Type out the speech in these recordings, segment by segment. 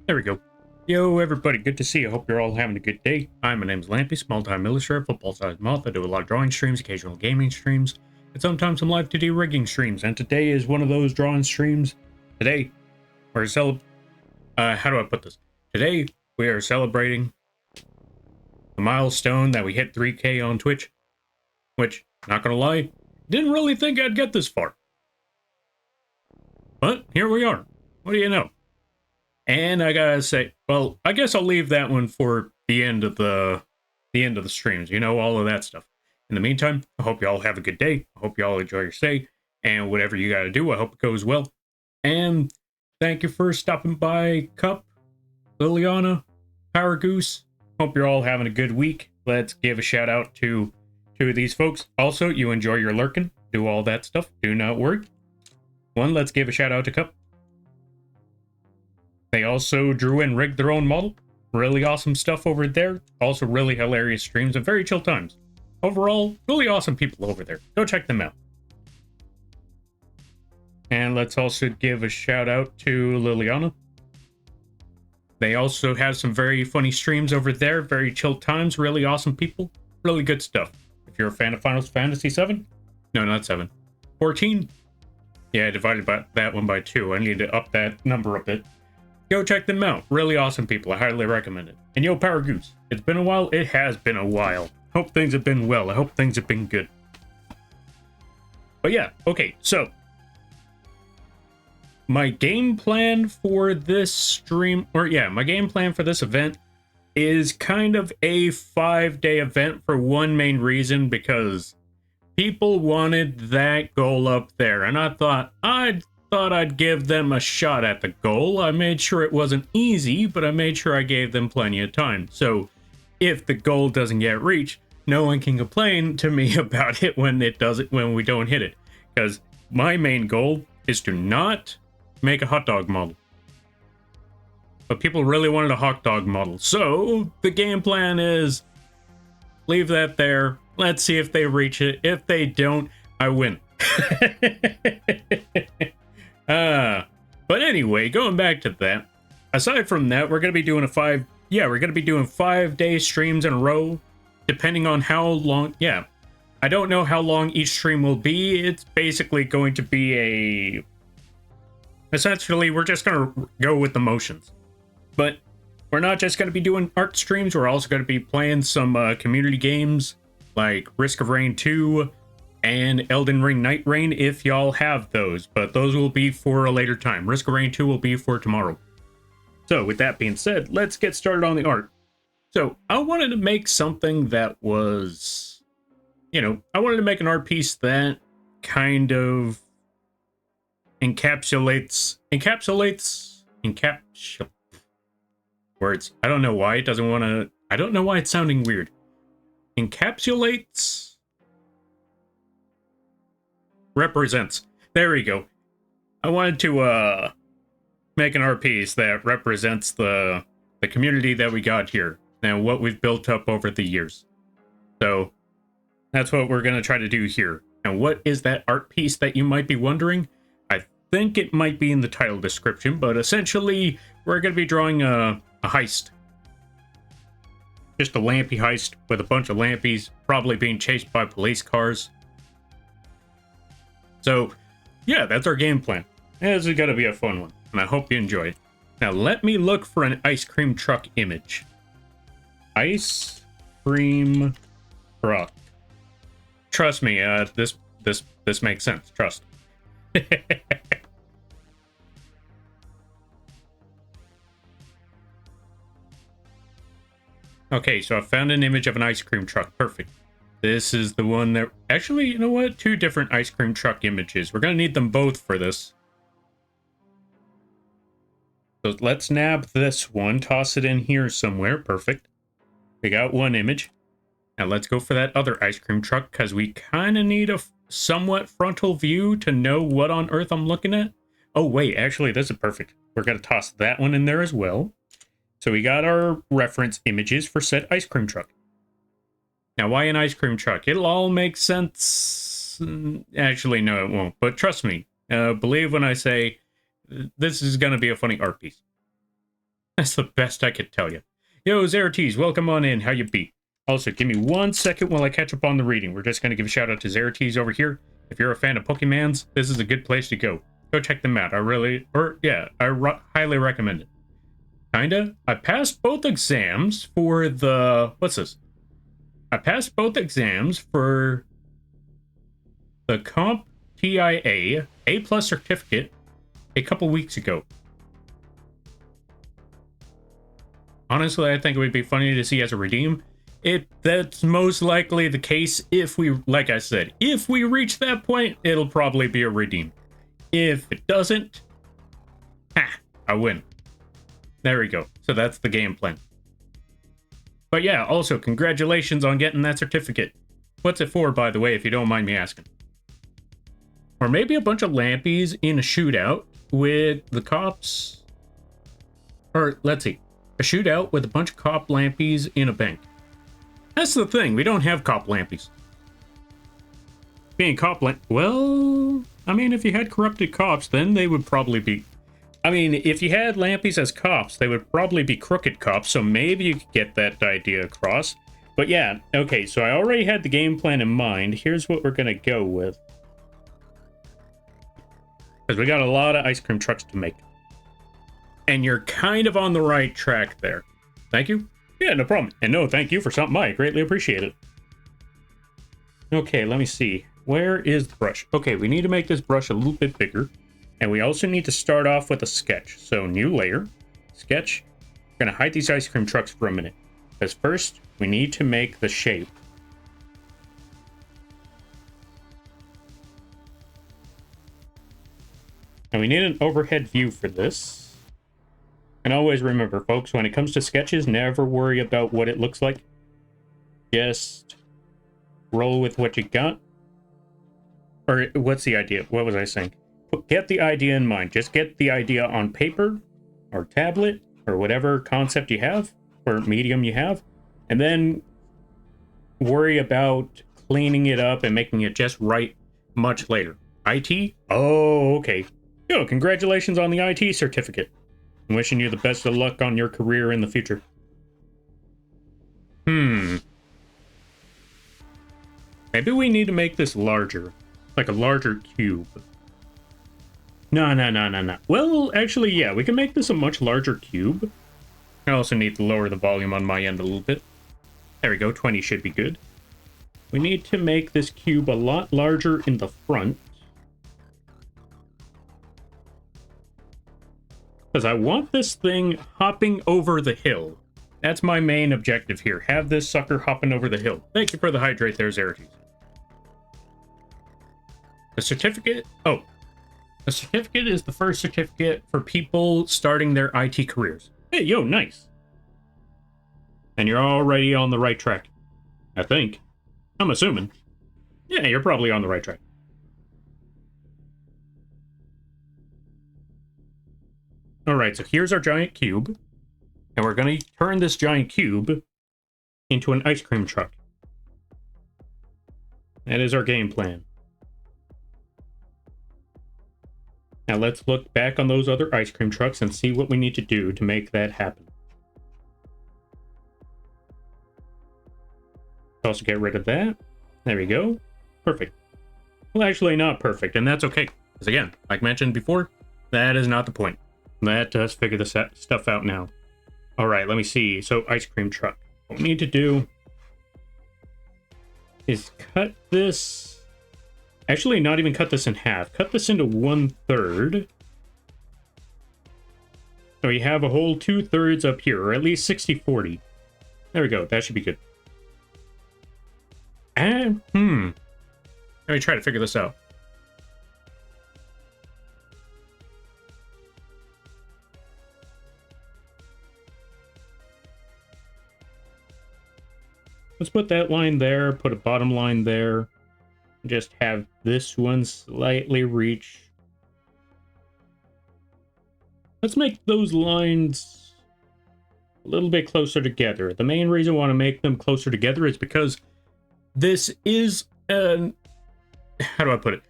There we go. Yo, everybody, good to see you. Hope you're all having a good day. Hi, my name's Lampy, small-time illustrator, football-sized mouth. I do a lot of drawing streams, occasional gaming streams, and sometimes some live 2D rigging streams. And today is one of those drawing streams. Today, we're how do I put this? Today, we are celebrating the milestone that we hit 3K on Twitch, which, not gonna lie, didn't really think I'd get this far. But here we are. What do you know? And I gotta say, well, I guess I'll leave that one for the end of the streams, you know, all of that stuff. In the meantime, I hope you all have a good day. I hope you all enjoy your stay, and whatever you gotta do, I hope it goes well. And thank you for stopping by, Cup, Liliana, Power Goose. Hope you're all having a good week. Let's give a shout out to two of these folks. Also, you enjoy your lurking, do all that stuff. Do not worry. One, let's give a shout out to Cup. They also drew and rigged their own model. Really awesome stuff over there. Also really hilarious streams and very chill times. overall, really awesome people over there. Go check them out. And let's also give a shout out to Liliana. They also have some very funny streams over there, very chill times, really awesome people, really good stuff. If you're a fan of Final Fantasy 7, no, not 7, 14. Yeah, I divided that one by 2. I need to up that number a bit. Go check them out. Really awesome people. I highly recommend it. And yo, Power Goose, it's been a while. It has been a while. Hope things have been well. I hope things have been good. But yeah, okay, so my game plan for this stream, my game plan for this event is kind of a 5-day event for one main reason, because people wanted that goal up there, and I thought I'd give them a shot at the goal. I made sure it wasn't easy, but I made sure I gave them plenty of time. So if the goal doesn't get reached, no one can complain to me about it when we don't hit it. Because my main goal is to not make a hot dog model. But people really wanted a hot dog model. So the game plan is leave that there. Let's see if they reach it. If they don't, I win. But anyway, going back to that. Aside from that, we're going to be doing 5-day streams in a row, depending on how long. Yeah, I don't know how long each stream will be. It's basically going to be essentially, we're just going to go with the motions. But we're not just going to be doing art streams. We're also going to be playing some community games like Risk of Rain 2 and Elden Ring Night Rain, if y'all have those. But those will be for a later time. Risk of Rain 2 will be for tomorrow. So with that being said, let's get started on the art. So I wanted to make something that was, I wanted to make an art piece that kind of encapsulates words. I don't know why it doesn't want to, I don't know why it's sounding weird. Encapsulates, represents. There we go. I wanted to make an art piece that represents the community that we got here and what we've built up over the years. So that's what we're going to try to do here. And what is that art piece that you might be wondering? I think it might be in the title description, but essentially we're going to be drawing a heist. Just a lampy heist with a bunch of lampies probably being chased by police cars. So yeah, that's our game plan. This is going to be a fun one, and I hope you enjoy it. Now let me look for an ice cream truck image. Ice cream truck. Trust me, this makes sense. Trust. Okay, so I found an image of an ice cream truck. Perfect. This is the one that... Actually, you know what? 2 different ice cream truck images. We're going to need them both for this. So let's nab this one. Toss it in here somewhere. Perfect. We got one image. Now let's go for that other ice cream truck, because we kind of need a somewhat frontal view to know what on earth I'm looking at. Oh, wait. Actually, this is perfect. We're going to toss that one in there as well. So we got our reference images for said ice cream truck. Now, why an ice cream truck? It'll all make sense. Actually, no, it won't. But trust me, believe when I say this is going to be a funny art piece. That's the best I could tell you. Yo, Zeratees, welcome on in. How you be? Also, give me 1 second while I catch up on the reading. We're just going to give a shout out to Zeratees over here. If you're a fan of Pokemans, this is a good place to go. Go check them out. I highly recommend it. Kinda. I passed both exams for the... What's this? I passed both exams for the Comp TIA A+ certificate a couple weeks ago. Honestly, I think it would be funny to see as a redeem. That's most likely the case if we, like I said, if we reach that point, it'll probably be a redeem. If it doesn't, I win. There we go. So that's the game plan. But yeah, also, congratulations on getting that certificate. What's it for, by the way, if you don't mind me asking? Or maybe a bunch of lampies in a shootout with the cops. Or, let's see. A shootout with a bunch of cop lampies in a bank. That's the thing. We don't have cop lampies. Being cop lamp... Well, I mean, if you had corrupted cops, then they would probably be... I mean, if you had lampies as cops, they would probably be crooked cops, so maybe you could get that idea across. But yeah, okay, so I already had the game plan in mind. Here's what we're going to go with. Because we got a lot of ice cream trucks to make. And you're kind of on the right track there. Thank you. Yeah, no problem. And no, thank you for stopping by. I greatly appreciate it. Okay, let me see. Where is the brush? Okay, we need to make this brush a little bit bigger. And we also need to start off with a sketch. So, new layer. Sketch. We're going to hide these ice cream trucks for a minute. Because first, we need to make the shape. And we need an overhead view for this. And always remember, folks, when it comes to sketches, never worry about what it looks like. Just roll with what you got. Or what's the idea? What was I saying? Get the idea in mind. Just get the idea on paper or tablet or whatever concept you have or medium you have. And then worry about cleaning it up and making it just right much later. IT? Oh, okay. Yo, congratulations on the IT certificate. I'm wishing you the best of luck on your career in the future. Maybe we need to make this larger. Like a larger cube. No. Well, actually, yeah, we can make this a much larger cube. I also need to lower the volume on my end a little bit. There we go, 20 should be good. We need to make this cube a lot larger in the front. Because I want this thing hopping over the hill. That's my main objective here. Have this sucker hopping over the hill. Thank you for the hydrate there, Zerates. The certificate? Oh. The certificate is the first certificate for people starting their IT careers. Hey, yo, nice. And you're already on the right track. I think. I'm assuming. Yeah, you're probably on the right track. Alright, so here's our giant cube. And we're going to turn this giant cube into an ice cream truck. That is our game plan. Now let's look back on those other ice cream trucks and see what we need to do to make that happen. Also get rid of that. There we go. Perfect. Well, actually not perfect, and that's okay. Because again, like mentioned before, that is not the point. Let us figure this stuff out now. Alright, let me see. So, ice cream truck. What we need to do is cut this... Actually, not even cut this in half. Cut this into 1/3. So you have a whole 2/3 up here, or at least 60-40. There we go. That should be good. And, let me try to figure this out. Let's put that line there, put a bottom line there. Just have this one slightly reach. Let's make those lines a little bit closer together. The main reason I want to make them closer together is because this is how do I put it?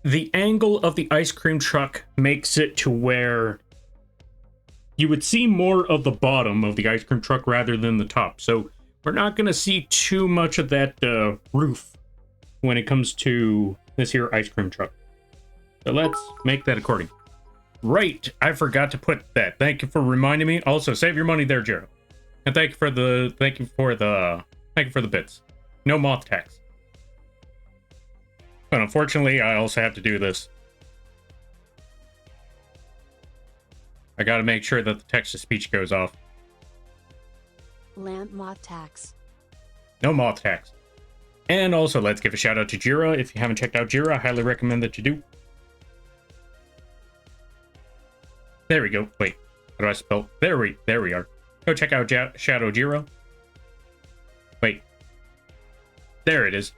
The angle of the ice cream truck makes it to where you would see more of the bottom of the ice cream truck rather than the top. So we're not going to see too much of that roof when it comes to this here ice cream truck. So let's make that according. Right, I forgot to put that. Thank you for reminding me. Also, save your money there, Jero. And thank you for the bits. No moth tax. But unfortunately, I also have to do this. I gotta make sure that the text-to-speech goes off. Lamp moth tax. No moth tax. And also, let's give a shout out to Jira. If you haven't checked out Jira, I highly recommend that you do. There we go. Wait, how do I spell? There we are. Go check out Shadow Jira. Wait. There it is.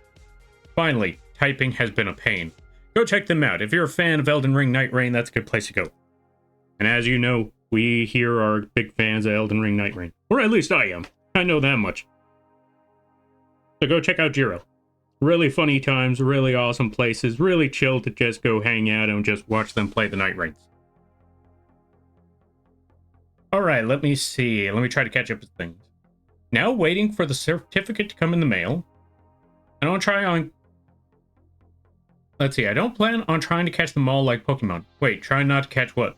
Finally, typing has been a pain. Go check them out. If you're a fan of Elden Ring Night Rain, that's a good place to go. And as you know, we here are big fans of Elden Ring Night Rain. Or at least I am. I know that much. So go check out Jiro. Really funny times, really awesome places, really chill to just go hang out and just watch them play the Night Rains. Alright, let me see. Let me try to catch up with things. Now waiting for the certificate to come in the mail. I don't try on... Let's see, I don't plan on trying to catch them all like Pokemon. Wait, try not to catch what?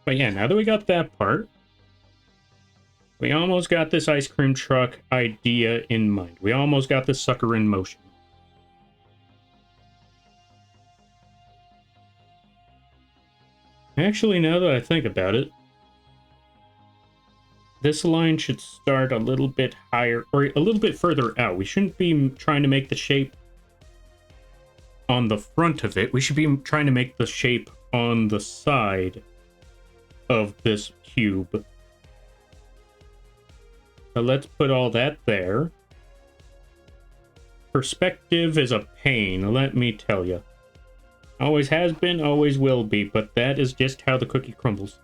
But yeah, now that we got that part, we almost got this ice cream truck idea in mind. We almost got this sucker in motion. Actually, now that I think about it, this line should start a little bit higher, or a little bit further out. We shouldn't be trying to make the shape on the front of it. We should be trying to make the shape on the side of this cube. So let's put all that there. Perspective is a pain, let me tell you. Always has been, always will be, but that is just how the cookie crumbles.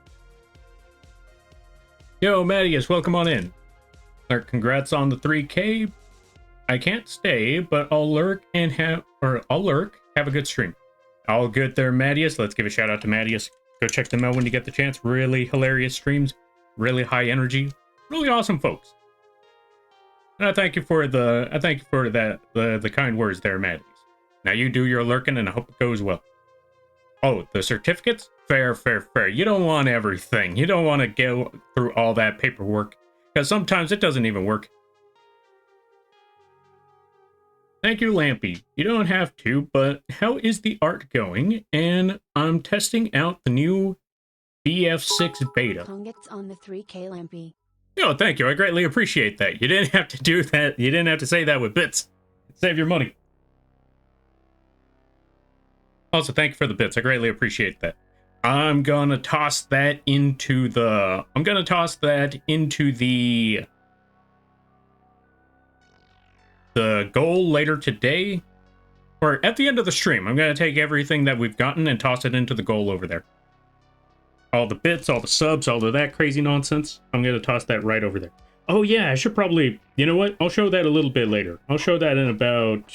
Yo, Mattias, welcome on in. Congrats on the 3K. I can't stay, but I'll lurk and have a good stream. All good there, Mattias. Let's give a shout out to Mattias. Go check them out when you get the chance. Really hilarious streams, really high energy, really awesome folks. And I thank you for the kind words there, Mattias. Now you do your lurking, and I hope it goes well. Oh, the certificates? Fair. You don't want everything. You don't want to go through all that paperwork, because sometimes it doesn't even work. Thank you, Lampy. You don't have to, but how is the art going? And I'm testing out the new BF6 beta. Congrats on the 3K, Lampy. Oh, thank you. I greatly appreciate that. You didn't have to do that. You didn't have to say that with bits. Save your money. Also, thank you for the bits. I greatly appreciate that. I'm gonna toss that into the... the goal later today. Or at the end of the stream. I'm gonna take everything that we've gotten and toss it into the goal over there. All the bits, all the subs, all of that crazy nonsense. I'm gonna toss that right over there. Oh yeah, I should probably... You know what? I'll show that a little bit later. I'll show that in about...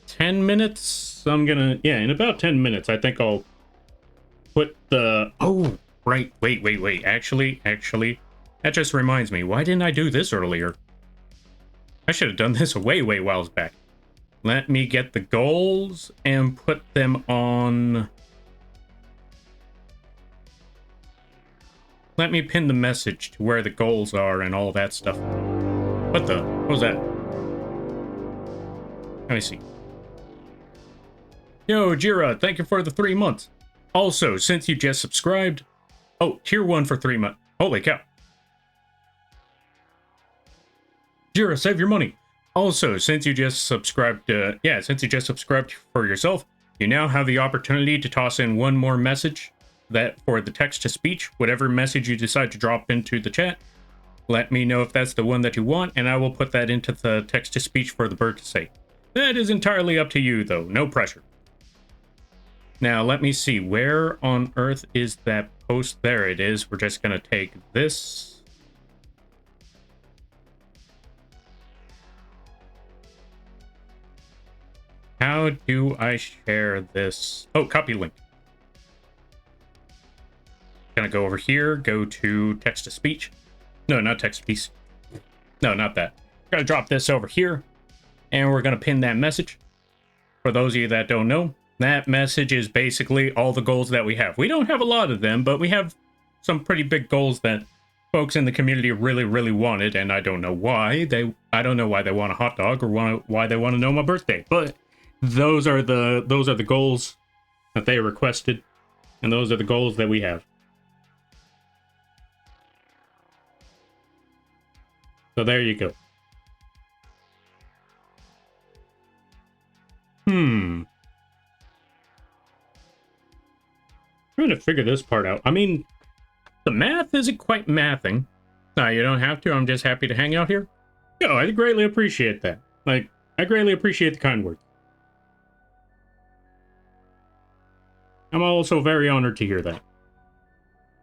10 minutes? Yeah, in about 10 minutes, I think I'll put the... Oh, right. Wait. Actually, that just reminds me. Why didn't I do this earlier? I should have done this way whiles back. Let me get the goals and put them on... Let me pin the message to where the goals are and all that stuff. What was that? Let me see. Yo, Jira, thank you for the 3 months. Also, since you just subscribed... Oh, tier 1 for 3 months. Holy cow. Jira, save your money. Also, since you just subscribed... since you just subscribed for yourself, you now have the opportunity to toss in one more message that for the text-to-speech, whatever message you decide to drop into the chat. Let me know if that's the one that you want, and I will put that into the text-to-speech for the bird to say. That is entirely up to you, though. No pressure. Now, let me see. Where on earth is that post? There it is. We're just going to take this. How do I share this? Oh, copy link. Gonna go over here, go to text-to-speech. No, not text-to-speech. No, not that. Gonna drop this over here, and we're gonna pin that message. For those of you that don't know, that message is basically all the goals that we have. We don't have a lot of them, but we have some pretty big goals that folks in the community really wanted, and I don't know why. I don't know why they want a hot dog or why they want to know my birthday, but those are the goals that they requested, and those are the goals that we have. So there you go. Trying to figure this part out. I mean, the math isn't quite mathing. No, you don't have to. I'm just happy to hang out here. Yo, I greatly appreciate that. Like, I greatly appreciate the kind words. I'm also very honored to hear that.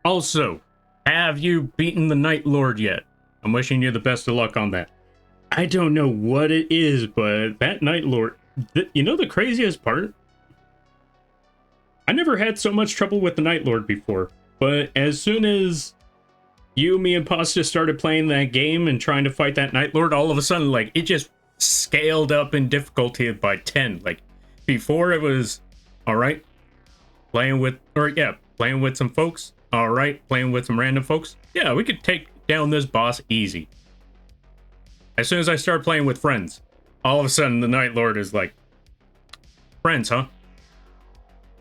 Also, have you beaten the Night Lord yet? I'm wishing you the best of luck on that. I don't know what it is, but that Night Lord... You know the craziest part? I never had so much trouble with the Night Lord before, but as soon as you, me, and Pasta started playing that game and trying to fight that Night Lord, all of a sudden, like, it just scaled up in difficulty by 10. Like, before it was, alright, playing with some folks. Alright, playing with some random folks. Yeah, we could take down this boss easy. As soon as I start playing with friends, all of a sudden the Night Lord is like, friends, huh?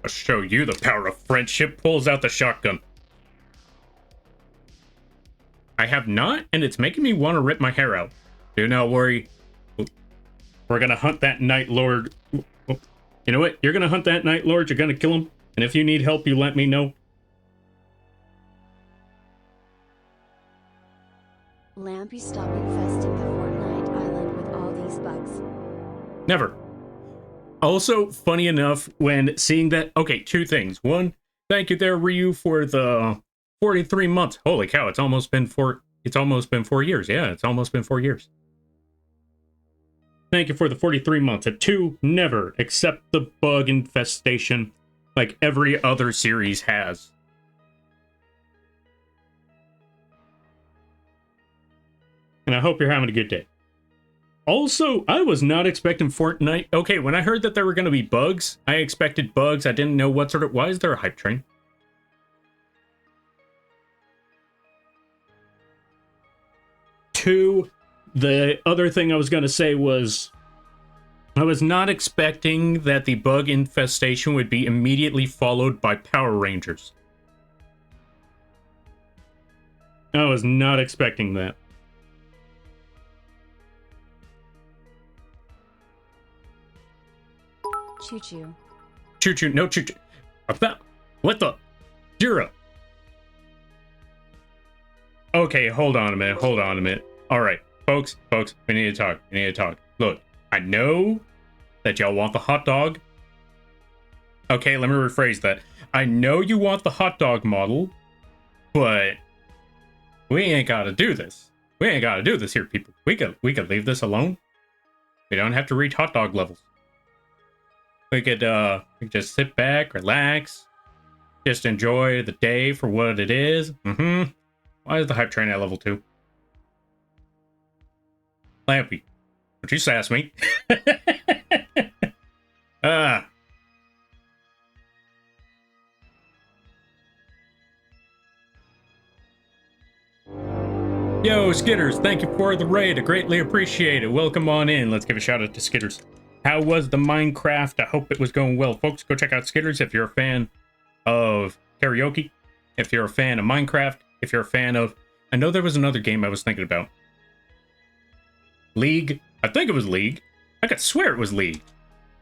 I'll show you the power of friendship. Pulls out the shotgun. I have not, and it's making me want to rip my hair out. Do not worry. We're gonna hunt that Night Lord. You know what? You're gonna hunt that Night Lord. You're gonna kill him. And if you need help, you let me know. Lampy, stop infesting the Fortnite island with all these bugs. Never. Also, funny enough, when seeing that... Okay, two things. One, thank you there, Ryu, for the 43 months. Holy cow, it's almost been 4 years. Yeah, it's almost been 4 years. Thank you for the 43 months. And two, never accept the bug infestation like every other series has. And I hope you're having a good day. Also, I was not expecting Fortnite. Okay, when I heard that there were going to be bugs, I expected bugs. I didn't know what sort of... Why is there a hype train? Two, the other thing I was going to say was... I was not expecting that the bug infestation would be immediately followed by Power Rangers. I was not expecting that. Choo-choo. Choo-choo, no choo-choo. What the? Jira. Okay, hold on a minute. Alright, folks, we need to talk. Look, I know that y'all want the hot dog. Okay, let me rephrase that. I know you want the hot dog model, but we ain't gotta do this. We ain't gotta do this here, people. We could leave this alone. We don't have to reach hot dog levels. We could just sit back, relax, just enjoy the day for what it is. Why is the hype train at level 2? Lampy, don't you sass me. Yo, Skitters, thank you for the raid. I greatly appreciate it. Welcome on in. Let's give a shout out to Skitters. How was the Minecraft? I hope it was going well. Folks, go check out Skitters if you're a fan of karaoke, if you're a fan of Minecraft, if you're a fan of... I know there was another game I was thinking about. League. I think it was League. I could swear it was League.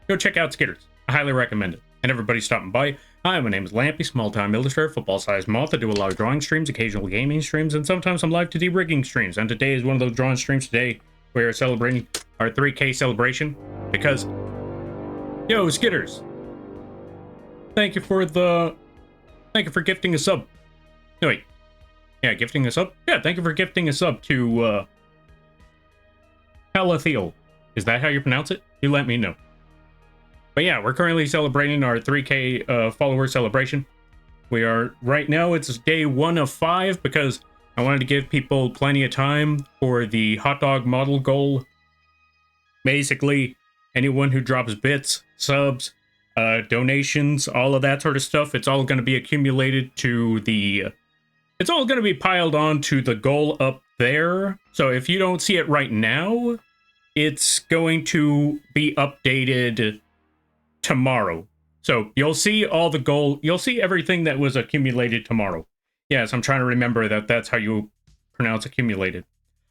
Go check out Skitters. I highly recommend it. And everybody stopping by. Hi, my name is Lampy, small-time illustrator, football-sized moth. I do a lot of drawing streams, occasional gaming streams, and sometimes some live 2D rigging streams. And today is one of those drawing streams. Today, we are celebrating our 3K celebration. Because, yo, Skitters, thank you for gifting a sub. No, wait. Yeah, gifting a sub? Yeah, thank you for gifting a sub to, Palathiel. Is that how you pronounce it? You let me know. But yeah, we're currently celebrating our 3K follower celebration. We are, right now, it's day 1 of 5 because I wanted to give people plenty of time for the hot dog model goal. Basically, anyone who drops bits, subs, donations, all of that sort of stuff, it's all going to be accumulated to the... It's all going to be piled on to the goal up there. So if you don't see it right now, it's going to be updated tomorrow. So you'll see all the goal, you'll see everything that was accumulated tomorrow. Yes, I'm trying to remember that that's how you pronounce accumulated.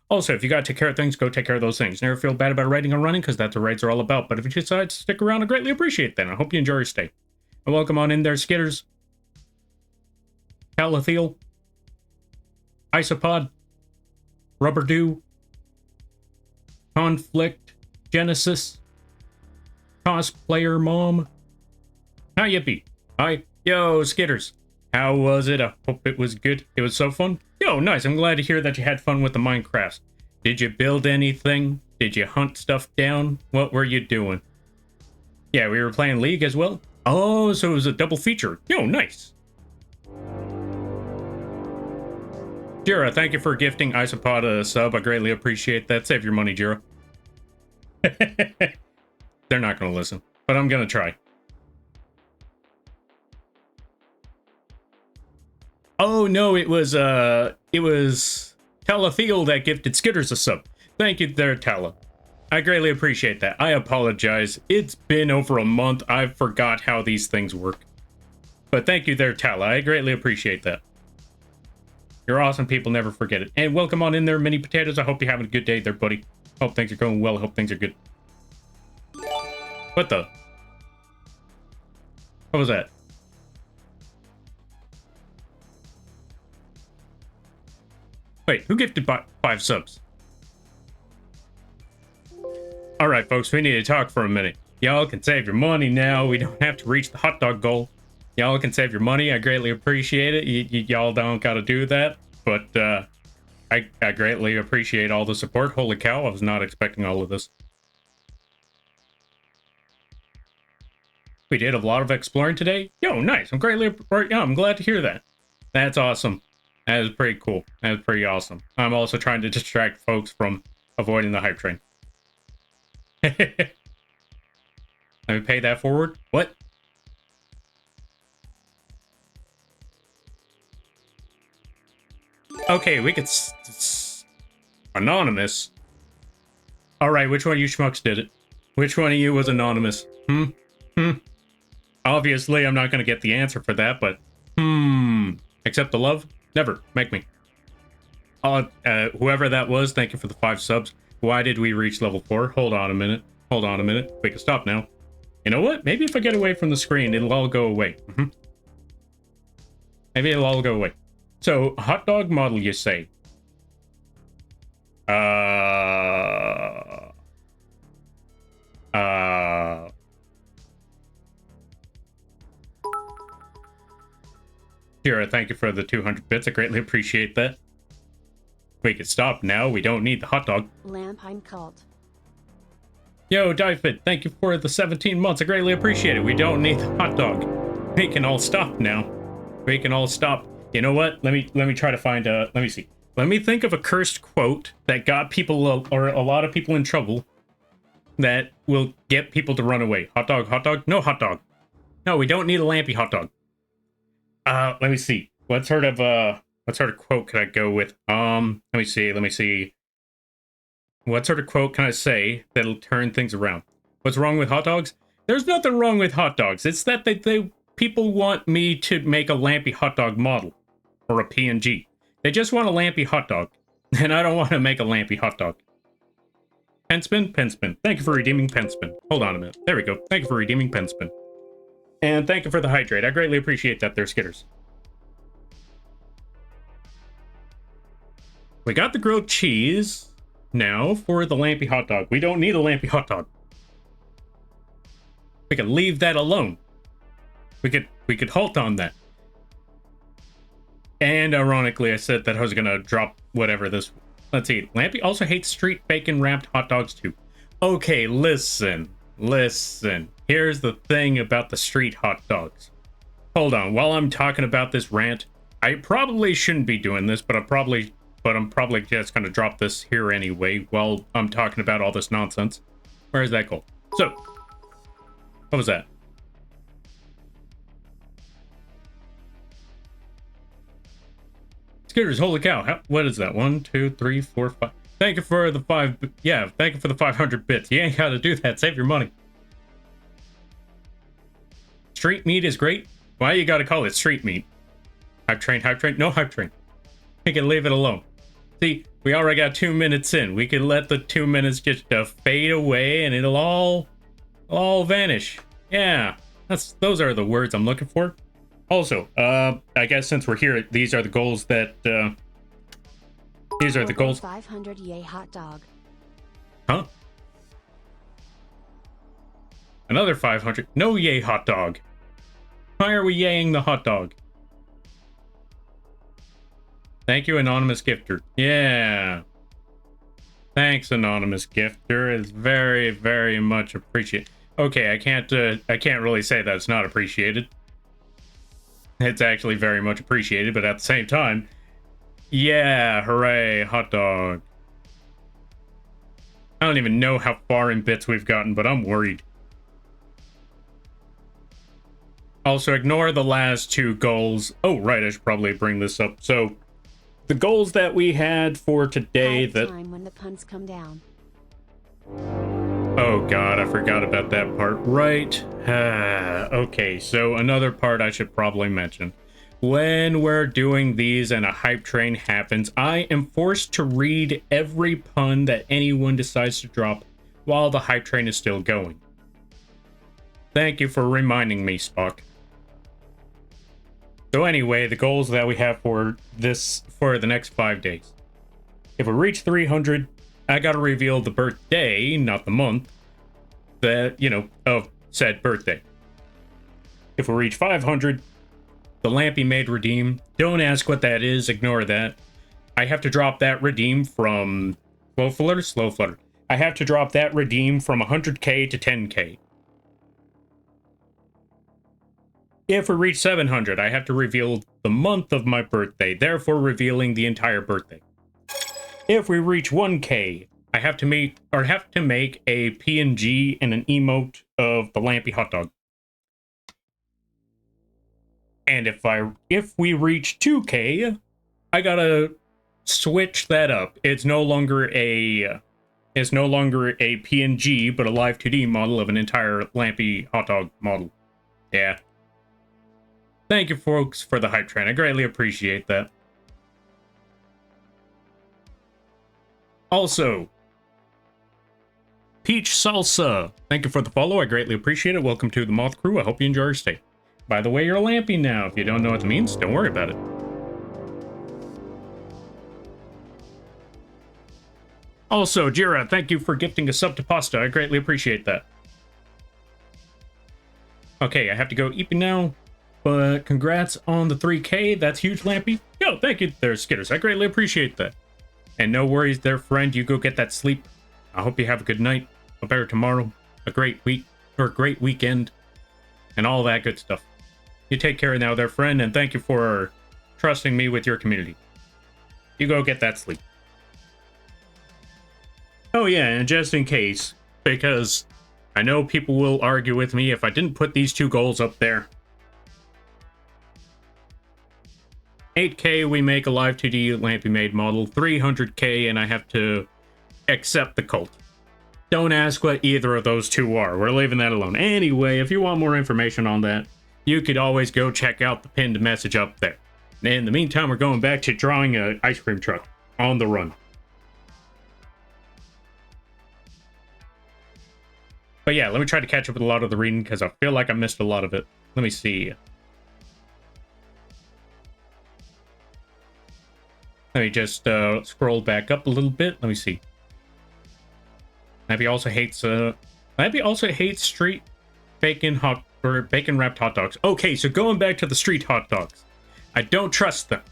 Also, if you gotta take care of things, go take care of those things. Never feel bad about writing or running, because that's what raids are all about. But if you decide to stick around, I greatly appreciate that. I hope you enjoy your stay. And welcome on in there, Skitters. Palathiel. Isopod. Rubber Dew. Conflict. Genesis. Cosplayer Mom. How you be? Hi. Yo, Skitters. How was it? I hope it was good. It was so fun. Yo, nice. I'm glad to hear that you had fun with the Minecraft. Did you build anything? Did you hunt stuff down? What were you doing? Yeah, we were playing League as well. Oh, so it was a double feature. Yo, nice. Jira, thank you for gifting Isopod a sub. I greatly appreciate that. Save your money, Jira. They're not going to listen, but I'm going to try. Oh, no, it was Talafiel that gifted Skitters a sub. Thank you there, Tala. I greatly appreciate that. I apologize. It's been over a month. I forgot how these things work. But thank you there, Tala. I greatly appreciate that. You're awesome people. Never forget it. And welcome on in there, Mini Potatoes. I hope you're having a good day there, buddy. Hope things are going well. Hope things are good. What the? What was that? Wait, who gifted 5 subs? Alright, folks, we need to talk for a minute. Y'all can save your money now. We don't have to reach the hot dog goal. Y'all can save your money. I greatly appreciate it. Y'all don't gotta do that. But, I greatly appreciate all the support. Holy cow, I was not expecting all of this. We did a lot of exploring today. Yo, nice. I'm glad to hear that. That's awesome. That is pretty cool. That is pretty awesome. I'm also trying to distract folks from avoiding the hype train. Let me pay that forward. What? Okay, we could... Anonymous? Alright, which one of you schmucks did it? Which one of you was anonymous? Obviously, I'm not going to get the answer for that, but... Accept the love? Never. Make me. Whoever that was, thank you for the 5 subs. Why did we reach level 4? Hold on a minute. Hold on a minute. We can stop now. You know what? Maybe if I get away from the screen, it'll all go away. Maybe it'll all go away. So, hot dog model, you say? Here, thank you for the 200 bits. I greatly appreciate that. We can stop now. We don't need the hot dog. Lampine cult. Yo, Diefit, thank you for the 17 months. I greatly appreciate it. We don't need the hot dog. We can all stop now. We can all stop. You know what? Let me try to find let me see. Let me think of a cursed quote that got people or a lot of people in trouble that will get people to run away. Hot dog, hot dog? No hot dog. No, we don't need a lampy hot dog. Let me see. What sort of quote could I go with? Let me see. What sort of quote can I say that'll turn things around? What's wrong with hot dogs? There's nothing wrong with hot dogs. It's that people want me to make a lampy hot dog model or a PNG. They just want a lampy hot dog, and I don't want to make a lampy hot dog. Penspin, Penspin. Thank you for redeeming Penspin. Hold on a minute. There we go. Thank you for redeeming Penspin. And thank you for the hydrate. I greatly appreciate that there, Skitters. We got the grilled cheese now for the lampy hot dog. We don't need a lampy hot dog. We could leave that alone. We could halt on that. And ironically, I said that I was gonna drop whatever this... Let's see. Lampy also hates street bacon wrapped hot dogs too. Okay, listen. Here's the thing about the street hot dogs. Hold on. While I'm talking about this rant, I probably shouldn't be doing this, but I'm probably just gonna drop this here anyway while I'm talking about all this nonsense. Where's that goal? So, what was that? Skitters, holy cow. What is that? 1, 2, 3, 4, 5. Thank you for the 5. Yeah, thank you for the 500 bits. You ain't gotta do that. Save your money. Street meat is great. Why you gotta call it street meat? Hype train, hype train. No hype train. We can leave it alone. See, we already got 2 minutes in. We can let the 2 minutes just fade away and it'll all vanish. Yeah, those are the words I'm looking for. Also, I guess since we're here, these are the goals that, these are the goals. 500 yay hot dog. Huh? Another 500. No yay hot dog. Why are we yaying the hot dog? Thank you, anonymous gifter. Yeah. Thanks, anonymous gifter. It's very, very much appreciated. Okay, I can't really say that it's not appreciated. It's actually very much appreciated, but at the same time, yeah, hooray, hot dog. I don't even know how far in bits we've gotten, but I'm worried. Also, ignore the last two goals. Oh, right, I should probably bring this up. So, the goals that we had for today that... time when the puns come down. Oh god, I forgot about that part. Right. Okay, so another part I should probably mention. When we're doing these and a hype train happens, I am forced to read every pun that anyone decides to drop while the hype train is still going. Thank you for reminding me, Spock. So anyway, the goals that we have for the next 5 days. If we reach 300, I gotta reveal the birthday, not the month, of said birthday. If we reach 500, the Lampy made redeem. Don't ask what that is, ignore that. I have to drop that redeem from Slow Flutter. I have to drop that redeem from 100k to 10k. If we reach 700, I have to reveal the month of my birthday, therefore revealing the entire birthday. If we reach 1k, I have to make a PNG and an emote of the Lampy hot dog. And if we reach 2k, I gotta switch that up. It's no longer a PNG, but a live 2D model of an entire Lampy hot dog model. Yeah. Thank you, folks, for the hype train. I greatly appreciate that. Also, Peach Salsa, thank you for the follow. I greatly appreciate it. Welcome to the Moth Crew. I hope you enjoy your stay. By the way, you're Lampy now. If you don't know what it means, don't worry about it. Also, Jira, thank you for gifting a sub to Pasta. I greatly appreciate that. Okay, I have to go eat now. But congrats on the 3k. That's huge, Lampy. Yo, thank you there, Skitters. I greatly appreciate that. And no worries there, friend. You go get that sleep. I hope you have a good night, a better tomorrow, a great week, or a great weekend, and all that good stuff. You take care now there, friend, and thank you for trusting me with your community. You go get that sleep. Oh yeah, and just in case, because I know people will argue with me if I didn't put these two goals up there. 8k, we make a live 2D Lampy made model. 300k, and I have to accept the cult. Don't ask what either of those two are. We're leaving that alone. Anyway, if you want more information on that, you could always go check out the pinned message up there. In the meantime, we're going back to drawing an ice cream truck on the run. But yeah, let me try to catch up with a lot of the reading because I feel like I missed a lot of it. Let me see. Let me just scroll back up a little bit. Let me see. Maybe also hates street bacon wrapped hot dogs. Okay, so going back to the street hot dogs. I don't trust them.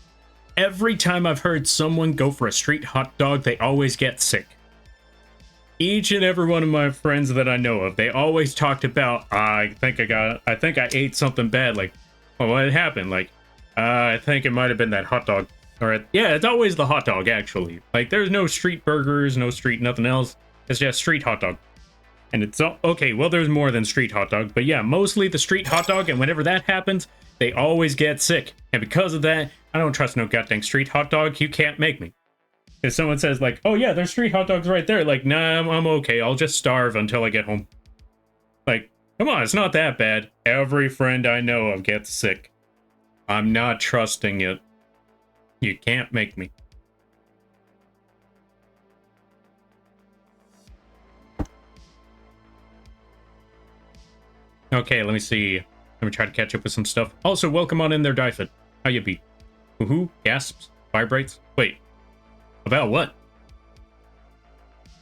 Every time I've heard someone go for a street hot dog, they always get sick. Each and every one of my friends that I know of, they always talked about, I think I ate something bad. Like, well, what happened? Like, I think it might have been that hot dog. Or, yeah, it's always the hot dog, actually. Like, there's no street burgers, no street nothing else. It's just street hot dog. And it's all, okay, well, there's more than street hot dog. But yeah, mostly the street hot dog. And whenever that happens, they always get sick. And because of that, I don't trust no goddamn street hot dog. You can't make me. If someone says, like, oh, yeah, there's street hot dogs right there. Like, nah, I'm okay. I'll just starve until I get home. Like, come on, it's not that bad. Every friend I know of gets sick. I'm not trusting it. You can't make me. Okay, let me see. Let me try to catch up with some stuff. Also, welcome on in there, Dyfit. How you be? Woohoo? Gasps? Vibrates? Wait. About what?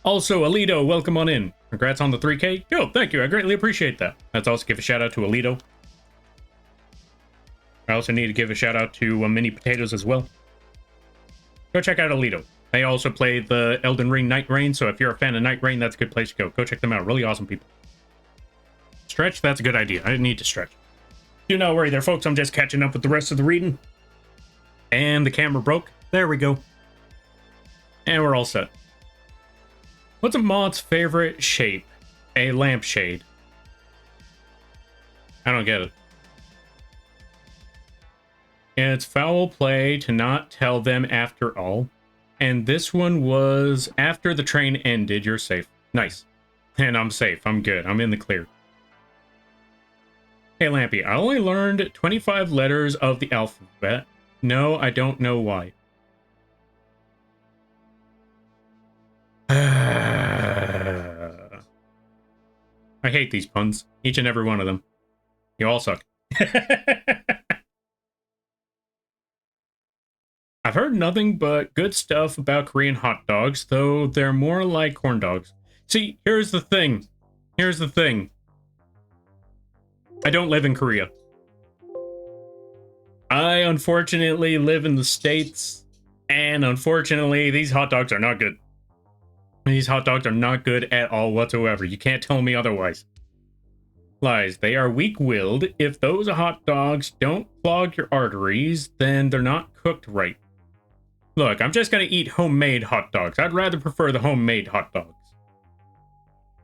Also, Alito, welcome on in. Congrats on the 3k. Yo, thank you. I greatly appreciate that. Let's also give a shout out to Alito. I also need to give a shout out to Mini Potatoes as well. Go check out Alito. They also play the Elden Ring Night Rain, so if you're a fan of Night Rain, that's a good place to go. Go check them out. Really awesome people. Stretch? That's a good idea. I didn't need to stretch. Do not worry there, folks. I'm just catching up with the rest of the reading. And the camera broke. There we go. And we're all set. What's a moth's favorite shape? A lampshade. I don't get it. It's foul play to not tell them after all. And this one was after the train ended. You're safe. Nice. And I'm safe. I'm good. I'm in the clear. Hey, Lampy, I only learned 25 letters of the alphabet. No, I don't know why. I hate these puns. Each and every one of them. You all suck. I've heard nothing but good stuff about Korean hot dogs, though they're more like corn dogs. See, here's the thing. Here's the thing. I don't live in Korea. I unfortunately live in the States, and unfortunately, these hot dogs are not good. These hot dogs are not good at all whatsoever. You can't tell me otherwise. Lies. They are weak-willed. If those hot dogs don't clog your arteries, then they're not cooked right. Look, I'm just going to eat homemade hot dogs. I'd rather prefer the homemade hot dogs.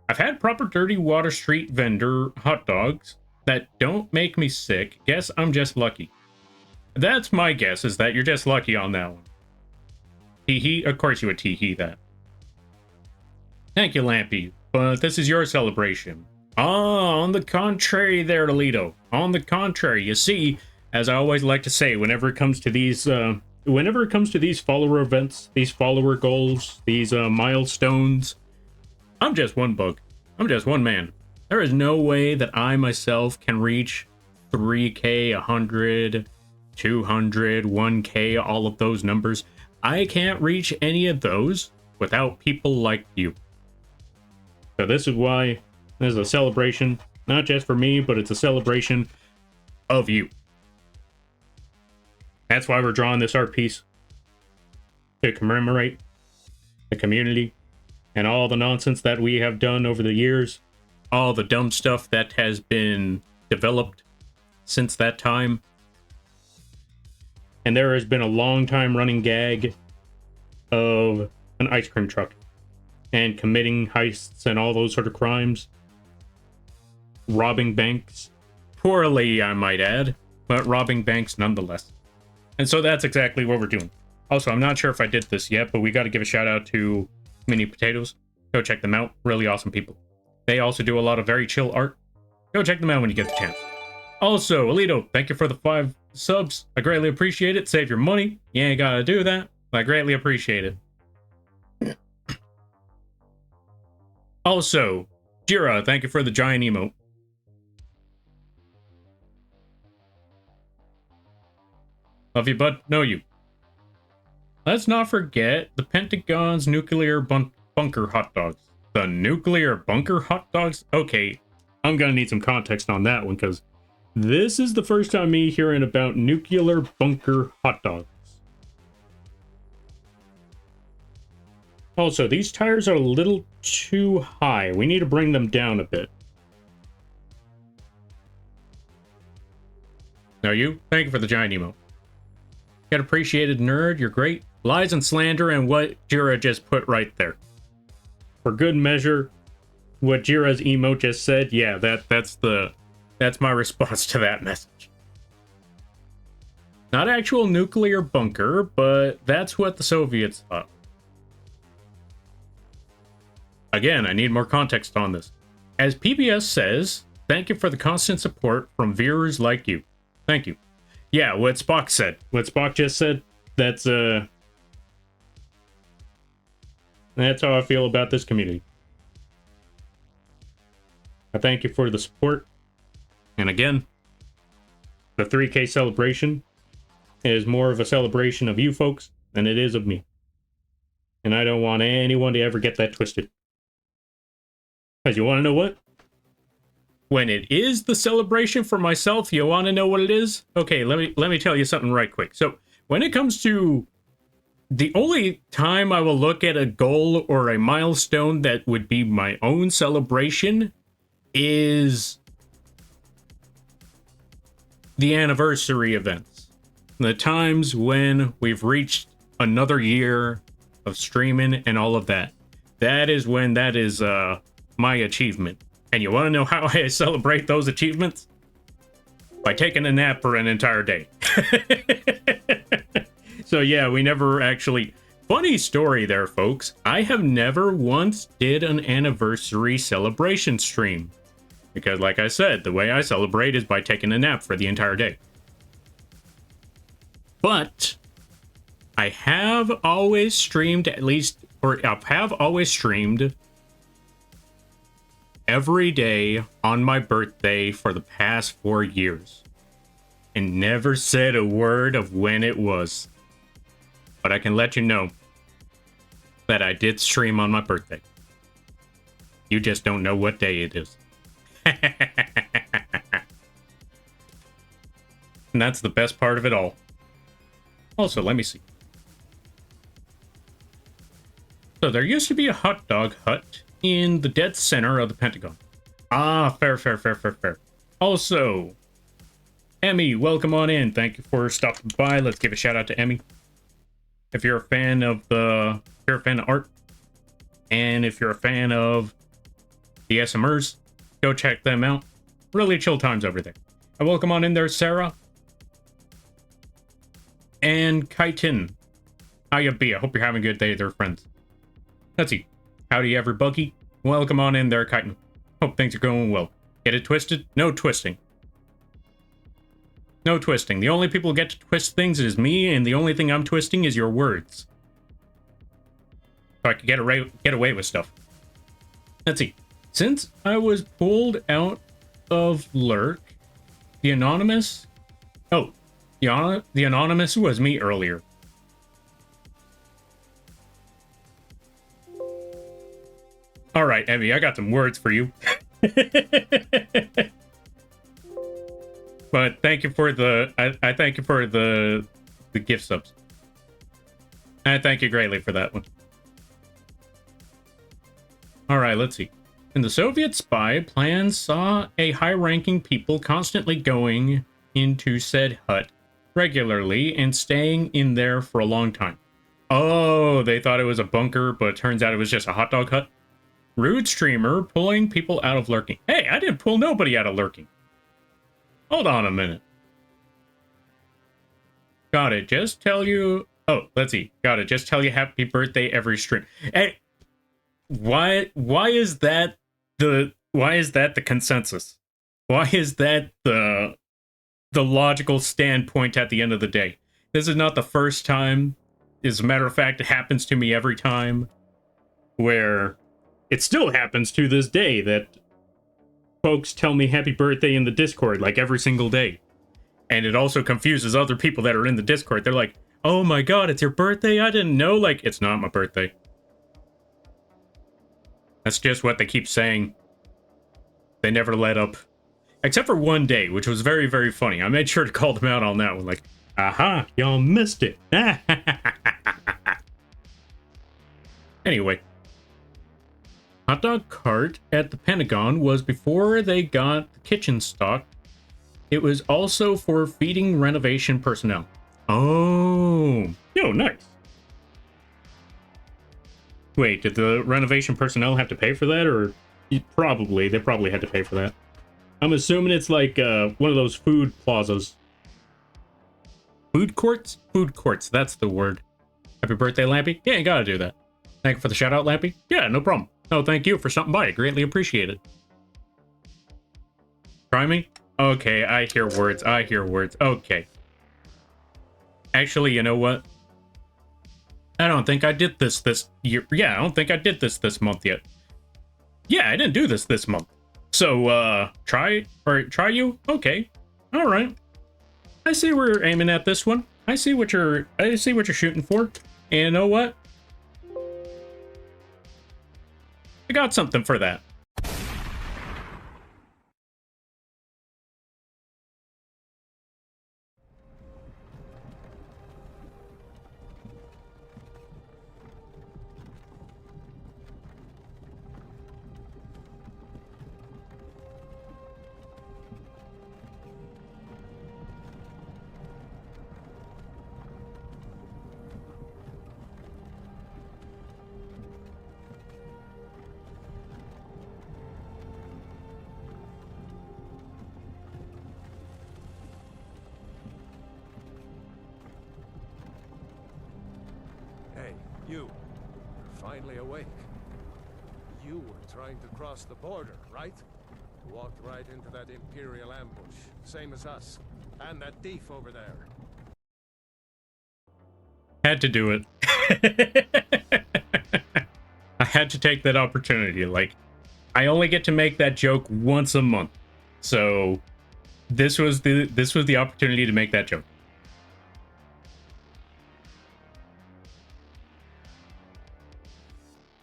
I've had proper dirty water street vendor hot dogs that don't make me sick. Guess I'm just lucky. That's my guess, is that you're just lucky on that one. Tee-hee? Of course you would tee-hee that. Thank you, Lampy, but this is your celebration. Ah, on the contrary there, Toledo. On the contrary, you see, as I always like to say, whenever it comes to these follower events, these follower goals, these milestones, I'm just one bug. I'm just one man. There is no way that I myself can reach 3K, 100, 200, 1K, all of those numbers. I can't reach any of those without people like you. So this is why this is a celebration, not just for me, but it's a celebration of you. That's why we're drawing this art piece, to commemorate the community and all the nonsense that we have done over the years, all the dumb stuff that has been developed since that time. And there has been a long time running gag of an ice cream truck and committing heists and all those sort of crimes, robbing banks, poorly I might add, but robbing banks nonetheless. And so that's exactly what we're doing. Also, I'm not sure if I did this yet, but we got to give a shout out to Mini Potatoes. Go check them out. Really awesome people. They also do a lot of very chill art. Go check them out when you get the chance. Also, Alito, thank you for the 5 subs. I greatly appreciate it. Save your money. You ain't gotta do that. I greatly appreciate it. Also, Jira, thank you for the giant emote. Love you, bud. Know you. Let's not forget the Pentagon's nuclear bunker hot dogs. The nuclear bunker hot dogs? Okay, I'm gonna need some context on that one, because this is the first time me hearing about nuclear bunker hot dogs. Also, these tires are a little too high. We need to bring them down a bit. Now you, thank you for the giant emote. Get appreciated, nerd. You're great. Lies and slander and what Jira just put right there. For good measure, what Jira's emote just said, yeah, that's my response to that message. Not actual nuclear bunker, but that's what the Soviets thought. Again, I need more context on this. As PBS says, thank you for the constant support from viewers like you. Thank you. Yeah, what Spock said. What Spock just said, that's how I feel about this community. I thank you for the support. And again, the 3K celebration is more of a celebration of you folks than it is of me. And I don't want anyone to ever get that twisted. Because you want to know what? when it is the celebration for myself, you want to know what it is? Okay, let me tell you something right quick. So when it comes to the only time I will look at a goal or a milestone that would be my own celebration is the anniversary events. The times when we've reached another year of streaming and all of that. That is when that is my achievement. And you want to know how I celebrate those achievements? By taking a nap for an entire day. So yeah, we never actually... Funny story there, folks. I have never once did an anniversary celebration stream. Because like I said, the way I celebrate is by taking a nap for the entire day. But I have always streamed every day on my birthday for the past 4 years. And never said a word of when it was. But I can let you know that I did stream on my birthday. You just don't know what day it is. And that's the best part of it all. Also, let me see. So there used to be a hot dog hut in the dead center of the Pentagon. Ah, fair. Also, Emmy, welcome on in. Thank you for stopping by. Let's give a shout out to Emmy. If you're a fan of art, and if you're a fan of the SMers, go check them out. Really chill times over there. And welcome on in there, Sarah. And Kaitin. How you be? I hope you're having a good day there, friends. Let's see. Howdy, everybody. Welcome on in there, Kaitin. Hope things are going well. Get it twisted? No twisting. No twisting. The only people who get to twist things is me, and the only thing I'm twisting is your words. So I can get away with stuff. Let's see. Since I was pulled out of Lurk, the Anonymous... Oh, the Anonymous was me earlier. Alright, Emmy, I got some words for you. But thank you for the... I thank you for the gift subs. I thank you greatly for that one. Alright, let's see. In the Soviet spy, plans saw a high-ranking people constantly going into said hut regularly and staying in there for a long time. Oh, they thought it was a bunker, but it turns out it was just a hot dog hut. Rude streamer pulling people out of lurking. Hey, I didn't pull nobody out of lurking. Hold on a minute. Got it. Just tell you... Oh, let's see. Got it. Just tell you happy birthday every stream. Hey, why is that the consensus? Why is that the logical standpoint at the end of the day? This is not the first time. As a matter of fact, it happens to me every time. Where it still happens to this day that folks tell me happy birthday in the Discord like every single day. And it also confuses other people that are in the Discord. They're like, oh my god, it's your birthday? I didn't know. Like, it's not my birthday. That's just what they keep saying. They never let up. Except for one day, which was very, very funny. I made sure to call them out on that one. Like, aha, y'all missed it. Anyway. Hot dog cart at the Pentagon was before they got the kitchen stocked. It was also for feeding renovation personnel. Oh. Yo, nice. Wait, did the renovation personnel have to pay for that? Or they probably had to pay for that. I'm assuming it's like one of those food plazas. Food courts? Food courts, that's the word. Happy birthday, Lampy. Yeah, you gotta do that. Thank you for the shout out, Lampy. Yeah, no problem. Oh, thank you for stopping by. I greatly appreciate it. Try me? Okay, I hear words. Okay. Actually, you know what? I don't think I did this year. Yeah, I don't think I did this month yet. Yeah, I didn't do this month. So, try you? Okay. All right. I see where you're aiming at this one. I see what you're shooting for. And you know what? I got something for that. Hey, you. You're finally awake. You were trying to cross the border, right? Walked right into that Imperial ambush, same as us. And that thief over there. Had to do it. I had to take that opportunity. Like, I only get to make that joke once a month. So this was the opportunity to make that joke.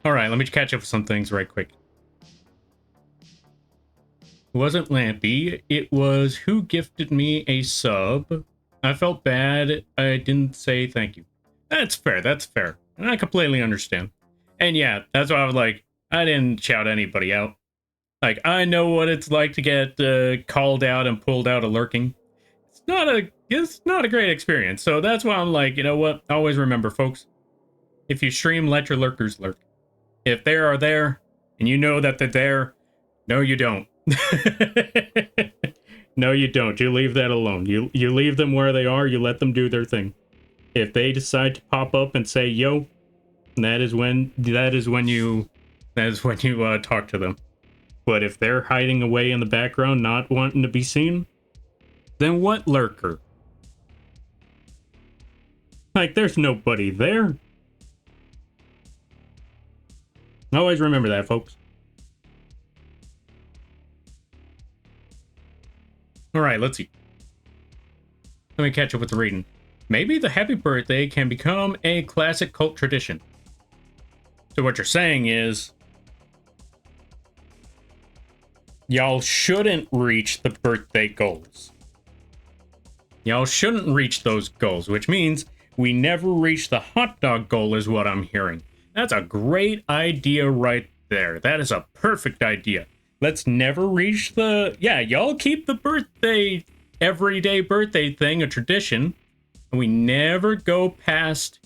All right, let me catch up with some things right quick. It wasn't Lampy. It was who gifted me a sub. I felt bad. I didn't say thank you. That's fair. That's fair. And I completely understand. And yeah, that's why I was like, I didn't shout anybody out. Like, I know what it's like to get called out and pulled out of lurking. It's not a great experience. So that's why I'm like, you know what? Always remember, folks. If you stream, let your lurkers lurk. If they are there, and you know that they're there, no, you don't. No, you don't. You leave that alone. You leave them where they are. You let them do their thing. If they decide to pop up and say yo, that is when you talk to them. But if they're hiding away in the background, not wanting to be seen, then what lurker? Like, there's nobody there. Always remember that, folks. All right, let's see. Let me catch up with the reading. Maybe the happy birthday can become a classic cult tradition. So what you're saying is, y'all shouldn't reach the birthday goals. Y'all shouldn't reach those goals, which means we never reach the hot dog goal is what I'm hearing. That's a great idea right there. That is a perfect idea. Let's never reach the... Yeah, y'all keep the birthday, everyday birthday thing a tradition. And we never go past...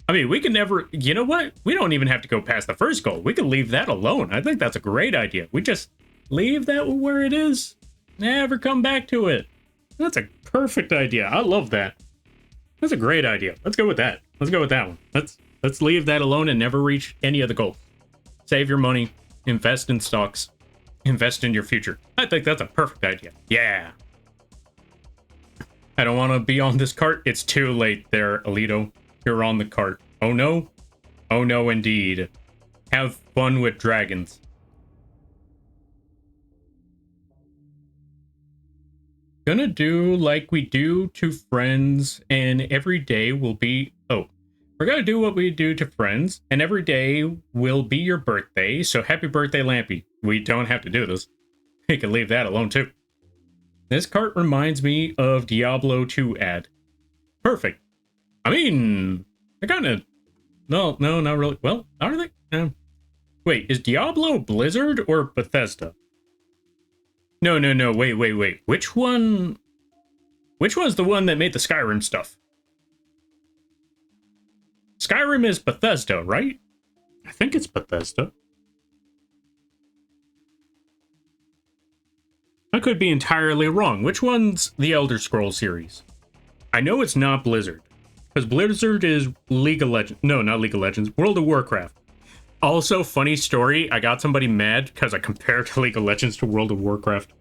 I mean, we can never... You know what? We don't even have to go past the first goal. We can leave that alone. I think that's a great idea. We just leave that where it is. Never come back to it. That's a perfect idea. I love that. That's a great idea. Let's go with that. Let's go with that one. Let's leave that alone and never reach any of the goals. Save your money. Invest in stocks. Invest in your future. I think that's a perfect idea. Yeah. I don't want to be on this cart. It's too late there, Alito. You're on the cart. Oh no? Oh no indeed. Have fun with dragons. Gonna do like we do to friends, and every day will be... Oh. We're gonna do what we do to friends, and every day will be your birthday, so happy birthday, Lampy. We don't have to do this. We can leave that alone, too. This cart reminds me of Diablo 2 ad. Perfect. I mean, I kind of... No, not really. Well, are they? Wait, is Diablo Blizzard or Bethesda? No, wait. Which one... Which one's the one that made the Skyrim stuff? Skyrim is Bethesda, right? I think it's Bethesda. I could be entirely wrong. Which one's the Elder Scrolls series? I know it's not Blizzard. Because Blizzard is League of Legends. No, not League of Legends. World of Warcraft. Also, funny story. I got somebody mad because I compared League of Legends to World of Warcraft.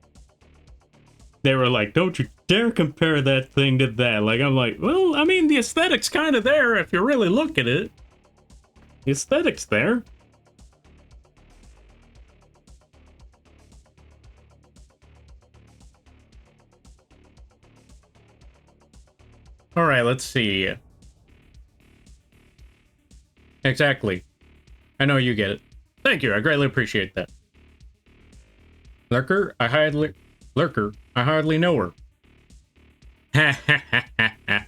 They were like, don't you dare compare that thing to that. Like, I'm like, well, I mean, the aesthetic's kind of there if you really look at it. The aesthetic's there. All right, let's see. Exactly. I know you get it. Thank you. I greatly appreciate that. Lurker, I hardly know her. Ha ha ha ha ha.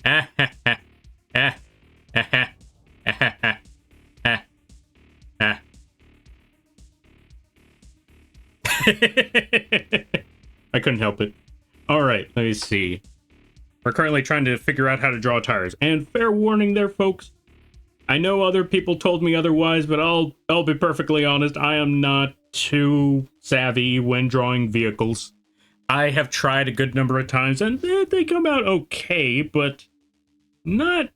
Ha ha ha. Ha ha ha ha. Ha ha. I couldn't help it. All right, let me see. We're currently trying to figure out how to draw tires. And fair warning there, folks. I know other people told me otherwise, but I'll be perfectly honest. I am not too savvy when drawing vehicles. I have tried a good number of times, and they come out okay, but not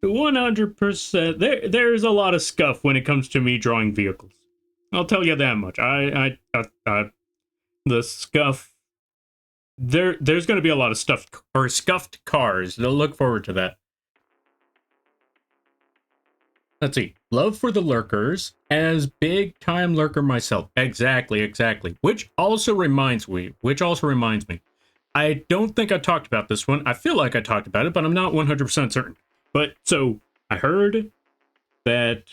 100%. There's a lot of scuff when it comes to me drawing vehicles. I'll tell you that much. The scuff. There's going to be a lot of stuffed or scuffed cars. They'll look forward to that. Let's see. Love for the lurkers, as big time lurker myself. Exactly. Which also reminds me. I don't think I talked about this one. I feel like I talked about it, but I'm not 100% certain. But so I heard that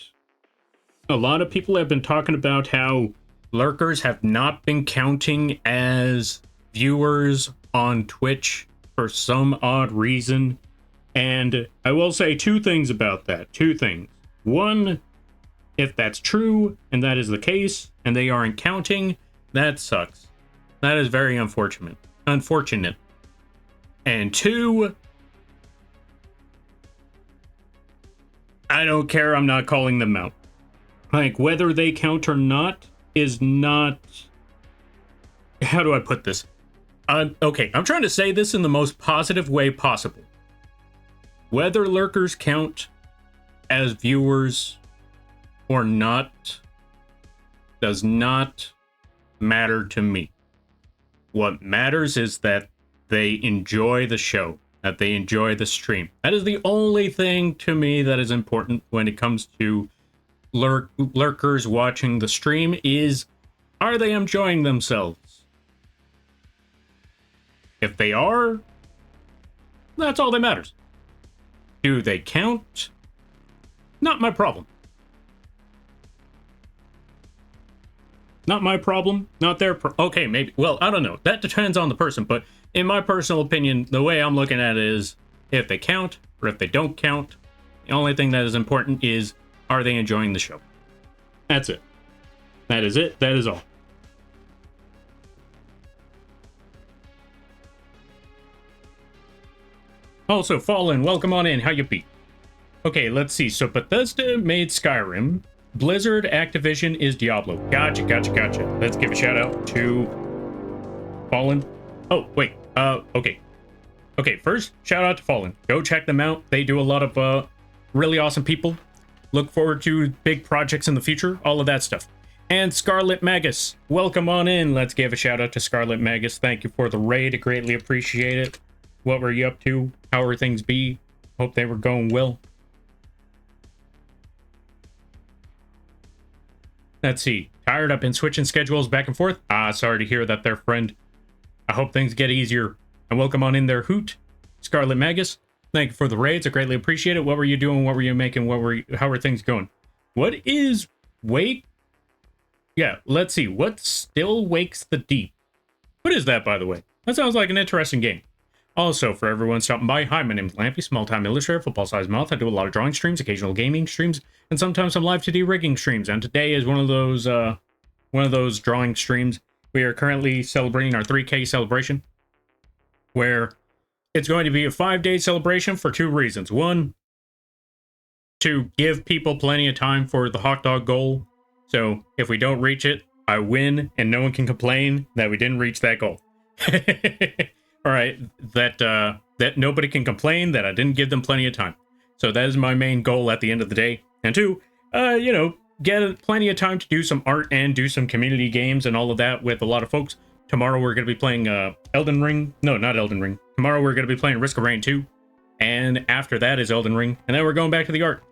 a lot of people have been talking about how lurkers have not been counting as viewers on Twitch for some odd reason. And I will say two things about that. Two things. One, if that's true and that is the case and they aren't counting, that sucks. That is very unfortunate. And two, I don't care. I'm not calling them out. Like, whether they count or not is not... How do I put this? Okay, I'm trying to say this in the most positive way possible. Whether lurkers count as viewers or not does not matter to me. What matters is that they enjoy the show, that they enjoy the stream. That is the only thing to me that is important when it comes to lurkers watching the stream is, are they enjoying themselves? If they are, that's all that matters. Do they count? Not my problem. Not my problem, not their okay, maybe. Well, I don't know. That depends on the person, but in my personal opinion, the way I'm looking at it is if they count or if they don't count, the only thing that is important is, are they enjoying the show? That's it. That is it. That is all. Also, Fallen, welcome on in. How you be? Okay, let's see. So Bethesda made Skyrim. Blizzard Activision is Diablo. Gotcha. Let's give a shout out to Fallen. Oh, wait. Okay. Okay, first, shout out to Fallen. Go check them out. They do a lot of really awesome people. Look forward to big projects in the future. All of that stuff. And Scarlet Magus, welcome on in. Let's give a shout out to Scarlet Magus. Thank you for the raid. I greatly appreciate it. What were you up to? How are things be? Hope they were going well. Let's see. Tired? I've been switching schedules back and forth. Sorry to hear that there, friend. I hope things get easier. And welcome on in there, Hoot. Scarlet Magus, thank you for the raids. I greatly appreciate it. What were you doing? What were you making? How are things going? What is wake? Yeah, let's see. What still wakes the deep? What is that, by the way? That sounds like an interesting game. Also, for everyone stopping by, hi, my name's Lampy, small-time illustrator, football-sized mouth. I do a lot of drawing streams, occasional gaming streams, and sometimes some live 2D rigging streams. And today is one of those drawing streams. We are currently celebrating our 3K celebration, where it's going to be a 5-day celebration for two reasons. One, to give people plenty of time for the hot dog goal. So if we don't reach it, I win, and no one can complain that we didn't reach that goal. All right, that nobody can complain that I didn't give them plenty of time. So that is my main goal at the end of the day. And two, get plenty of time to do some art and do some community games and all of that with a lot of folks. Tomorrow we're going to be playing Elden Ring. No, not Elden Ring. Tomorrow we're going to be playing Risk of Rain 2. And after that is Elden Ring. And then we're going back to the art.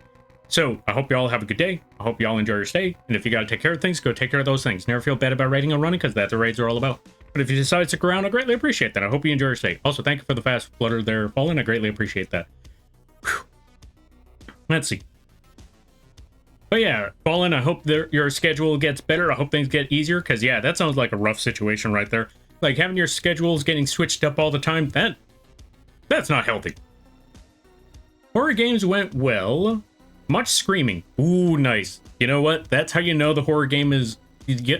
So I hope you all have a good day. I hope you all enjoy your stay. And if you got to take care of things, go take care of those things. Never feel bad about raiding or running, because that's what raids are all about. But if you decide to stick around, I greatly appreciate that. I hope you enjoy your stay. Also, thank you for the fast flutter there, Fallen. I greatly appreciate that. Whew. Let's see. But yeah, Fallen, I hope your schedule gets better. I hope things get easier, because yeah, that sounds like a rough situation right there. Like having your schedules getting switched up all the time, that's not healthy. Horror games went well. Much screaming. Ooh, nice. You know what? That's how you know the horror game is...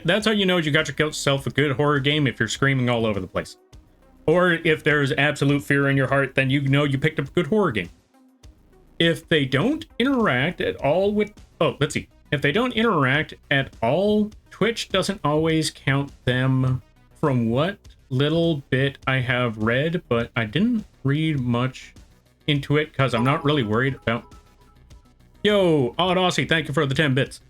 That's how you know you got yourself a good horror game, if you're screaming all over the place. Or if there's absolute fear in your heart, then you know you picked up a good horror game. If they don't interact at all with... Oh, let's see. If they don't interact at all, Twitch doesn't always count them, from what little bit I have read, but I didn't read much into it because I'm not really worried about Yo, Odd Aussie, thank you for the 10 bits.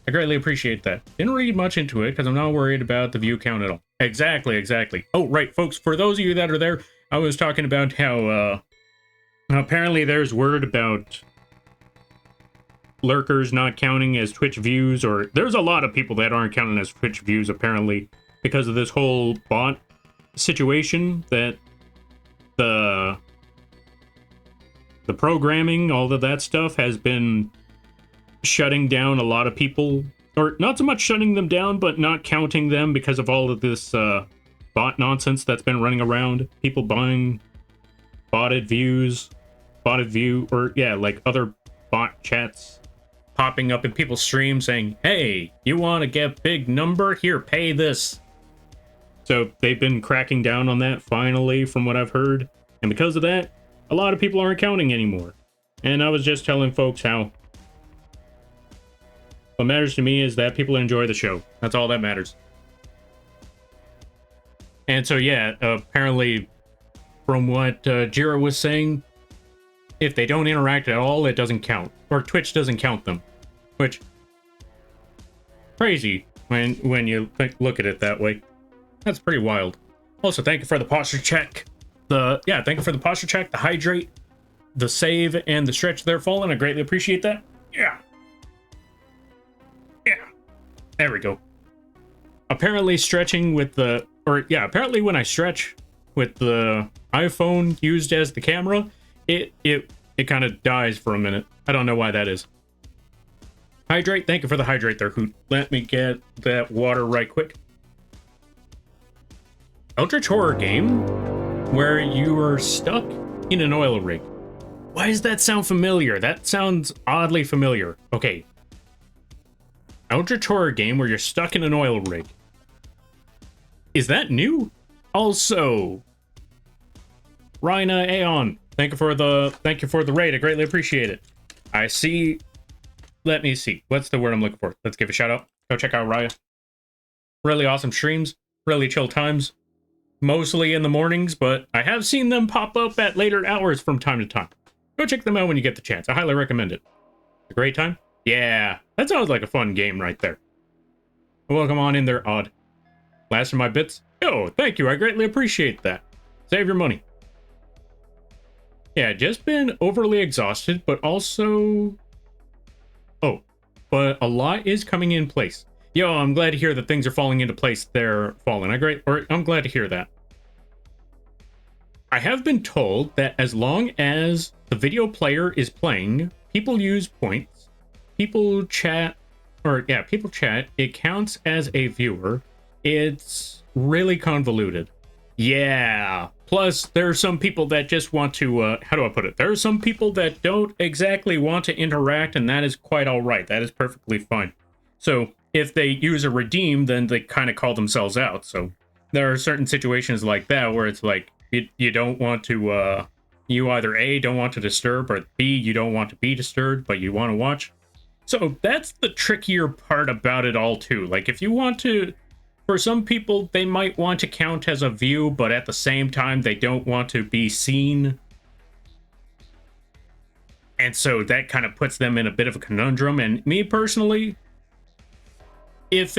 I greatly appreciate that. Didn't read much into it because I'm not worried about the view count at all. Exactly, exactly. Oh, right, folks, for those of you that are there, I was talking about how apparently there's word about lurkers not counting as Twitch views, or there's a lot of people that aren't counting as Twitch views apparently because of this whole bot situation that the programming, all of that stuff has been shutting down a lot of people, or not so much shutting them down, but not counting them because of all of this bot nonsense that's been running around. People buying botted view, or yeah, like other bot chats popping up in people's streams saying, hey, you want to get big number? Here, pay this. So they've been cracking down on that finally, from what I've heard. And because of that, a lot of people aren't counting anymore. And I was just telling folks how what matters to me is that people enjoy the show. That's all that matters. And so, yeah, apparently, from what Jira was saying, if they don't interact at all, it doesn't count. Or Twitch doesn't count them. Which, crazy when you look at it that way. That's pretty wild. Also, thank you for the posture check. Thank you for the posture check, the hydrate, the save, and the stretch there, Fallen. I greatly appreciate that. Yeah. There we go. Apparently stretching with the, apparently when I stretch with the iPhone used as the camera, it kind of dies for a minute. I don't know why that is. Hydrate, thank you for the hydrate there, Hoot. Let me get that water right quick. Eldritch horror game where you are stuck in an oil rig. Why does that sound familiar? That sounds oddly familiar. Okay. Eldritch horror game where you're stuck in an oil rig. Is that new? Also, Rhina Aeon, thank you for the raid. I greatly appreciate it. I see. Let me see. What's the word I'm looking for? Let's give a shout out. Go check out Raya. Really awesome streams. Really chill times. Mostly in the mornings, but I have seen them pop up at later hours from time to time. Go check them out when you get the chance. I highly recommend it. A great time? Yeah, that sounds like a fun game right there. Welcome on in there, Odd. Last of my bits? Yo, thank you. I greatly appreciate that. Save your money. Yeah, just been overly exhausted, but also... Oh, but a lot is coming in place. Yo, I'm glad to hear that things are falling into place there, Fallen. I'm glad to hear that. I have been told that as long as the video player is playing, people use points. People chat, it counts as a viewer. It's really convoluted. Yeah. Plus, there are some people that just want to, how do I put it? There are some people that don't exactly want to interact, and that is quite all right. That is perfectly fine. So, if they use a redeem, then they kind of call themselves out. So, there are certain situations like that where it's like, you don't want to, you either A, don't want to disturb, or B, you don't want to be disturbed, but you want to watch. So that's the trickier part about it all too. Like if you want to, for some people, they might want to count as a view, but at the same time, they don't want to be seen. And so that kind of puts them in a bit of a conundrum. And me personally, if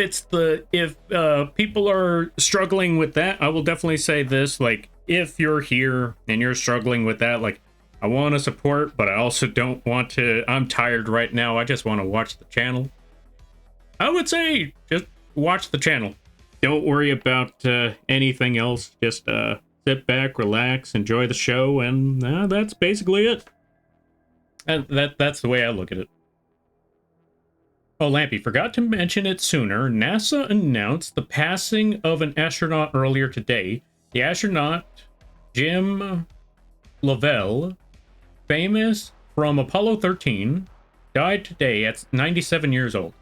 people are struggling with that, I will definitely say this, like, if you're here and you're struggling with that, like, I want to support, but I also don't want to. I'm tired right now. I just want to watch the channel. I would say just watch the channel. Don't worry about anything else. Just sit back, relax, enjoy the show, and that's basically it. And that's the way I look at it. Oh, Lampy, forgot to mention it sooner. NASA announced the passing of an astronaut earlier today. The astronaut, Jim Lovell, famous from Apollo 13, died today at 97 years old.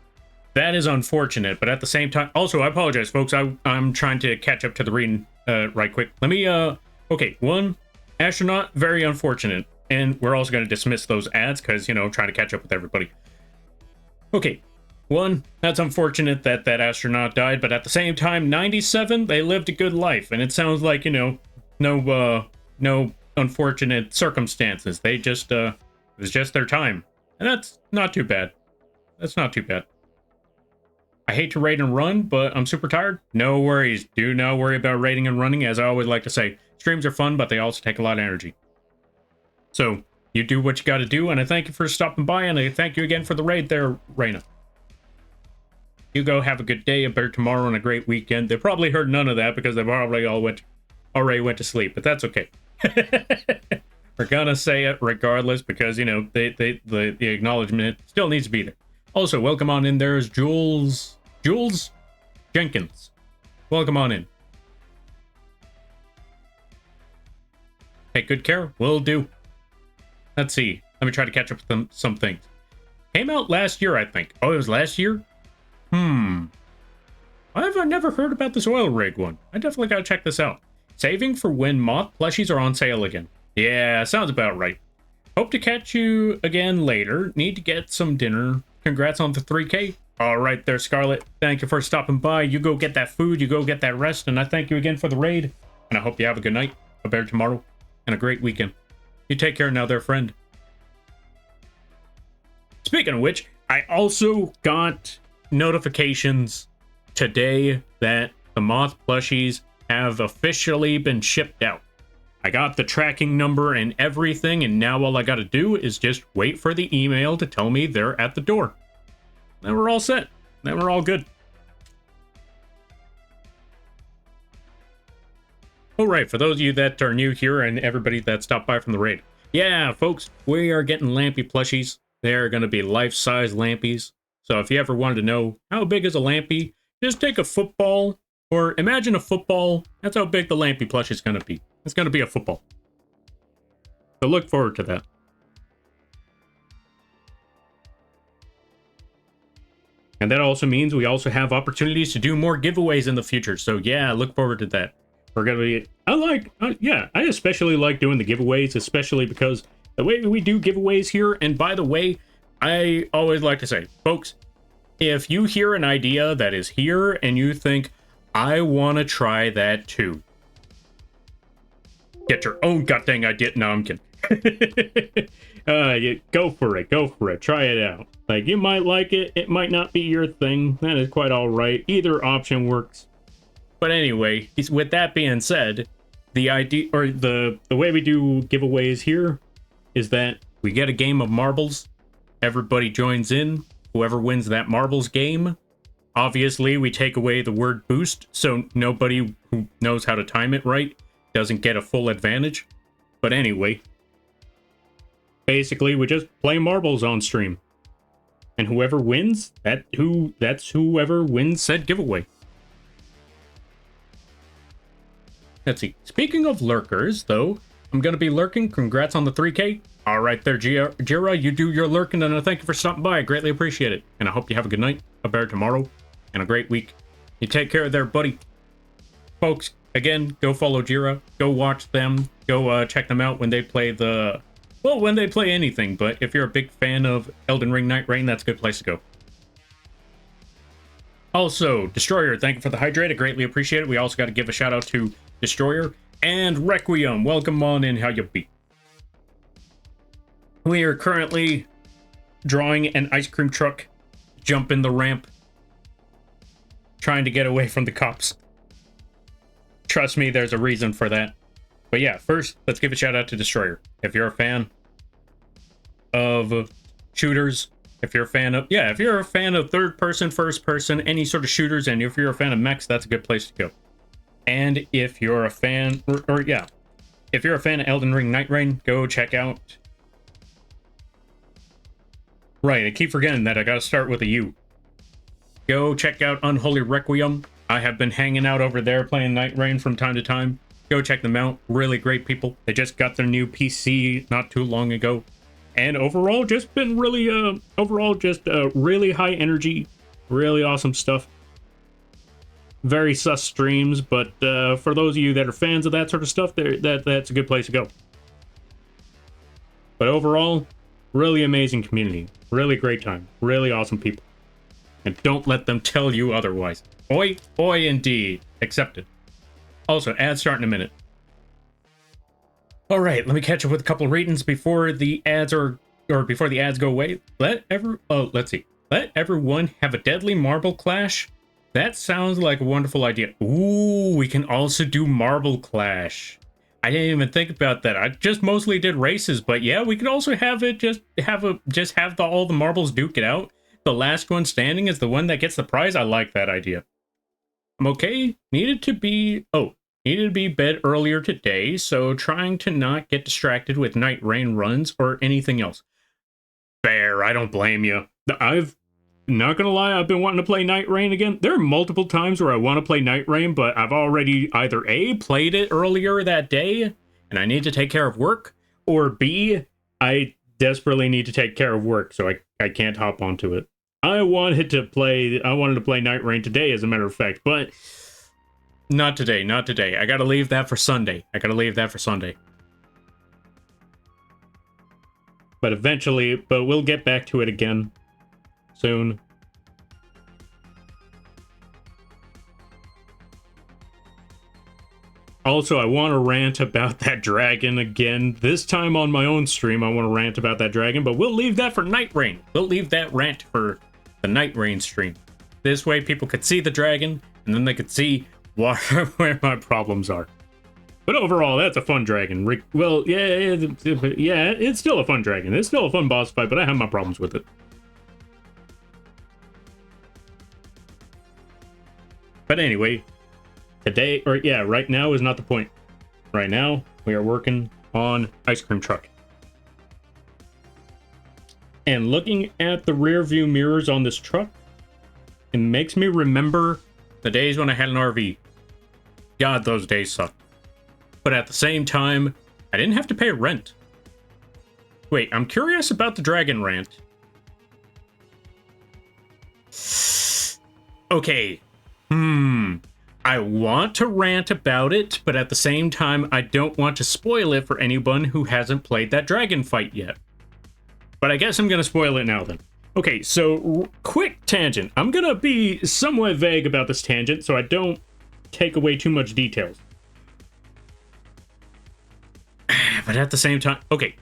That is unfortunate, but at the same time... Also, I apologize, folks. I'm trying to catch up to the reading right quick. Let me... Okay, one, astronaut, very unfortunate. And we're also going to dismiss those ads because, trying to catch up with everybody. Okay, one, that's unfortunate that that astronaut died, but at the same time, 97, they lived a good life. And it sounds like, no unfortunate circumstances. They just, it was just their time. And that's not too bad. That's not too bad. I hate to raid and run, but I'm super tired. No worries. Do not worry about raiding and running. As I always like to say, streams are fun, but they also take a lot of energy. So, you do what you gotta do, and I thank you for stopping by, and I thank you again for the raid there, Raina. You go have a good day, a better tomorrow, and a great weekend. They probably heard none of that because they probably already went to sleep, but that's okay. We're gonna say it regardless because, you know, the acknowledgement still needs to be there. Also, welcome on in. There's Jules Jenkins. Welcome on in. Take good care. Will do. Let's see. Let me try to catch up with some things. Came out last year, I think. Oh, it was last year? I've never heard about this oil rig one. I definitely gotta check this out. Saving for when moth plushies are on sale again. Yeah, sounds about right. Hope to catch you again later. Need to get some dinner. Congrats on the 3K. All right there, Scarlet. Thank you for stopping by. You go get that food. You go get that rest. And I thank you again for the raid. And I hope you have a good night, a better tomorrow, and a great weekend. You take care now there, friend. Speaking of which, I also got notifications today that the moth plushies have officially been shipped out. I got the tracking number and everything, and now all I gotta do is just wait for the email to tell me they're at the door. Then we're all set. Then we're all good. Alright, for those of you that are new here and everybody that stopped by from the raid. Yeah, folks, we are getting Lampy plushies. They're gonna be life-size Lampies. So if you ever wanted to know how big is a Lampy, just take a football, or imagine a football. That's how big the Lampy plushie is gonna be. It's gonna be a football. So look forward to that. And that also means we also have opportunities to do more giveaways in the future. So yeah, look forward to that. We're gonna be, I especially like doing the giveaways, especially because the way we do giveaways here, and by the way, I always like to say, folks, if you hear an idea that is here and you think, I want to try that too, get your own goddamn idea. No, I'm kidding. Go for it, try it out. Like, you might like it, it might not be your thing. That is quite all right. Either option works. But anyway, with that being said, the idea, or the way we do giveaways here is that we get a game of marbles. Everybody joins in. Whoever wins that marbles game, obviously we take away the word boost, so nobody who knows how to time it right doesn't get a full advantage. But anyway, basically we just play marbles on stream. And whoever wins, that's whoever wins said giveaway. Let's see. Speaking of lurkers, though, I'm going to be lurking. Congrats on the 3K. All right there, Jira. You do your lurking, and I thank you for stopping by. I greatly appreciate it. And I hope you have a good night, a better tomorrow, and a great week. You take care there, buddy. Folks, again, go follow Jira. Go watch them. Go check them out when they play when they play anything. But if you're a big fan of Elden Ring Night Rain, that's a good place to go. Also, Destroyer, thank you for the hydrate. I greatly appreciate it. We also got to give a shout out to Destroyer and Requiem. Welcome on in. How you be? We are currently drawing an ice cream truck, jumping the ramp, trying to get away from the cops. Trust me, there's a reason for that. But yeah, first, let's give a shout out to Destroyer. If you're a fan of shooters, if you're a fan of third person, first person, any sort of shooters, and if you're a fan of mechs, that's a good place to go. And if you're a fan, if you're a fan of Elden Ring Night Rain, go check out. Right, I keep forgetting that I gotta start with a U. Go check out Unholy Requiem. I have been hanging out over there playing Night Rain from time to time. Go check them out. Really great people. They just got their new PC not too long ago. And overall, just been really, really high energy, really awesome stuff. Very sus streams, but for those of you that are fans of that sort of stuff, that's a good place to go. But overall, really amazing community. Really great time. Really awesome people. And don't let them tell you otherwise. Oi, oi indeed. Accepted. Also, ads start in a minute. Alright, let me catch up with a couple of readings before the ads are or before the ads go away, let's see. Let everyone have a deadly marble clash. That sounds like a wonderful idea. Ooh, we can also do marble clash. I didn't even think about that. I just mostly did races, but yeah, we could also have it all the marbles duke it out. The last one standing is the one that gets the prize. I like that idea. I'm okay. Needed to be bed earlier today, so trying to not get distracted with night rain runs or anything else. Fair, I don't blame you. Not gonna lie, I've been wanting to play Night Rain again. There are multiple times where I want to play Night Rain, but I've already either A, played it earlier that day, and I need to take care of work, or B, I desperately need to take care of work, so I can't hop onto it. I wanted to play Night Rain today, as a matter of fact, but not today. I gotta leave that for Sunday. But eventually, we'll get back to it again soon. Also, I want to rant about that dragon again. This time on my own stream, I want to rant about that dragon, but we'll leave that for Night Rain. We'll leave that rant for the Night Rain stream. This way, people could see the dragon, and then they could see where my problems are. But overall, that's a fun dragon. Well, yeah, it's still a fun dragon. It's still a fun boss fight, but I have my problems with it. But anyway, right now is not the point. Right now, we are working on Ice Cream Truck. And looking at the rear view mirrors on this truck, it makes me remember the days when I had an RV. God, those days sucked. But at the same time, I didn't have to pay rent. Wait, I'm curious about the dragon rant. Okay. I want to rant about it, but at the same time, I don't want to spoil it for anyone who hasn't played that dragon fight yet. But I guess I'm going to spoil it now then. Okay, so quick tangent. I'm going to be somewhat vague about this tangent so I don't take away too much details. But at the same time, okay.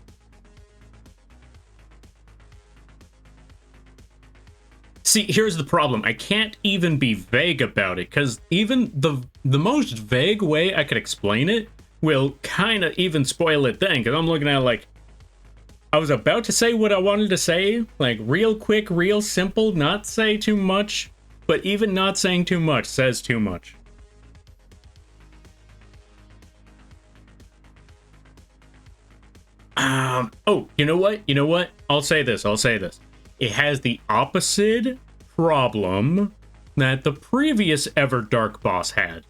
See, here's the problem. I can't even be vague about it, because even the most vague way I could explain it will kind of even spoil it then, because I'm looking at it like, I was about to say what I wanted to say, like real quick, real simple, not say too much, but even not saying too much says too much. Oh, you know what? I'll say this. It has the opposite problem that the previous Everdark boss had.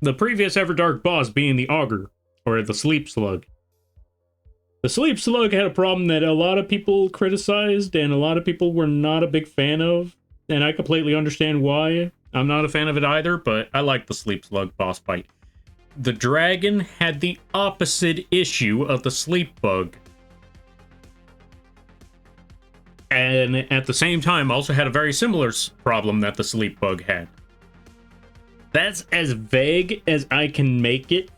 The previous Everdark boss being the Augur, or the Sleep Slug. The Sleep Slug had a problem that a lot of people criticized, and a lot of people were not a big fan of, and I completely understand why. I'm not a fan of it either, but I like the Sleep Slug boss fight. The dragon had the opposite issue of the Sleep Bug. And at the same time, also had a very similar problem that the Sleep Bug had. That's as vague as I can make it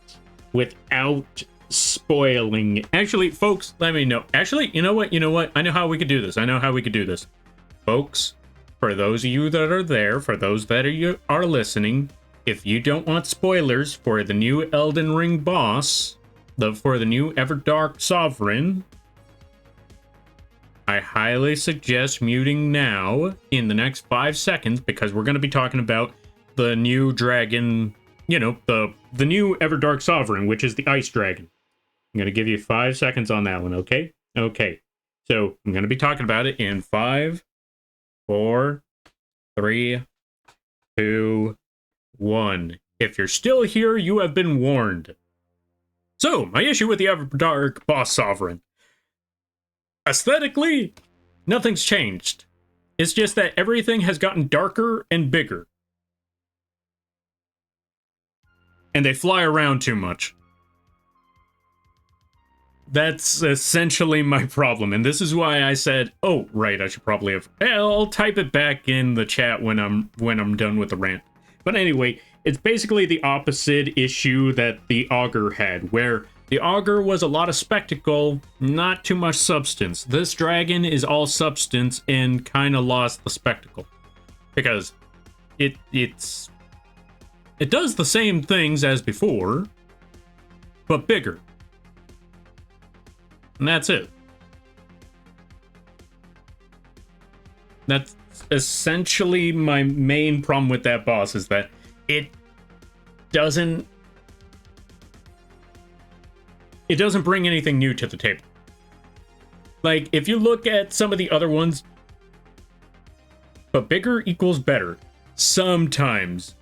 without spoiling. Actually, folks, let me know. Actually, you know what? I know how we could do this. Folks, for those of you that are there, for those that are listening, if you don't want spoilers for the new Elden Ring boss, for the new Everdark Sovereign, I highly suggest muting now in the next 5 seconds, because we're going to be talking about the new dragon, the new Everdark Sovereign, which is the Ice Dragon. I'm going to give you 5 seconds on that one, okay? Okay. So I'm going to be talking about it in 5, 4, 3, 2, 1. If you're still here, you have been warned. So, my issue with the Everdark Boss Sovereign. Aesthetically, nothing's changed. It's just that everything has gotten darker and bigger. And they fly around too much. That's essentially my problem, and this is why I said, oh, right, I should probably have... I'll type it back in the chat when I'm done with the rant. But anyway, it's basically the opposite issue that the Augur had, where The augur was a lot of spectacle, not too much substance. This dragon is all substance and kind of lost the spectacle. Because it does the same things as before, but bigger. And that's it. That's essentially my main problem with that boss, is that it doesn't bring anything new to the table. Like, if you look at some of the other ones, but bigger equals better. Sometimes.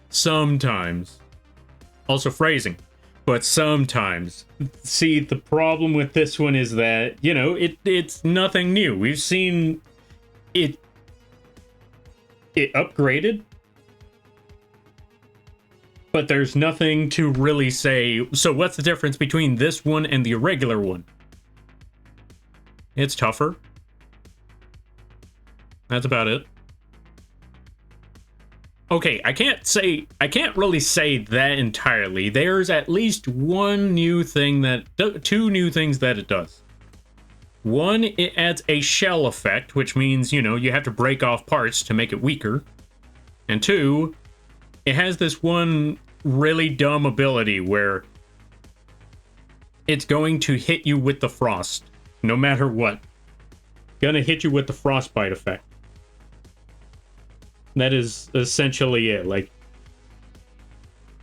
Also phrasing. But sometimes. See, the problem with this one is that, you know, it's nothing new. We've seen it upgraded, but there's nothing to really say. So what's the difference between this one and the regular one? It's tougher. That's about it. Okay, I can't really say that entirely. There's at least two new things that it does. One, it adds a shell effect, which means, you know, you have to break off parts to make it weaker. And two, it has this one really dumb ability where it's going to hit you with the frost, no matter what. Gonna hit you with the frostbite effect. That is essentially it. Like,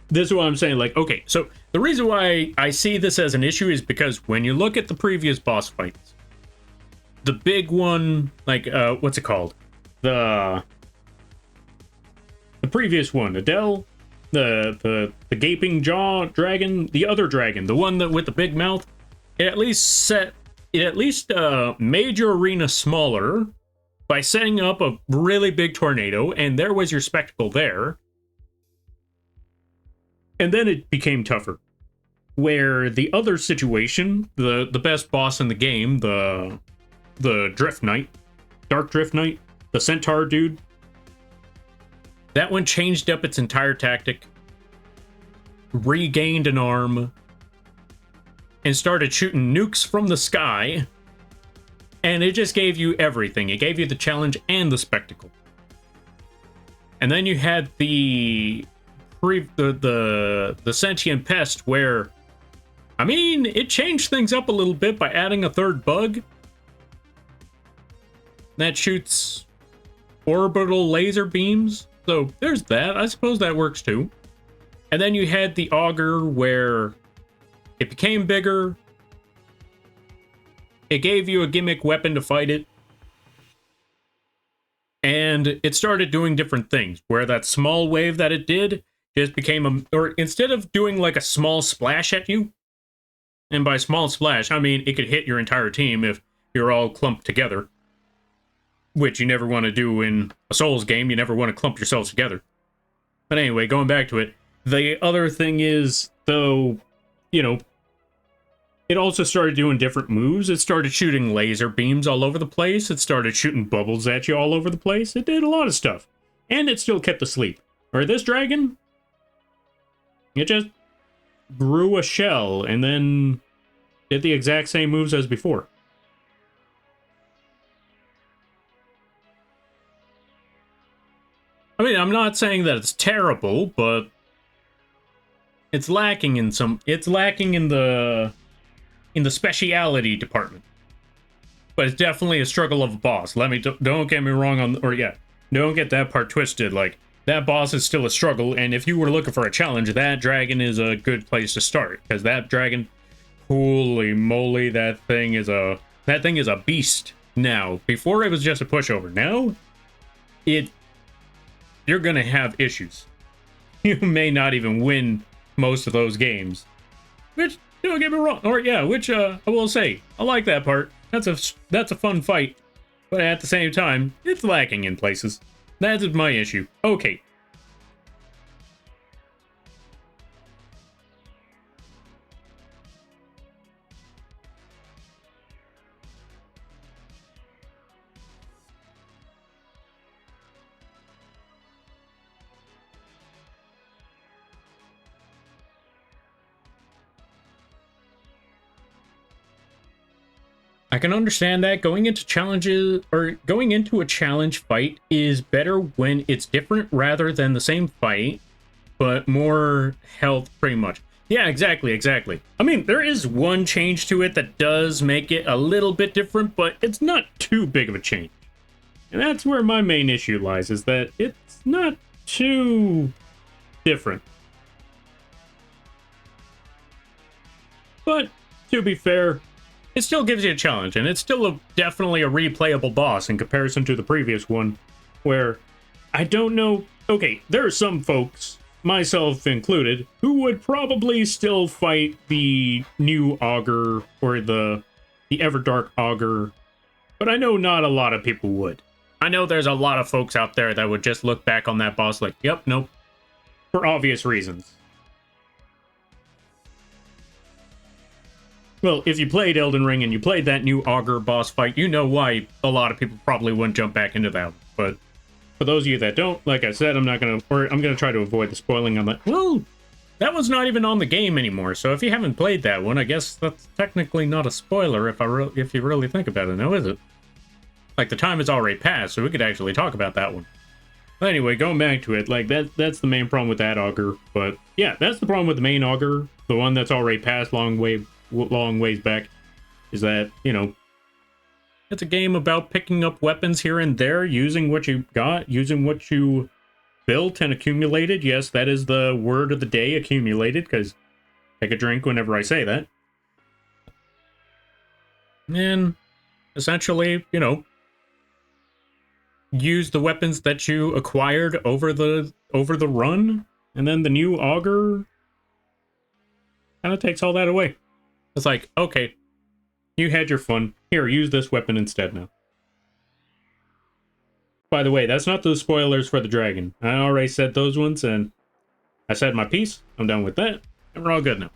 this is what I'm saying. Like, okay, so the reason why I see this as an issue is because when you look at the previous boss fights, the big one, like, what's it called? The previous one, Adele, the gaping jaw dragon, the other dragon, the one that with the big mouth, it at least made your arena smaller by setting up a really big tornado, and there was your spectacle there. And then it became tougher. Where the other situation, the best boss in the game, the Drift Knight, Dark Drift Knight, the Centaur dude, that one changed up its entire tactic, regained an arm, and started shooting nukes from the sky, and it just gave you everything. It gave you the challenge and the spectacle. And then you had the sentient pest, where, I mean, it changed things up a little bit by adding a third bug that shoots orbital laser beams. So there's that. I suppose that works too. And then you had the augur, where it became bigger. It gave you a gimmick weapon to fight it. And it started doing different things, where that small wave that it did just became or instead of doing like a small splash at you, and by small splash, I mean it could hit your entire team if you're all clumped together, which you never want to do in a Souls game. You never want to clump yourselves together. But anyway, going back to it, the other thing is, though, you know, it also started doing different moves. It started shooting laser beams all over the place. It started shooting bubbles at you all over the place. It did a lot of stuff. And it still kept asleep. Or this dragon, it just grew a shell and then did the exact same moves as before. I mean, I'm not saying that it's terrible, but it's lacking in the speciality department. But it's definitely a struggle of a boss. Don't get me wrong don't get that part twisted. Like, that boss is still a struggle, and if you were looking for a challenge, that dragon is a good place to start, because that dragon, holy moly, that thing is a beast now. Before it was just a pushover. Now you're gonna have issues. You may not even win most of those games. Which, don't get me wrong, I will say, I like that part. That's a fun fight. But at the same time, it's lacking in places. That is my issue. Okay. I can understand that going into challenges or going into a challenge fight is better when it's different rather than the same fight, but more health pretty much. Yeah, exactly. I mean, there is one change to it that does make it a little bit different, but it's not too big of a change. And that's where my main issue lies, is that it's not too different. But, to be fair, it still gives you a challenge, and it's still definitely a replayable boss in comparison to the previous one, where I don't know... Okay, there are some folks, myself included, who would probably still fight the new Augur, or the Everdark Augur, but I know not a lot of people would. I know there's a lot of folks out there that would just look back on that boss like, yep, nope, for obvious reasons. Well, if you played Elden Ring and you played that new Augur boss fight, you know why a lot of people probably wouldn't jump back into that. But for those of you that don't, like I said, I'm gonna try to avoid the spoiling on that. Well, that one's not even on the game anymore, so if you haven't played that one, I guess that's technically not a spoiler if you really think about it now, is it? Like, the time has already passed, so we could actually talk about that one. But anyway, going back to it, like, that's the main problem with that Augur. But yeah, that's the problem with the main Augur, the one that's already passed long ways back, is that, you know, it's a game about picking up weapons here and there, using what you got, using what you built and accumulated. Yes, that is the word of the day, accumulated, because take a drink whenever I say that. And essentially, you know, use the weapons that you acquired over the run, and then the new Augur kind of takes all that away. It's like, okay, you had your fun. Here, use this weapon instead now. By the way, that's not the spoilers for the dragon. I already said those ones, and I said my piece. I'm done with that, and we're all good now.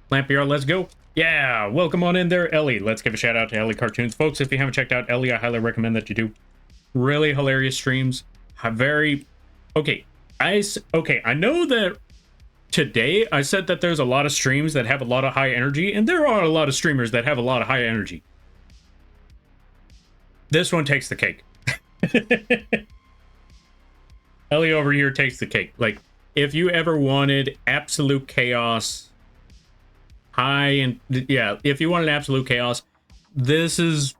Lampy Art, let's go. Yeah, welcome on in there, Ellie. Let's give a shout out to Ellie Cartoons. Folks, if you haven't checked out Ellie, I highly recommend that you do. Really hilarious streams. Very... Okay, I know that today I said that there's a lot of streams that have a lot of high energy, and there are a lot of streamers that have a lot of high energy. This one takes the cake. Ellie over here takes the cake. Like, if you ever wanted absolute chaos... if you wanted absolute chaos, this is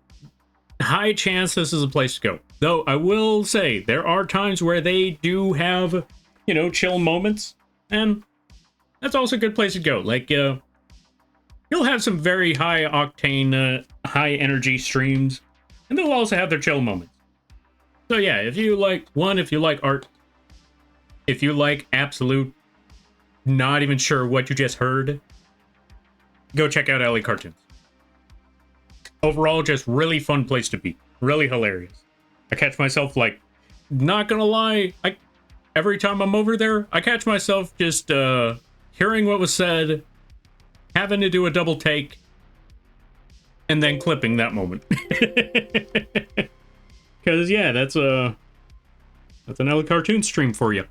high chance this is a place to go. Though I will say there are times where they do have, you know, chill moments, and that's also a good place to go. Like, you'll have some very high octane, high energy streams, and they'll also have their chill moments. So yeah, if you like art, if you like absolute, not even sure what you just heard, go check out Ellie Cartoons. Overall, just really fun place to be. Really hilarious. I catch myself, like, not gonna lie, every time I'm over there, I catch myself just hearing what was said, having to do a double take, and then clipping that moment. Because, yeah, that's an Ellie Cartoons stream for you.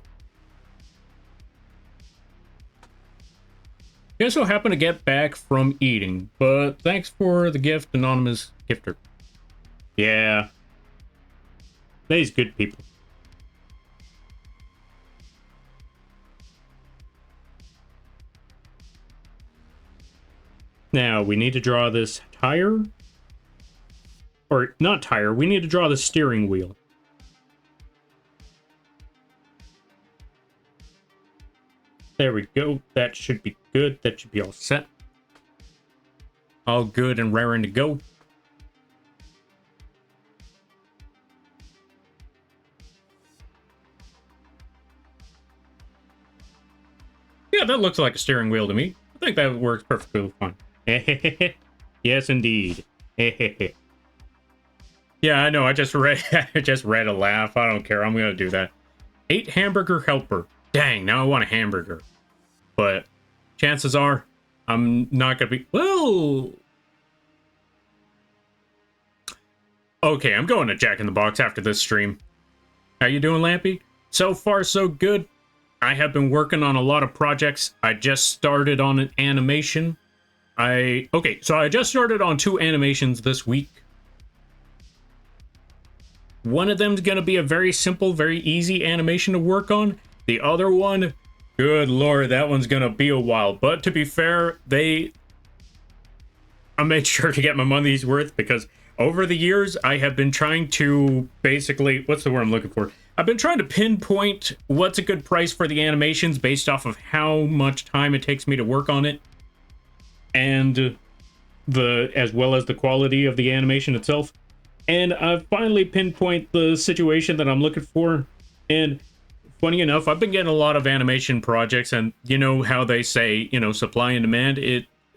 Guess I'll happen to get back from eating, but thanks for the gift, anonymous gifter. Yeah. They's good people. Now, we need to draw this tire. Or, not tire, we need to draw the steering wheel. There we go. That should be good. That should be all set. All good and raring to go. Yeah, that looks like a steering wheel to me. I think that works perfectly fine. Yes, indeed. Yeah, I know. I just read a laugh. I don't care. I'm gonna do that. 8 hamburger helper. Dang, now I want a hamburger. But chances are, I'm not gonna be... Well... Okay, I'm going to Jack in the Box after this stream. How you doing, Lampy? So far, so good. I have been working on a lot of projects. I just started on an animation. Okay, so I just started on 2 animations this week. One of them's gonna be a very simple, very easy animation to work on. The other one, good lord, that one's gonna be a while. But to be fair, I made sure to get my money's worth, because over the years, I have been trying to basically, what's the word I'm looking for? I've been trying to pinpoint what's a good price for the animations based off of how much time it takes me to work on it, and as well as the quality of the animation itself. And I've finally pinpoint the situation that I'm looking for. And funny enough, I've been getting a lot of animation projects, and you know how they say, supply and demand.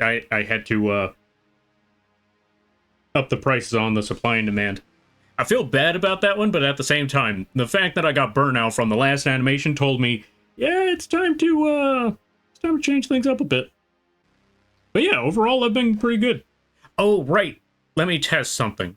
I had to up the prices on the supply and demand. I feel bad about that one, but at the same time, the fact that I got burnout from the last animation told me, yeah, it's time to change things up a bit. But yeah, overall, I've been pretty good. Oh, right. Let me test something.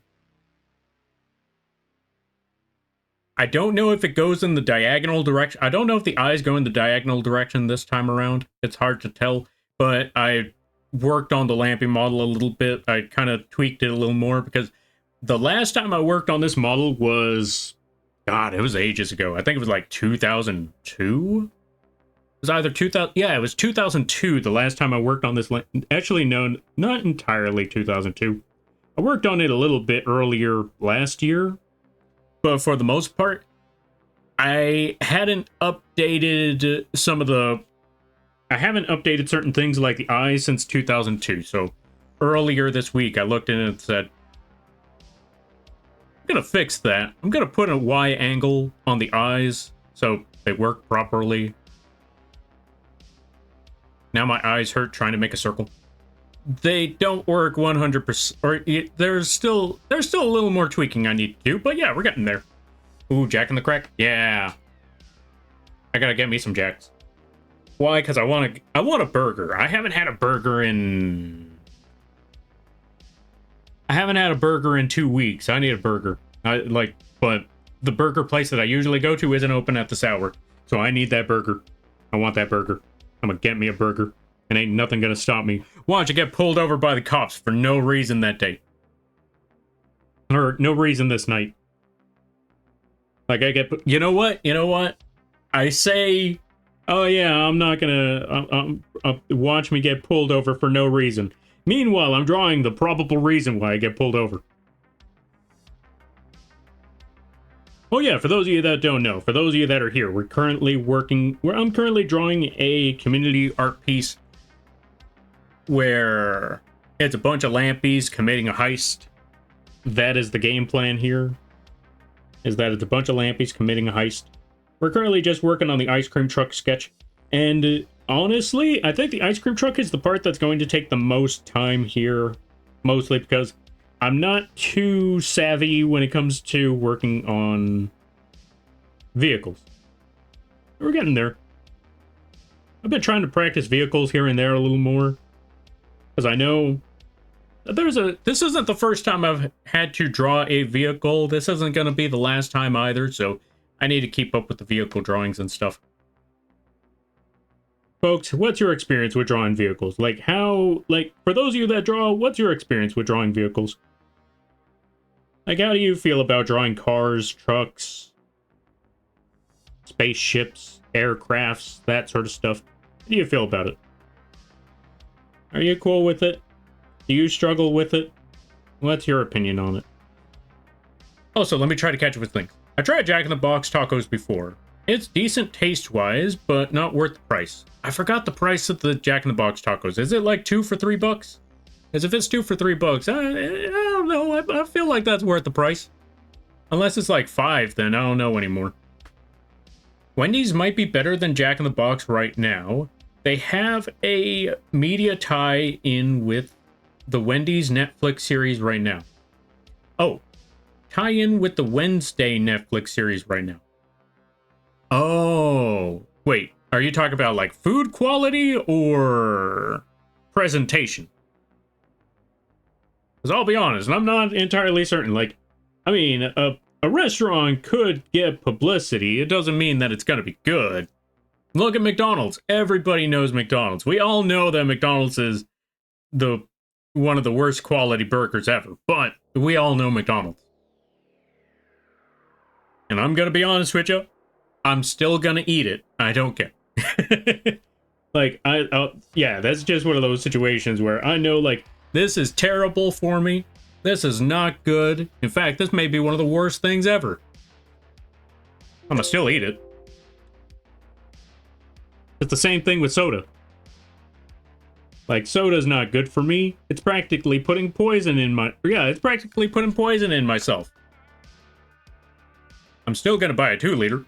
I don't know if it goes in the diagonal direction. I don't know if the eyes go in the diagonal direction this time around. It's hard to tell, but I worked on the Lampy model a little bit. I kind of tweaked it a little more, because the last time I worked on this model was, God, it was ages ago. I think it was like 2002. It was either 2000. Yeah, it was 2002. The last time I worked on this. Actually, no, not entirely 2002. I worked on it a little bit earlier last year, but for the most part, I hadn't updated I haven't updated certain things like the eyes since 2002. So earlier this week, I looked in and said, I'm gonna fix that. I'm gonna put a Y angle on the eyes so they work properly. Now my eyes hurt trying to make a circle. They don't work 100%, or there's still a little more tweaking I need to do, but yeah, we're getting there. Ooh, Jack in the Crack? Yeah. I gotta get me some Jacks. Why? Because I want a burger. I haven't had a burger in 2 weeks. I need a burger. But the burger place that I usually go to isn't open at this hour. So I need that burger. I want that burger. I'm gonna get me a burger. And ain't nothing gonna stop me. Watch it get pulled over by the cops for no reason that day. Or no reason this night. Like, you know what? I say, oh yeah, I'm not gonna watch me get pulled over for no reason. Meanwhile, I'm drawing the probable reason why I get pulled over. Oh yeah, for those of you that don't know, for those of you that are here, I'm currently drawing a community art piece where it's a bunch of lampies committing a heist. That is the game plan here. Is that it's a bunch of lampies committing a heist. We're currently just working on the ice cream truck sketch. And honestly, I think the ice cream truck is the part that's going to take the most time here. Mostly because I'm not too savvy when it comes to working on vehicles. We're getting there. I've been trying to practice vehicles here and there a little more, because I know this isn't the first time I've had to draw a vehicle. This isn't going to be the last time either, so I need to keep up with the vehicle drawings and stuff. Folks, what's your experience with drawing vehicles? For those of you that draw, what's your experience with drawing vehicles? Like, how do you feel about drawing cars, trucks, spaceships, aircrafts, that sort of stuff? How do you feel about it? Are you cool with it? Do you struggle with it? What's your opinion on it? Also, let me try to catch up with things. I tried Jack in the Box tacos before. It's decent taste-wise, but not worth the price. I forgot the price of the Jack in the Box tacos. Is it like 2 for $3? As if it's 2 for $3, I don't know. I feel like that's worth the price. Unless it's like 5, then I don't know anymore. Wendy's might be better than Jack in the Box right now. They have a media tie-in with the Wendy's Netflix series right now. Oh, tie-in with the Wednesday Netflix series right now. Oh, wait. Are you talking about like food quality or presentation? Because I'll be honest, I'm not entirely certain. Like, I mean, a restaurant could get publicity. It doesn't mean that it's going to be good. Look at McDonald's. Everybody knows McDonald's. We all know that McDonald's is the one of the worst quality burgers ever, but we all know McDonald's. And I'm gonna be honest with you, I'm still gonna eat it. I don't care. Like, yeah, that's just one of those situations where I know, like, this is terrible for me. This is not good. In fact, this may be one of the worst things ever. I'm gonna still eat it. It's the same thing with soda. Like, soda's not good for me. It's practically putting poison in my... Yeah, it's practically putting poison in myself. I'm still gonna buy a 2-liter.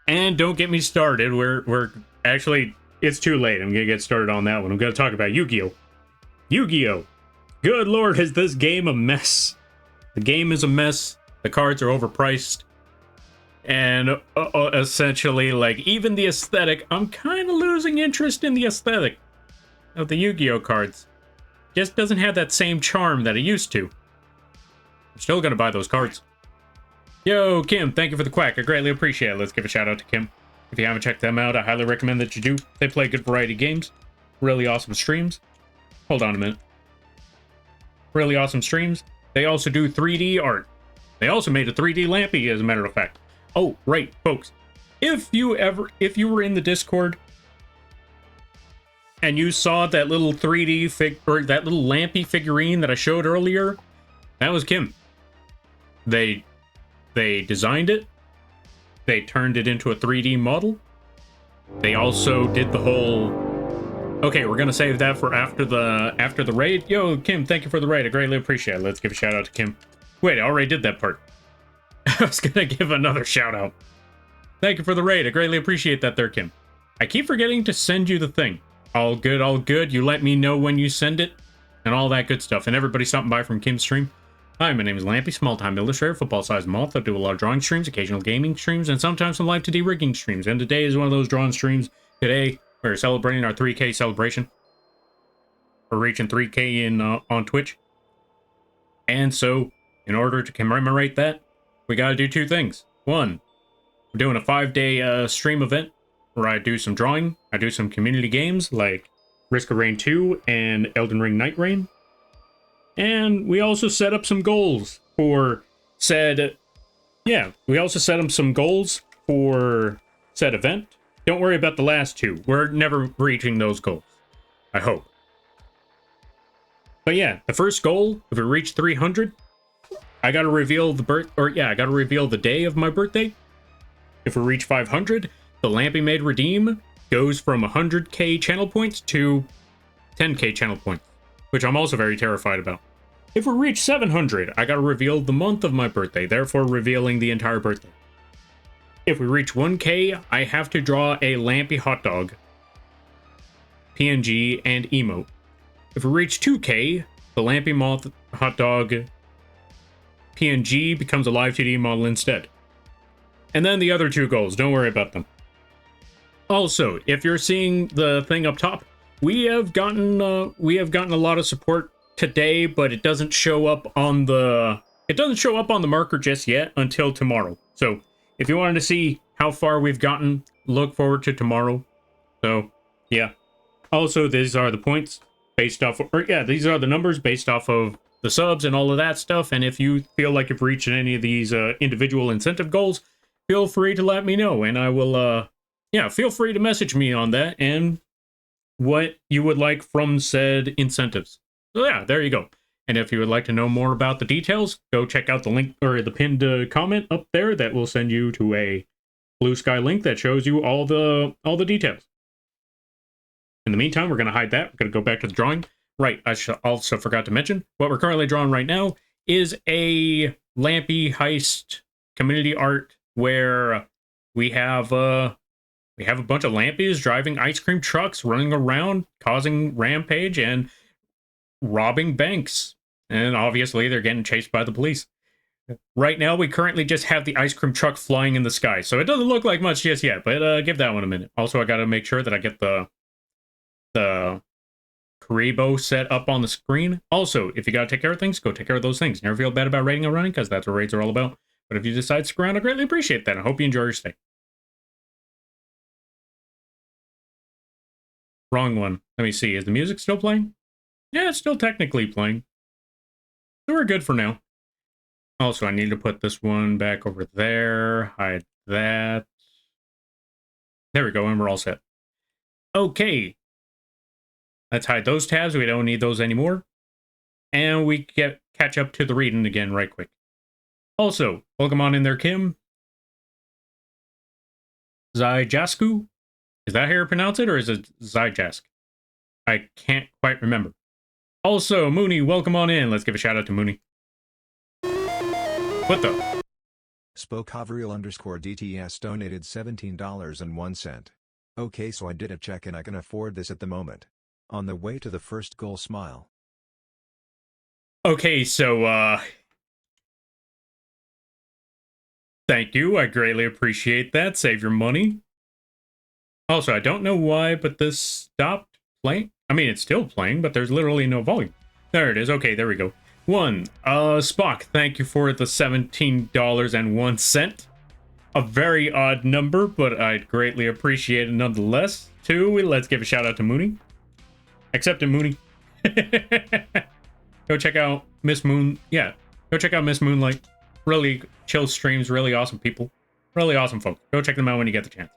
And don't get me started. We're actually... It's too late. I'm gonna get started on that one. I'm gonna talk about Yu-Gi-Oh! Yu-Gi-Oh! Good lord, is this game a mess. The game is a mess. The cards are overpriced. And essentially, like, even the aesthetic, I'm kind of losing interest in the aesthetic of the Yu-Gi-Oh! Cards. Just doesn't have that same charm that it used to. I'm still gonna buy those cards. Yo, Kim, thank you for the quack. I greatly appreciate it. Let's give a shout out to Kim. If you haven't checked them out, I highly recommend that you do. They play a good variety of games. Really awesome streams. Hold on a minute. Really awesome streams. They also do 3D art. They also made a 3D Lampy, as a matter of fact. Oh, right, folks. If you were in the Discord and you saw that little 3D or that little Lampy figurine that I showed earlier, that was Kim. They designed it. They turned it into a 3D model. They also did the whole... Okay, we're gonna save that for after the raid. Yo, Kim, thank you for the raid. I greatly appreciate it. Let's give a shout out to Kim. Wait, I already did that part. I was gonna give another shout out. Thank you for the raid. I greatly appreciate that there, Kim. I keep forgetting to send you the thing. All good, all good. You let me know when you send it and all that good stuff. And everybody stopping by from Kim's stream. Hi, my name is Lampy, small-time illustrator, football-sized moth. I do a lot of drawing streams, occasional gaming streams, and sometimes some live 2D rigging streams. And today is one of those drawing streams. Today, we're celebrating our 3K celebration. We're reaching 3K on Twitch. And so, in order to commemorate that, we gotta do two things. One, we're doing a 5-day stream event where I do some drawing. I do some community games like Risk of Rain 2 and Elden Ring Night Rain. And we also set up some goals for said... Yeah, we also set up some goals for said event. Don't worry about the last two. We're never reaching those goals. I hope. But yeah, the first goal, if we reach 300, I gotta reveal the day of my birthday. If we reach 500, the Lampy Made Redeem goes from 100k channel points to 10k channel points, which I'm also very terrified about. If we reach 700, I gotta reveal the month of my birthday, therefore revealing the entire birthday. If we reach 1k, I have to draw a Lampy hot dog, PNG, and emote. If we reach 2k, the Lampy moth hot dog PNG becomes a live 2D model instead. And then the other two goals, don't worry about them. Also, if you're seeing the thing up top, we have gotten a lot of support today, but it doesn't show up on the marker just yet until tomorrow. So if you wanted to see how far we've gotten, look forward to tomorrow. So yeah. Also, these are the points based off, these are the numbers based off of the subs and all of that stuff. And if you feel like you've reached any of these individual incentive goals, feel free to let me know, and I will feel free to message me on that and what you would like from said incentives. So yeah, there you go. And if you would like to know more about the details, go check out the link or the pinned comment up there that will send you to a Blue Sky link that shows you all the details. In the meantime, we're going to hide that. We're going to go back to the drawing. Right, I also forgot to mention, what we're currently drawing right now is a Lampy Heist community art where we have a bunch of Lampies driving ice cream trucks, running around, causing rampage, and robbing banks. And obviously, they're getting chased by the police. Right now, we currently just have the ice cream truck flying in the sky, so it doesn't look like much just yet, but give that one a minute. Also, I gotta make sure that I get the Karibo set up on the screen. Also, if you gotta take care of things, go take care of those things. Never feel bad about raiding or running, because that's what raids are all about. But if you decide to stick around, I greatly appreciate that. I hope you enjoy your stay. wrong one. Let me see. Is the music still playing? Yeah, it's still technically playing. So we're good for now. Also, I need to put this one back over there. Hide that. There we go, and we're all set. Okay. Let's hide those tabs. We don't need those anymore. And we catch up to the reading again right quick. Also, welcome on in there, Kim. Zyjasku? Is that how you pronounce it, or is it Zyjask? I can't quite remember. Also, Mooney, welcome on in. Let's give a shout out to Mooney. What the? Spokehavriel_DTS donated $17.01. Okay, so I did a check and I can afford this at the moment. On the way to the first goal, smile. Okay, so, thank you. I greatly appreciate that. Save your money. Also, I don't know why, but this stopped playing. I mean, it's still playing, but there's literally no volume. There it is. Okay, there we go. Spock, thank you for the $17.01. A very odd number, but I'd greatly appreciate it nonetheless. 2, let's give a shout out to Mooney. Accept it, Mooney. Go check out Miss Moon. Yeah, go check out Miss Moonlight. Really chill streams, really awesome people. Really awesome folks. Go check them out when you get the chance.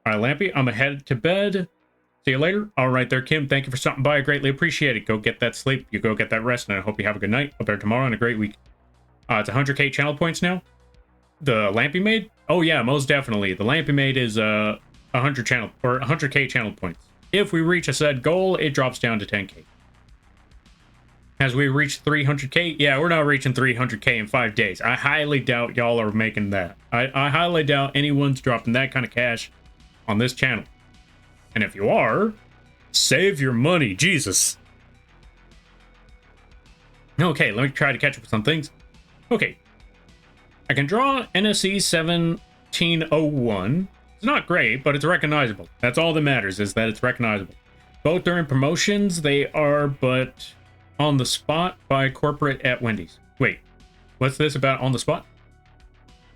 All right, Lampy, I'm headed to bed. See you later. All right there, Kim. Thank you for stopping by. I greatly appreciate it. Go get that sleep. You go get that rest, and I hope you have a good night. I'll be there tomorrow and a great week. It's 100k channel points now. The Lampy Maid? Oh yeah, most definitely. The Lampy Maid is 100k channel points. If we reach a said goal, it drops down to 10k. As we reach 300k, yeah, we're not reaching 300k in 5 days. I highly doubt y'all are making that. I highly doubt anyone's dropping that kind of cash on this channel. And if you are, save your money, Jesus. Okay, let me try to catch up with some things. Okay. I can draw NSE 1701. It's not great, but it's recognizable. That's all that matters, is that it's recognizable. Both during promotions, they are but on the spot by corporate at Wendy's. Wait, what's this about on the spot?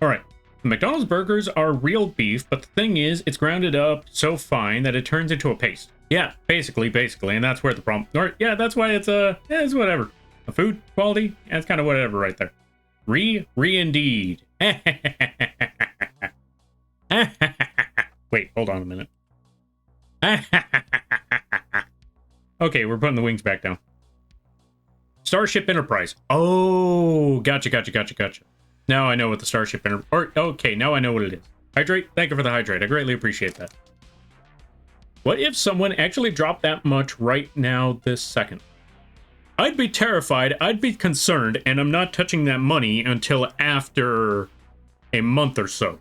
All right. The McDonald's burgers are real beef, but the thing is, it's grounded up so fine that it turns into a paste. Yeah, basically, and that's where the problem. Or yeah, that's why it's it's whatever. The food quality, yeah, it's kind of whatever right there. Indeed. Wait, hold on a minute. Okay, we're putting the wings back down. Starship Enterprise. Oh, gotcha. Now I know what the Starship Enterprise... Okay, now I know what it is. Hydrate? Thank you for the hydrate. I greatly appreciate that. What if someone actually dropped that much right now this second? I'd be terrified, I'd be concerned, and I'm not touching that money until after a month or so.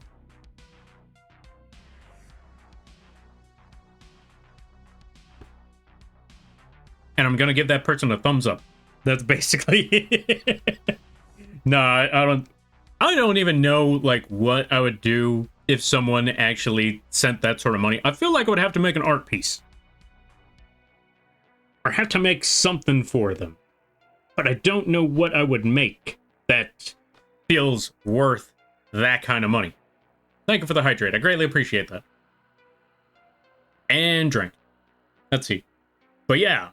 And I'm gonna give that person a thumbs up. That's basically it. No, I don't even know, like, what I would do if someone actually sent that sort of money. I feel like I would have to make an art piece. Or have to make something for them. But I don't know what I would make that feels worth that kind of money. Thank you for the hydrate. I greatly appreciate that. And drink. Let's see. But yeah.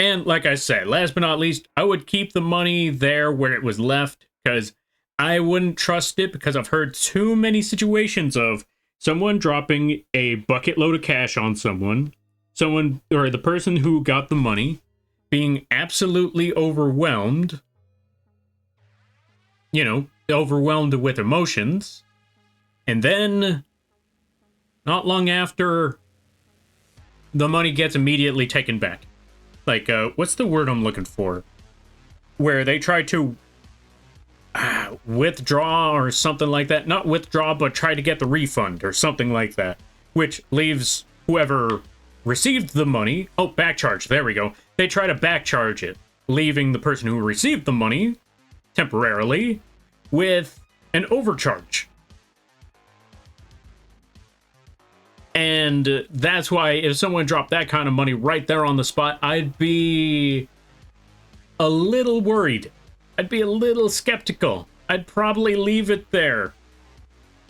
And like I said, last but not least, I would keep the money there where it was left, because I wouldn't trust it, because I've heard too many situations of someone dropping a bucket load of cash on someone, or the person who got the money being absolutely overwhelmed, you know, overwhelmed with emotions, and then not long after, the money gets immediately taken back. Like, what's the word I'm looking for? Where they try to withdraw or something like that. Not withdraw, but try to get the refund or something like that. Which leaves whoever received the money... Oh, backcharge. There we go. They try to backcharge it, leaving the person who received the money, temporarily, with an overcharge. And that's why if someone dropped that kind of money right there on the spot, I'd be a little worried. I'd be a little skeptical. I'd probably leave it there.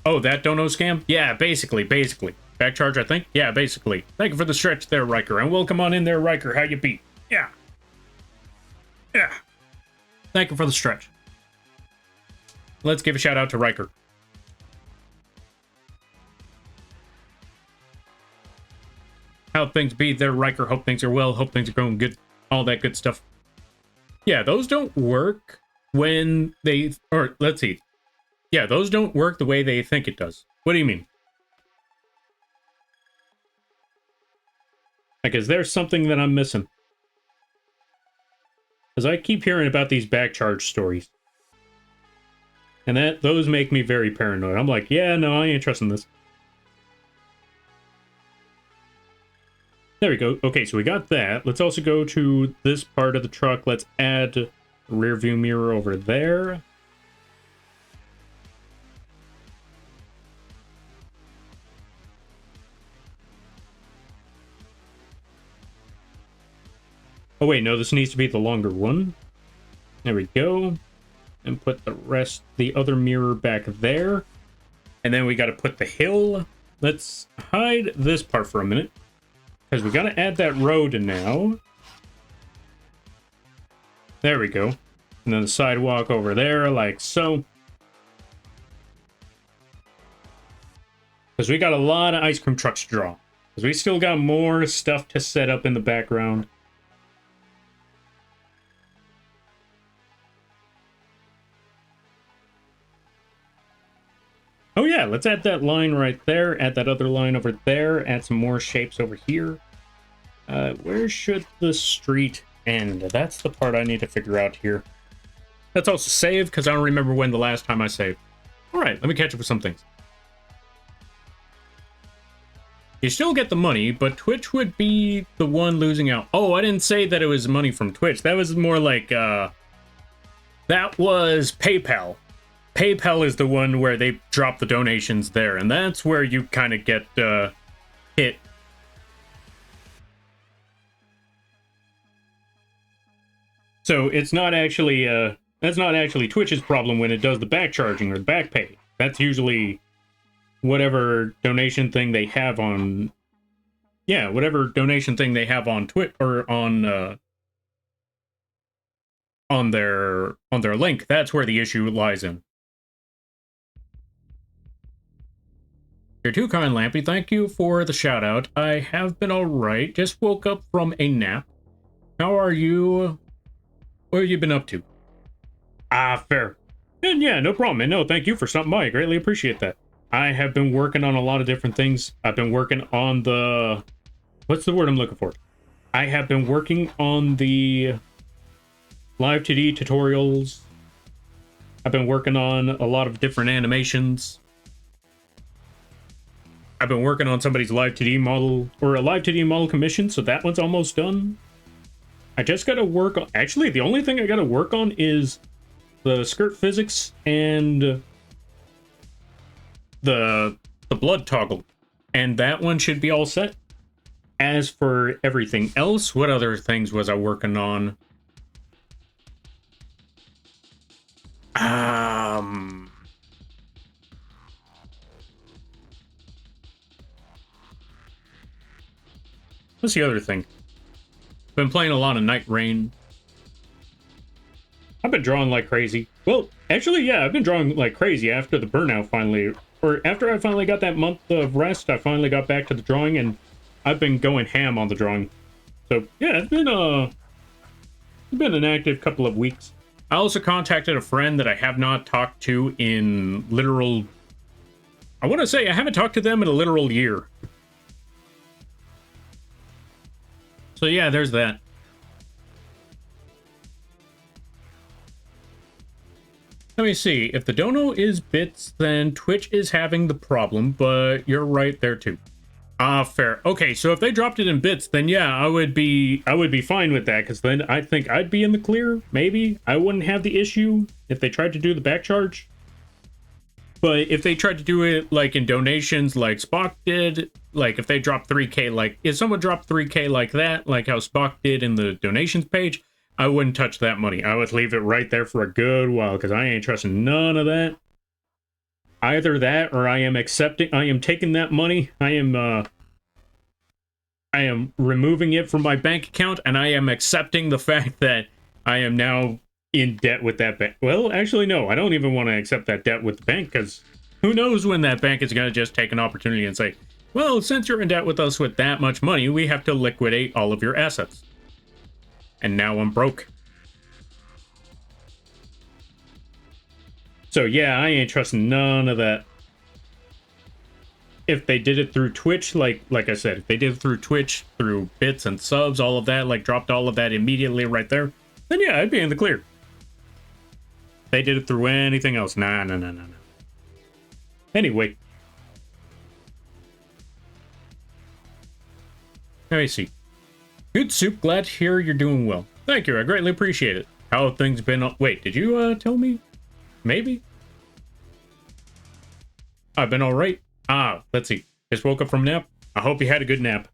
Oh, that dono scam? Yeah, basically. back charge, I think. Yeah, basically. Thank you for the stretch there, Riker. And welcome on in there, Riker. How you be? Yeah. Yeah. Thank you for the stretch. Let's give a shout out to Riker. How things be there, Riker? Hope things are well. Hope things are going good. All that good stuff. Yeah, those don't work when they... Or, let's see. Yeah, those don't work the way they think it does. What do you mean? Like, is there something that I'm missing? Because I keep hearing about these back charge stories. And those make me very paranoid. I'm like, yeah, no, I ain't trusting this. There we go. Okay, so we got that. Let's also go to this part of the truck. Let's add a rear view mirror over there. Oh wait, no, this needs to be the longer one. There we go. And put the other mirror back there. And then we got to put the hill. Let's hide this part for a minute. Because we got to add that road now. There we go. And then the sidewalk over there, like so. Because we got a lot of ice cream trucks to draw. Because we still got more stuff to set up in the background. Oh yeah, let's add that line right there, add that other line over there, add some more shapes over here. Where should the street end? That's the part I need to figure out here. Let's also save, because I don't remember when the last time I saved. Alright, let me catch up with some things. You still get the money, but Twitch would be the one losing out. Oh, I didn't say that it was money from Twitch. That was more like, that was PayPal. PayPal is the one where they drop the donations there, and that's where you kind of get hit. So it's not actually that's not actually Twitch's problem when it does the back charging or the back pay. That's usually whatever donation thing they have on, yeah, whatever donation thing they have on Twitch or on their link. That's where the issue lies in. You're too kind, Lampy. Thank you for the shout out. I have been alright. Just woke up from a nap. How are you? What have you been up to? Ah, fair. And yeah, no problem. And no, thank you for stopping by. I greatly appreciate that. I have been working on a lot of different things. I've been working on the... What's the word I'm looking for? I have been working on the live 2D tutorials. I've been working on a lot of different animations. I've been working on somebody's live 2D model, or a live 2D model commission, so that one's almost done. I just gotta work on... Actually, the only thing I gotta work on is the skirt physics and the blood toggle. And that one should be all set. As for everything else, what other things was I working on? What's the other thing? Been playing a lot of Night Rain. I've been drawing like crazy. Well, actually, yeah, I've been drawing like crazy after the burnout finally. Or after I finally got that month of rest, I finally got back to the drawing, and I've been going ham on the drawing. So, yeah, it's been an active couple of weeks. I also contacted a friend that I have not talked to in literal... I want to say I haven't talked to them in a literal year. So yeah, there's that. Let me see. If the dono is bits, then Twitch is having the problem, but you're right there too. Fair. Okay, so if they dropped it in bits, then yeah, I would be fine with that, because then I think I'd be in the clear, maybe. I wouldn't have the issue if they tried to do the back charge. But if they tried to do it like in donations like Spock did, like if they dropped 3K, like if someone dropped 3K like that, like how Spock did in the donations page, I wouldn't touch that money. I would leave it right there for a good while, because I ain't trusting none of that. Either that, or I am taking that money, I am removing it from my bank account, and I am accepting the fact that I am now in debt with that bank. Well, actually, no, I don't even want to accept that debt with the bank, because who knows when that bank is going to just take an opportunity and say, well, since you're in debt with us with that much money, we have to liquidate all of your assets. And now I'm broke. So yeah, I ain't trusting none of that. If they did it through Twitch, like I said, if they did it through Twitch, through bits and subs, all of that, like dropped all of that immediately right there, then yeah, I'd be in the clear. If they did it through anything else, nah. Anyway. Let me see. Good soup, glad to hear you're doing well. Thank you, I greatly appreciate it. How have things been? Wait, did you tell me? Maybe? I've been alright. Let's see. Just woke up from a nap. I hope you had a good nap.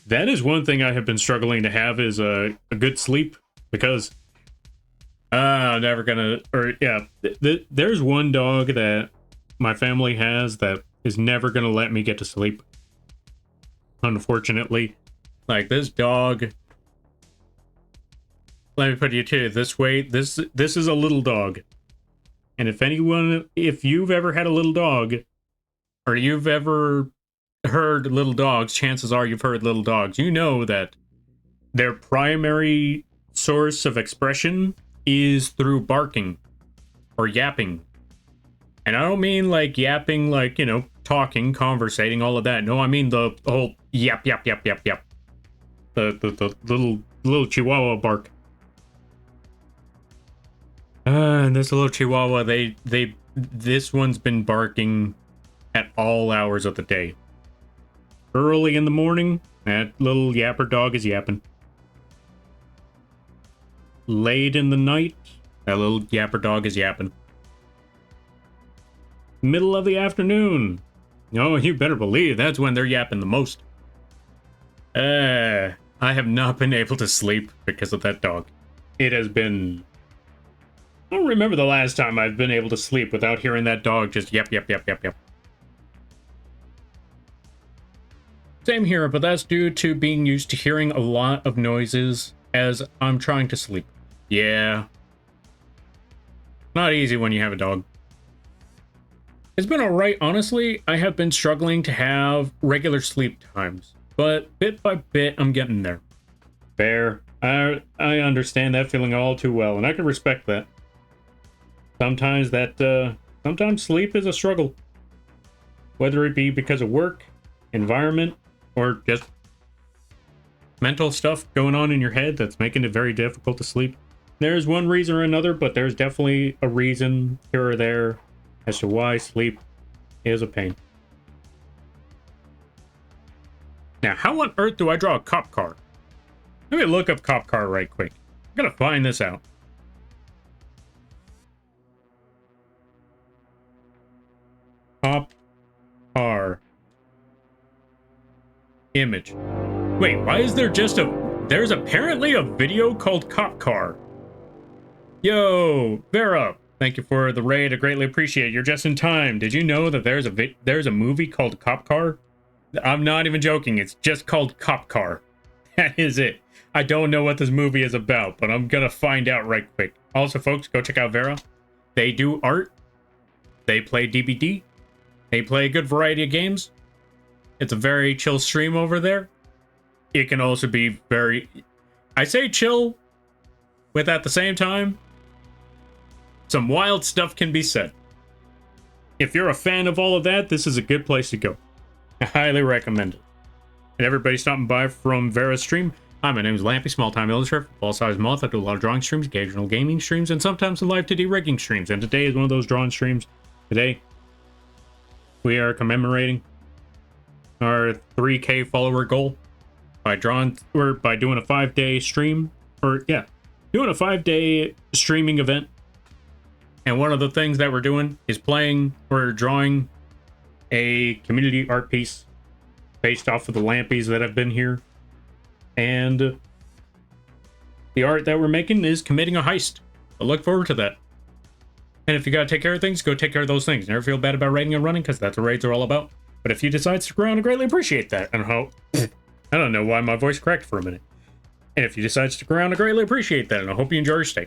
That is one thing I have been struggling to have is a good sleep, because I'm never gonna, or yeah, there's one dog that my family has that is never gonna let me get to sleep. Unfortunately. Like, this dog, let me put it to you this way, this is a little dog. And if you've ever had a little dog, or you've ever heard little dogs, chances are you've heard little dogs, you know that their primary source of expression is through barking or yapping. And I don't mean like yapping, like, you know, talking, conversating, all of that. No, I mean the whole yap. The little chihuahua bark. And this little chihuahua, this one's been barking at all hours of the day. Early in the morning, that little yapper dog is yapping. Late in the night, that little yapper dog is yapping. Middle of the afternoon, oh, you better believe that's when they're yapping the most. I have not been able to sleep because of that dog. It has been... I don't remember the last time I've been able to sleep without hearing that dog just yap. Same here, but that's due to being used to hearing a lot of noises as I'm trying to sleep. Yeah. Not easy when you have a dog. It's been alright, honestly. I have been struggling to have regular sleep times, but bit by bit, I'm getting there. Fair. I understand that feeling all too well, and I can respect that. Sometimes sometimes sleep is a struggle. Whether it be because of work, environment, or just mental stuff going on in your head that's making it very difficult to sleep. There's one reason or another, but there's definitely a reason here or there as to why sleep is a pain. Now, how on earth do I draw a cop car? Let me look up cop car right quick. I'm gonna find this out. Cop car image. Wait, why is there just there's apparently a video called Cop Car. Yo, Vera, thank you for the raid. I greatly appreciate it. You're just in time. Did you know that there's a movie called Cop Car? I'm not even joking. It's just called Cop Car. That is it. I don't know what this movie is about, but I'm gonna find out right quick. Also, folks, go check out Vera. They do art. They play DBD. They play a good variety of games. It's a very chill stream over there. It can also be very... I say chill, with at the same time, some wild stuff can be said. If you're a fan of all of that, this is a good place to go. I highly recommend it. And everybody stopping by from Vera's stream. Hi, my name is Lampy, small-time illustrator, full-size month. I do a lot of drawing streams, occasional gaming streams, and sometimes some live 2D rigging streams. And today is one of those drawing streams. Today, we are commemorating our 3K follower goal by doing a 5-day stream, doing a 5-day streaming event. And one of the things that we're doing is drawing a community art piece based off of the Lampies that have been here. And the art that we're making is committing a heist. I look forward to that. And if you gotta take care of things, go take care of those things. Never feel bad about raiding and running, because that's what raids are all about. But if you decide to stick around, I greatly appreciate that. And how... I don't know why my voice cracked for a minute. And if you decide to stick around, I greatly appreciate that. And I hope you enjoy your stay.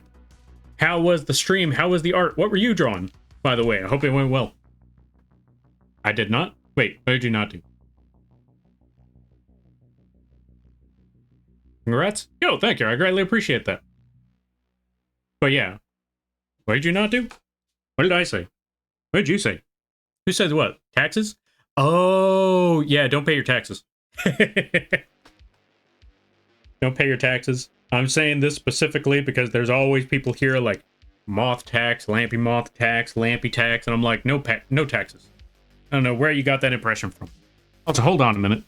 How was the stream? How was the art? What were you drawing, by the way? I hope it went well. I did not? Wait, what did you not do? Congrats? Yo, thank you. I greatly appreciate that. But yeah. What did you not do? What did I say? What did you say? Who said what? Taxes? Oh, yeah, don't pay your taxes. Don't pay your taxes. I'm saying this specifically because there's always people here like moth tax, moth tax, lampy tax, and I'm like, no taxes. I don't know where you got that impression from. Also, hold on a minute.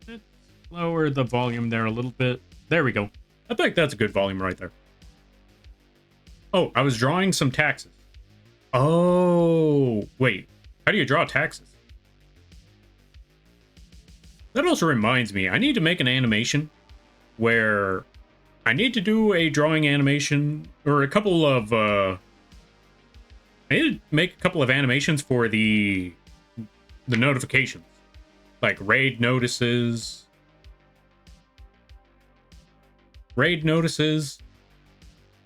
Let's lower the volume there a little bit. There we go. I think that's a good volume right there. Oh, I was drawing some taxes. Oh, wait. How do you draw taxes? That also reminds me, I need to make an animation where I need to do a drawing animation or a couple of I need to make a couple of animations for the notifications, like raid notices,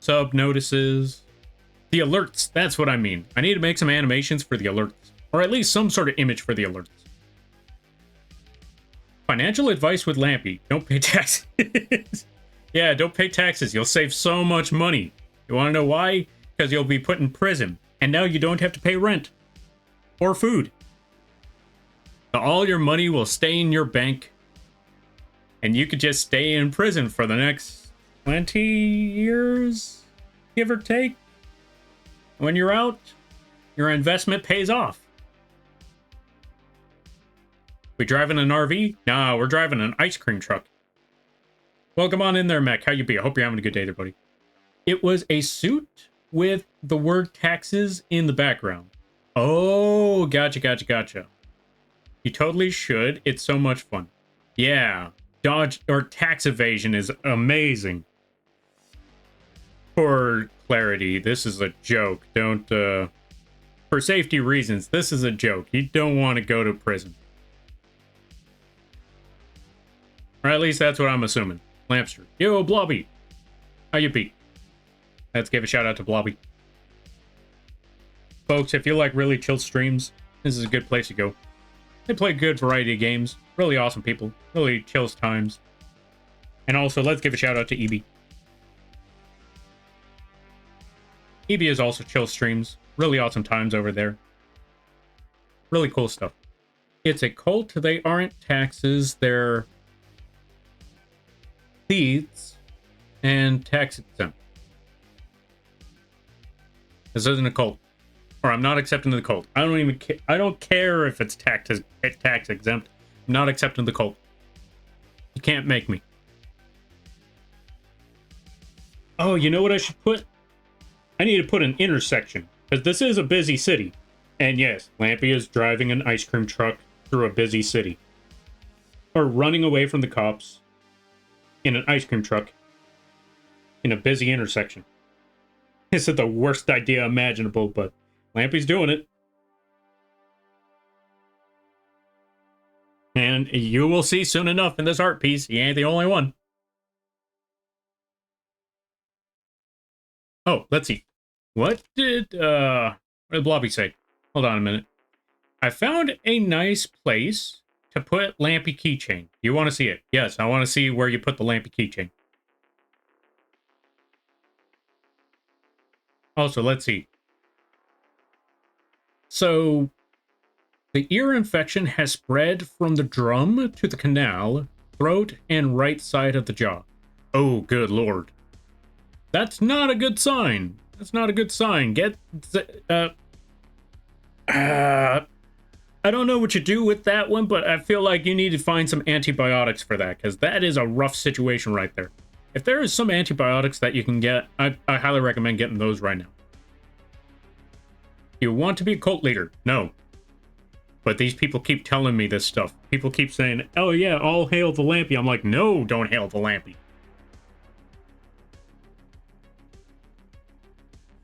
sub notices, the alerts. That's what I mean. I need to make some animations for the alerts, or at least some sort of image for the alerts. Financial advice with Lampy. Don't pay taxes. Yeah, don't pay taxes. You'll save so much money. You want to know why? Because you'll be put in prison. And now you don't have to pay rent. Or food. All your money will stay in your bank. And you could just stay in prison for the next 20 years, give or take. When you're out, your investment pays off. We driving an RV? Nah, we're driving an ice cream truck. Welcome on in there, Mech. How you be? I hope you're having a good day there, buddy. It was a suit with the word taxes in the background. Oh, gotcha. You totally should. It's so much fun. Yeah, dodge or tax evasion is amazing. For clarity, this is a joke. Don't, for safety reasons, this is a joke. You don't want to go to prison. Or at least that's what I'm assuming. Lampster. Yo, Blobby. How you be? Let's give a shout out to Blobby. Folks, if you like really chill streams, this is a good place to go. They play a good variety of games. Really awesome people. Really chills times. And also, let's give a shout out to EB. EB is also chill streams. Really awesome times over there. Really cool stuff. It's a cult. They aren't taxes. They're thieves and tax exempt. This isn't a cult, or I'm not accepting the cult. I don't even care. I don't care if it's tax exempt. I'm not accepting the cult. You can't make me. Oh, you know what I should put? I need to put an intersection, because this is a busy city. And yes, Lampy is driving an ice cream truck through a busy city, or running away from the cops in an ice cream truck in a busy intersection. This is the worst idea imaginable, but Lampy's doing it. And you will see soon enough in this art piece, he ain't the only one. Oh, let's see. What did Blobby say? Hold on a minute. I found a nice place to put Lampy keychain. You want to see it? Yes, I want to see where you put the Lampy keychain. Also, let's see. So, the ear infection has spread from the drum to the canal, throat, and right side of the jaw. Oh, good lord. That's not a good sign. That's not a good sign. I don't know what you do with that one, but I feel like you need to find some antibiotics for that, because that is a rough situation right there. If there is some antibiotics that you can get, I highly recommend getting those right now. You want to be a cult leader? No. But these people keep telling me this stuff. People keep saying, oh yeah, all hail the Lampy. I'm like, no, don't hail the Lampy.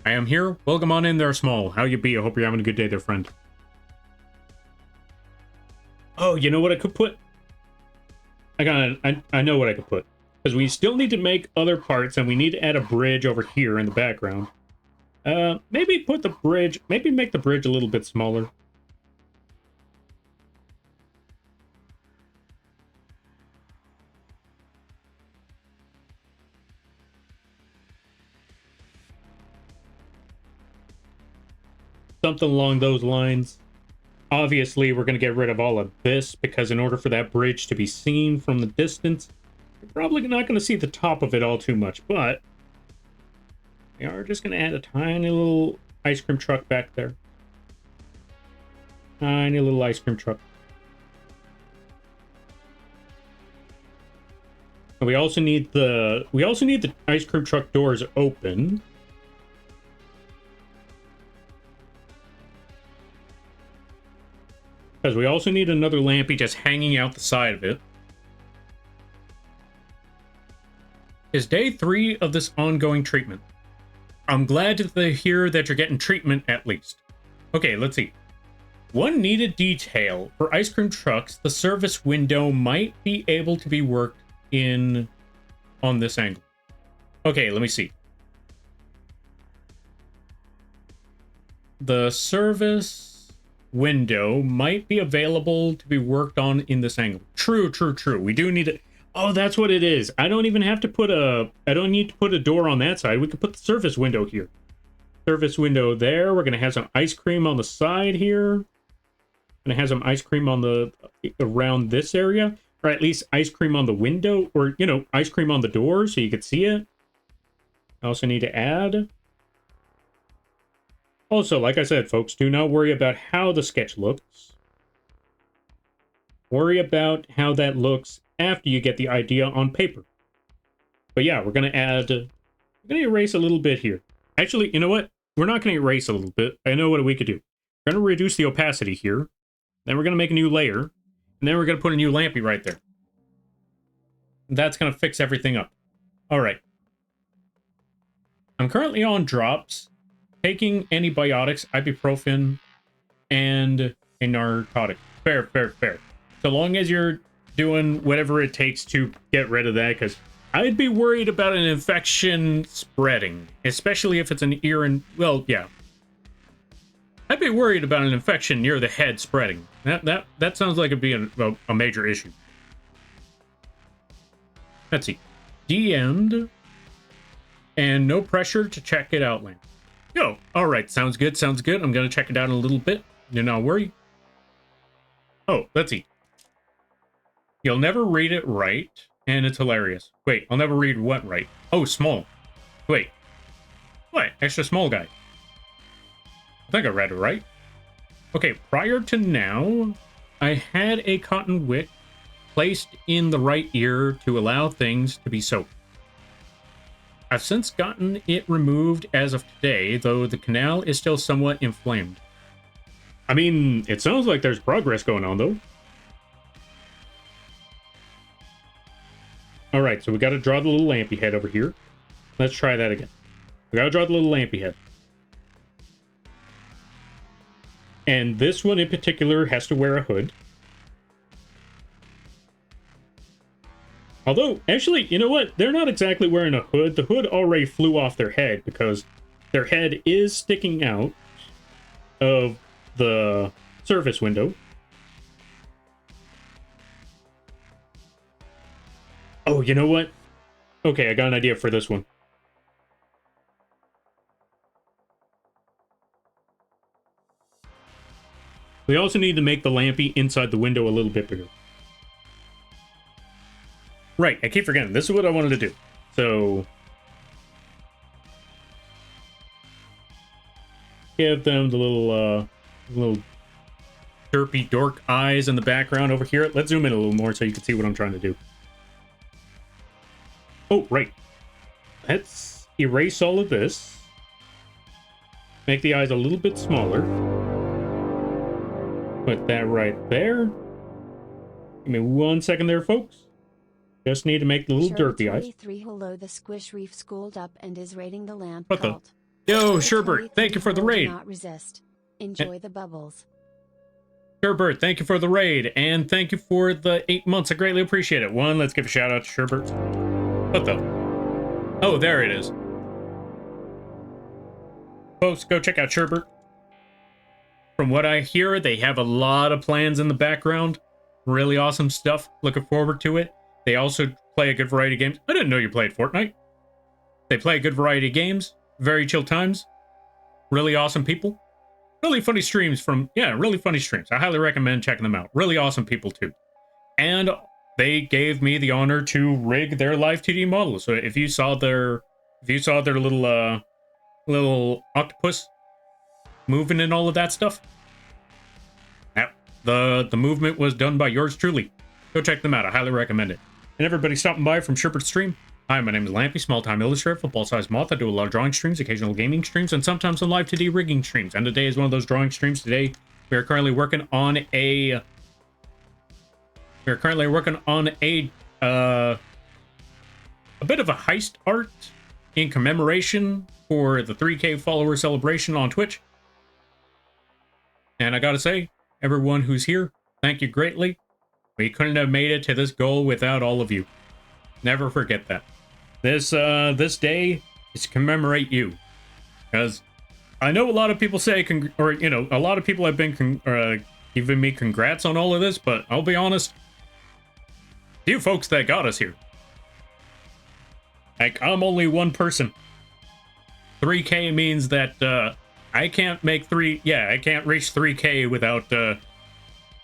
I am here. Welcome on in there, Small. How you be? I hope you're having a good day there, friend. Oh, you know what I could put? I know what I could put. Because we still need to make other parts, and we need to add a bridge over here in the background. Maybe put the bridge... Maybe make the bridge a little bit smaller. Something along those lines. Obviously, we're going to get rid of all of this, because in order for that bridge to be seen from the distance, you're probably not going to see the top of it all too much, but we are just going to add a tiny little ice cream truck back there. Tiny little ice cream truck. And we also need the ice cream truck doors open. Because we also need another lampy just hanging out the side of it. Is day 3 of this ongoing treatment. I'm glad to hear that you're getting treatment at least. Okay, let's see. One needed detail. For ice cream trucks, the service window might be able to be worked in on this angle. Okay, let me see. The service window might be available to be worked on in this angle. True. We do need it. Oh, that's what it is. I don't even have to put a... I don't need to put a door on that side. We can put the service window here. Service window there. We're going to have some ice cream on the side here. Going to have some ice cream on the... around this area. Or at least ice cream on the window. Or, you know, ice cream on the door so you can see it. I also need to add... Also, like I said, folks, do not worry about how the sketch looks. Worry about how that looks after you get the idea on paper. But yeah, we're going to add... We're going to erase a little bit here. Actually, you know what? We're not going to erase a little bit. I know what we could do. We're going to reduce the opacity here. Then we're going to make a new layer. And then we're going to put a new lampy right there. That's going to fix everything up. All right. I'm currently on drops. Taking antibiotics, ibuprofen, and a narcotic. Fair. So long as you're doing whatever it takes to get rid of that, because I'd be worried about an infection spreading, especially if it's an ear and... Well, yeah. I'd be worried about an infection near the head spreading. That sounds like it'd be a major issue. Let's see. DM'd. And no pressure to check it out, Lamp. Yo, all right, sounds good. I'm going to check it out in a little bit. Do not worry. Oh, let's see. You'll never read it right, and it's hilarious. Wait, I'll never read what right? Oh, small. Wait. What? Extra small guy. I think I read it right. Okay, prior to now, I had a cotton wick placed in the right ear to allow things to be soaked. I've since gotten it removed as of today, though the canal is still somewhat inflamed. I mean, it sounds like there's progress going on, though. Alright, so we gotta draw the little lampy head over here. Let's try that again. We gotta draw the little lampy head. And this one in particular has to wear a hood. Although, actually, you know what? They're not exactly wearing a hood. The hood already flew off their head because their head is sticking out of the service window. Oh, you know what? Okay, I got an idea for this one. We also need to make the lampy inside the window a little bit bigger. Right, I keep forgetting. This is what I wanted to do. So... give them the little derpy dork eyes in the background over here. Let's zoom in a little more so you can see what I'm trying to do. Oh, right. Let's erase all of this. Make the eyes a little bit smaller. Put that right there. Give me 1 second there, folks. Just need to make the little derpy eyes. 23 hello, the Squish Reef schooled up and is rating the lamp What the? cult. Yo, The Sherbert, thank you for the 23 raid. do not resist. Enjoy the bubbles. Sherbert, thank you for the raid, and thank you for the 8 months. I greatly appreciate it. One, let's give a shout out to Sherbert. What the? Oh, there it is. Folks, go check out Sherbert. From what I hear, they have a lot of plans in the background. Really awesome stuff. Looking forward to it. They also play a good variety of games. I didn't know you played Fortnite. They play a good variety of games. Very chill times. Really awesome people. Really funny streams from, yeah, really funny streams. I highly recommend checking them out. Really awesome people too. And they gave me the honor to rig their live 2D model. So if you saw their little octopus moving and all of that stuff, the movement was done by yours truly. Go check them out. I highly recommend it. And everybody stopping by from Sherbert's stream. Hi, my name is Lampy, small-time illustrator, football-sized moth. I do a lot of drawing streams, occasional gaming streams, and sometimes some live 2D rigging streams. And today is one of those drawing streams. Today, we are currently working on a bit of a heist art in commemoration for the 3K follower celebration on Twitch. And I gotta say, everyone who's here, thank you greatly. We couldn't have made it to this goal without all of you. Never forget that. This day is to commemorate you, because I know a lot of people say, a lot of people have been giving me congrats on all of this, but I'll be honest, you folks that got us here. Like, I'm only one person. 3K means that I can't make I can't reach 3K without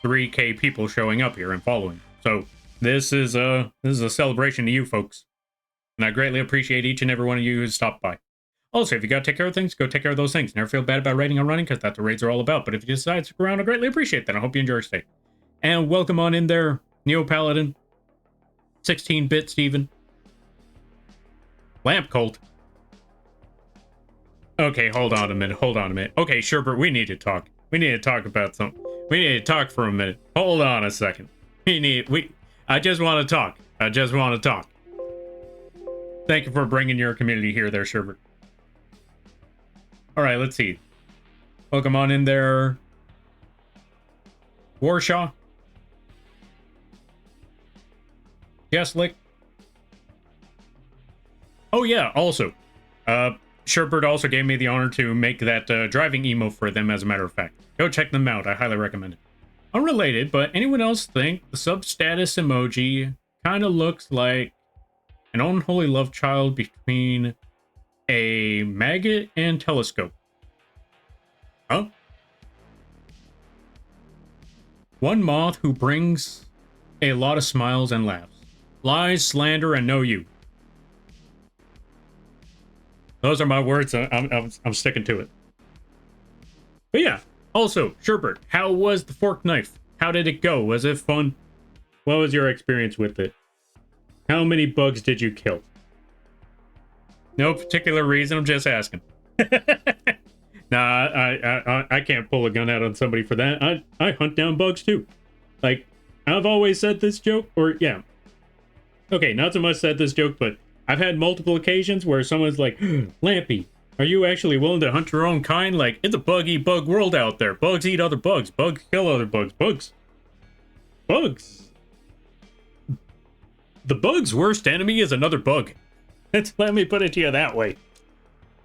3K people showing up here and following. So this is a celebration to you folks. And I greatly appreciate each and every one of you who stopped by. Also, if you gotta take care of things, go take care of those things. Never feel bad about raiding or running, because that's what raids are all about. But if you decide to stick around, I greatly appreciate that. I hope you enjoy your stay. And welcome on in there, Neo Paladin, 16-bit Steven, Lamp Cult. Okay, hold on a minute. Okay, Sherbert, we need to talk. We need to talk about something. We need to talk for a minute. Hold on a second. I just want to talk. Thank you for bringing your community here there, Sherbert. All right, let's see. Welcome on in there, Warshaw, Jeslick. Oh yeah, also, Sherbert also gave me the honor to make that driving emo for them, as a matter of fact. Go check them out. I highly recommend it. Unrelated, but anyone else think the sub-status emoji kind of looks like an unholy love child between a maggot and telescope? Huh? One moth who brings a lot of smiles and laughs. Lies, slander, and no you. Those are my words. I'm sticking to it. But yeah, also, Sherbert, how was the fork knife? How did it go? Was it fun? What was your experience with it? How many bugs did you kill? No particular reason, I'm just asking. Nah, I can't pull a gun out on somebody for that. I hunt down bugs too. Like, I've always said this joke, or yeah. Okay, not so much said this joke, but I've had multiple occasions where someone's like, Lampy, are you actually willing to hunt your own kind? Like, it's a bug world out there. Bugs eat other bugs. Bugs kill other bugs. Bugs. The bug's worst enemy is another bug. Let me put it to you that way.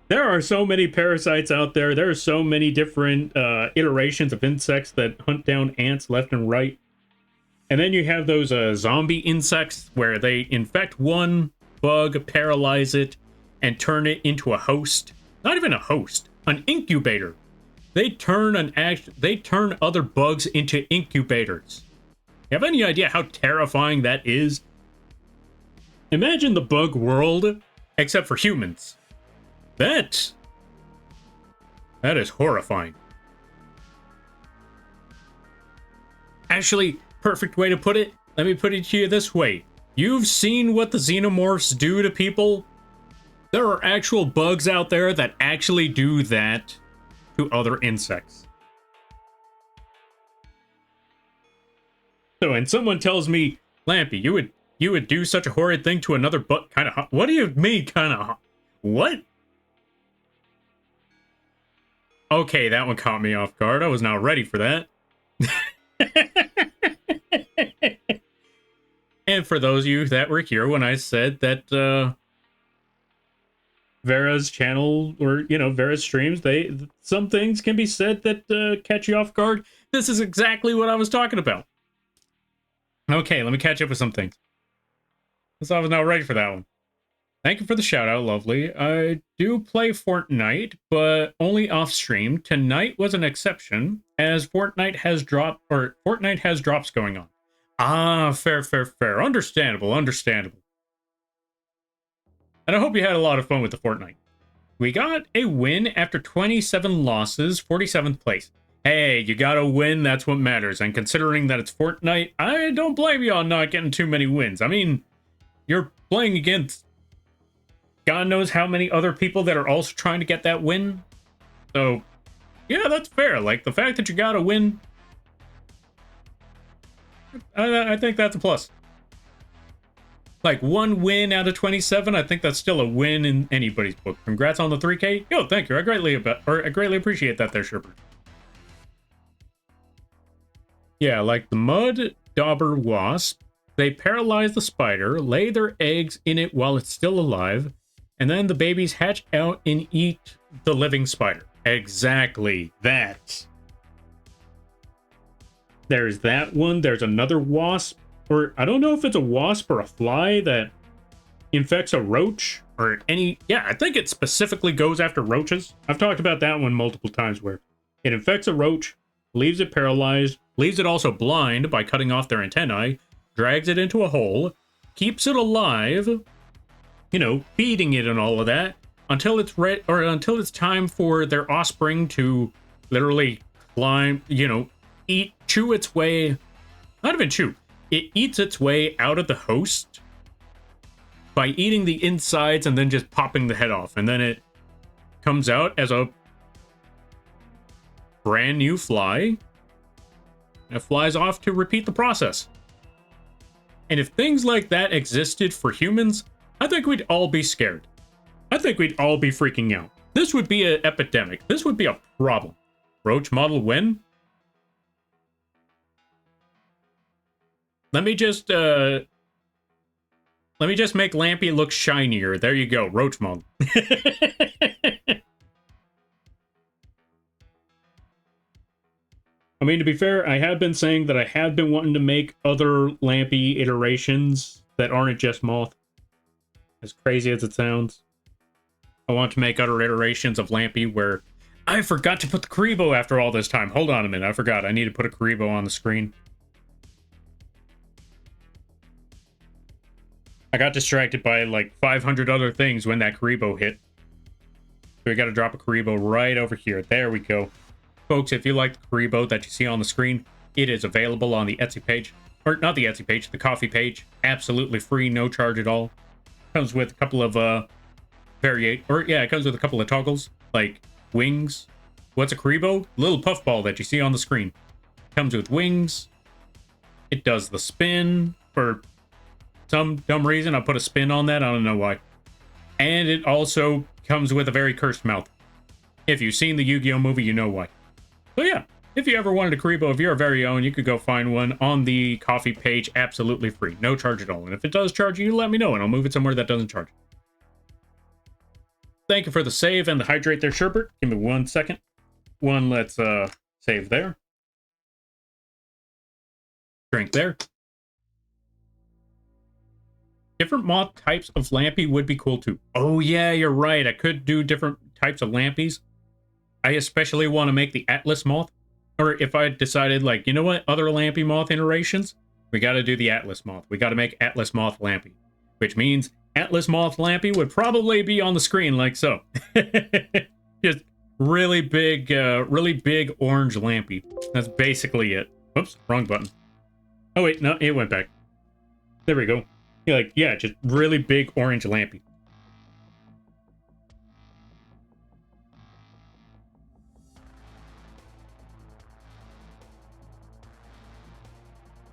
There are so many parasites out there. There are so many different iterations of insects that hunt down ants left and right. And then you have those zombie insects where they infect one bug, paralyze it, and turn it into a host. Not even a host, an incubator. They turn other bugs into incubators. You have any idea how terrifying that is? Imagine the bug world, except for humans. That is horrifying. Actually, perfect way to put it. Let me put it to you this way. You've seen what the xenomorphs do to people? There are actual bugs out there that actually do that to other insects. So when someone tells me, Lampy, you would do such a horrid thing to another bug, kind of, what do you mean kind of, what? Okay, that one caught me off guard. I was not ready for that. And for those of you that were here when I said that Vera's channel, or Vera's streams, some things can be said that catch you off guard. This is exactly what I was talking about. Okay, let me catch up with some things. So I was not ready for that one. Thank you for the shout out, lovely. I do play Fortnite, but only off stream. Tonight was an exception, as Fortnite has drops going on. Ah, fair. Understandable. And I hope you had a lot of fun with the Fortnite. We got a win after 27 losses, 47th place. Hey, you got a win, that's what matters. And considering that it's Fortnite, I don't blame you on not getting too many wins. I mean, you're playing against God knows how many other people that are also trying to get that win. So, yeah, that's fair. Like, the fact that you got a win, I think that's a plus. Like, one win out of 27, I think that's still a win in anybody's book. Congrats on the 3K. Yo, thank you. I greatly appreciate that there, Sherper. Yeah, like the mud dauber wasp, they paralyze the spider, lay their eggs in it while it's still alive, and then the babies hatch out and eat the living spider. Exactly that. There's that one. There's another wasp, or I don't know if it's a wasp or a fly that infects a roach or any. Yeah, I think it specifically goes after roaches. I've talked about that one multiple times where it infects a roach, leaves it paralyzed, leaves it also blind by cutting off their antennae, drags it into a hole, keeps it alive, feeding it and all of that until it's until it's time for their offspring to literally climb, chew its way, not even chew, it eats its way out of the host by eating the insides and then just popping the head off. And then it comes out as a brand new fly. It flies off to repeat the process. And if things like that existed for humans, I think we'd all be scared. I think we'd all be freaking out. This would be an epidemic. This would be a problem. Roach model win? Let me just make Lampy look shinier. There you go, Roach model. I mean, to be fair, I have been saying that I have been wanting to make other Lampy iterations that aren't just Moth. As crazy as it sounds. I want to make other iterations of Lampy where I forgot to put the Karibo after all this time. Hold on a minute, I forgot. I need to put a Karibo on the screen. I got distracted by like 500 other things when that Karibo hit. So we got to drop a Karibo right over here. There we go. Folks, if you like the Karibo that you see on the screen, it is available on the Etsy page. Or not the Etsy page, the Coffee page. Absolutely free, no charge at all. Comes with a couple of it comes with a couple of toggles, like wings. What's a Karibo? Little puffball that you see on the screen. Comes with wings. It does the spin. For some dumb reason, I put a spin on that. I don't know why. And it also comes with a very cursed mouth. If you've seen the Yu-Gi-Oh movie, you know why. So yeah, if you ever wanted a Karibo of your very own, you could go find one on the Coffee page, absolutely free. No charge at all. And if it does charge you, let me know, and I'll move it somewhere that doesn't charge. Thank you for the save and the hydrate there, Sherbert. Give me 1 second. Let's save there. Drink there. Different moth types of Lampy would be cool too. Oh yeah, you're right. I could do different types of Lampies. I especially want to make the Atlas moth. Or if I decided, like, you know what? Other Lampy moth iterations? We got to do the Atlas moth. We got to make Atlas moth Lampy. Which means Atlas moth Lampy would probably be on the screen like so. Just really big orange Lampy. That's basically it. Whoops, wrong button. Oh wait, no, it went back. There we go. Yeah, just really big orange Lampy.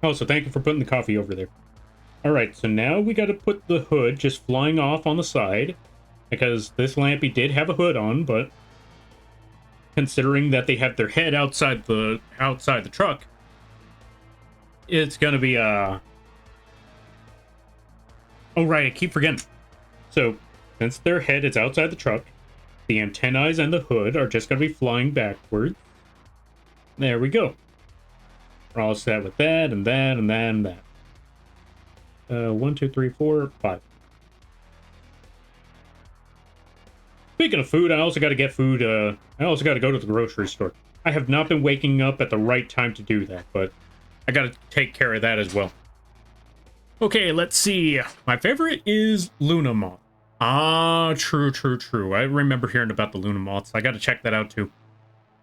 Oh, so thank you for putting the coffee over there. Alright, so now we got to put the hood just flying off on the side. Because this Lampy did have a hood on, but considering that they have their head outside the truck, it's gonna be oh right, I keep forgetting. So since their head is outside the truck, the antennae and the hood are just gonna be flying backwards. There we go. We're all set with that and that and that and that. 1, 2, 3, 4, 5. Speaking of food, I also got to get food. I also got to go to the grocery store. I have not been waking up at the right time to do that, but I got to take care of that as well. Okay, let's see. My favorite is Luna Moth. Ah, true. I remember hearing about the Luna Moths. I got to check that out too.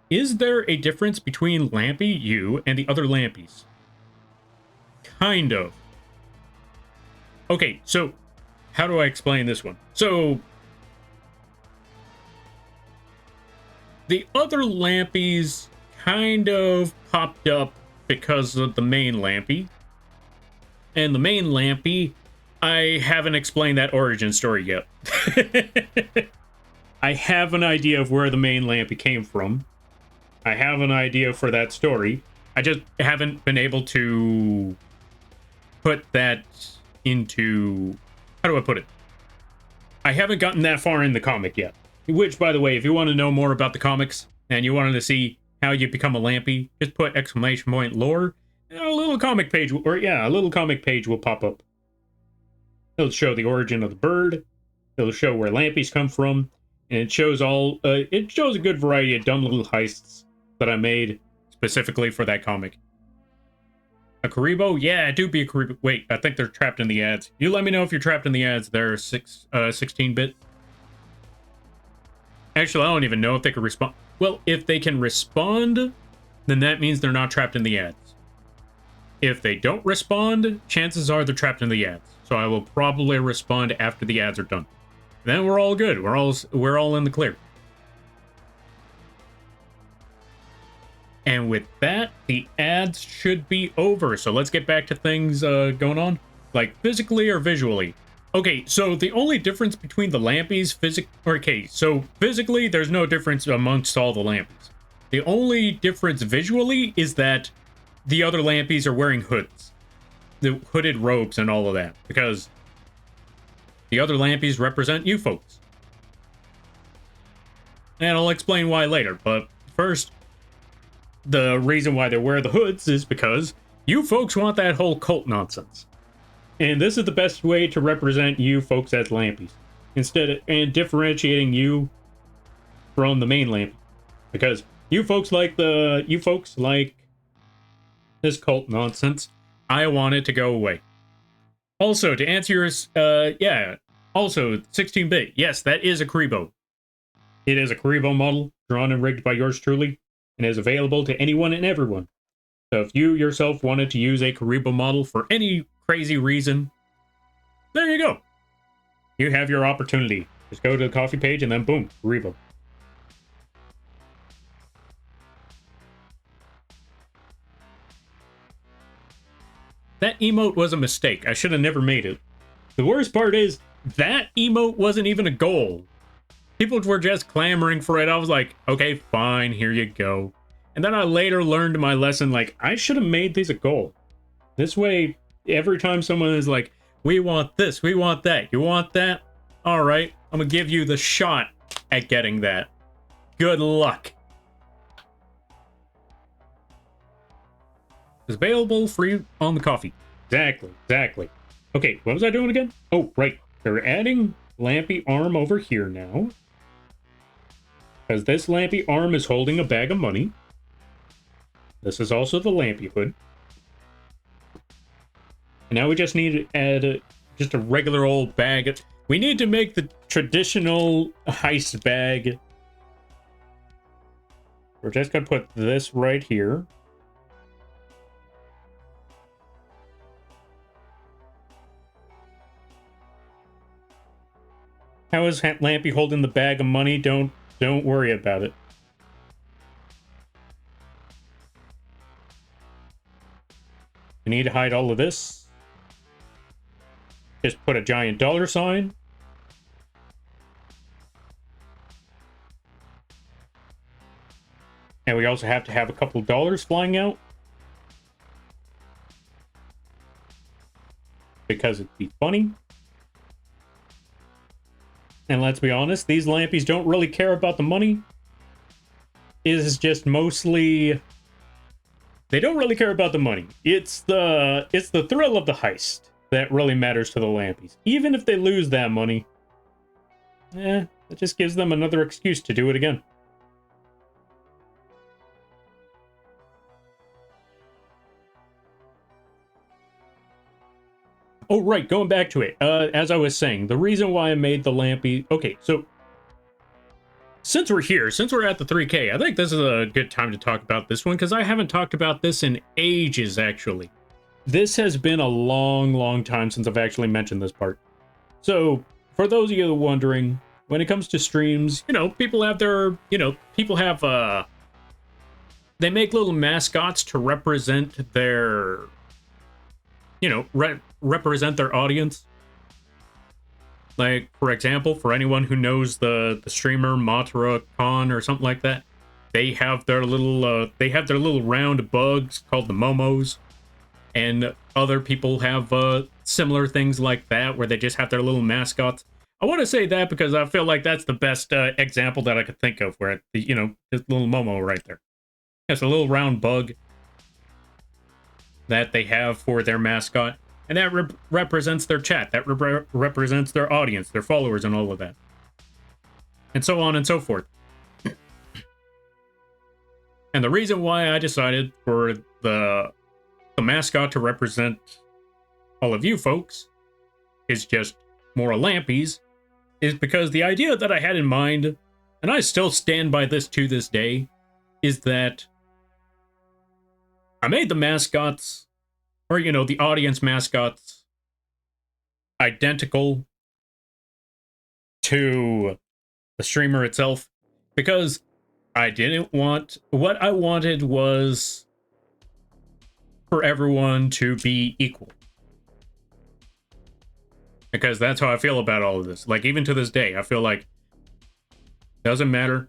Is there a difference between Lampy, you, and the other Lampies? Kind of. Okay, so how do I explain this one? So the other Lampies kind of popped up because of the main Lampy. And the main Lampy, I haven't explained that origin story yet. I have an idea of where the main Lampy came from. I have an idea for that story. I just haven't been able to put that into... How do I put it? I haven't gotten that far in the comic yet. Which, by the way, if you want to know more about the comics and you wanted to see how you become a Lampy, just put !lore. A little comic page, or yeah, a little comic page will pop up. It'll show the origin of the bird. It'll show where Lampies come from, and it shows it shows a good variety of dumb little heists that I made specifically for that comic. A Karibo? Yeah, it do be a Karibo. Wait, I think they're trapped in the ads. You let me know if you're trapped in the ads. They're 16-bit. Actually, I don't even know if they can respond. Well, if they can respond, then that means they're not trapped in the ads. If they don't respond, chances are they're trapped in the ads. So I will probably respond after the ads are done. Then we're all good. We're all in the clear. And with that, the ads should be over. So let's get back to things going on, like physically or visually. Okay, so the only difference between the Lampies, so physically, there's no difference amongst all the Lampies. The only difference visually is that the other Lampies are wearing hoods. The hooded robes and all of that. Because the other Lampies represent you folks. And I'll explain why later, but first, the reason why they wear the hoods is because you folks want that whole cult nonsense. And this is the best way to represent you folks as Lampies. And differentiating you from the main Lampy. Because you folks like this cult nonsense. I want it to go away. Also, to answer your, also 16-bit. Yes, that is a Karibo. It is a Karibo model, drawn and rigged by yours truly, and is available to anyone and everyone. So if you yourself wanted to use a Karibo model for any crazy reason, there you go. You have your opportunity. Just go to the coffee page and then boom, Karibo. That emote was a mistake. I should have never made it. The worst part is, that emote wasn't even a goal. People were just clamoring for it. I was like, okay, fine, here you go. And then I later learned my lesson, like, I should have made these a goal. This way, every time someone is like, we want this, we want that, you want that? All right, I'm gonna give you the shot at getting that. Good luck. It's available free on the coffee. Exactly. Okay, what was I doing again? Oh, right. They're adding Lampy arm over here now. Because this Lampy arm is holding a bag of money. This is also the Lampy hood. And now we just need to add just a regular old bag. We need to make the traditional heist bag. We're just going to put this right here. How is Lampy holding the bag of money? Don't worry about it. We need to hide all of this. Just put a giant dollar sign. And we also have to have a couple dollars flying out. Because it'd be funny. And let's be honest, these lampies don't really care about the money. It is just mostly... They don't really care about the money. It's the thrill of the heist that really matters to the lampies. Even if they lose that money, it just gives them another excuse to do it again. Oh, right, going back to it. As I was saying, the reason why I made the lampy... Okay, so... Since we're here, since we're at the 3K, I think this is a good time to talk about this one, because I haven't talked about this in ages, actually. This has been a long, long time since I've actually mentioned this part. So, for those of you wondering, when it comes to streams, you know, people have their... You know, people have, they make little mascots to represent their... You know, represent their audience. Like, for example, for anyone who knows the streamer Matara Khan or something like that, they have their little round bugs called the Momos, and other people have similar things like that where they just have their little mascots. I want to say that because I feel like that's the best example that I could think of, where you know, this little Momo right there. It's a little round bug that they have for their mascot, and that represents their chat, that represents their audience, their followers, and all of that, and so on and so forth. And the reason why I decided for the mascot to represent all of you folks is just more lampies, is because the idea that I had in mind, and I still stand by this to this day, is that I made the mascots, or, you know, the audience mascots, identical to the streamer itself, because I didn't want... What I wanted was for everyone to be equal. Because that's how I feel about all of this. Like, even to this day, I feel like it doesn't matter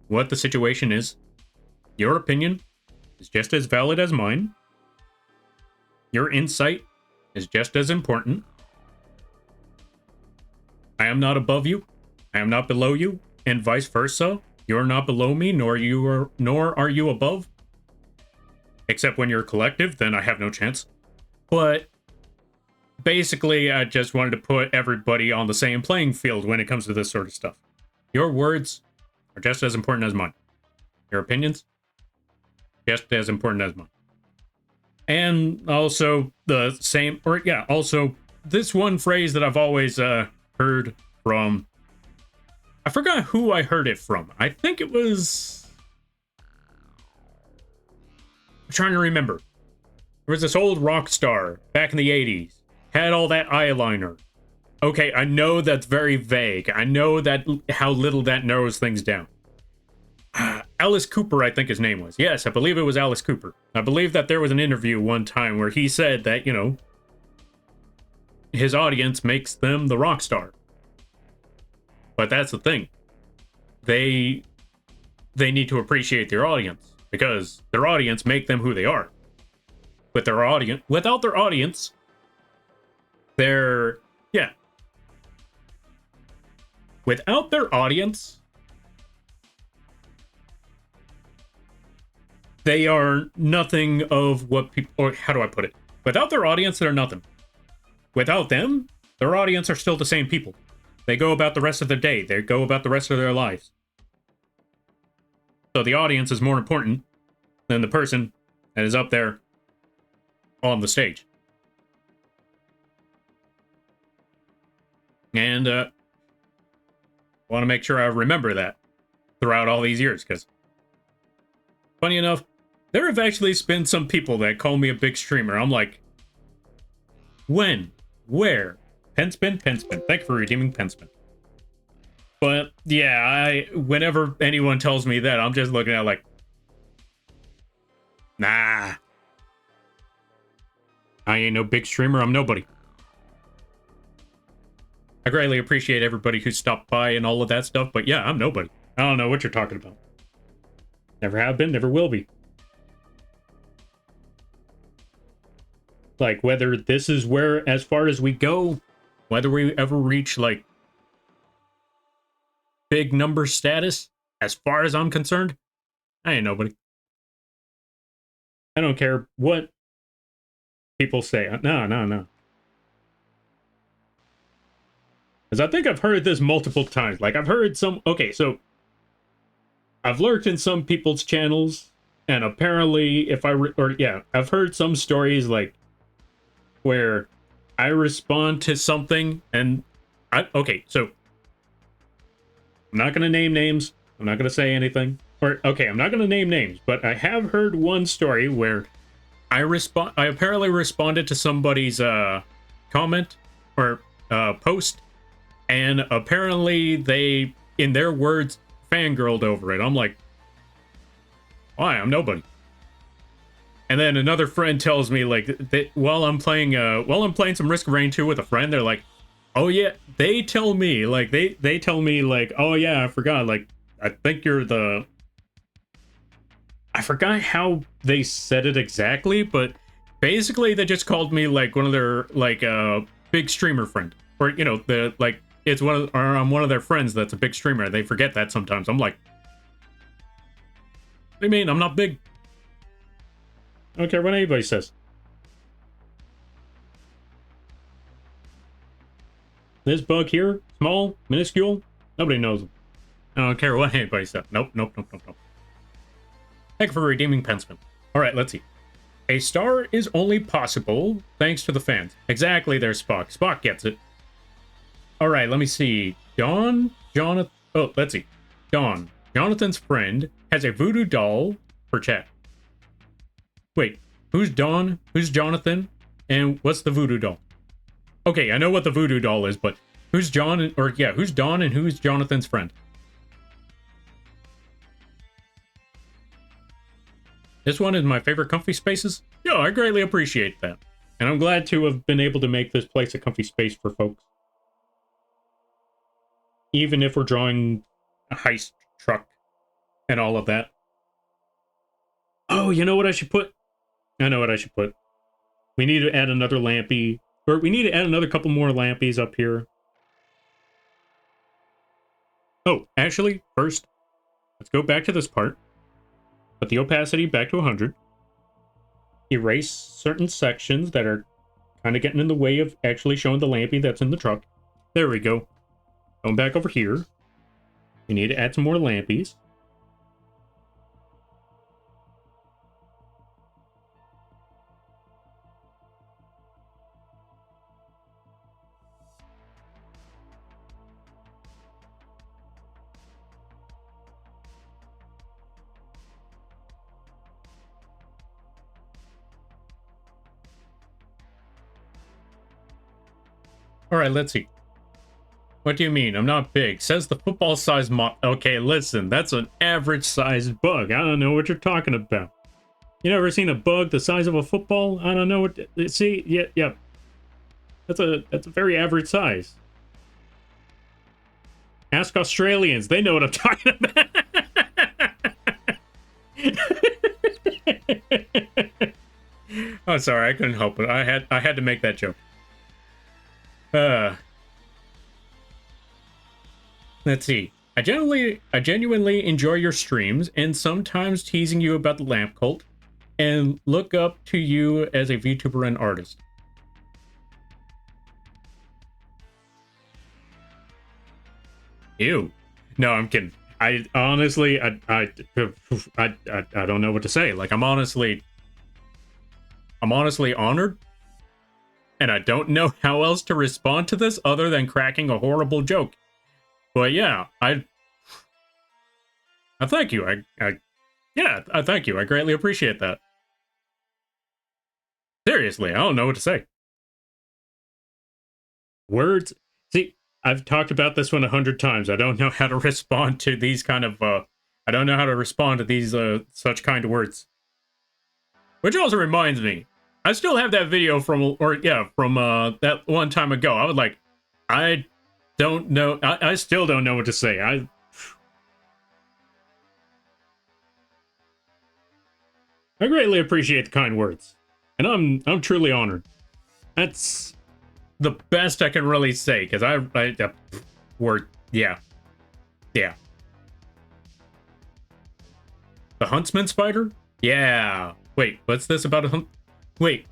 what the situation is. Your opinion is just as valid as mine. Your insight is just as important. I am not above you. I am not below you, and vice versa. You're not below me, nor are you above. Except when you're collective, then I have no chance. But basically, I just wanted to put everybody on the same playing field when it comes to this sort of stuff. Your words are just as important as mine. Your opinions, just as important as mine. And also the same, or yeah, also this one phrase that I've always heard from, I forgot who I heard it from. I think it was, I'm trying to remember. There was this old rock star back in the 80s, had all that eyeliner. Okay, I know that's very vague. I know that how little that narrows things down. Alice Cooper, I think his name was. Yes, I believe it was Alice Cooper. I believe that there was an interview one time where he said that, you know, his audience makes them the rock star. But that's the thing. They need to appreciate their audience, because their audience make them who they are. With their audience, without their audience, they're, yeah. Without their audience, they are nothing of what people, or how do I put it? Without their audience, they're nothing. Without them, their audience are still the same people. They go about the rest of their day. They go about the rest of their lives. So the audience is more important than the person that is up there on the stage. And want to make sure I remember that throughout all these years, because funny enough, there have actually been some people that call me a big streamer. I'm like, when? Where? Penspin? Penspin. Thank you for redeeming Penspin. But yeah, whenever anyone tells me that, I'm just looking at it like, nah. I ain't no big streamer. I'm nobody. I greatly appreciate everybody who stopped by and all of that stuff, but yeah, I'm nobody. I don't know what you're talking about. Never have been, never will be. Like, whether this is where, as far as we go, whether we ever reach, like, big number status, as far as I'm concerned, I ain't nobody. I don't care what people say. No. Because I think I've heard this multiple times. Like, I've heard some... Okay, so... I've lurked in some people's channels, and apparently, if I... I've heard some stories, like, where I respond to something, and... Okay, so... I'm not going to name names. I'm not going to say anything. Or, okay, I'm not going to name names, but I have heard one story where I apparently responded to somebody's comment or post, and apparently they, in their words, fangirled over it. I'm like, why? I'm nobody. And then another friend tells me, like, that while I'm playing some Risk of Rain 2 with a friend, they're like, oh yeah, they tell me, like, they tell me, like, oh yeah, I forgot, like, I think you're the... I forgot how they said it exactly, but basically they just called me, like, one of their, like, big streamer friend. Or, you know, the, like, it's one of, or I'm one of their friends that's a big streamer. They forget that sometimes. I'm like, what do you mean? I'm not big. I don't care what anybody says. This bug here, small, minuscule, nobody knows them. I don't care what anybody says. Nope. Thank you for redeeming Pensman. Alright, let's see. A star is only possible thanks to the fans. Exactly, there's Spock. Spock gets it. Alright, let me see. Jonathan... Oh, let's see. Jonathan's friend, has a voodoo doll for chat. Wait, who's Dawn? Who's Jonathan? And what's the voodoo doll? Okay, I know what the voodoo doll is, but who's John... Or, yeah, who's Dawn and who's Jonathan's friend? This one is my favorite comfy spaces. Yo, I greatly appreciate that. And I'm glad to have been able to make this place a comfy space for folks. Even if we're drawing a heist truck and all of that. Oh, you know what I should put? I know what I should put. We need to add another lampy. Or we need to add another couple more lampies up here. Oh, actually, first, let's go back to this part. Put the opacity back to 100. Erase certain sections that are kind of getting in the way of actually showing the lampy that's in the truck. There we go. Going back over here. We need to add some more lampies. Alright, let's see. What do you mean? I'm not big. Says the football size Okay, listen, that's an average sized bug. I don't know what you're talking about. You never seen a bug the size of a football? I don't know what... See? Yeah. That's a very average size. Ask Australians. They know what I'm talking about. Oh, sorry. I couldn't help it. I had to make that joke. Let's see. I genuinely enjoy your streams and sometimes teasing you about the lamp cult and look up to you as a VTuber and artist. Ew. No, I'm kidding. I honestly, I don't know what to say. Like, I'm honestly honored. And I don't know how else to respond to this other than cracking a horrible joke. But yeah, I thank you. I thank you. I greatly appreciate that. Seriously, I don't know what to say. Words. See, I've talked about this one 100 times. I don't know how to respond to these kind of, I don't know how to respond to these, such kind of words. Which also reminds me, I still have that video from that one time ago. I was like, I don't know. I still don't know what to say. I greatly appreciate the kind words. And I'm truly honored. That's the best I can really say, because yeah. Yeah. The huntsman spider? Yeah. Wait, what's this about a hunt? Wait,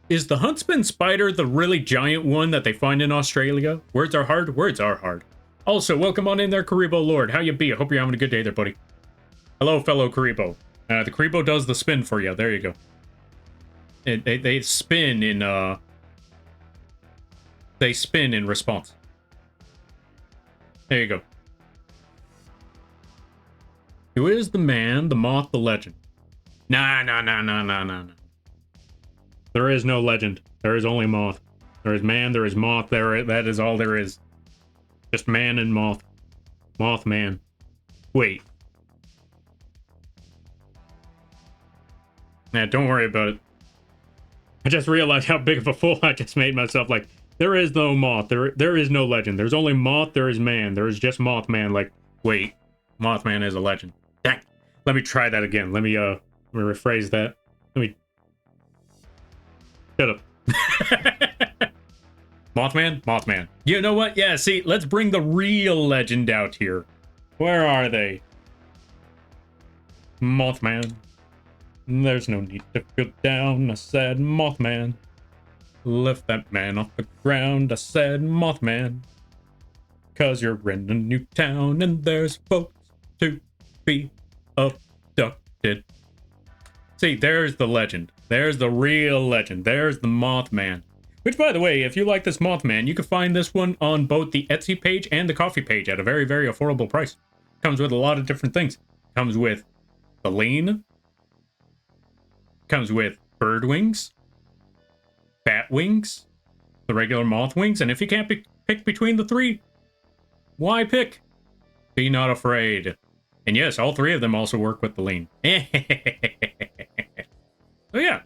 is the huntsman spider the really giant one that they find in Australia? Words are hard? Words are hard. Also, welcome on in there, Karibo Lord. How you be? I hope you're having a good day there, buddy. Hello, fellow Karibo. The Karibo does the spin for you. There you go. They spin in, They spin in response. There you go. Who is the man, the moth, the legend? Nah. There is no legend. There is only moth. There is man, there is moth. That is all there is. Just man and moth. Mothman. Wait. Nah, don't worry about it. I just realized how big of a fool I just made myself. Like, there is no moth. There is no legend. There's only moth, there is man. There is just Mothman. Like, wait. Mothman is a legend. Dang. Let me try that again. Let me rephrase that. Let me... Shut up. Mothman? Mothman. You know what? Yeah, see, let's bring the real legend out here. Where are they? Mothman. There's no need to feel down, I said, Mothman. Lift that man off the ground, I said, Mothman. 'Cause you're in a new town and there's folks to be abducted. See, there's the legend. There's the real legend. There's the Mothman. Which, by the way, if you like this Mothman, you can find this one on both the Etsy page and the Coffee page at a very, very affordable price. Comes with a lot of different things. Comes with the lean. Comes with bird wings. Bat wings. The regular moth wings. And if you can't pick between the three, why pick? Be not afraid. And yes, all three of them also work with the lean. So yeah.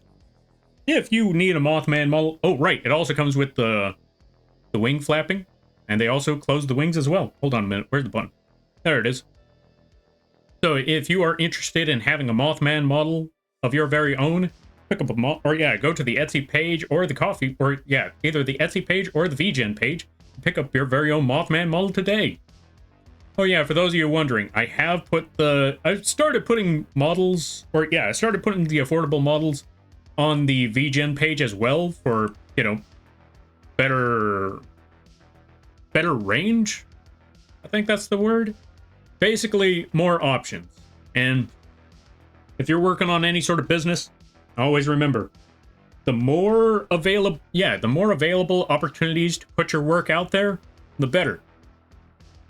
If you need a Mothman model... Oh, right. It also comes with the wing flapping. And they also close the wings as well. Hold on a minute. Where's the button? There it is. So if you are interested in having a Mothman model of your very own, pick up a go to the Etsy page or the Coffee... Or, yeah, either the Etsy page or the vgen page. Pick up your very own Mothman model today. Oh yeah, for those of you wondering, I started putting models... I started putting the affordable models on the vgen page as well for, you know, better range. I think that's the word. Basically, more options. And if you're working on any sort of business, always remember, the more available opportunities to put your work out there, the better.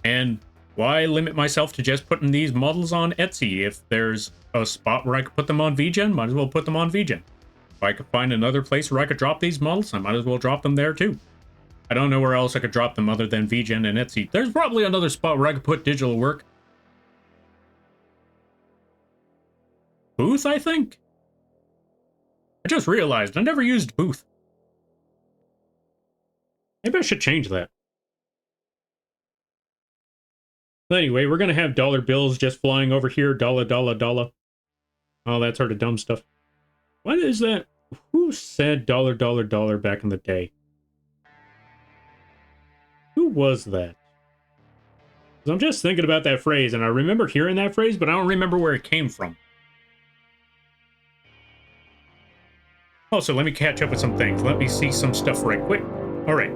And why limit myself to just putting these models on Etsy? If there's a spot where I could put them on vgen, might as well put them on vgen. If I could find another place where I could drop these models, I might as well drop them there too. I don't know where else I could drop them other than vgen and Etsy. There's probably another spot where I could put digital work. Booth, I think? I just realized I never used Booth. Maybe I should change that. But anyway, we're going to have dollar bills just flying over here. Dollar, dollar, dollar. All that sort of dumb stuff. What is that? Who said dollar, dollar, dollar back in the day? Who was that? 'Cause I'm just thinking about that phrase, and I remember hearing that phrase, but I don't remember where it came from. Also, let me catch up with some things. Let me see some stuff right quick. Alright.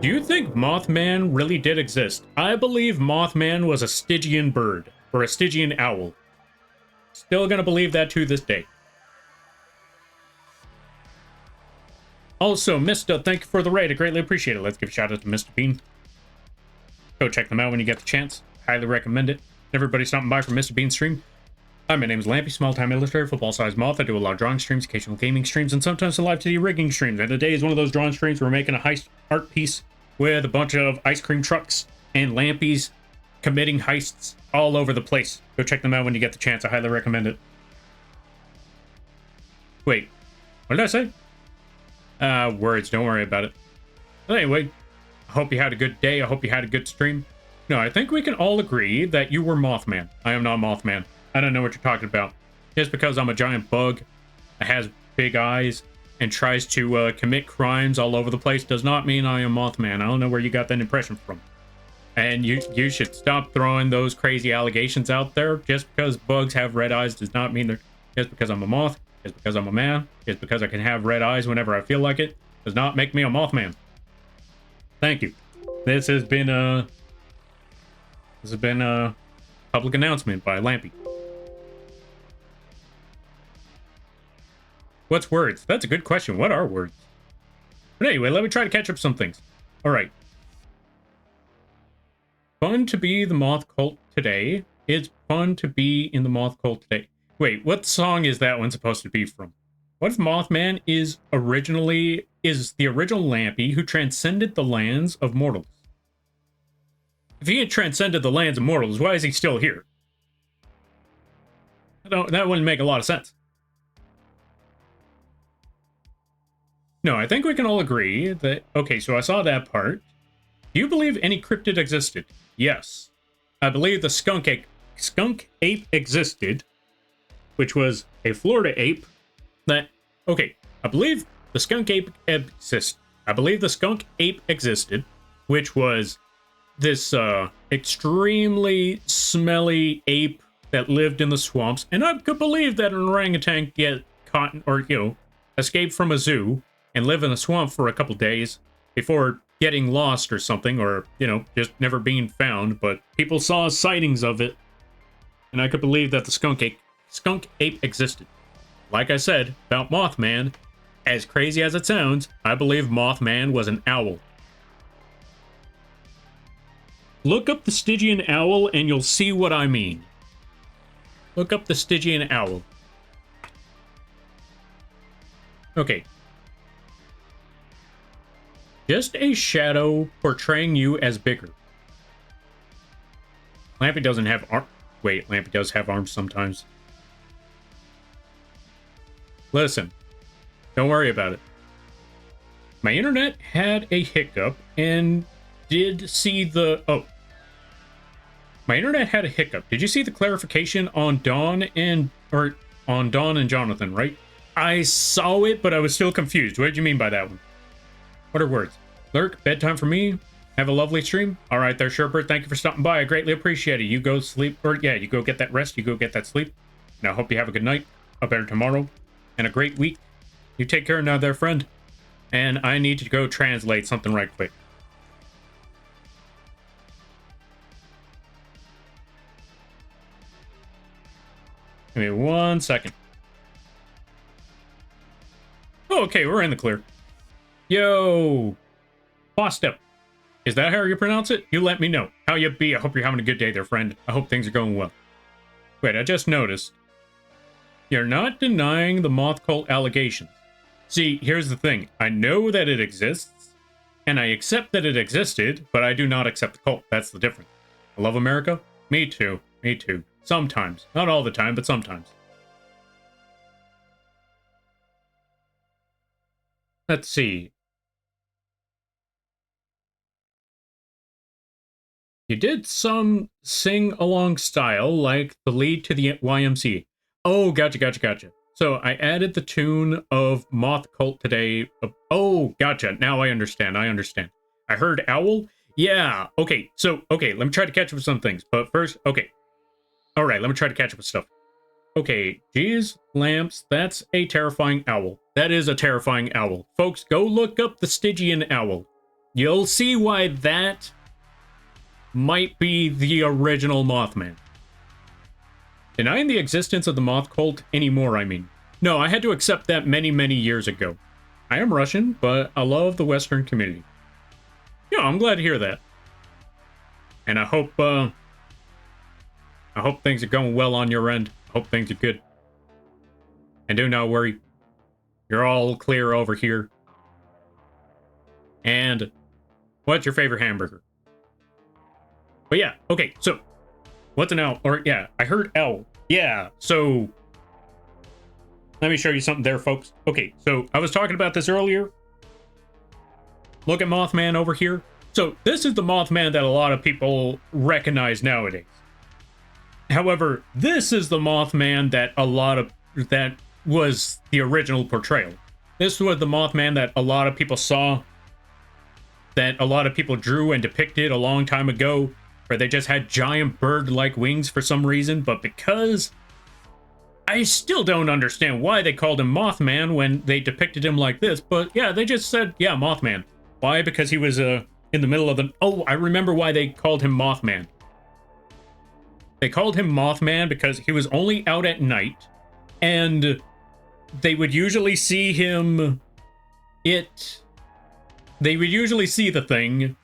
Do you think Mothman really did exist? I believe Mothman was a Stygian bird, or a Stygian owl. Still gonna believe that to this day. Also, Mr. Thank you for the raid. I greatly appreciate it. Let's give a shout out to Mr. Bean. Go check them out when you get the chance. Highly recommend it. Everybody stopping by for Mr. Bean's stream. Hi, my name is Lampy, small-time illustrator, football-sized moth. I do a lot of drawing streams, occasional gaming streams, and sometimes some live 2D rigging streams. And today is one of those drawing streams. We're making a heist art piece with a bunch of ice cream trucks and lampies committing heists all over the place. Go check them out when you get the chance. I highly recommend it. Wait, what did I say? Words, don't worry about it. But anyway, I hope you had a good day. I hope you had a good stream. No, I think we can all agree that you were Mothman. I am not Mothman. I don't know what you're talking about. Just because I'm a giant bug that has big eyes and tries to commit crimes all over the place does not mean I am Mothman. I don't know where you got that impression from. And you should stop throwing those crazy allegations out there. Just because bugs have red eyes does not mean they're... Just because I'm a moth, just because I'm a man, just because I can have red eyes whenever I feel like it, does not make me a Mothman. Thank you. This has been a public announcement by Lampy. What's words? That's a good question. What are words? But anyway, let me try to catch up some things. All right. Fun to be the moth cult today. It's fun to be in the moth cult today. Wait, what song is that one supposed to be from? What if Mothman is the original Lampy who transcended the lands of mortals? If he had transcended the lands of mortals, why is he still here? That wouldn't make a lot of sense. No, I think we can all agree that... Okay, so I saw that part. Do you believe any cryptid existed? Yes. I believe the skunk ape existed, which was a Florida ape that... Okay, I believe the skunk ape existed, which was this extremely smelly ape that lived in the swamps. And I could believe that an orangutan get caught or, escape from a zoo and live in a swamp for a couple days before getting lost or something, or, just never being found, but people saw sightings of it, and I could believe that the skunk ape existed. Like I said, about Mothman, as crazy as it sounds, I believe Mothman was an owl. Look up the Stygian owl and you'll see what I mean. Look up the Stygian owl. Okay. Just a shadow portraying you as bigger. Lampy doesn't have arms. Wait, Lampy does have arms sometimes. Listen, don't worry about it. My internet had a hiccup and did see the... Oh. My internet had a hiccup. Did you see the clarification on Dawn and Jonathan, right? I saw it, but I was still confused. What did you mean by that one? What are words? Lurk, bedtime for me. Have a lovely stream. All right there, Sherbert. Thank you for stopping by. I greatly appreciate it. You go sleep, you go get that rest. You go get that sleep. And I hope you have a good night, a better tomorrow, and a great week. You take care now there, friend. And I need to go translate something right quick. Give me 1 second. Oh, okay, we're in the clear. Yo, Fosta. Is that how you pronounce it? You let me know. How you be? I hope you're having a good day there, friend. I hope things are going well. Wait, I just noticed. You're not denying the moth cult allegations. See, here's the thing. I know that it exists, and I accept that it existed, but I do not accept the cult. That's the difference. I love America? Me too. Me too. Sometimes. Not all the time, but sometimes. Let's see. You did some sing-along style, like the lead to the YMCA. Oh, gotcha. So I added the tune of Moth Cult today. Oh, gotcha. Now I understand. I heard owl. Yeah. Okay. So, let me try to catch up with some things. But first, okay. All right. Let me try to catch up with stuff. Okay. Geez, lamps. That's a terrifying owl. That is a terrifying owl. Folks, go look up the Stygian owl. You'll see why that might be the original Mothman. Denying the existence of the moth cult anymore, I mean. No, I had to accept that many, many years ago. I am Russian, but I love the Western community. Yeah, I'm glad to hear that. And I hope things are going well on your end. I hope things are good. And do not worry. You're all clear over here. And what's your favorite hamburger? But yeah, okay, so what's an owl? Or yeah, I heard owl. Yeah, so let me show you something there, folks. Okay, so I was talking about this earlier. Look at Mothman over here. So this is the Mothman that a lot of people recognize nowadays. However, this is the Mothman that was the original portrayal. This was the Mothman that a lot of people saw, that a lot of people drew and depicted a long time ago, where they just had giant bird-like wings for some reason, but because I still don't understand why they called him Mothman when they depicted him like this, but yeah, they just said, yeah, Mothman. Why? Because he was in the middle of the... Oh, I remember why they called him Mothman. They called him Mothman because he was only out at night, and they would usually see him... They would usually see the thing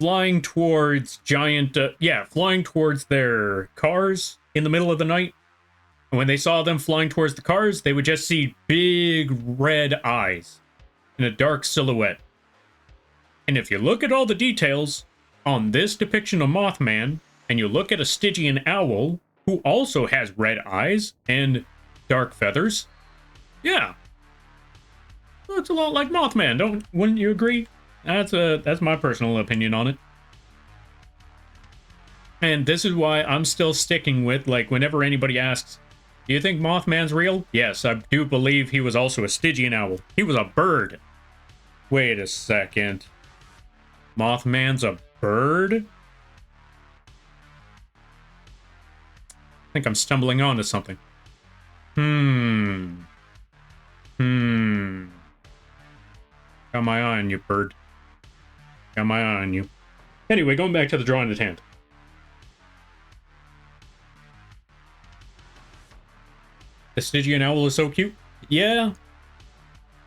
flying towards flying towards their cars in the middle of the night. And when they saw them flying towards the cars, they would just see big red eyes in a dark silhouette. And if you look at all the details on this depiction of Mothman, and you look at a Stygian owl, who also has red eyes and dark feathers, yeah, looks a lot like Mothman, wouldn't you agree? That's my personal opinion on it. And this is why I'm still sticking with, like, whenever anybody asks, do you think Mothman's real? Yes, I do believe he was also a Stygian owl. He was a bird. Wait a second. Mothman's a bird? I think I'm stumbling onto something. Got my eye on you, bird. Got my eye on you. Anyway, going back to the drawing at hand. The Stygian owl is so cute. Yeah.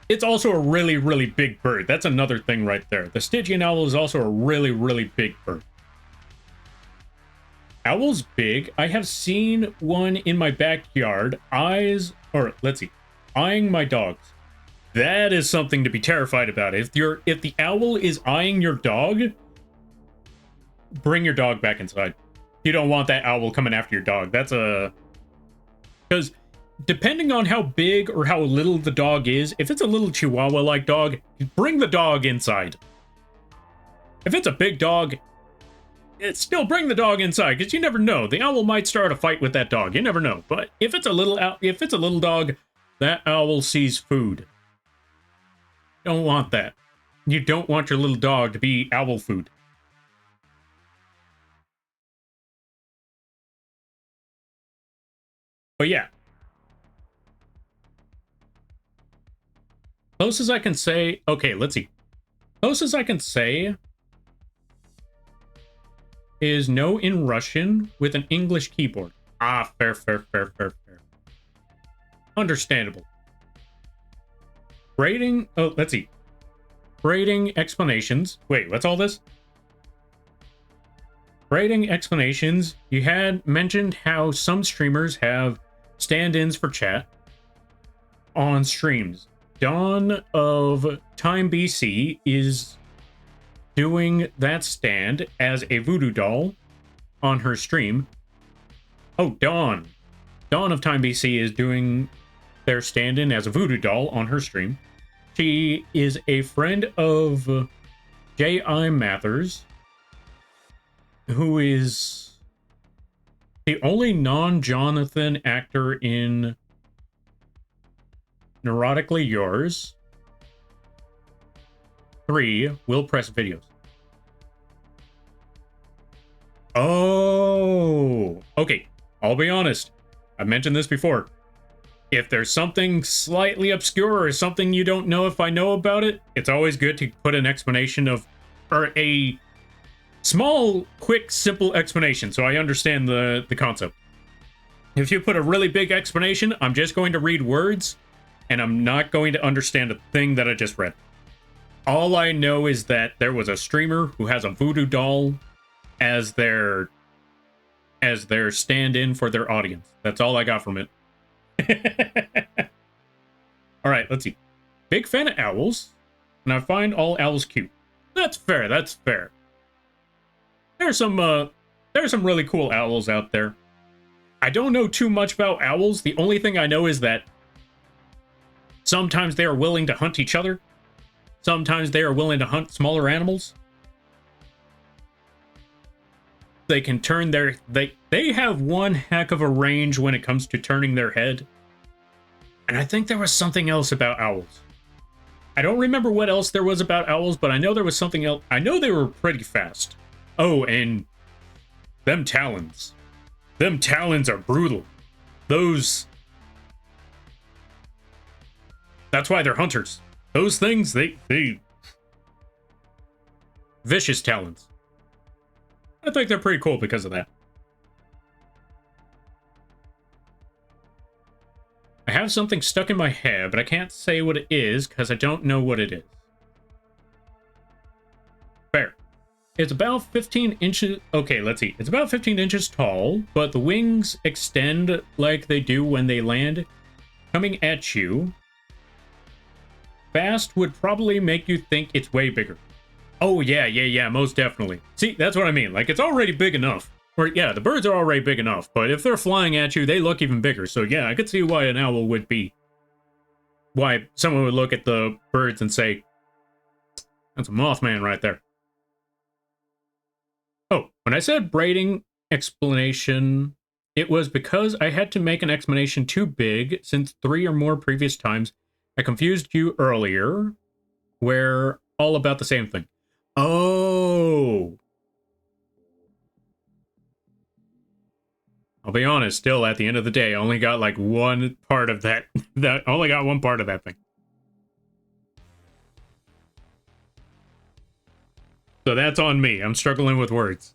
It's also a really, really big bird. That's another thing right there. The Stygian owl is also a really, really big bird. Owl's big. I have seen one in my backyard. Eyeing my dogs. That is something to be terrified about. If the owl is eyeing your dog, bring your dog back inside. You don't want that owl coming after your dog. Because depending on how big or how little the dog is, if it's a little Chihuahua-like dog, bring the dog inside. If it's a big dog, still bring the dog inside, because you never know. The owl might start a fight with that dog. You never know. But if it's a little dog, that owl sees food. Don't want that. You don't want your little dog to be owl food. But yeah. Close as I can say... Okay, let's see. Close as I can say is no in Russian with an English keyboard. Ah, fair. Understandable. Rating... Oh, let's see. Rating explanations. Wait, what's all this? Rating explanations. You had mentioned how some streamers have stand-ins for chat on streams. Dawn of Time BC is doing that stand as a voodoo doll on her stream. Oh, Dawn of Time BC is doing their stand-in as a voodoo doll on her stream. She is a friend of J.I. Mathers, who is the only non-Jonathan actor in Neurotically Yours. 3 Will Press Videos. Oh, okay. I'll be honest. I've mentioned this before. If there's something slightly obscure or something you don't know if I know about it, it's always good to put an explanation or a small, quick, simple explanation so I understand the concept. If you put a really big explanation, I'm just going to read words and I'm not going to understand a thing that I just read. All I know is that there was a streamer who has a voodoo doll as their stand-in for their audience. That's all I got from it. All right, let's see. Big fan of owls, and I find all owls cute. That's fair. There's some really cool owls out there. I don't know too much about owls. The only thing I know is that sometimes they are willing to hunt each other. Sometimes they are willing to hunt smaller animals. They can turn their... They have one heck of a range when it comes to turning their head. And I think there was something else about owls. I don't remember what else there was about owls, but I know there was something else. I know they were pretty fast. Oh, and them talons. Them talons are brutal. Those... That's why they're hunters. Those things, they... Vicious talons. I think they're pretty cool because of that. I have something stuck in my head, but I can't say what it is because I don't know what it is. Fair. It's about 15 inches... Okay, let's see. It's about 15 inches tall, but the wings extend like they do when they land, coming at you. Fast would probably make you think it's way bigger. Oh, yeah, most definitely. See, that's what I mean. Like, it's already big enough. Or, yeah, the birds are already big enough, but if they're flying at you, they look even bigger. So, yeah, I could see why an owl would be... Why someone would look at the birds and say, that's a Mothman right there. Oh, when I said braiding explanation, it was because I had to make an explanation too big since 3 or more previous times I confused you earlier, where all about the same thing. Oh. I'll be honest, still at the end of the day, I only got like one part of that. Only got one part of that thing. So that's on me. I'm struggling with words.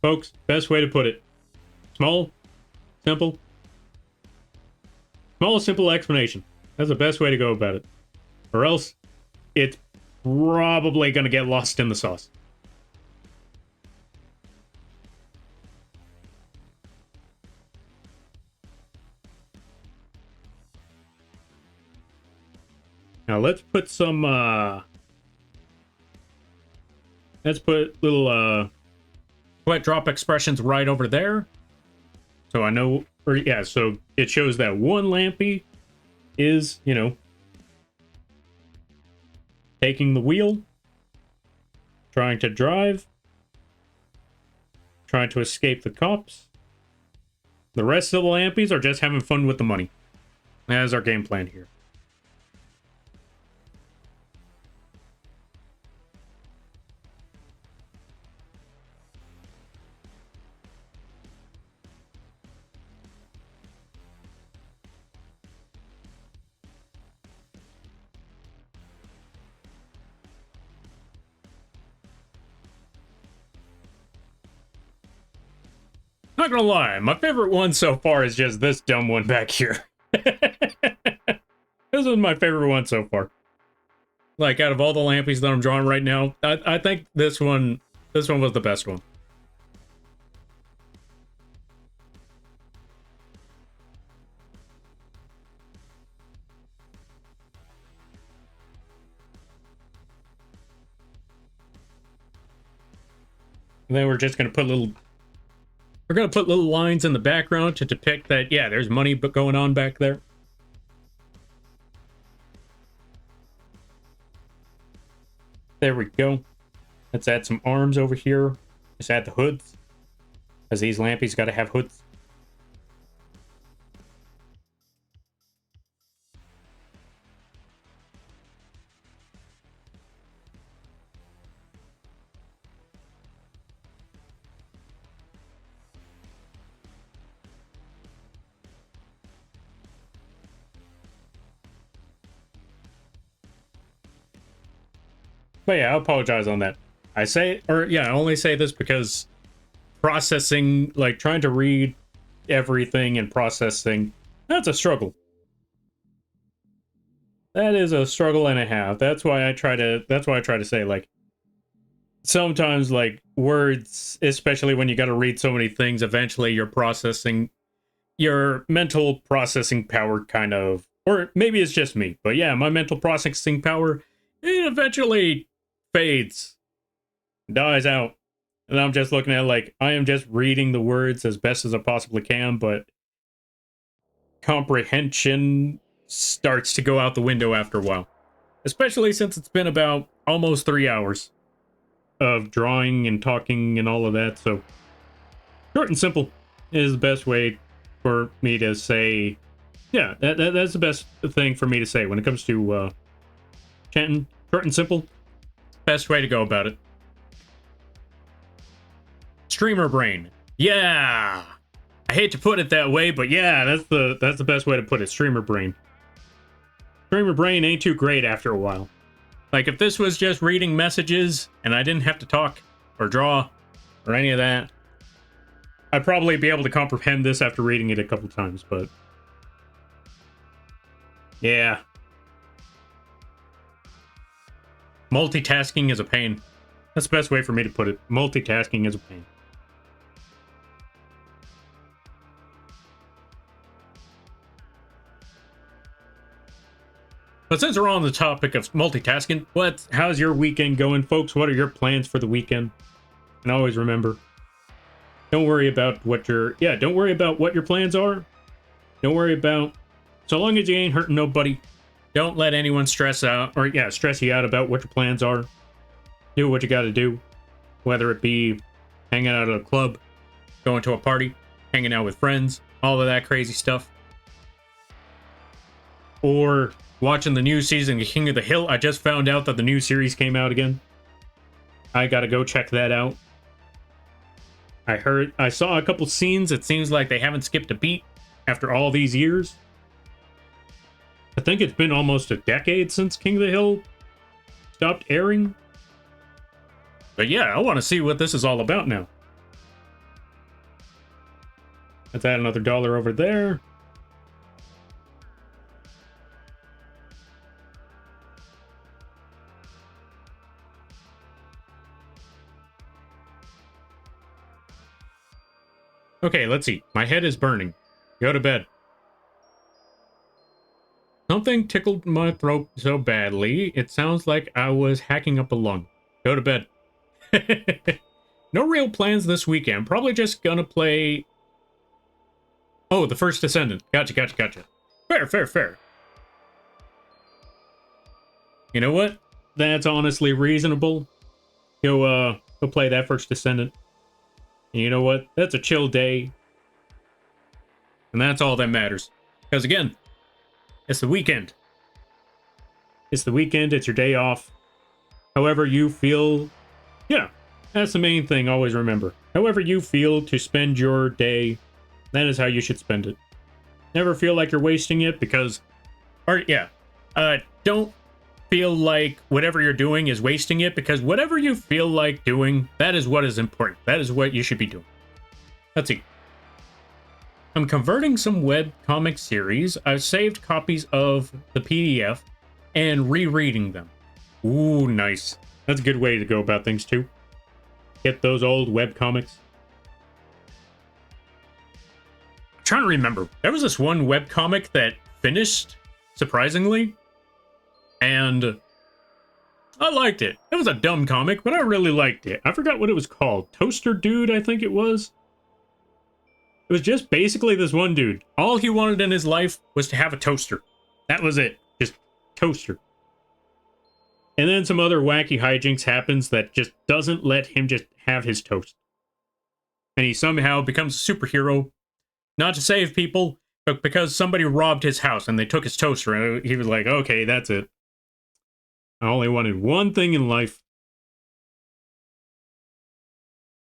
Folks, best way to put it. Small, simple. Small, simple explanation. That's the best way to go about it. Or else, it's probably going to get lost in the sauce. Now let's put some, let's put little, wet drop expressions right over there. So I know, or yeah, so it shows that one Lampy is, you know, taking the wheel, trying to drive, trying to escape the cops. The rest of the Lampies are just having fun with the money. That is our game plan here. Not gonna lie, my favorite one so far is just this dumb one back here. This is my favorite one so far. Like, out of all the Lampies that I'm drawing right now, I think this one was the best one. And then we're just gonna put little... We're going to put little lines in the background to depict that, yeah, there's money going on back there. There we go. Let's add some arms over here. Let's add the hoods. Because these Lampies got to have hoods. But yeah, I apologize on that. I only say this because processing, like trying to read everything and processing, that's a struggle. That is a struggle and a half. That's why I try to say, like, sometimes, like, words, especially when you got to read so many things, eventually your mental processing power kind of, or maybe it's just me, but yeah, my mental processing power, it eventually fades, dies out, and I'm just looking at it like I am just reading the words as best as I possibly can, but comprehension starts to go out the window after a while, especially since it's been about almost 3 hours. of drawing and talking and all of that. So short and simple is the best way for me to say. Yeah, that's the best thing for me to say when it comes to chanting. Short and simple, best way to go about it. Streamer brain. Yeah. I hate to put it that way, but yeah, that's the best way to put it. Streamer brain. Streamer brain ain't too great after a while. Like, if this was just reading messages and I didn't have to talk or draw or any of that, I'd probably be able to comprehend this after reading it a couple times, but yeah. Multitasking is a pain. That's the best way for me to put it. Multitasking is a pain. But since we're on the topic of multitasking, how's your weekend going, folks? What are your plans for the weekend? And always remember, don't worry about what your plans are. Don't worry about, so long as you ain't hurting nobody, don't let anyone stress you out about what your plans are. Do what you got to do, whether it be hanging out at a club, going to a party, hanging out with friends, all of that crazy stuff, or watching the new season of King of the Hill. I just found out that the new series came out again. I gotta go check that out. I saw a couple scenes. It seems like they haven't skipped a beat after all these years. I think it's been almost a decade since King of the Hill stopped airing. But yeah, I want to see what this is all about now. Let's add another $1 over there. Okay, let's see. My head is burning. Go to bed. Something tickled my throat so badly, it sounds like I was hacking up a lung. Go to bed. No real plans this weekend. Probably just gonna play... Oh, the First Descendant. Gotcha. Fair. You know what? That's honestly reasonable. Go play that First Descendant. And you know what? That's a chill day. And that's all that matters. Because again, it's the weekend. It's the weekend, it's your day off. However you feel... Yeah, that's the main thing, always remember. However you feel to spend your day, that is how you should spend it. Never feel like you're wasting it because... don't feel like whatever you're doing is wasting it, because whatever you feel like doing, that is what is important. That is what you should be doing. Let's see. I'm converting some web comic series. I've saved copies of the PDF and rereading them. Ooh, nice. That's a good way to go about things too. Get those old web comics. I'm trying to remember. There was this one web comic that finished, surprisingly, and I liked it. It was a dumb comic, but I really liked it. I forgot what it was called. Toaster Dude, I think it was. It was just basically this one dude. All he wanted in his life was to have a toaster. That was it. Just toaster. And then some other wacky hijinks happens that just doesn't let him just have his toast. And he somehow becomes a superhero, not to save people, but because somebody robbed his house and they took his toaster. And he was like, okay, that's it. I only wanted one thing in life.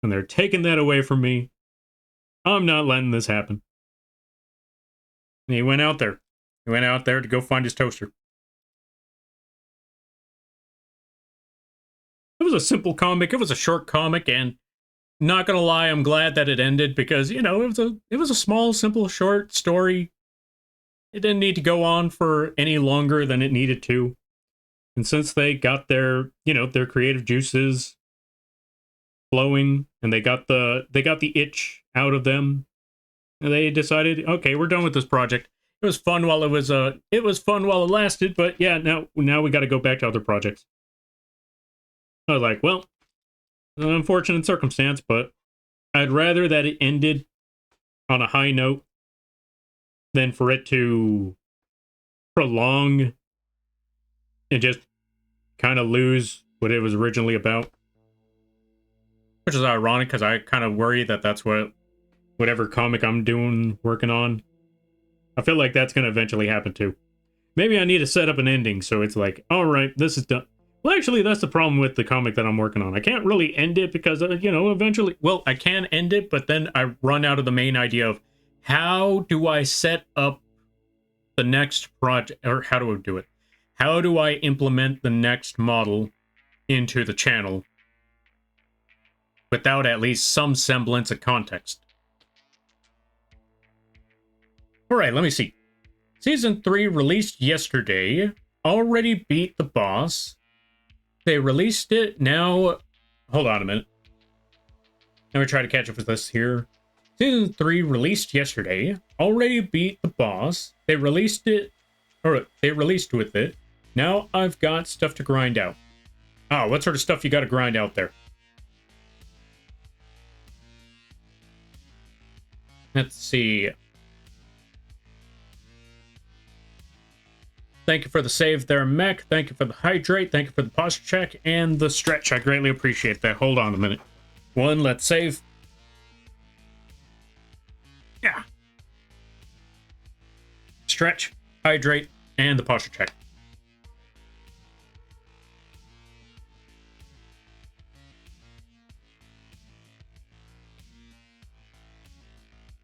And they're taking that away from me. I'm not letting this happen. And he went out there. He went out there to go find his toaster. It was a simple comic. It was a short comic, and not gonna lie, I'm glad that it ended because, you know, it was a small, simple, short story. It didn't need to go on for any longer than it needed to. And since they got their, you know, their creative juices flowing, and they got the itch out of them, and they decided, okay, we're done with this project. It was fun while it lasted, but yeah, now we got to go back to other projects. I was like, well, an unfortunate circumstance, but I'd rather that it ended on a high note than for it to prolong and just kind of lose what it was originally about. which is ironic because I kind of worry that that's whatever comic I'm working on. I feel like that's going to eventually happen too. Maybe I need to set up an ending so it's like, all right, this is done. Well, actually, that's the problem with the comic that I'm working on. I can't really end it because, eventually, well, I can end it, but then I run out of the main idea of how do I set up the next project, or how do I do it? How do I implement the next model into the channel without at least some semblance of context? All right, let me see. Season 3 released yesterday. Already beat the boss. They released it now. Hold on a minute. Let me try to catch up with this here. Season 3 released yesterday. Already beat the boss. They released it, or they released with it. Now I've got stuff to grind out. Oh, what sort of stuff you got to grind out there? Let's see. Thank you for the save there, Mech. Thank you for the hydrate. Thank you for the posture check and the stretch. I greatly appreciate that. Hold on a minute. Let's save. Yeah. Stretch, hydrate, and the posture check.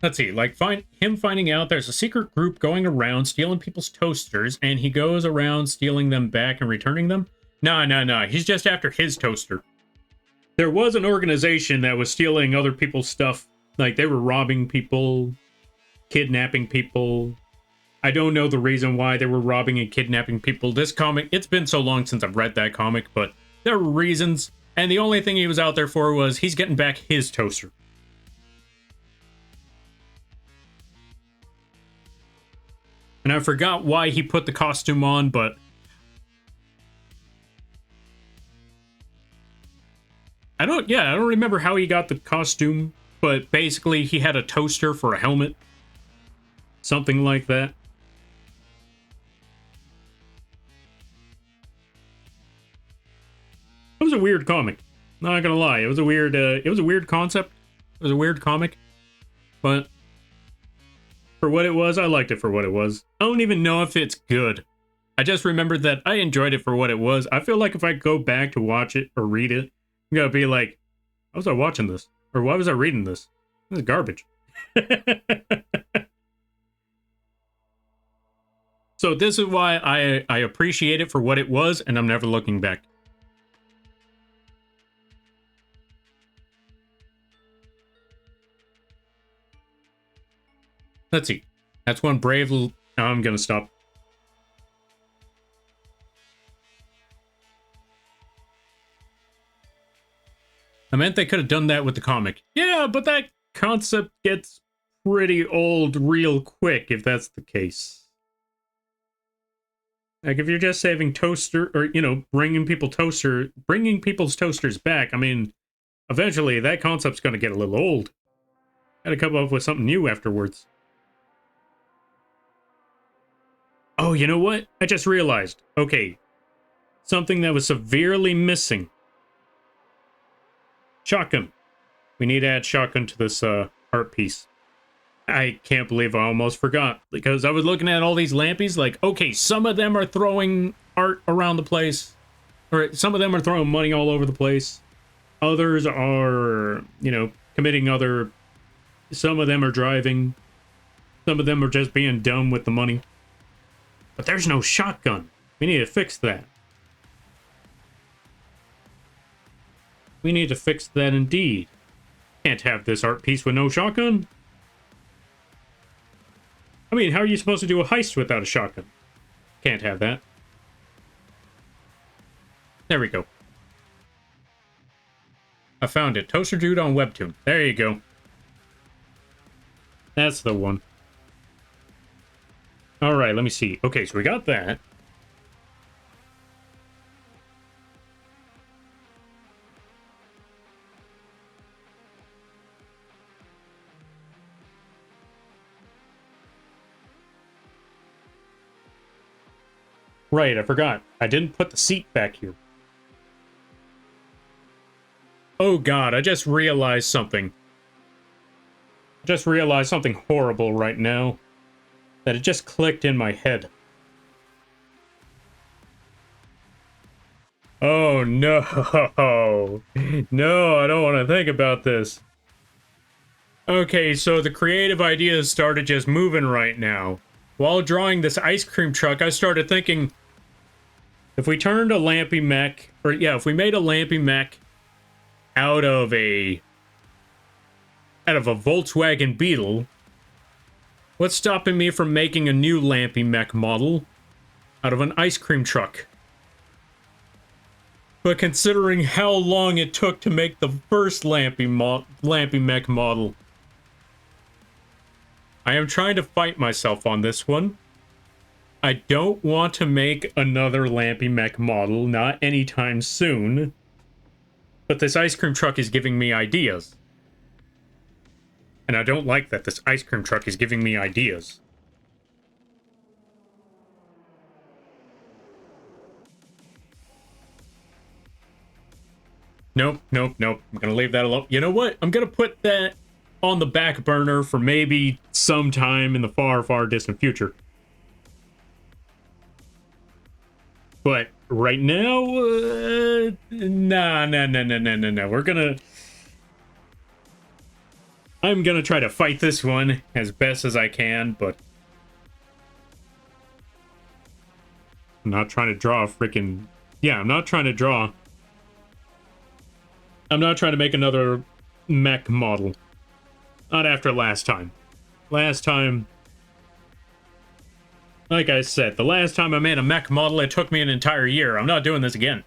Let's see, like him finding out there's a secret group going around stealing people's toasters, and he goes around stealing them back and returning them. No. He's just after his toaster. There was an organization that was stealing other people's stuff. Like, they were robbing people, kidnapping people. I don't know the reason why they were robbing and kidnapping people. This comic, it's been so long since I've read that comic, but there were reasons. And the only thing he was out there for was he's getting back his toaster. And I forgot why he put the costume on, but I don't remember how he got the costume, but basically he had a toaster for a helmet. Something like that. It was a weird comic. Not gonna lie, it was a weird concept. It was a weird comic, but for what it was, I liked it for what it was. I don't even know if it's good. I just remembered that I enjoyed it for what it was. I feel like if I go back to watch it or read it, I'm gonna be like, why was I watching this? Or why was I reading this? This is garbage. So this is why I appreciate it for what it was, and I'm never looking back. Let's see. That's one brave little... No, I'm gonna stop. I meant they could have done that with the comic. Yeah, but that concept gets pretty old real quick if that's the case. Like, if you're just saving toaster, or, bringing people's toasters back, I mean, eventually that concept's gonna get a little old. Gotta come up with something new afterwards. Oh, you know what? I just realized. Okay. Something that was severely missing. Shotgun. We need to add shotgun to this art piece. I can't believe I almost forgot. Because I was looking at all these lampies, like, okay, some of them are throwing art around the place. Or some of them are throwing money all over the place. Others are, committing other... Some of them are driving. Some of them are just being dumb with the money. But there's no shotgun. We need to fix that. We need to fix that indeed. Can't have this art piece with no shotgun. I mean, how are you supposed to do a heist without a shotgun? Can't have that. There we go. I found it. Toaster Dude on Webtoon. There you go. That's the one. Alright, let me see. Okay, so we got that. Right, I forgot. I didn't put the seat back here. Oh god, I just realized something. I just realized something horrible right now. That it just clicked in my head. Oh no. No, I don't want to think about this. Okay, so the creative ideas started just moving right now. While drawing this ice cream truck, I started thinking, if we turned a Lampy mech, or yeah, if we made a Lampy mech out of a Volkswagen Beetle, what's stopping me from making a new Lampy mech model out of an ice cream truck? But considering how long it took to make the first Lampy mech model, I am trying to fight myself on this one. I don't want to make another Lampy mech model, not anytime soon. But this ice cream truck is giving me ideas. And I don't like that this ice cream truck is giving me ideas. Nope, nope, nope. I'm gonna leave that alone. You know what? I'm gonna put that on the back burner for maybe sometime in the far, far distant future. But right now, nah. I'm gonna try to fight this one as best as I can, but I'm not trying to draw a freaking... Yeah, I'm not trying to draw... I'm not trying to make another mech model. Not after last time. Last time... Like I said, the last time I made a mech model, it took me an entire year. I'm not doing this again.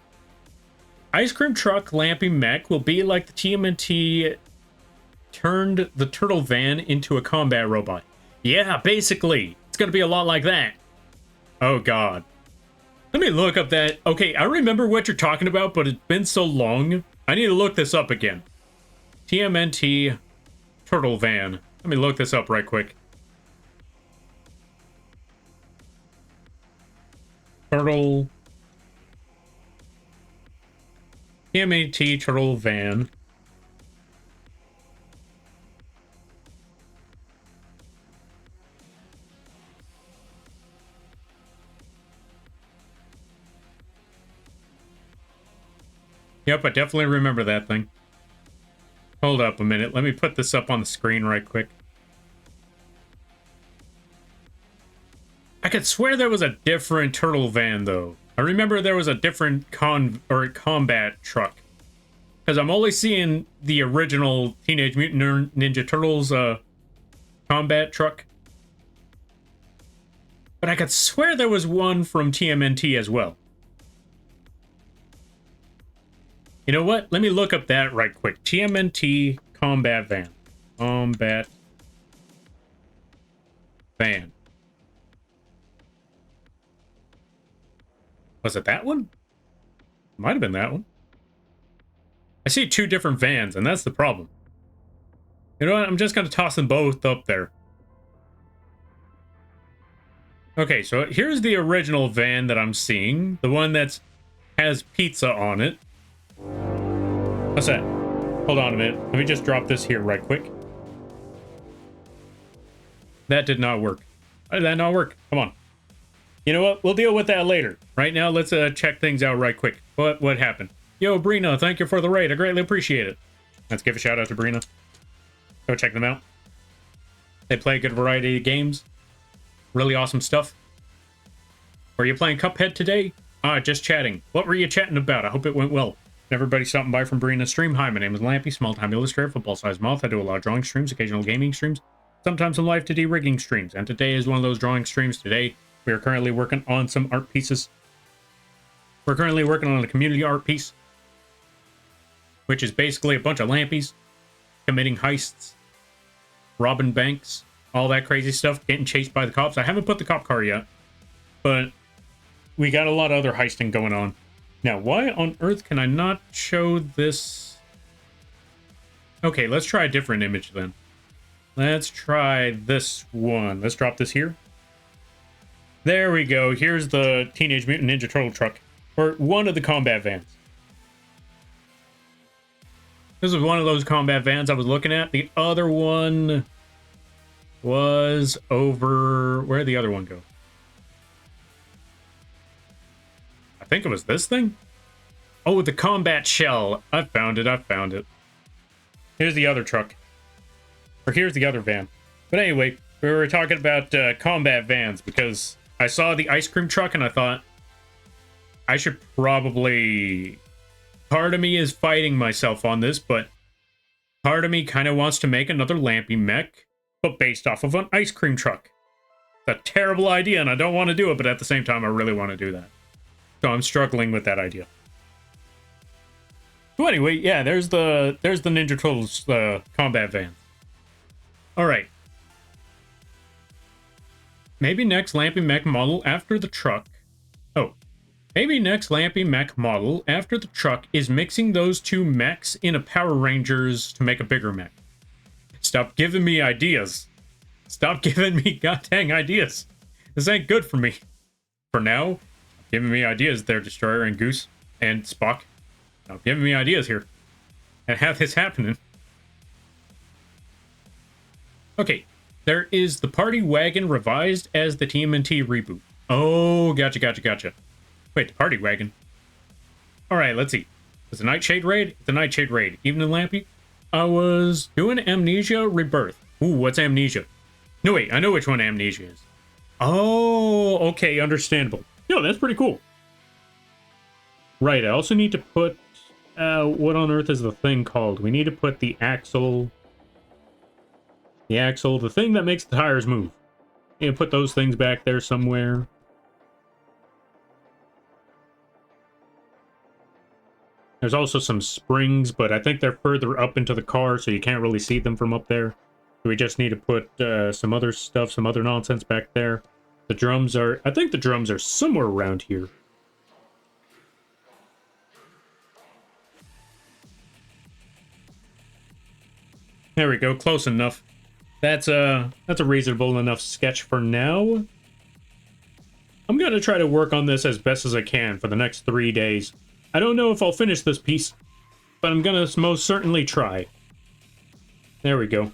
Ice Cream Truck Lampy Mech will be like the TMNT turned the turtle van into a combat robot. Yeah, basically. It's gonna be a lot like that. Oh god. Let me look up that... Okay, I remember what you're talking about, but it's been so long. I need to look this up again. TMNT turtle van. Let me look this up right quick. Turtle... TMNT turtle van. Yep, I definitely remember that thing. Hold up a minute. Let me put this up on the screen right quick. I could swear there was a different turtle van, though. I remember there was a different combat truck. Because I'm only seeing the original Teenage Mutant Ninja Turtles combat truck. But I could swear there was one from TMNT as well. You know what? Let me look up that right quick. TMNT combat van. Combat van. Was it that one? Might have been that one. I see two different vans, and that's the problem. You know what? I'm just going to toss them both up there. Okay, so here's the original van that I'm seeing. The one that has pizza on it. What's that? Hold on a minute. Let me just drop this here right quick. That did not work. Why did that not work? Come on. You know what? We'll deal with that later. Right now, let's check things out right quick. What happened? Yo, Brina, thank you for the raid. I greatly appreciate it. Let's give a shout out to Brina. Go check them out. They play a good variety of games. Really awesome stuff. Were you playing Cuphead today? Just chatting. What were you chatting about? I hope it went well. Everybody stopping by from Brina's stream. Hi, my name is Lampy, small-time illustrator, football-sized mouth. I do a lot of drawing streams, occasional gaming streams, sometimes some live 2D rigging streams. And today is one of those drawing streams. Today, we are currently working on some art pieces. We're currently working on a community art piece, which is basically a bunch of Lampies committing heists, robbing banks, all that crazy stuff, getting chased by the cops. I haven't put the cop car yet, but we got a lot of other heisting going on. Now, why on earth can I not show this? Okay, let's try a different image then. Let's try this one. Let's drop this here. There we go. Here's the Teenage Mutant Ninja Turtle truck, or one of the combat vans. This was one of those combat vans I was looking at. The other one was over... Where'd the other one go? I think it was this thing? Oh, the combat shell. I found it. I found it. Here's the other truck. Or here's the other van. But anyway, we were talking about combat vans because I saw the ice cream truck and I thought I should probably... Part of me is fighting myself on this, but part of me kind of wants to make another Lampy mech, but based off of an ice cream truck. It's a terrible idea, and I don't want to do it, but at the same time, I really want to do that. So I'm struggling with that idea. So anyway, yeah, there's the Ninja Turtles combat van. All right. Maybe next Lampy mech model after the truck. Oh. Maybe next Lampy mech model after the truck is mixing those two mechs in a Power Rangers to make a bigger mech. Stop giving me ideas. Stop giving me goddamn ideas. This ain't good for me. For now, giving me ideas there, Destroyer and Goose and Spock. Stop giving me ideas here. And have this happening. Okay, there is the Party Wagon revised as the TMNT reboot. Oh, gotcha. Wait, the Party Wagon. Alright, let's see. Was it Nightshade Raid? It's a Nightshade Raid. Evening Lampy? I was doing Amnesia Rebirth. Ooh, what's Amnesia? No, wait, I know which one Amnesia is. Oh, okay, understandable. Yo, that's pretty cool. Right, I also need to put... what on earth is the thing called? We need to put the axle... the thing that makes the tires move. You put those things back there somewhere. There's also some springs, but I think they're further up into the car, so you can't really see them from up there. We just need to put some other stuff, some other nonsense back there. The drums are... I think the drums are somewhere around here. There we go, close enough. That's a reasonable enough sketch for now. I'm gonna try to work on this as best as I can for the next 3 days. I don't know if I'll finish this piece, but I'm gonna most certainly try. There we go.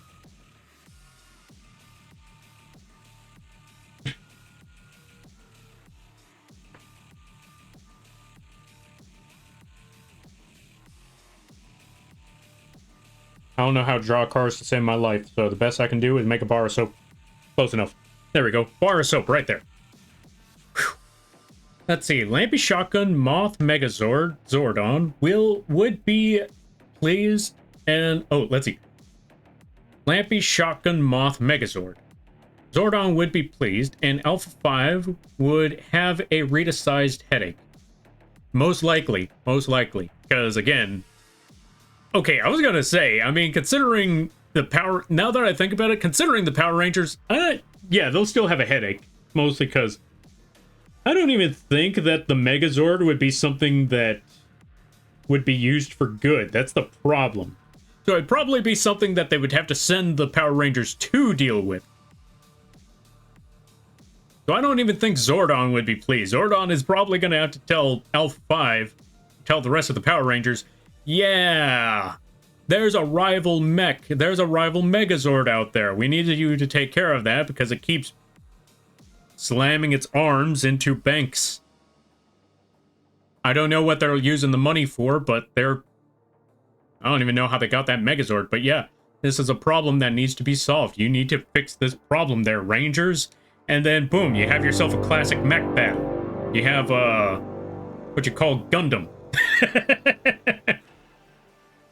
I don't know how to draw cars to save my life, so the best I can do is make a bar of soap. Close enough. There we go. Bar of soap right there. Whew. Let's see. Lampy Shotgun Moth Megazord Zordon would be pleased and... Oh, let's see. Lampy Shotgun Moth Megazord. Zordon would be pleased, and Alpha 5 would have a Rita-sized headache. Most likely. Because, again... Okay, I was gonna say, I mean, considering the power... Now that I think about it, considering the Power Rangers, yeah, they'll still have a headache. Mostly because I don't even think that the Megazord would be something that would be used for good. That's the problem. So it'd probably be something that they would have to send the Power Rangers to deal with. So I don't even think Zordon would be pleased. Zordon is probably going to have to tell Alpha 5, tell the rest of the Power Rangers, yeah, there's a rival mech, there's a rival Megazord out there. We need you to take care of that because it keeps slamming its arms into banks. I don't know what they're using the money for, but I don't even know how they got that Megazord, but yeah, this is a problem that needs to be solved. You need to fix this problem there, Rangers, and then boom, you have yourself a classic mech battle. You have, what you call Gundam.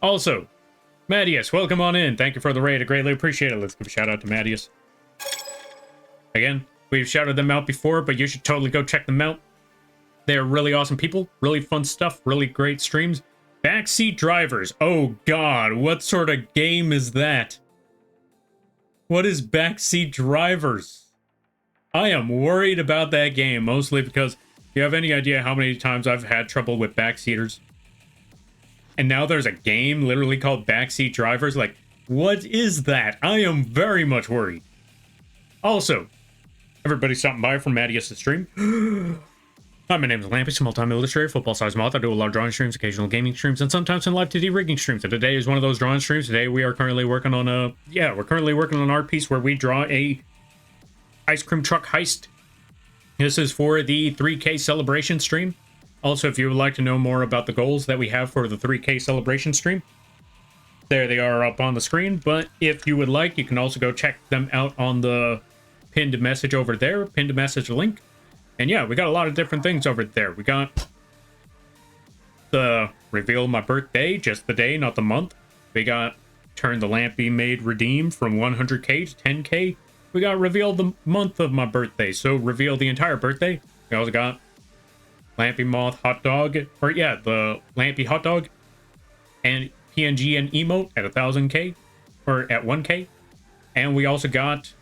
Also, Mattias, welcome on in. Thank you for the raid. I greatly appreciate it. Let's give a shout out to Mattias. Again, we've shouted them out before, but you should totally go check them out. They're really awesome people, really fun stuff, really great streams. Backseat Drivers. Oh god, what sort of game is that? What is Backseat Drivers? I am worried about that game, mostly because you have any idea how many times I've had trouble with backseaters? And now there's a game literally called Backseat Drivers. Like, what is that? I am very much worried. Also, everybody stopping by from Mattias' stream. Hi, my name is Lampy, small-time illustrator, football-sized moth. I do a lot of drawing streams, occasional gaming streams, and sometimes some live 2D rigging streams. And today is one of those drawing streams. Today we are currently working on an art piece where we draw a ice cream truck heist. This is for the 3K celebration stream. Also, if you would like to know more about the goals that we have for the 3K celebration stream, there they are up on the screen. But if you would like, you can also go check them out on the pinned message over there, pinned message link. And yeah, we got a lot of different things over there. We got the reveal my birthday, just the day, not the month. We got turn the Lampy made redeem from 100K to 10K. We got reveal the month of my birthday, so reveal the entire birthday. We also got Lampy Moth hot dog, or yeah, the Lampy hot dog, and PNG and emote at 1000K, or at 1K. And we also got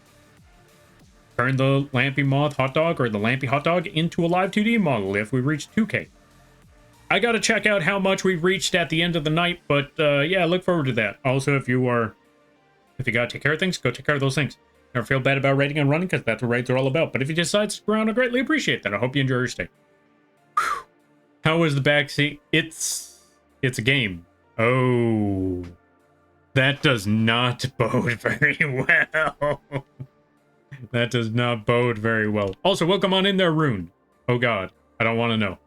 turn the Lampy Moth hot dog, or the Lampy hot dog, into a live 2D model if we reach 2K. I gotta check out how much we reached at the end of the night, but yeah, look forward to that. Also, if you gotta take care of things, go take care of those things. Never feel bad about raiding and running, because that's what raids are all about. But if you decide to stick around, I greatly appreciate that. I hope you enjoy your stay. Whew. How was the backseat? It's a game. Oh, that does not bode very well. That does not bode very well. Also, welcome on in there, Rune. Oh god, I don't want to know.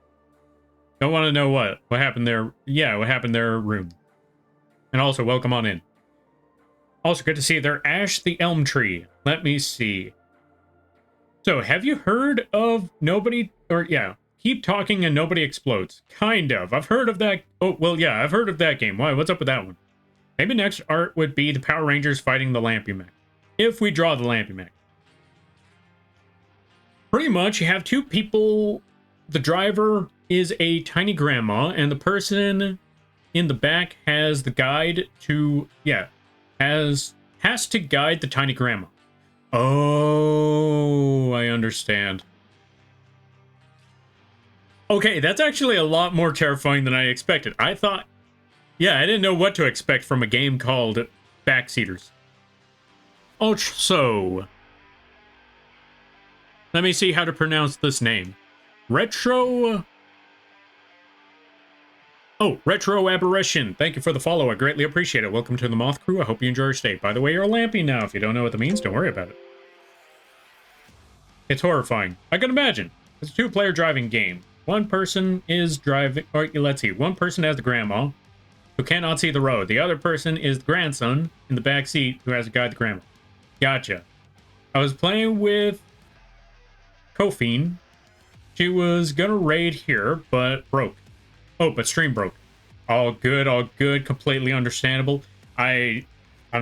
Don't want to know what happened there. Yeah, what happened there, Rune. And also, welcome on in. Also, good to see there, Ash the Elm Tree. Let me see. So, have you heard of Nobody, or yeah, Keep Talking and Nobody Explodes? Kind of. I've heard of that. Oh, well, yeah, I've heard of that game. Why? What's up with that one? Maybe next art would be the Power Rangers fighting the Lampy Mech. If we draw the Lampy Mech. Pretty much, you have two people. The driver is a tiny grandma, and the person in the back has the guide to, yeah, has to guide the tiny grandma. Oh, I understand. Okay, that's actually a lot more terrifying than I expected. I thought, yeah, I didn't know what to expect from a game called Backseaters. Also, let me see how to pronounce this name. Retro Aberration. Thank you for the follow. I greatly appreciate it. Welcome to the Moth Crew. I hope you enjoy your stay. By the way, you're a Lampy now. If you don't know what that means, don't worry about it. It's horrifying. I can imagine. It's a two-player driving game. One person is driving, or let's see, one person has the grandma who cannot see the road. The other person is the grandson in the back seat who has to guide the grandma. Gotcha. I was playing with Kophine. She was gonna raid here, but broke. Oh, but stream broke. All good, completely understandable. I'm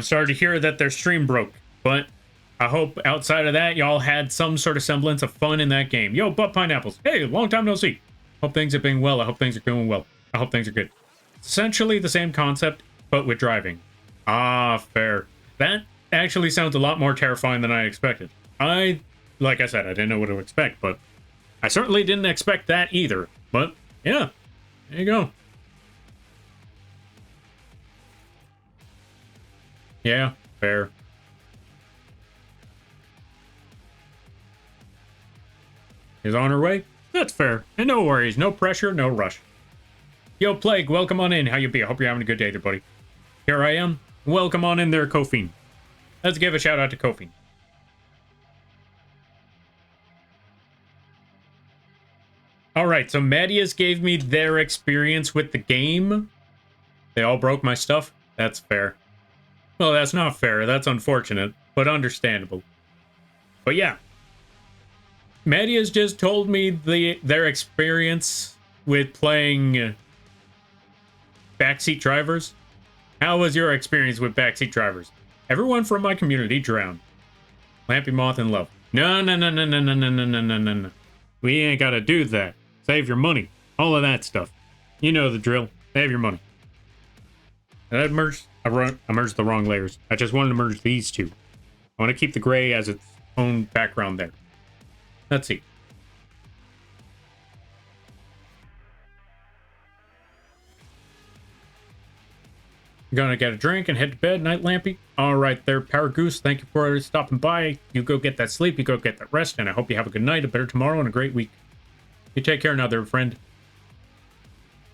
sorry to hear that their stream broke, but I hope outside of that, y'all had some sort of semblance of fun in that game. Yo, Butt Pineapples. Hey, long time no see. Hope things have been well. I hope things are going well. I hope things are good. It's essentially the same concept, but with driving. Ah, fair. That actually sounds a lot more terrifying than I expected. Like I said, I didn't know what to expect, but I certainly didn't expect that either. But, yeah. There you go. Yeah, fair. Is on her way? That's fair. And no worries, no pressure, no rush. Yo, Plague, welcome on in. How you be? I hope you're having a good day there, buddy. Here I am. Welcome on in there, Kophine. Let's give a shout out to Kophine. Alright, so Mattias gave me their experience with the game. They all broke my stuff. That's fair. Well, that's not fair. That's unfortunate, but understandable. But yeah. Mattias just told me their experience with playing Backseat Drivers. How was your experience with Backseat Drivers? Everyone from my community drowned. Lampy Moth in love. No. We ain't gotta do that. Save your money. All of that stuff. You know the drill. Save your money. Did I merge? I merged the wrong layers. I just wanted to merge these two. I want to keep the gray as its own background there. Let's see. Gonna get a drink and head to bed, Night Lampy. All right there, Power Goose. Thank you for stopping by. You go get that sleep. You go get that rest. And I hope you have a good night, a better tomorrow, and a great week. You take care now there, friend.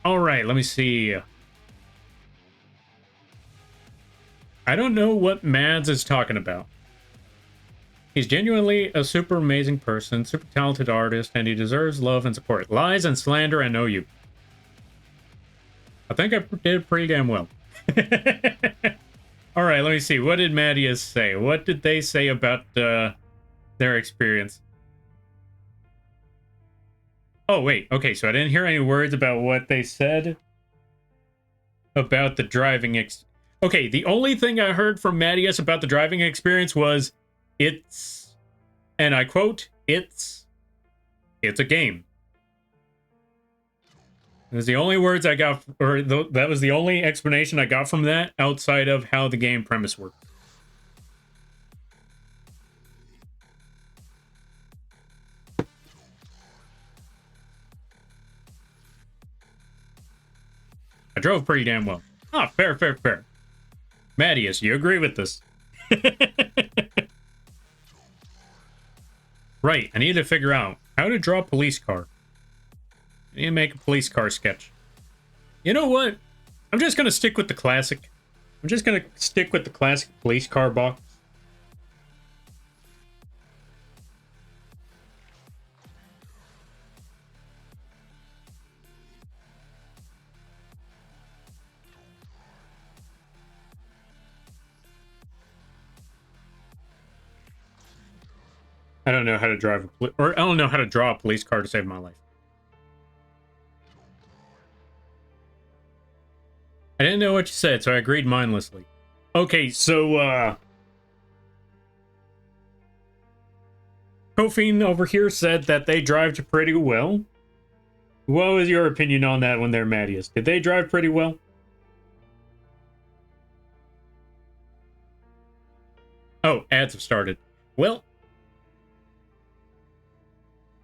All right, let me see. I don't know what Mads is talking about. He's genuinely a super amazing person, super talented artist, and he deserves love and support. Lies and slander, I know you. I think I did pretty damn well. All right, let me see. What did Mattias say? What did they say about their experience? Oh, wait. Okay, so I didn't hear any words about what they said about the driving Okay, the only thing I heard from Mattias about the driving experience was it's, and I quote, it's a game. It was the only words I got, or that was the only explanation I got from that outside of how the game premise worked. I drove pretty damn well. Ah, fair. Mattias, you agree with this? Right, I need to figure out how to draw a police car. I need to make a police car sketch. You know what? I'm just gonna stick with the classic. I'm just gonna stick with the classic police car box. I don't know how to drive I don't know how to draw a police car to save my life. I didn't know what you said, so I agreed mindlessly. Okay, so Kofin over here said that they drive pretty well. What was your opinion on that when they're Mattias? Did they drive pretty well? Oh, ads have started. Well,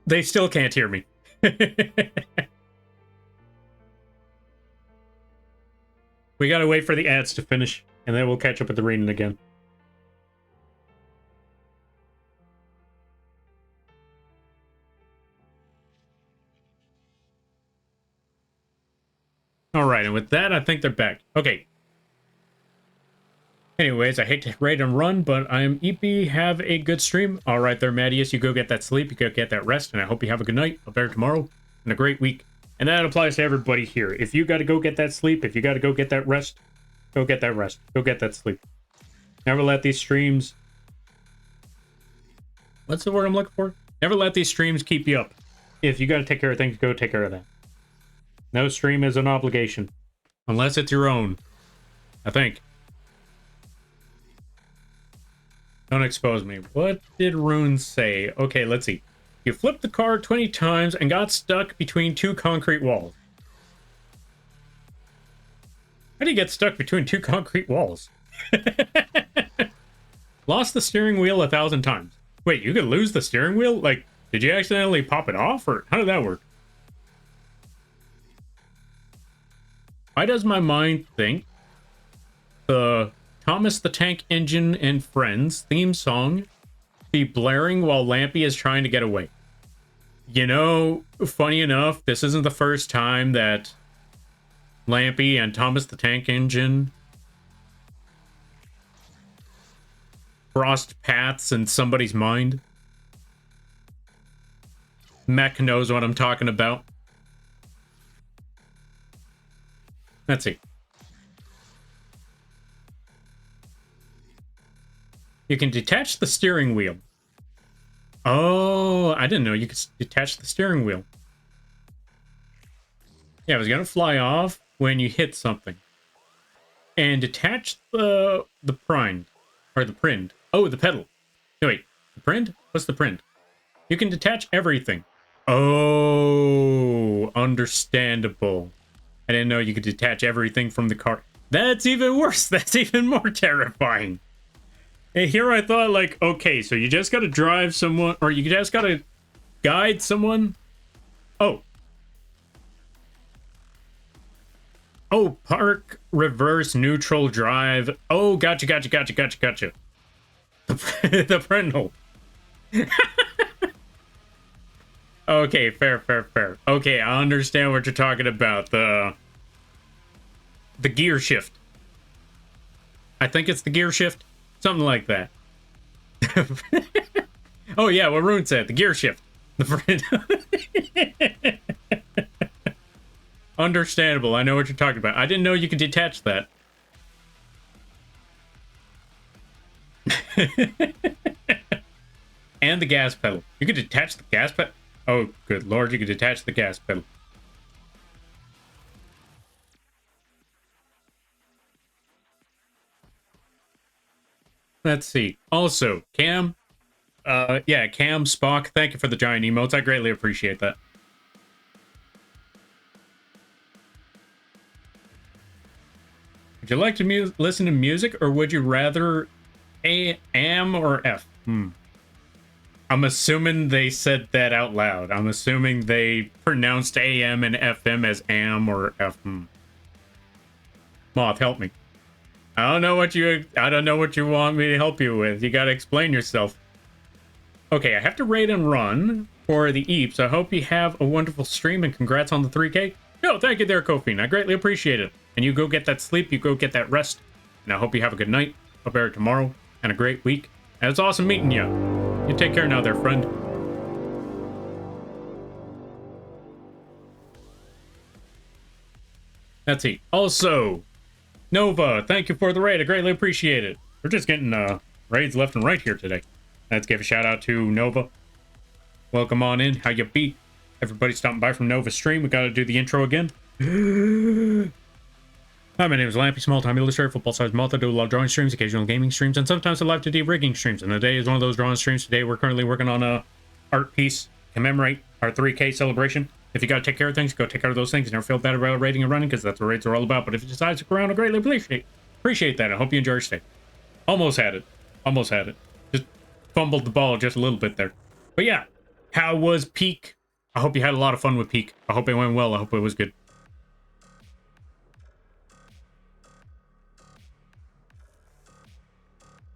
they still can't hear me. We gotta wait for the ads to finish, and then we'll catch up with the reading again. Alright, and with that, I think they're back. Okay. Anyways, I hate to rate and run, but I'm EP. Have a good stream. Alright there, Mattias. You go get that sleep, you go get that rest, and I hope you have a good night, a better tomorrow, and a great week. And that applies to everybody here. If you gotta go get that sleep, if you gotta go get that rest, go get that rest. Go get that sleep. Never let these streams... What's the word I'm looking for? Never let these streams keep you up. If you gotta take care of things, go take care of that. No stream is an obligation. Unless it's your own. I think. Don't expose me. What did Rune say? Okay, let's see. You flipped the car 20 times and got stuck between two concrete walls. How do you get stuck between two concrete walls? Lost the steering wheel 1,000 times. Wait, you could lose the steering wheel? Like, did you accidentally pop it off? Or how did that work? Why does my mind think the Thomas the Tank Engine and Friends theme song be blaring while Lampy is trying to get away? You know, funny enough, this isn't the first time that Lampy and Thomas the Tank Engine crossed paths in somebody's mind. Mech knows what I'm talking about. Let's see. You can detach the steering wheel. Oh, I didn't know you could detach the steering wheel. Yeah, it was gonna fly off when you hit something. And detach the prind. Or the prind. Oh, the pedal. No, wait. The prind? What's the prind? You can detach everything. Oh, understandable. I didn't know you could detach everything from the car. That's even worse. That's even more terrifying. And here I thought, like, okay, so you just gotta drive someone, or you just gotta guide someone. Oh. Oh, park, reverse, neutral, drive. Oh, gotcha. The Prindle. Okay, fair. Okay, I understand what you're talking about. The gear shift. I think it's the gear shift. Something like that. Oh yeah, what Rune said. The gear shift. Understandable. I know what you're talking about. I didn't know you could detach that. And the gas pedal. You could detach the gas pedal. Oh, good lord, you could detach the gas pedal. Let's see. Also, Cam. Yeah, Cam, Spock, thank you for the giant emotes. I greatly appreciate that. Would you like to listen to music, or would you rather AM or F? I'm assuming they said that out loud. I'm assuming they pronounced AM and FM as AM or F. Moth, help me. I don't know what you want me to help you with. You gotta explain yourself. Okay, I have to raid and run for the Eeps. I hope you have a wonderful stream and congrats on the 3K. No, thank you there, Kofi. I greatly appreciate it. And you go get that sleep, you go get that rest. And I hope you have a good night, a better tomorrow, and a great week. And it's awesome meeting you. You take care now there, friend. That's it. Also, Nova, thank you for the raid. I greatly appreciate it. We're just getting raids left and right here today. Let's give a shout out to Nova. Welcome on in. How you be? Everybody stopping by from Nova's stream. We got to do the intro again. Hi, my name is Lampy, small-time illustrator, football-sized moth. I do a lot of drawing streams, occasional gaming streams, and sometimes a live 2D rigging streams. And today is one of those drawing streams. Today we're currently working on a art piece to commemorate our 3K celebration. If you got to take care of things, go take care of those things. Never feel bad about raiding and running, because that's what raids are all about. But if you decide to stick around, I greatly appreciate that. I hope you enjoy your stay. Almost had it. Just fumbled the ball just a little bit there. But yeah, how was Peak? I hope you had a lot of fun with Peak. I hope it went well. I hope it was good.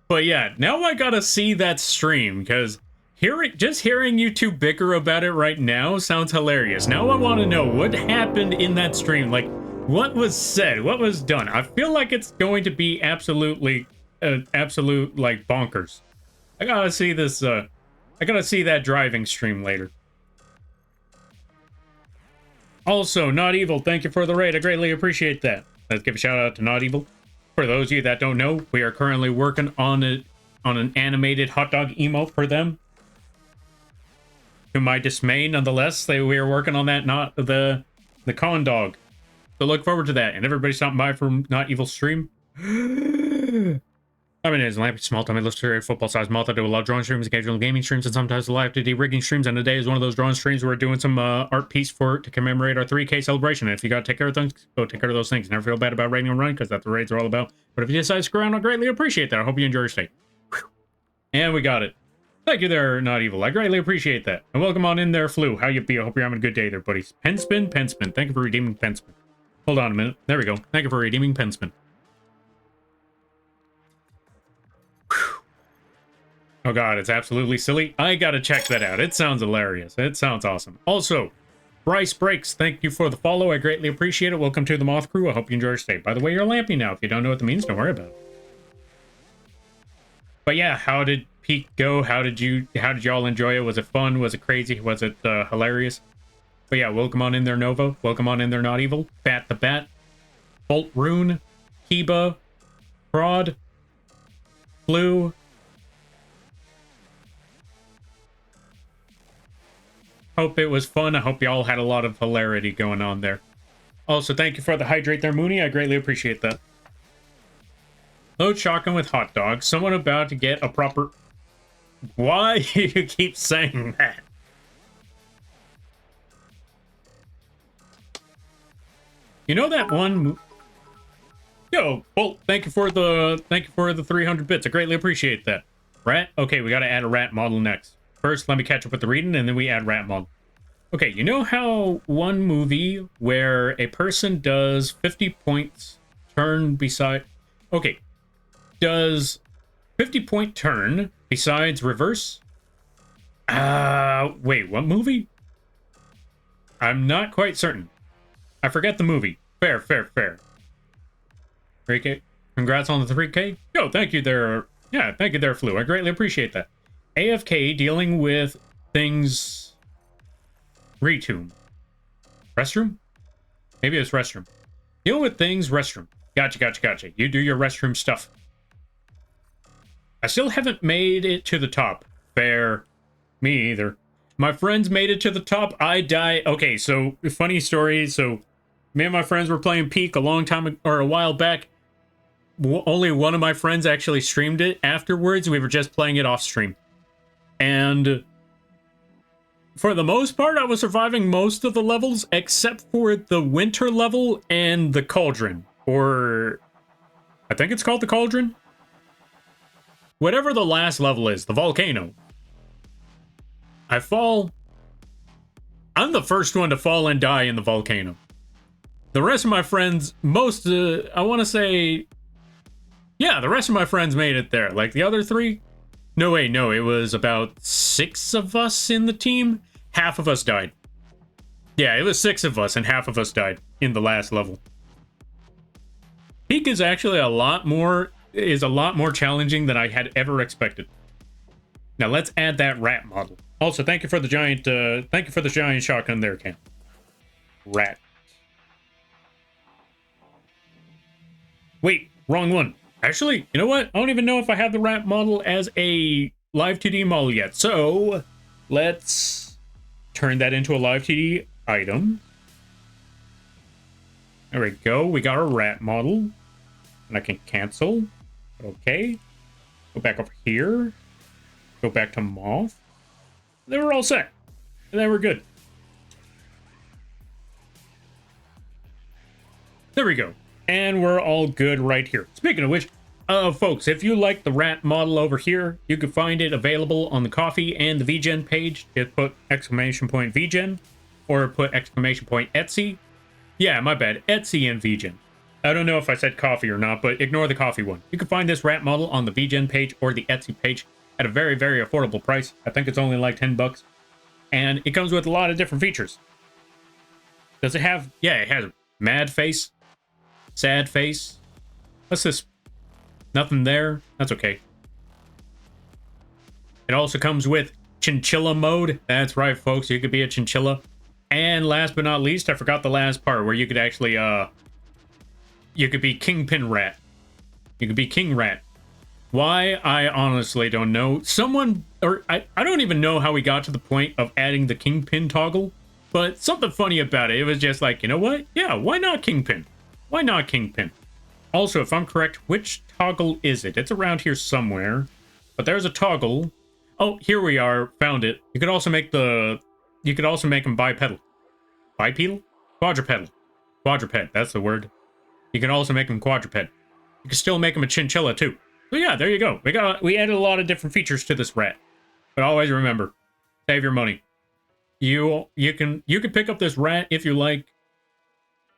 But yeah, now I gotta see that stream, because just hearing you two bicker about it right now sounds hilarious. Now I want to know what happened in that stream. Like, what was said? What was done? I feel like it's going to be absolute, like, bonkers. I gotta see this, I gotta see that driving stream later. Also, Not Evil, thank you for the raid. I greatly appreciate that. Let's give a shout out to Not Evil. For those of you that don't know, we are currently working on an animated hot dog emote for them. To my dismay, nonetheless, we are working on that, not the con dog. So look forward to that. And everybody stopping by from Not Evil stream. I mean, it's Lampy, small-time illustrator, football-sized moth. I do a lot of drawing streams, occasional gaming streams, and sometimes live 2D rigging streams. And today is one of those drawing streams where we're doing some art piece to commemorate our 3K celebration. And if you got to take care of things, go take care of those things. Never feel bad about raiding and running, because that's what raids are all about. But if you decide to screw around, I greatly appreciate that. I hope you enjoy your stay. Whew. And we got it. Thank you there, Not Evil. I greatly appreciate that. And welcome on in there, Flu. How you be? I hope you're having a good day there, buddies. Penspin. Thank you for redeeming Penspin. Hold on a minute. There we go. Thank you for redeeming Penspin. Oh god, it's absolutely silly. I gotta check that out. It sounds hilarious. It sounds awesome. Also, Bryce Breaks, thank you for the follow. I greatly appreciate it. Welcome to the Moth Crew. I hope you enjoy your stay. By the way, you're Lampy now. If you don't know what that means, don't worry about it. But yeah, how did Peak go? How did y'all enjoy it? Was it fun? Was it crazy? Was it hilarious? But yeah, welcome on in there, Nova. Welcome on in there, Not Evil. Bat the Bat. Bolt Rune. Kiba. Fraud. Blue. Hope it was fun. I hope y'all had a lot of hilarity going on there. Also, thank you for the hydrate there, Mooney. I greatly appreciate that. Load shotgun with hot dogs. Someone about to get a proper... Why do you keep saying that? You know that one... Yo, Bolt, thank you for the 300 bits. I greatly appreciate that. Rat? Okay, we gotta add a rat model next. First, let me catch up with the reading, and then we add rat mod. Okay, you know how one movie where a person does 50 points turn beside... Okay, does 50-point turn besides reverse? Wait, what movie? I'm not quite certain. I forget the movie. Fair, fair, fair. 3K. Congrats on the 3K. Yo, thank you there. Yeah, thank you there, Flu. I greatly appreciate that. AFK dealing with things. Retomb. Restroom? Maybe it's restroom. Dealing with things, restroom. Gotcha, gotcha, gotcha. You do your restroom stuff. I still haven't made it to the top. Fair. Me either. My friends made it to the top. I died. Okay, so funny story. So me and my friends were playing Peak a long time or a while back. Only one of my friends actually streamed it afterwards. We were just playing it off stream. And for the most part, I was surviving most of the levels except for the winter level and the cauldron. Or I think it's called the cauldron. Whatever the last level is, the volcano. I fall. I'm the first one to fall and die in the volcano. The rest of my friends, I want to say, yeah, the rest of my friends made it there. Like the other three? No, wait, no, it was about 6 of us in the team. Half of us died. Yeah, it was 6 of us and half of us died in the last level. Peak is actually a lot more challenging than I had ever expected. Now let's add that rat model. Also, thank you for the giant shotgun there, Cam. Rat. Wait, wrong one. Actually, you know what? I don't even know if I have the rat model as a live 2D model yet. So let's turn that into a live 2D item. There we go. We got our rat model. And I can cancel. Okay. Go back over here. Go back to Moth. Then we're all set. And then we're good. There we go. And we're all good right here. Speaking of which, folks, if you like the rat model over here, you can find it available on the Coffee and the VGen page. Just put !VGen or put !Etsy. Yeah, my bad. Etsy and VGen. I don't know if I said Coffee or not, but ignore the Coffee one. You can find this rat model on the VGen page or the Etsy page at a very, very affordable price. I think it's only like 10 bucks. And it comes with a lot of different features. Does it have... Yeah, it has mad face. Sad face. What's this? Nothing there? That's okay. It also comes with chinchilla mode. That's right, folks. You could be a chinchilla. And last but not least, I forgot the last part where you could actually, you could be Kingpin Rat. You could be King Rat. Why? I honestly don't know. I don't even know how we got to the point of adding the Kingpin toggle. But something funny about it. It was just like, you know what? Yeah, why not Kingpin? Why not Kingpin? Also, if I'm correct, which toggle is it? It's around here somewhere. But there's a toggle. Oh, here we are. Found it. You could also make them bipedal. Bipedal? Quadrupedal. Quadruped, that's the word. You can also make them quadruped. You can still make them a chinchilla too. So yeah, there you go. We added a lot of different features to this rat. But always remember, save your money. You can pick up this rat if you like,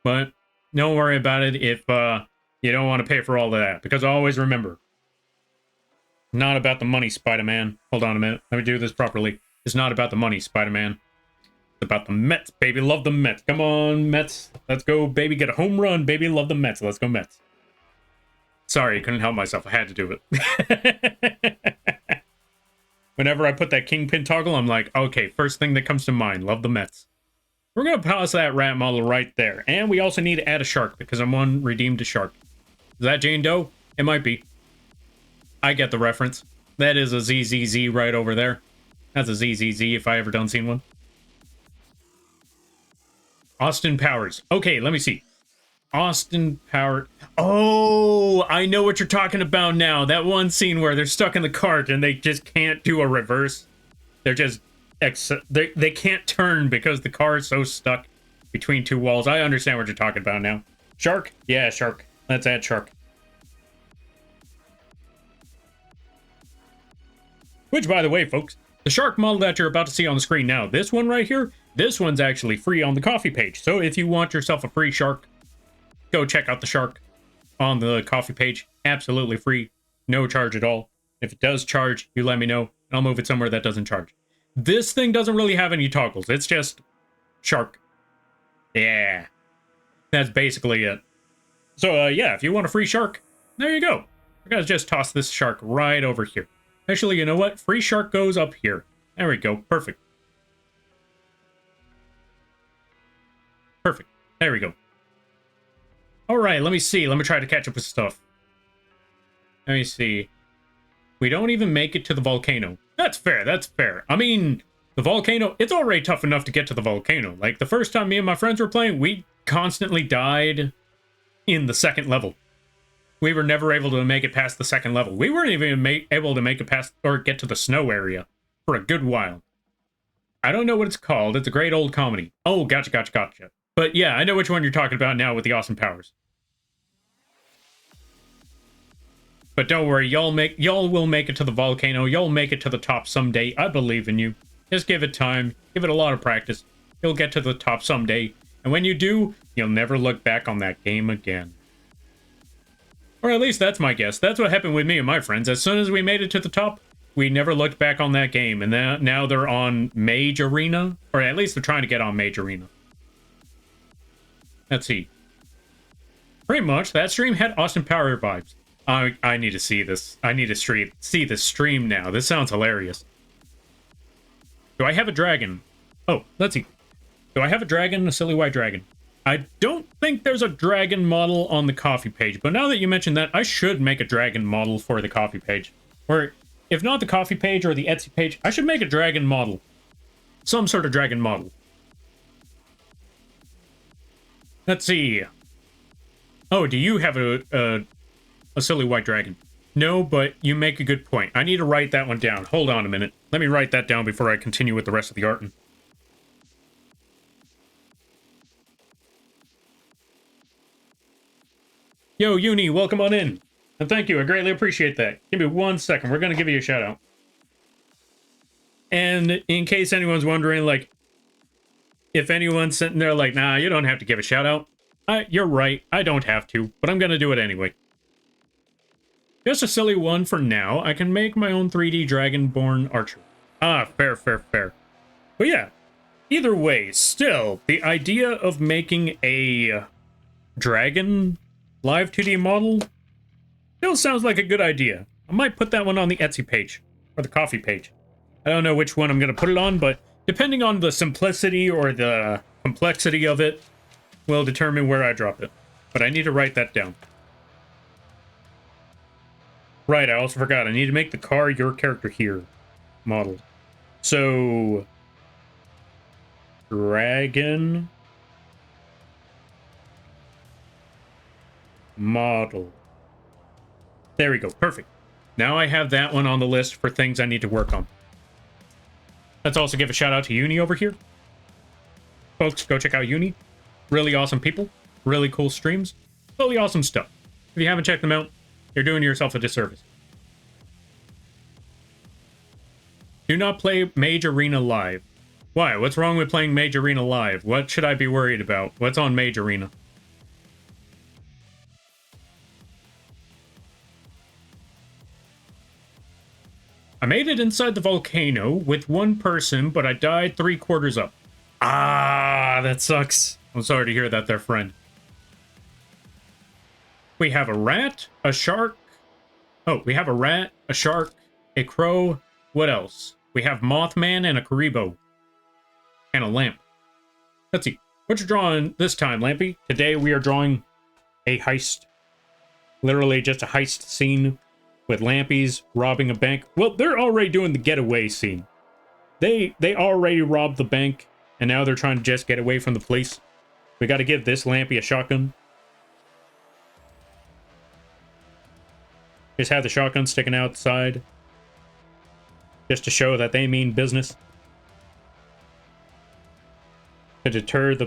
but don't worry about it if you don't want to pay for all of that. Because always remember, not about the money, Spider-Man. Hold on a minute. Let me do this properly. It's not about the money, Spider-Man. It's about the Mets, baby. Love the Mets. Come on, Mets. Let's go, baby. Get a home run, baby. Love the Mets. Let's go, Mets. Sorry, couldn't help myself. I had to do it. Whenever I put that Kingpin toggle, I'm like, okay, first thing that comes to mind. Love the Mets. We're going to pause that rat model right there. And we also need to add a shark because I'm on redeemed to shark. Is that Jane Doe? It might be. I get the reference. That is a ZZZ right over there. That's a ZZZ if I ever done seen one. Austin Powers. Okay, let me see. Austin Powers. Oh, I know what you're talking about now. That one scene where they're stuck in the cart and they just can't do a reverse. They're just... They can't turn because the car is so stuck between two walls. I understand what you're talking about now. Shark? Yeah, shark. Let's add shark. Which, by the way, folks, the shark model that you're about to see on the screen now, this one right here, this one's actually free on the Coffee page. So if you want yourself a free shark, go check out the shark on the Coffee page. Absolutely free. No charge at all. If it does charge, you let me know, and I'll move it somewhere that doesn't charge. This thing doesn't really have any toggles. It's just shark. Yeah. That's basically it. So, yeah, if you want a free shark, there you go. We're gonna just toss this shark right over here. Actually, you know what? Free shark goes up here. There we go. Perfect. Perfect. There we go. Alright, let me see. Let me try to catch up with stuff. Let me see. We don't even make it to the volcano. That's fair, that's fair. I mean, the volcano, it's already tough enough to get to the volcano. Like, the first time me and my friends were playing, we constantly died in the second level. We were never able to make it past the second level. We weren't even able to make it past, or get to the snow area for a good while. I don't know what it's called. It's a great old comedy. Oh, gotcha. But yeah, I know which one you're talking about now with the awesome powers. But don't worry, y'all will make it to the volcano. Y'all make it to the top someday. I believe in you. Just give it time. Give it a lot of practice. You'll get to the top someday. And when you do, you'll never look back on that game again. Or at least that's my guess. That's what happened with me and my friends. As soon as we made it to the top, we never looked back on that game. And now they're on Mage Arena. Or at least they're trying to get on Mage Arena. Let's see. Pretty much, that stream had Austin Power vibes. I need to see this. I need to see this stream now. This sounds hilarious. Do I have a dragon? Oh, let's see. Do I have a dragon? A silly white dragon? I don't think there's a dragon model on the coffee page, but now that you mentioned that, I should make a dragon model for the coffee page. Or, if not the coffee page or the Etsy page, I should make a dragon model. Some sort of dragon model. Let's see. Oh, do you have a silly white dragon? No, but you make a good point. I need to write that one down. Hold on a minute. Let me write that down before I continue with the rest of the art. Yo, Uni, welcome on in. And thank you, I greatly appreciate that. Give me 1 second, we're gonna give you a shout out. And in case anyone's wondering, like, if anyone's sitting there like, nah, you don't have to give a shout out. You're right, I don't have to, but I'm gonna do it anyway. Just a silly one for now. I can make my own 3D Dragonborn archer. Ah, fair. But yeah, either way, still, the idea of making a dragon live 2D model still sounds like a good idea. I might put that one on the Etsy page, or the coffee page. I don't know which one I'm going to put it on, but depending on the simplicity or the complexity of it, will determine where I drop it. But I need to write that down. Right, I also forgot. I need to make the car your character here model. So, dragon model. There we go. Perfect. Now I have that one on the list for things I need to work on. Let's also give a shout out to Uni over here. Folks, go check out Uni. Really awesome people. Really cool streams. Really awesome stuff. If you haven't checked them out, you're doing yourself a disservice. Do not play Mage Arena live. Why? What's wrong with playing Mage Arena live? What should I be worried about? What's on Mage Arena? I made it inside the volcano with one person, but I died 3/4 up. Ah, that sucks. I'm sorry to hear that there, friend. We have a rat, a shark. Oh, we have a rat, a shark, a crow. What else? We have Mothman and a Karibo. And a lamp. Let's see. What you drawing this time, Lampy? Today we are drawing a heist. Literally just a heist scene with Lampies robbing a bank. Well, they're already doing the getaway scene. They already robbed the bank, and now they're trying to just get away from the police. We got to give this Lampy a shotgun. Just have the shotgun sticking outside, just to show that they mean business. To deter the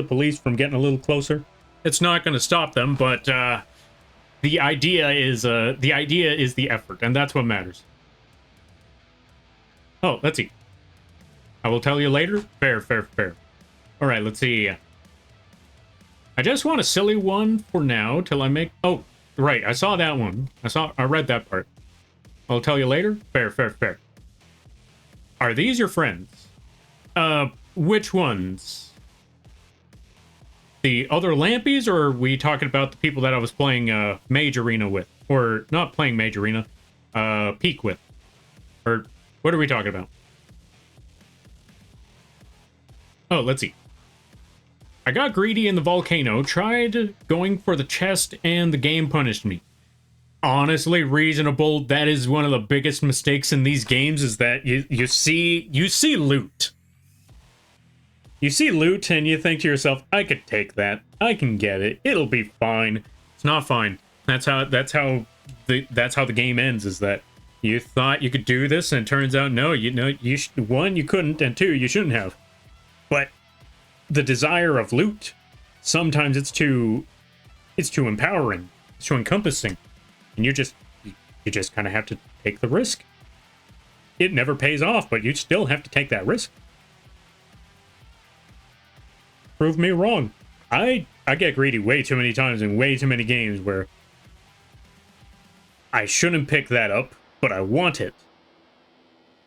police from getting a little closer. It's not going to stop them, but the idea is the effort, and that's what matters. Oh, let's see. I will tell you later. Fair. All right, let's see. I just want a silly one for now till I make. Oh, right. I saw that one. I read that part. I'll tell you later. Fair. Are these your friends? Which ones? the other Lampies, or are we talking about the people that I was playing Mage Arena with? Or not playing Mage Arena, Peak with? Or what are we talking about? Oh, let's see. I got greedy in the volcano, tried going for the chest, and the game punished me. Honestly, reasonable. That is one of the biggest mistakes in these games, is that you see loot. You see loot and you think to yourself, I could take that. I can get it. It'll be fine. It's not fine. That's how the game ends, is that you thought you could do this and it turns out no, one, you couldn't, and two, you shouldn't have. But the desire of loot, sometimes it's too empowering, it's too encompassing, and you just kind of have to take the risk. It never pays off, but you still have to take that risk. Prove me wrong. I get greedy way too many times in way too many games where I shouldn't pick that up, but I want it,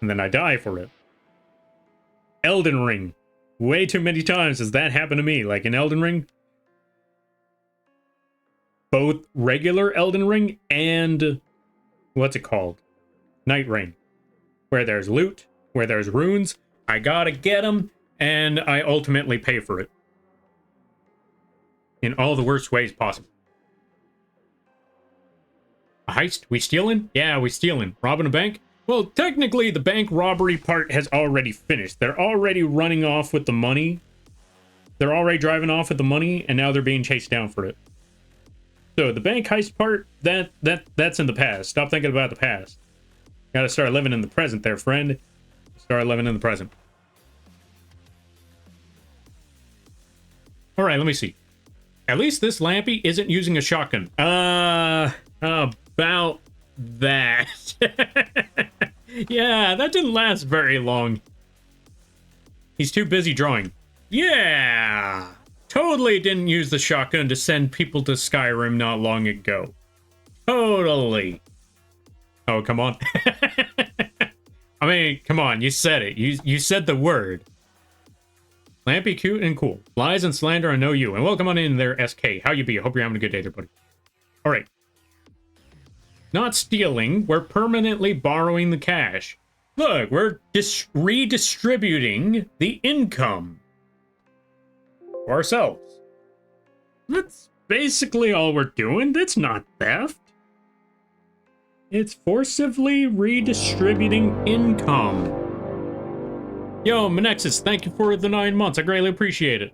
and then I die for it. Elden Ring. Way too many times has that happened to me. Like in Elden Ring, both regular Elden Ring and what's it called? Night Rain. Where there's loot, where there's runes, I gotta get them, and I ultimately pay for it. In all the worst ways possible. A heist? We stealing? Yeah, we stealing. Robbing a bank? Well, technically, the bank robbery part has already finished. They're already running off with the money. They're already driving off with the money, and now they're being chased down for it. So the bank heist part, that's in the past. Stop thinking about the past. Gotta start living in the present there, friend. Start living in the present. All right, let me see. At least this Lampy isn't using a shotgun. About that. Yeah, that didn't last very long. He's too busy drawing. Yeah! Totally didn't use the shotgun to send people to Skyrim not long ago. Totally. Oh, come on. I mean, come on, you said it. You said the word. Lampy, cute and cool. Lies and slander, I know you. And welcome on in there, SK. How you be? I hope you're having a good day there, buddy. Alright. Not stealing, we're permanently borrowing the cash. Look, we're redistributing the income for ourselves. That's basically all we're doing. That's not theft. It's forcibly redistributing income. Yo, Menexus, thank you for the 9 months. I greatly appreciate it.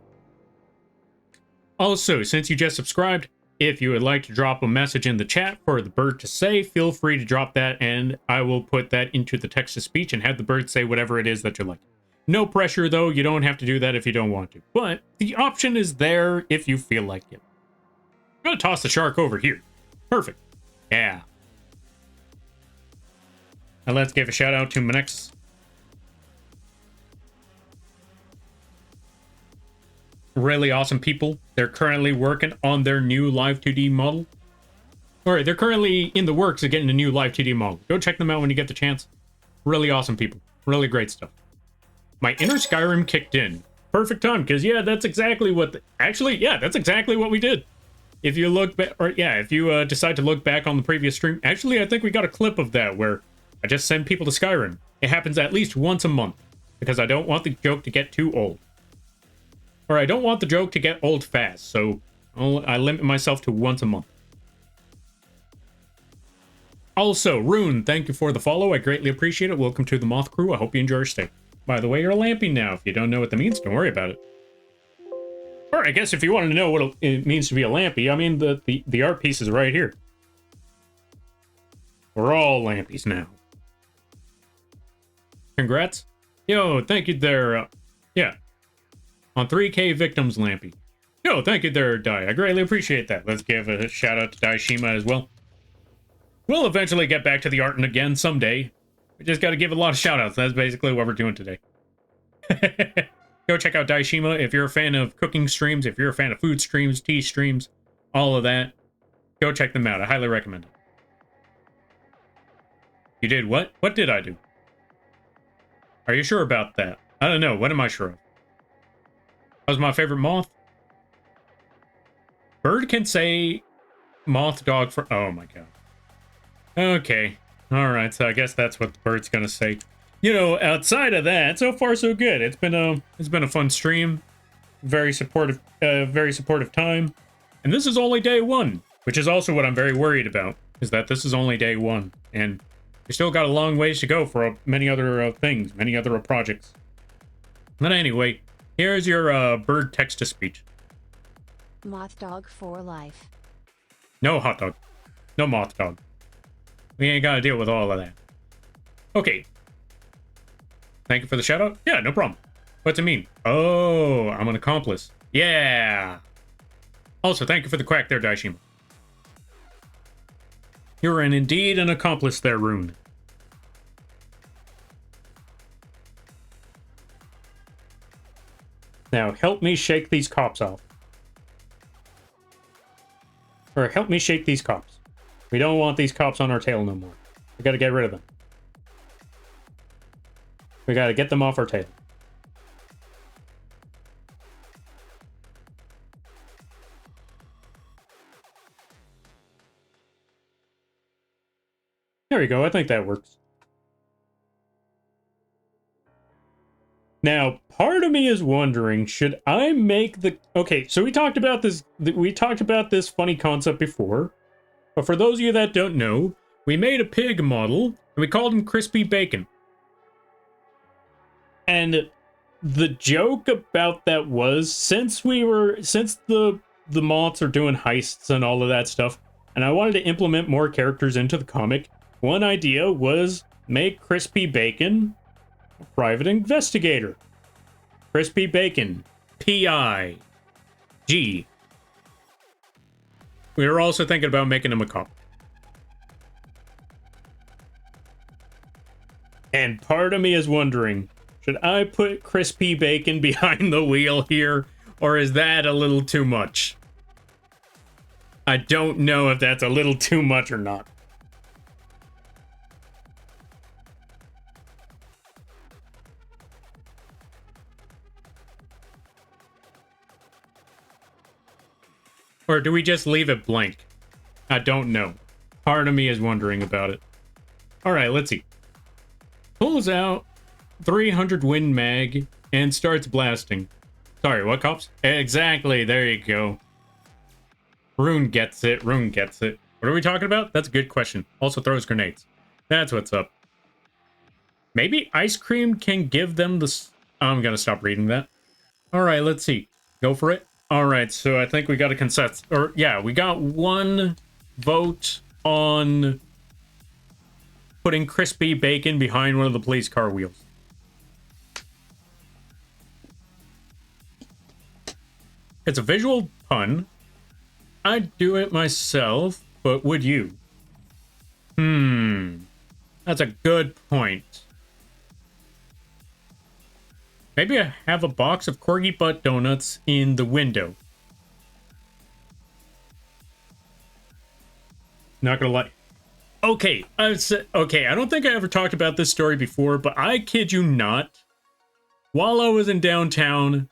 Also, since you just subscribed, if you would like to drop a message in the chat for the bird to say, feel free to drop that, and I will put that into the text-to-speech and have the bird say whatever it is that you like. No pressure, though. You don't have to do that if you don't want to. But the option is there if you feel like it. I'm going to toss the shark over here. Perfect. Yeah. And let's give a shout-out to Menexus. Really awesome people. They're currently working on their new Live 2D model. Alright, they're currently in the works of getting a new Live 2D model. Go check them out when you get the chance. Really awesome people. Really great stuff. My inner Skyrim kicked in. Perfect time, because yeah, that's exactly what... that's exactly what we did. If you look back... if you decide to look back on the previous stream... Actually, I think we got a clip of that where I just send people to Skyrim. It happens at least once a month, because I don't want the joke to get too old. Or I don't want the joke to get old fast, so I limit myself to once a month. Also, Rune, thank you for the follow. I greatly appreciate it. Welcome to the Moth Crew. I hope you enjoy your stay. By the way, you're a Lampy now. If you don't know what that means, don't worry about it. Or I guess if you want to know what it means to be a Lampy, I mean, the art piece is right here. We're all Lampies now. Congrats. Yo, thank you there. Yeah. On 3K victims, Lampy. Yo, thank you there, Dai. I greatly appreciate that. Let's give a shout out to Daishima as well. We'll eventually get back to the art and again someday. We just got to give a lot of shout outs. That's basically what we're doing today. Go check out Daishima if you're a fan of cooking streams, if you're a fan of food streams, tea streams, all of that. Go check them out. I highly recommend it. You did what? What did I do? Are you sure about that? I don't know. What am I sure of? That was my favorite moth? Bird can say moth dog for... Oh my god. Okay. Alright, so I guess that's what the bird's gonna say. You know, outside of that, so far so good. It's been a fun stream. Very supportive time. And this is only day one, which is also what I'm very worried about, is that this is only day one. And we still got a long ways to go for many other things, many other projects. But anyway, here's your bird text-to-speech. Moth dog for life. No hot dog. No moth dog. We ain't gotta deal with all of that. Okay. Thank you for the shout out. Yeah, no problem. What's it mean? Oh, I'm an accomplice. Yeah. Also, thank you for the crack there, Daishima. You're indeed an accomplice there, Rune. Now, help me shake these cops off. Or help me shake these cops. We don't want these cops on our tail no more. We gotta get rid of them. We gotta get them off our tail. There we go. I think that works. Now, part of me is wondering, should I make the... Okay, so we talked about this funny concept before. But for those of you that don't know, we made a pig model, and we called him Crispy Bacon. And the joke about that was, since the moths are doing heists and all of that stuff, and I wanted to implement more characters into the comic, one idea was make Crispy Bacon a private investigator. Crispy Bacon. P-I-G. We were also thinking about making him a cop. And part of me is wondering, should I put Crispy Bacon behind the wheel here, or is that a little too much? I don't know if that's a little too much or not. Or do we just leave it blank? I don't know. Part of me is wondering about it. Alright, let's see. Pulls out 300 Win Mag and starts blasting. Sorry, what, cops? Exactly, there you go. Rune gets it, Rune gets it. What are we talking about? That's a good question. Also throws grenades. That's what's up. Maybe ice cream can give them the... I'm gonna stop reading that. Alright, let's see. Go for it. Alright, so I think we got a consensus. Or, yeah, we got one vote on putting Crispy Bacon behind one of the police car wheels. It's a visual pun. I'd do it myself, but would you? That's a good point. Maybe I have a box of corgi butt donuts in the window. Not gonna lie. Okay, I don't think I ever talked about this story before, but I kid you not. While I was in downtown,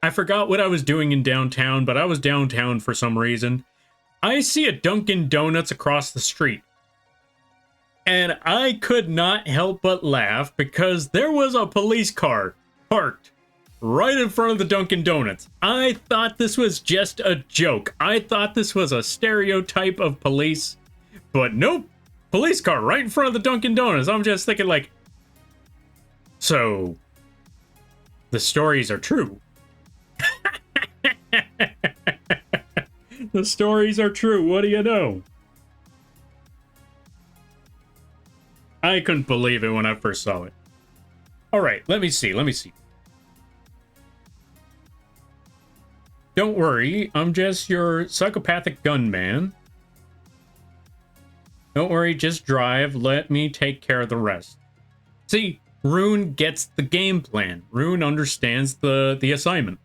I forgot what I was doing in downtown, but I was downtown for some reason. I see a Dunkin' Donuts across the street. And I could not help but laugh because there was a police car parked right in front of the Dunkin' Donuts. I thought this was just a joke. I thought this was a stereotype of police. But nope, police car right in front of the Dunkin' Donuts. I'm just thinking like, so the stories are true. The stories are true. What do you know? I couldn't believe it when I first saw it. Alright, let me see. Don't worry, I'm just your psychopathic gunman. Don't worry, just drive. Let me take care of the rest. See, Rune gets the game plan. Rune understands the assignment.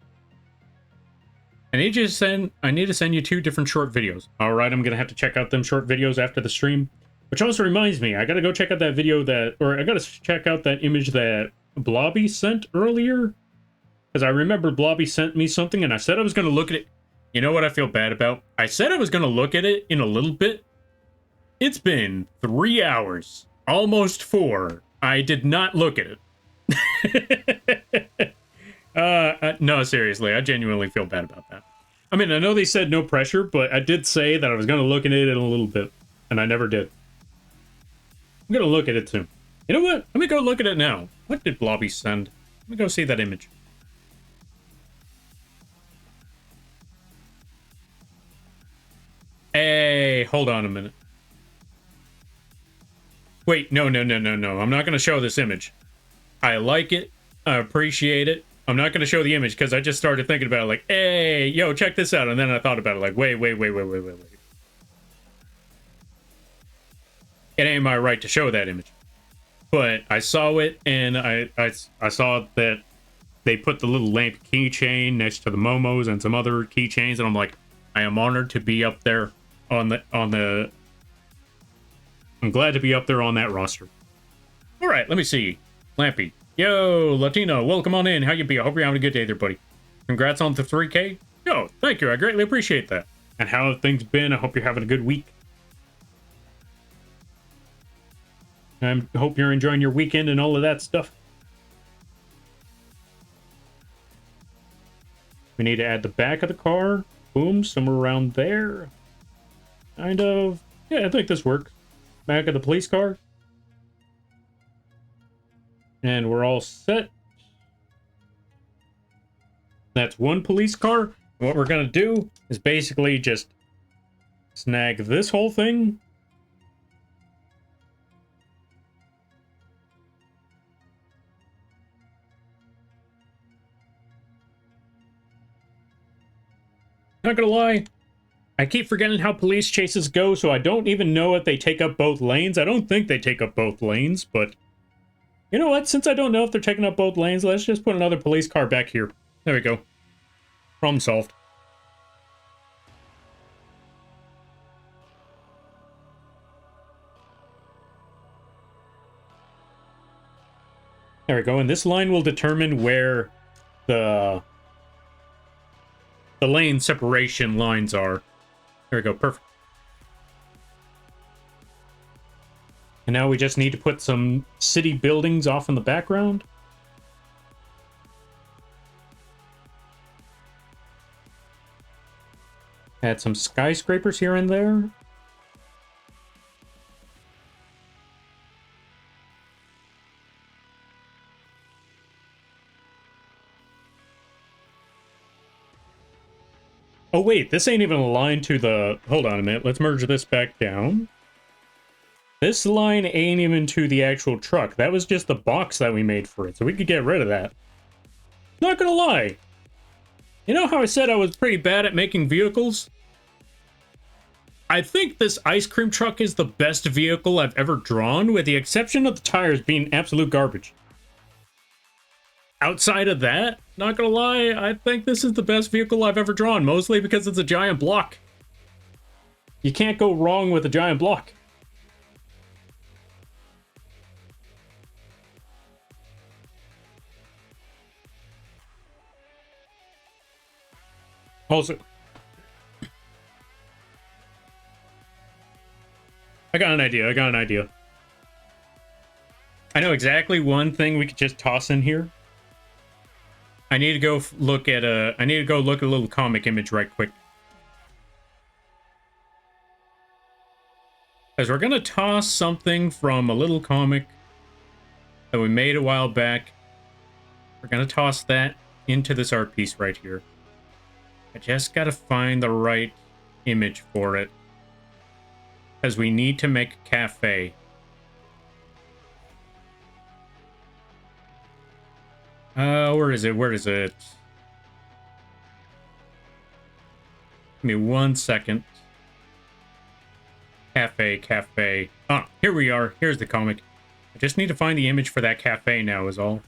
I need to send you 2 different short videos. Alright, I'm gonna have to check out them short videos after the stream. Which also reminds me, I gotta go check out that video I gotta check out that image that Blobby sent earlier. Because I remember Blobby sent me something and I said I was gonna look at it. You know what I feel bad about? I said I was going to look at it in a little bit. It's been 3 hours, almost 4. I did not look at it. No, seriously, I genuinely feel bad about that. I mean, I know they said no pressure, but I did say that I was going to look at it in a little bit, and I never did. I'm going to look at it soon. You know what? Let me go look at it now. What did Blobby send? Let me go see that image. Hey, hold on a minute. Wait, no. I'm not going to show this image. I like it. I appreciate it. I'm not going to show the image because I just started thinking about it like, hey, yo, check this out. And then I thought about it like, wait. It ain't my right to show that image. But I saw it, and I saw that they put the little lamp keychain next to the Momos and some other keychains, and I'm like, I am honored to be up there on the I'm glad to be up there on that roster. All right, let me see. Lampy. Yo, Latino, welcome on in. How you be? I hope you're having a good day there, buddy. Congrats on the 3K. Yo, thank you. I greatly appreciate that. And how have things been? I hope you're having a good week. I hope you're enjoying your weekend and all of that stuff. We need to add the back of the car. Boom, somewhere around there. Kind of. Yeah, I think this works. Back of the police car. And we're all set. That's one police car. What we're going to do is basically just snag this whole thing. Not gonna lie, I keep forgetting how police chases go, so I don't even know if they take up both lanes. I don't think they take up both lanes, but you know what? Since I don't know if they're taking up both lanes, let's just put another police car back here. There we go. Problem solved. There we go, and this line will determine where the lane separation lines are. There we go, perfect. And now we just need to put some city buildings off in the background. Add some skyscrapers here and there. Oh wait, this ain't even aligned to the... Hold on a minute, let's merge this back down. This line ain't even to the actual truck. That was just the box that we made for it, so we could get rid of that. Not gonna lie. You know how I said I was pretty bad at making vehicles? I think this ice cream truck is the best vehicle I've ever drawn, with the exception of the tires being absolute garbage. Outside of that, not gonna lie, I think this is the best vehicle I've ever drawn, mostly because it's a giant block. You can't go wrong with a giant block. Also, I got an idea. I know exactly one thing we could just toss in here. I need to go look at a little comic image right quick. Because we're gonna toss something from a little comic that we made a while back. We're gonna toss that into this art piece right here. I just gotta find the right image for it. Because we need to make a cafe. Where is it? Give me 1 second. Cafe. Ah, here we are. Here's the comic. I just need to find the image for that cafe now is all.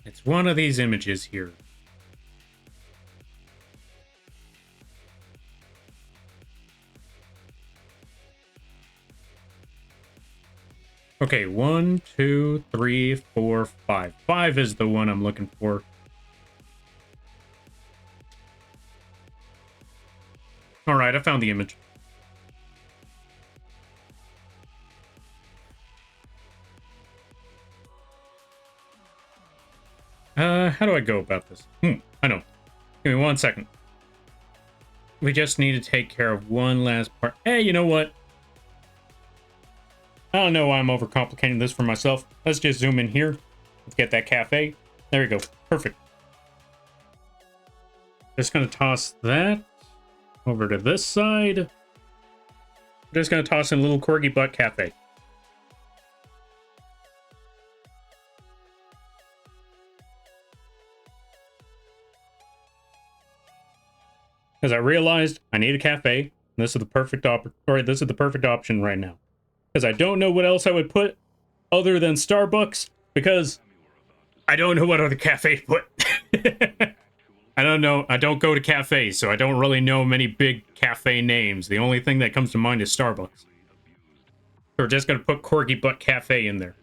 It's one of these images here. Okay, 1, 2, 3, 4, 5. 5 is the one I'm looking for. All right, I found the image. How do I go about this? I know. Give me 1 second. We just need to take care of one last part. Hey, you know what? I don't know why I'm overcomplicating this for myself. Let's just zoom in here. Let's get that cafe. There we go. Perfect. Just gonna toss that over to this side. Just gonna toss in a little corgi butt cafe. Because I realized I need a cafe. And this is the perfect this is the perfect option right now. Because I don't know what else I would put other than Starbucks. Because I don't know what other cafe to put. I don't know. I don't go to cafes, so I don't really know many big cafe names. The only thing that comes to mind is Starbucks. So we're just gonna put Corgi Butt Cafe in there.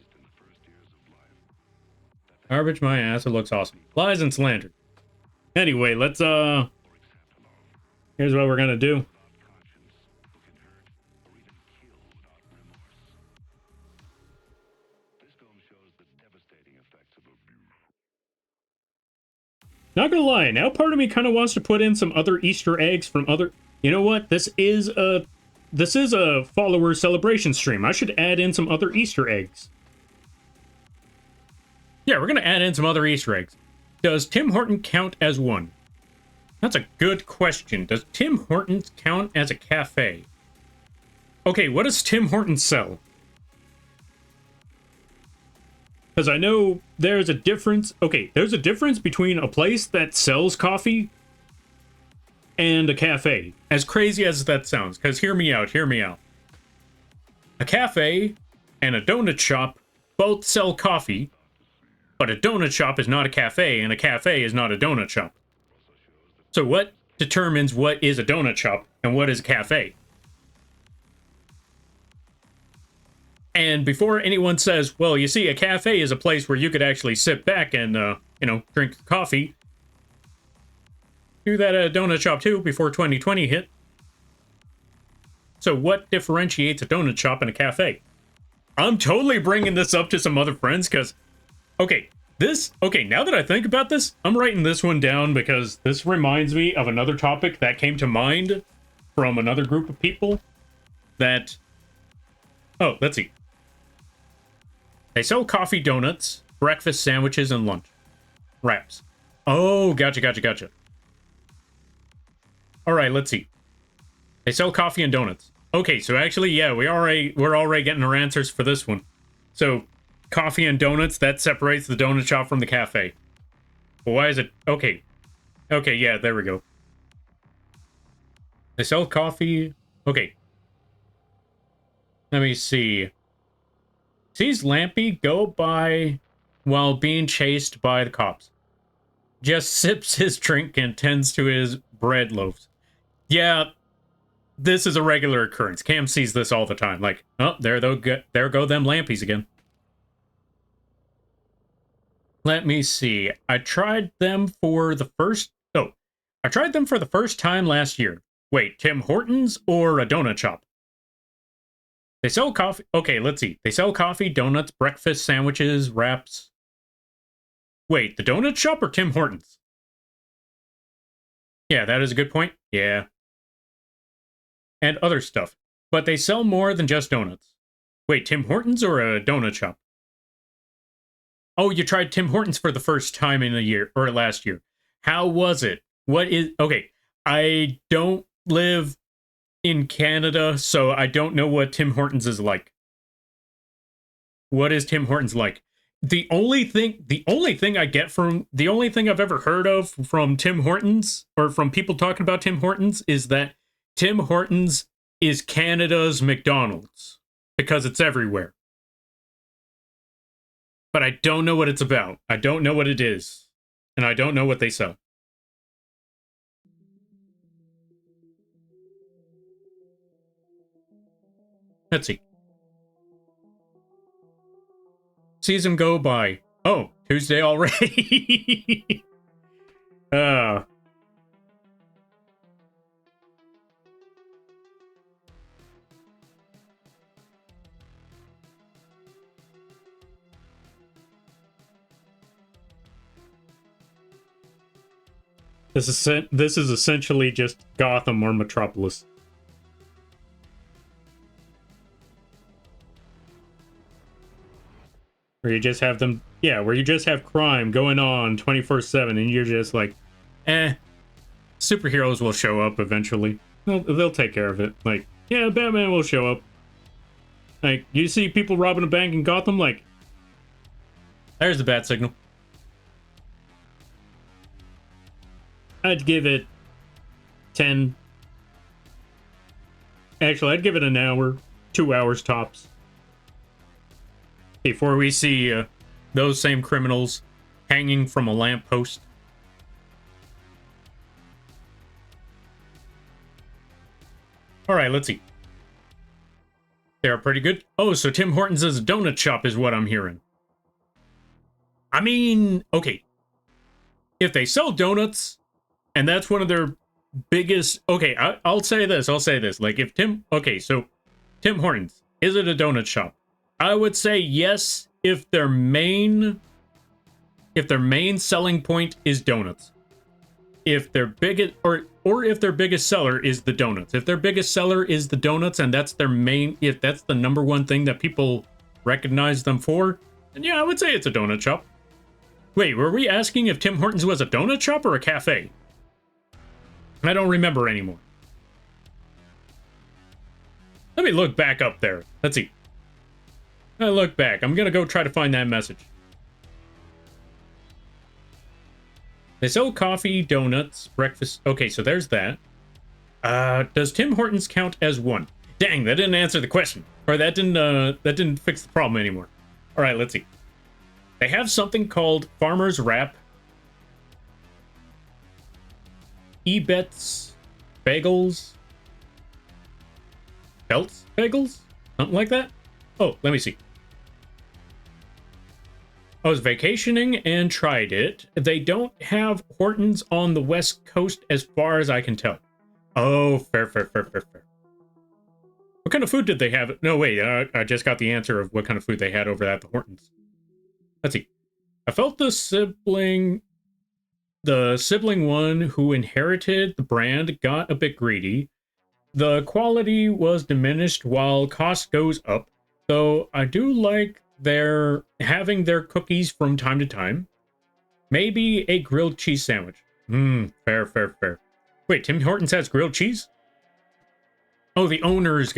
Garbage my ass, it looks awesome. Lies and slander. Anyway, let's here's what we're gonna do. Not gonna lie, now part of me kind of wants to put in some other Easter eggs from other. You know what? This is a follower celebration stream. I should add in some other Easter eggs. Yeah, we're gonna add in some other Easter eggs. Does Tim Horton count as one? That's a good question. Does Tim Hortons count as a cafe? Okay, what does Tim Hortons sell? Because I know there's a difference. Okay, there's a difference between a place that sells coffee and a cafe. As crazy as that sounds, because hear me out, hear me out. A cafe and a donut shop both sell coffee, but a donut shop is not a cafe, and a cafe is not a donut shop. So what determines what is a donut shop and what is a cafe? And before anyone says, well, you see, a cafe is a place where you could actually sit back and, drink coffee. Do that at a donut shop too before 2020 hit. So what differentiates a donut shop and a cafe? I'm totally bringing this up to some other friends because, okay, now that I think about this, I'm writing this one down because this reminds me of another topic that came to mind from another group of people that, oh, let's see. They sell coffee, donuts, breakfast sandwiches, and lunch. Wraps. Oh, gotcha. All right, let's see. They sell coffee and donuts. Okay, so actually, yeah, we're already getting our answers for this one. So, coffee and donuts, that separates the donut shop from the cafe. Well, why is it? Okay. Okay, yeah, there we go. They sell coffee. Okay. Let me see. Sees Lampy go by while being chased by the cops. Just sips his drink and tends to his bread loaves. Yeah, this is a regular occurrence. Cam sees this all the time. Like, oh, there go them Lampies again. Let me see. I tried them for the first time last year. Wait, Tim Hortons or a donut shop? They sell coffee. Okay, let's see. They sell coffee, donuts, breakfast sandwiches, wraps. Wait, the donut shop or Tim Hortons? Yeah, that is a good point. Yeah. And other stuff. But they sell more than just donuts. Wait, Tim Hortons or a donut shop? Oh, you tried Tim Hortons for the first time in a year or last year. How was it? Okay, I don't live in Canada, so I don't know what Tim Hortons is like. What is Tim Hortons like? The only thing I've ever heard of from Tim Hortons or from people talking about Tim Hortons is that Tim Hortons is Canada's McDonald's because it's everywhere. But I don't know what it's about. I don't know what it is. And I don't know what they sell. Let's see. sees him go by. Oh, Tuesday already. uh This is essentially just Gotham or Metropolis. Where you just have them, yeah, where you just have crime going on 24/7 and you're just like, superheroes will show up eventually. They'll take care of it. Like, yeah, Batman will show up. Like, you see people robbing a bank in Gotham, like, there's the bat signal. I'd give it 10. Actually, I'd give it an hour, 2 hours tops. Before we see those same criminals hanging from a lamppost. Alright, let's see. They are pretty good. Oh, so Tim Hortons is a donut shop is what I'm hearing. I mean, okay. If they sell donuts, and that's one of their biggest... Okay, I'll say this. Like, if Tim... Okay, so Tim Hortons, is it a donut shop? I would say yes if their main selling point is donuts. If their biggest... Or if their biggest seller is the donuts. If their biggest seller is the donuts and that's their main... If that's the number one thing that people recognize them for, then yeah, I would say it's a donut shop. Wait, were we asking if Tim Hortons was a donut shop or a cafe? I don't remember anymore. Let me look back up there. Let's see. I look back. I'm gonna go try to find that message. They sell coffee, donuts, breakfast. Okay, so there's that. Does Tim Hortons count as one? Dang, that didn't answer the question. Or that didn't fix the problem anymore. All right, let's see. They have something called Farmer's Wrap. Ebets bagels. Belts bagels? Something like that? Oh, let me see. I was vacationing and tried it. They don't have Hortons on the West Coast as far as I can tell. Oh, fair. What kind of food did they have? No, wait, I just got the answer of what kind of food they had over at the Hortons. Let's see. I felt the sibling one who inherited the brand got a bit greedy. The quality was diminished while cost goes up, though I do like their having their cookies from time to time. Maybe a grilled cheese sandwich. Fair. Wait, Tim Hortons has grilled cheese? Oh, the owner's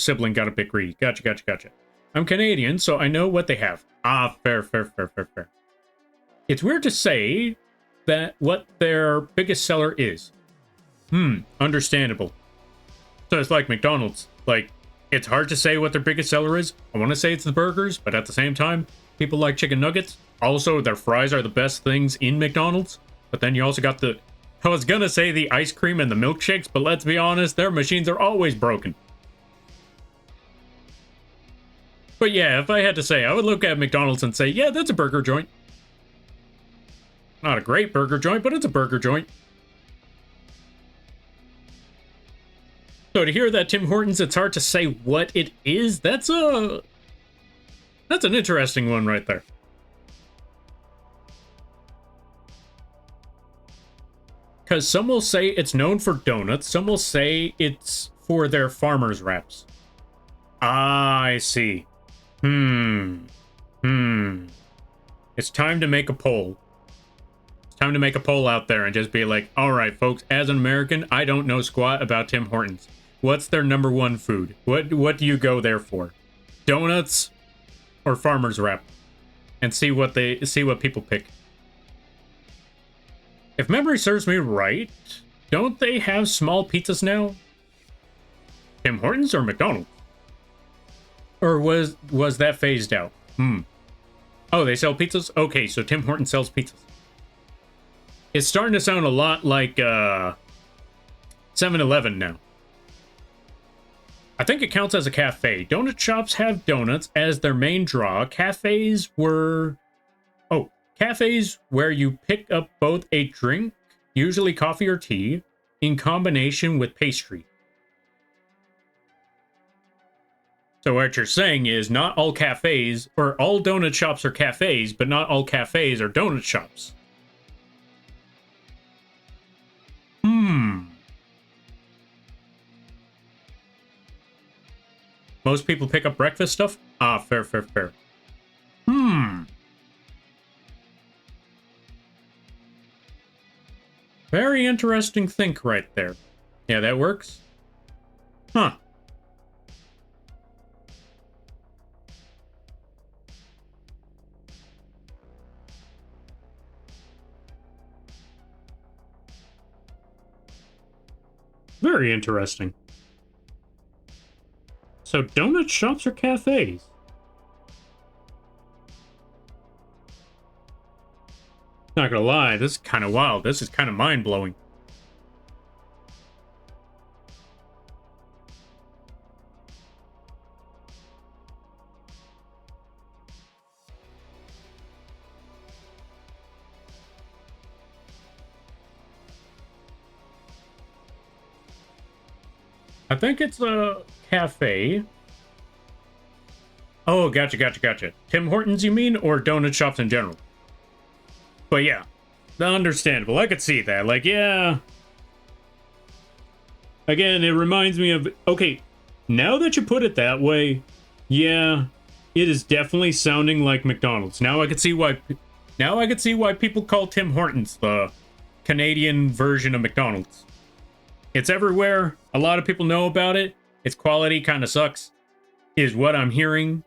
sibling got a bit greedy. Gotcha. I'm Canadian, so I know what they have. Ah, fair. It's weird to say that what their biggest seller is. Understandable. So it's like McDonald's. Like, it's hard to say what their biggest seller is. I want to say it's the burgers, but at the same time, people like chicken nuggets. Also, their fries are the best things in McDonald's. But then you also got the... I was gonna say the ice cream and the milkshakes, but let's be honest, their machines are always broken. But yeah, if I had to say, I would look at McDonald's and say, yeah, that's a burger joint. Not a great burger joint, but it's a burger joint. So to hear that Tim Hortons, it's hard to say what it is. That's an interesting one right there. Because some will say it's known for donuts. Some will say it's for their farmer's wraps. Ah, I see. It's time to make a poll. It's time to make a poll out there and just be like, all right, folks, as an American, I don't know squat about Tim Hortons. What's their number one food? What do you go there for? Donuts or farmer's wrap? And see what people pick. If memory serves me right, don't they have small pizzas now? Tim Hortons or McDonald's? Or was that phased out? Oh, they sell pizzas? Okay, so Tim Hortons sells pizzas. It's starting to sound a lot like 7-Eleven now. I think it counts as a cafe. Donut shops have donuts as their main draw. Cafes were... Oh, cafes where you pick up both a drink, usually coffee or tea, in combination with pastry. So what you're saying is not all cafes, or all donut shops are cafes, but not all cafes are donut shops. Most people pick up breakfast stuff? Ah, fair. Very interesting think right there. Yeah, that works. Huh. Very interesting. So donut shops are cafes. Not gonna lie, this is kind of wild. This is kind of mind-blowing. I think it's a cafe. Oh, gotcha. Tim Hortons, you mean? Or donut shops in general? But yeah, understandable. I could see that. Like, yeah. Again, it reminds me of... Okay, now that you put it that way, yeah, it is definitely sounding like McDonald's. Now I could see why... Now I could see why people call Tim Hortons the Canadian version of McDonald's. It's everywhere. A lot of people know about it. Its quality kind of sucks, is what I'm hearing.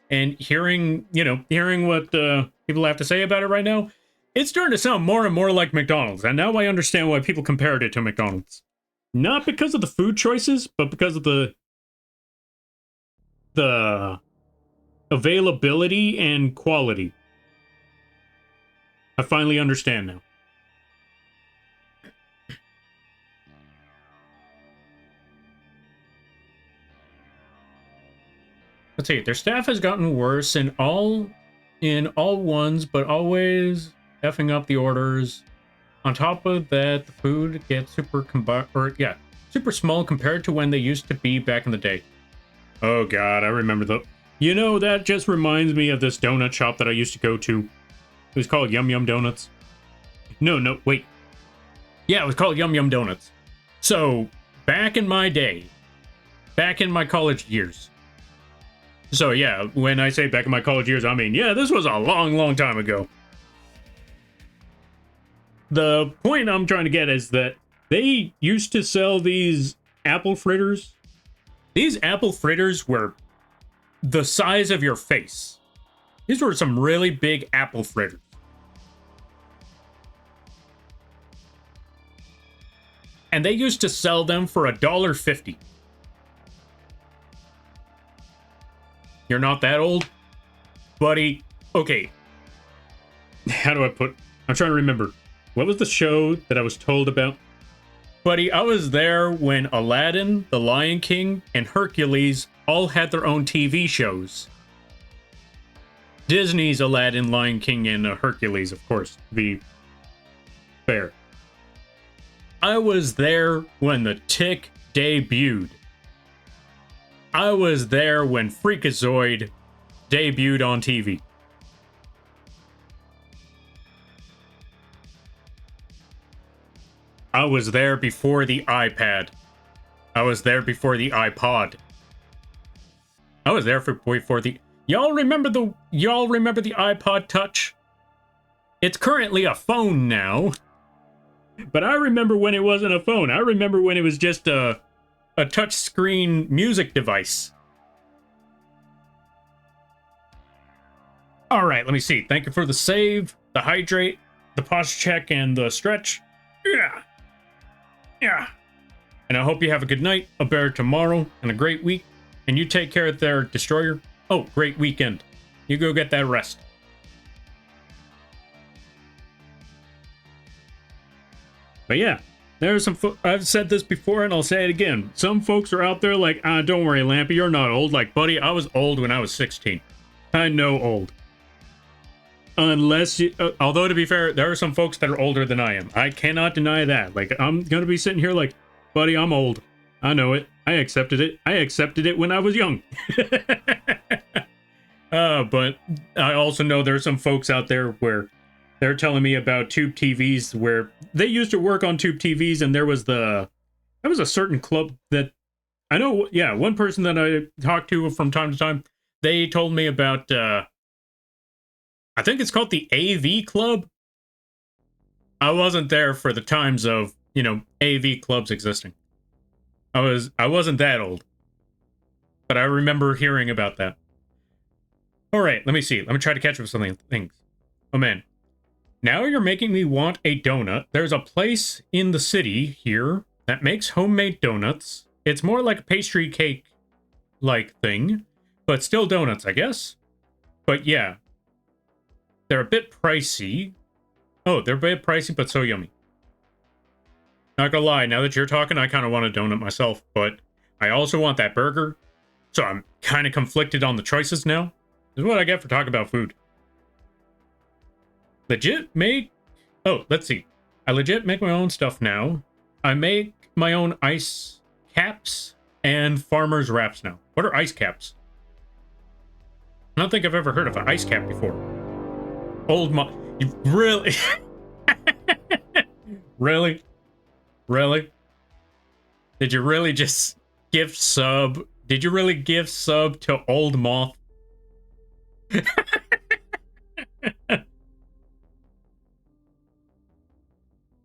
And hearing what people have to say about it right now, it's starting to sound more and more like McDonald's. And now I understand why people compared it to McDonald's. Not because of the food choices, but because of the availability and quality. I finally understand now. Let's see, their staff has gotten worse in all ones, but always effing up the orders. On top of that, the food gets super small compared to when they used to be back in the day. Oh god, I remember that just reminds me of this donut shop that I used to go to. It was called Yum Yum Donuts. No, wait. Yeah, it was called Yum Yum Donuts. So, back in my day, back in my college years. So yeah, when I say back in my college years, I mean, yeah, this was a long time ago. The point I'm trying to get is that they used to sell these apple fritters. These apple fritters were the size of your face. These were some really big apple fritters. And they used to sell them for $1.50. You're not that old? Buddy, okay. How do I put... I'm trying to remember. What was the show that I was told about? Buddy, I was there when Aladdin, The Lion King, and Hercules all had their own TV shows. Disney's Aladdin, Lion King, and Hercules, of course, to be fair. I was there when The Tick debuted. I was there when Freakazoid debuted on TV. I was there before the iPad. I was there before the iPod. I was there before the... Y'all remember the iPod Touch? It's currently a phone now. But I remember when it wasn't a phone. I remember when it was just a touchscreen music device. All right, let me see. Thank you for the save, the hydrate, the posture check, and the stretch. Yeah. And I hope you have a good night, a better tomorrow, and a great week. And you take care of their destroyer. Oh, great weekend. You go get that rest. But yeah, There are some I've said this before and I'll say it again. Some folks are out there like, don't worry, Lampy, you're not old. Like, buddy, I was old when I was 16. I know old. Unless you, although to be fair, there are some folks that are older than I am. I cannot deny that. Like, I'm gonna be sitting here like, buddy, I'm old. I know it. I accepted it. I accepted it when I was young. But I also know there are some folks out there where they're telling me about tube TVs where they used to work on tube TVs, and there was a certain club that I know. Yeah, one person that I talked to from time to time, they told me about. I think it's called the AV Club. I wasn't there for the times of, AV clubs existing. I wasn't that old, but I remember hearing about that. All right, let me see. Let me try to catch up with something. Things. Oh man. Now you're making me want a donut. There's a place in the city here that makes homemade donuts. It's more like a pastry cake-like thing, but still donuts, I guess. But yeah, they're a bit pricey. Oh, they're a bit pricey, but so yummy. Not gonna lie, now that you're talking, I kind of want a donut myself, but I also want that burger. So I'm kind of conflicted on the choices now. This is what I get for talking about food. Legit make... Oh, let's see. I legit make my own stuff now. I make my own ice caps and farmer's wraps now. What are ice caps? I don't think I've ever heard of an ice cap before. You really... Really? Really? Did you really just give sub? Did you really give sub to Old Moth?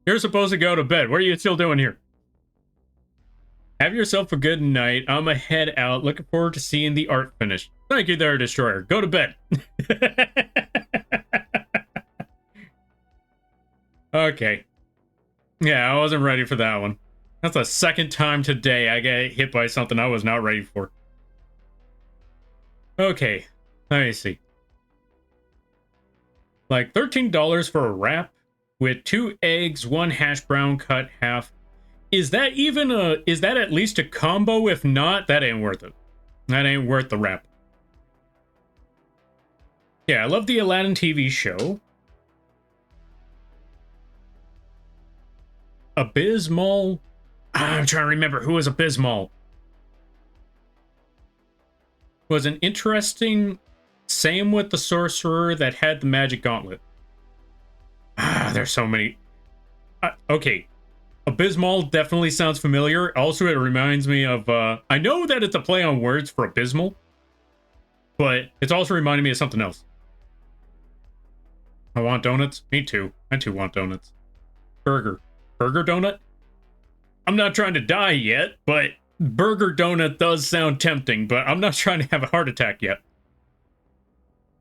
You're supposed to go to bed. What are you still doing here? Have yourself a good night. I'ma head out. Looking forward to seeing the art finished. Thank you there, Destroyer. Go to bed. Okay. Yeah, I wasn't ready for that one. That's the second time today I get hit by something I was not ready for. Okay, let me see. Like $13 for a wrap with 2 eggs, 1 hash brown cut half. Is that at least a combo? If not, that ain't worth it. That ain't worth the wrap. Yeah, I love the Aladdin TV show. Abysmal. I'm trying to remember who was Abysmal. Was an interesting. Same with the sorcerer that had the magic gauntlet. There's so many. Okay. Abysmal definitely sounds familiar. Also, it reminds me of. I know that it's a play on words for abysmal, but it's also reminding me of something else. I want donuts. Me too. I too want donuts. Burger donut? I'm not trying to die yet, but burger donut does sound tempting, but I'm not trying to have a heart attack yet.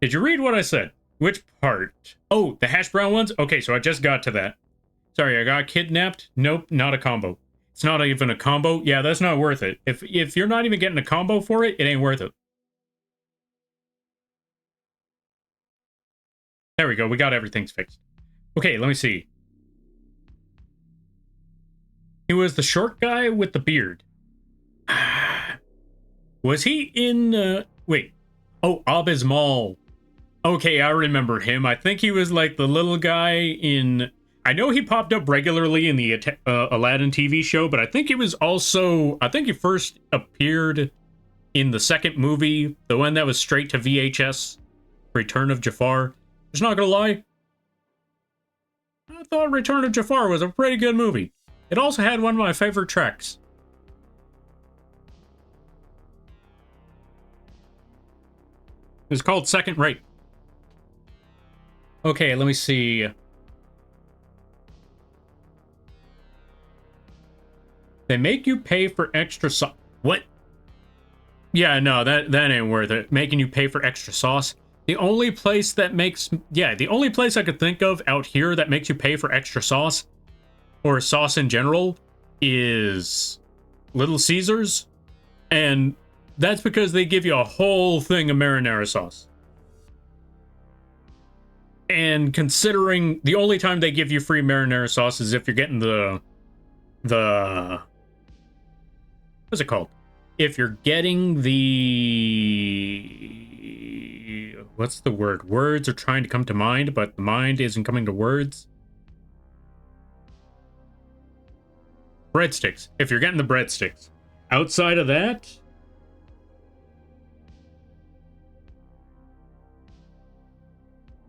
Did you read what I said? Which part? Oh, the hash brown ones? Okay, so I just got to that. Sorry, I got kidnapped? Nope, not a combo. It's not even a combo? Yeah, that's not worth it. If you're not even getting a combo for it, it ain't worth it. There we go, we got everything's fixed. Okay, let me see. He was the short guy with the beard. Was he in, wait. Oh, Abysmal. Okay, I remember him. I think he was like the little guy in... I know he popped up regularly in the Aladdin TV show, but I think he was also... I think he first appeared in the second movie, the one that was straight to VHS, Return of Jafar. Just not gonna lie, I thought Return of Jafar was a pretty good movie. It also had one of my favorite tracks. It's called Second Rate. Okay, let me see. They make you pay for extra sauce. What? Yeah, no, that ain't worth it. Making you pay for extra sauce. The only place that makes... Yeah, the only place I could think of out here that makes you pay for extra sauce, or sauce in general, is Little Caesars. And that's because they give you a whole thing of marinara sauce. And considering the only time they give you free marinara sauce is if you're getting the the, what's it called? If you're getting the, what's the word? Words are trying to come to mind, but the mind isn't coming to words. Breadsticks. If you're getting the breadsticks. Outside of that,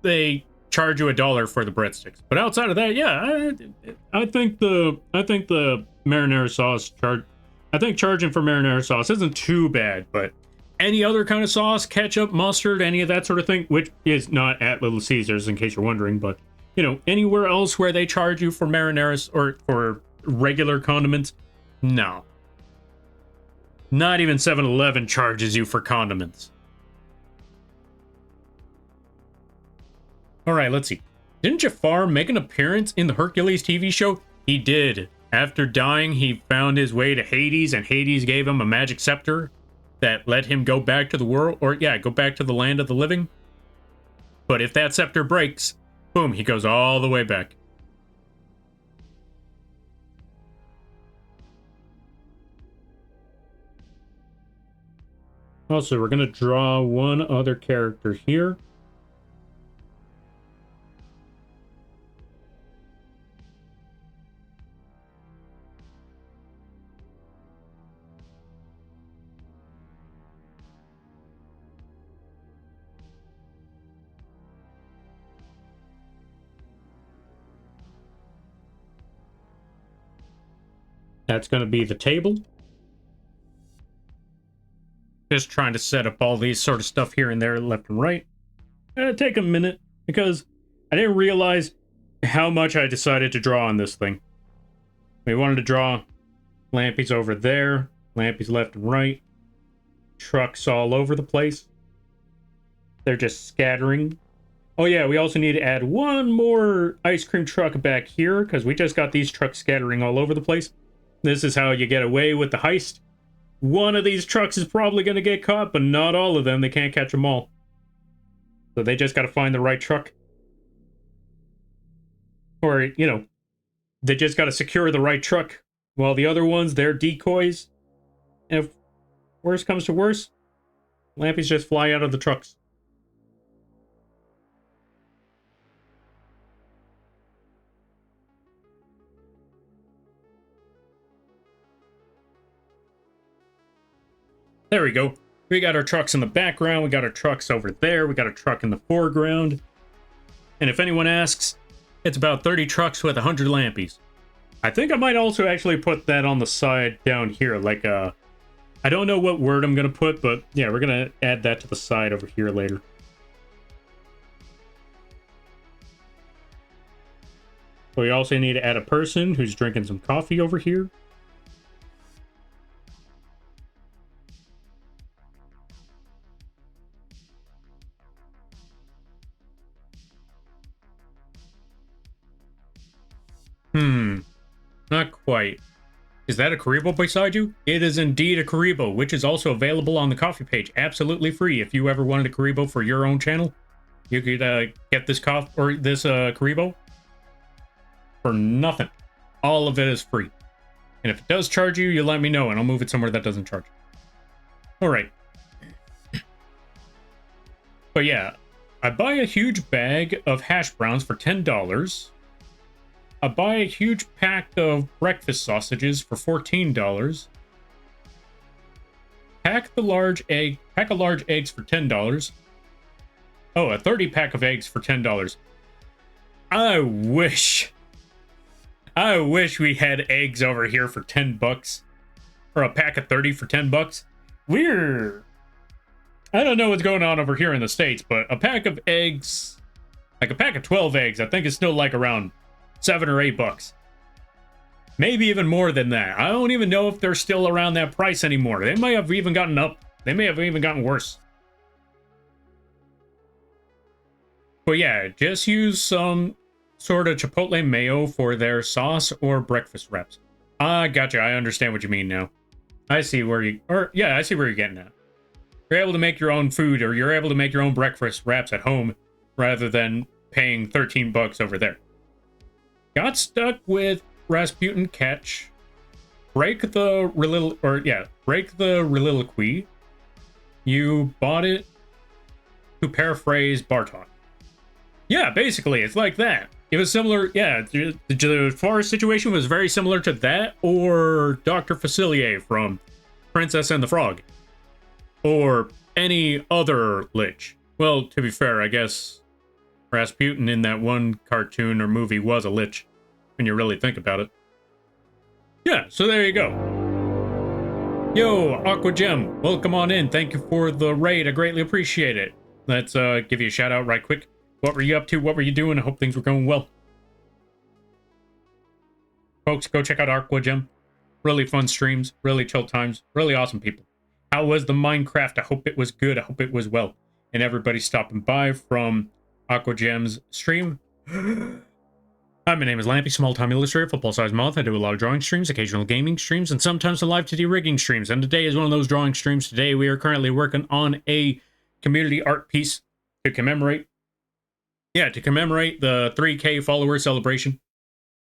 they charge you $1 for the breadsticks. But outside of that, yeah, I think the marinara sauce charge. I think charging for marinara sauce isn't too bad, but any other kind of sauce, ketchup, mustard, any of that sort of thing, which is not at Little Caesars in case you're wondering, but you know, anywhere else where they charge you for marinaras or for regular condiments, no. Not even 7-Eleven charges you for condiments. All right, let's see. Didn't Jafar make an appearance in the Hercules TV show? He did. After dying, he found his way to Hades, and Hades gave him a magic scepter that let him go back to the world, or yeah, go back to the land of the living. But if that scepter breaks, boom, he goes all the way back. Also, we're going to draw one other character here. That's going to be the table. Just trying to set up all these sort of stuff here and there, left and right. It'll take a minute because I didn't realize how much I decided to draw on this thing. We wanted to draw Lampy's over there, Lampy's left and right, trucks all over the place. They're just scattering. Oh yeah, we also need to add one more ice cream truck back here because we just got these trucks scattering all over the place. This is how you get away with the heist. One of these trucks is probably going to get caught, but not all of them. They can't catch them all. So they just got to find the right truck. Or, you know, they just got to secure the right truck. While the other ones, they're decoys. And if worse comes to worse, Lampy's just fly out of the trucks. There we go. We got our trucks in the background. We got our trucks over there. We got a truck in the foreground. And if anyone asks, it's about 30 trucks with 100 Lampys. I think I might also actually put that on the side down here. Like, I don't know what word I'm going to put, but yeah, we're going to add that to the side over here later. We also need to add a person who's drinking some coffee over here. Not quite. Is that a Karibo beside you? It is indeed a Karibo, which is also available on the coffee page, absolutely free. If you ever wanted a Karibo for your own channel, you could get this Karibo for nothing. All of it is free. And if it does charge you, you let me know, and I'll move it somewhere that doesn't charge. All right. But yeah, I buy a huge bag of hash browns for $10. I buy a huge pack of breakfast sausages for $14. Pack of large eggs for $10. Oh, a 30 pack of eggs for $10. I wish we had eggs over here for 10 bucks. Or a pack of 30 for 10 bucks. I don't know what's going on over here in the States, but a pack of eggs, like a pack of 12 eggs, I think is still like around $7 or $8. Maybe even more than that. I don't even know if they're still around that price anymore. They may have even gotten up. They may have even gotten worse. But yeah, just use some sort of chipotle mayo for their sauce or breakfast wraps. Gotcha. I understand what you mean now. I see where you're getting at. You're able to make your own food, or you're able to make your own breakfast wraps at home rather than paying $13 over there. Got stuck with Rasputin catch. break the reliloquy. You bought it to paraphrase Bartok. Yeah, basically, it's like that. It was similar, yeah, the forest situation was very similar to that, or Dr. Facilier from Princess and the Frog. Or any other lich. Well, to be fair, I guess Rasputin in that one cartoon or movie was a lich, when you really think about it. Yeah, so there you go. Yo, Aqua Gem, welcome on in. Thank you for the raid. I greatly appreciate it. Let's give you a shout out right quick. What were you up to? What were you doing? I hope things were going well. Folks, go check out Aqua Gem. Really fun streams, really chill times, really awesome people. How was the Minecraft? I hope it was good. I hope it was well. And everybody stopping by from Aqua Gem's stream. Hi, my name is Lampy, small-time illustrator, football-sized moth. I do a lot of drawing streams, occasional gaming streams, and sometimes some live 2D rigging streams. And today is one of those drawing streams. Today we are currently working on a community art piece to commemorate the 3K follower celebration.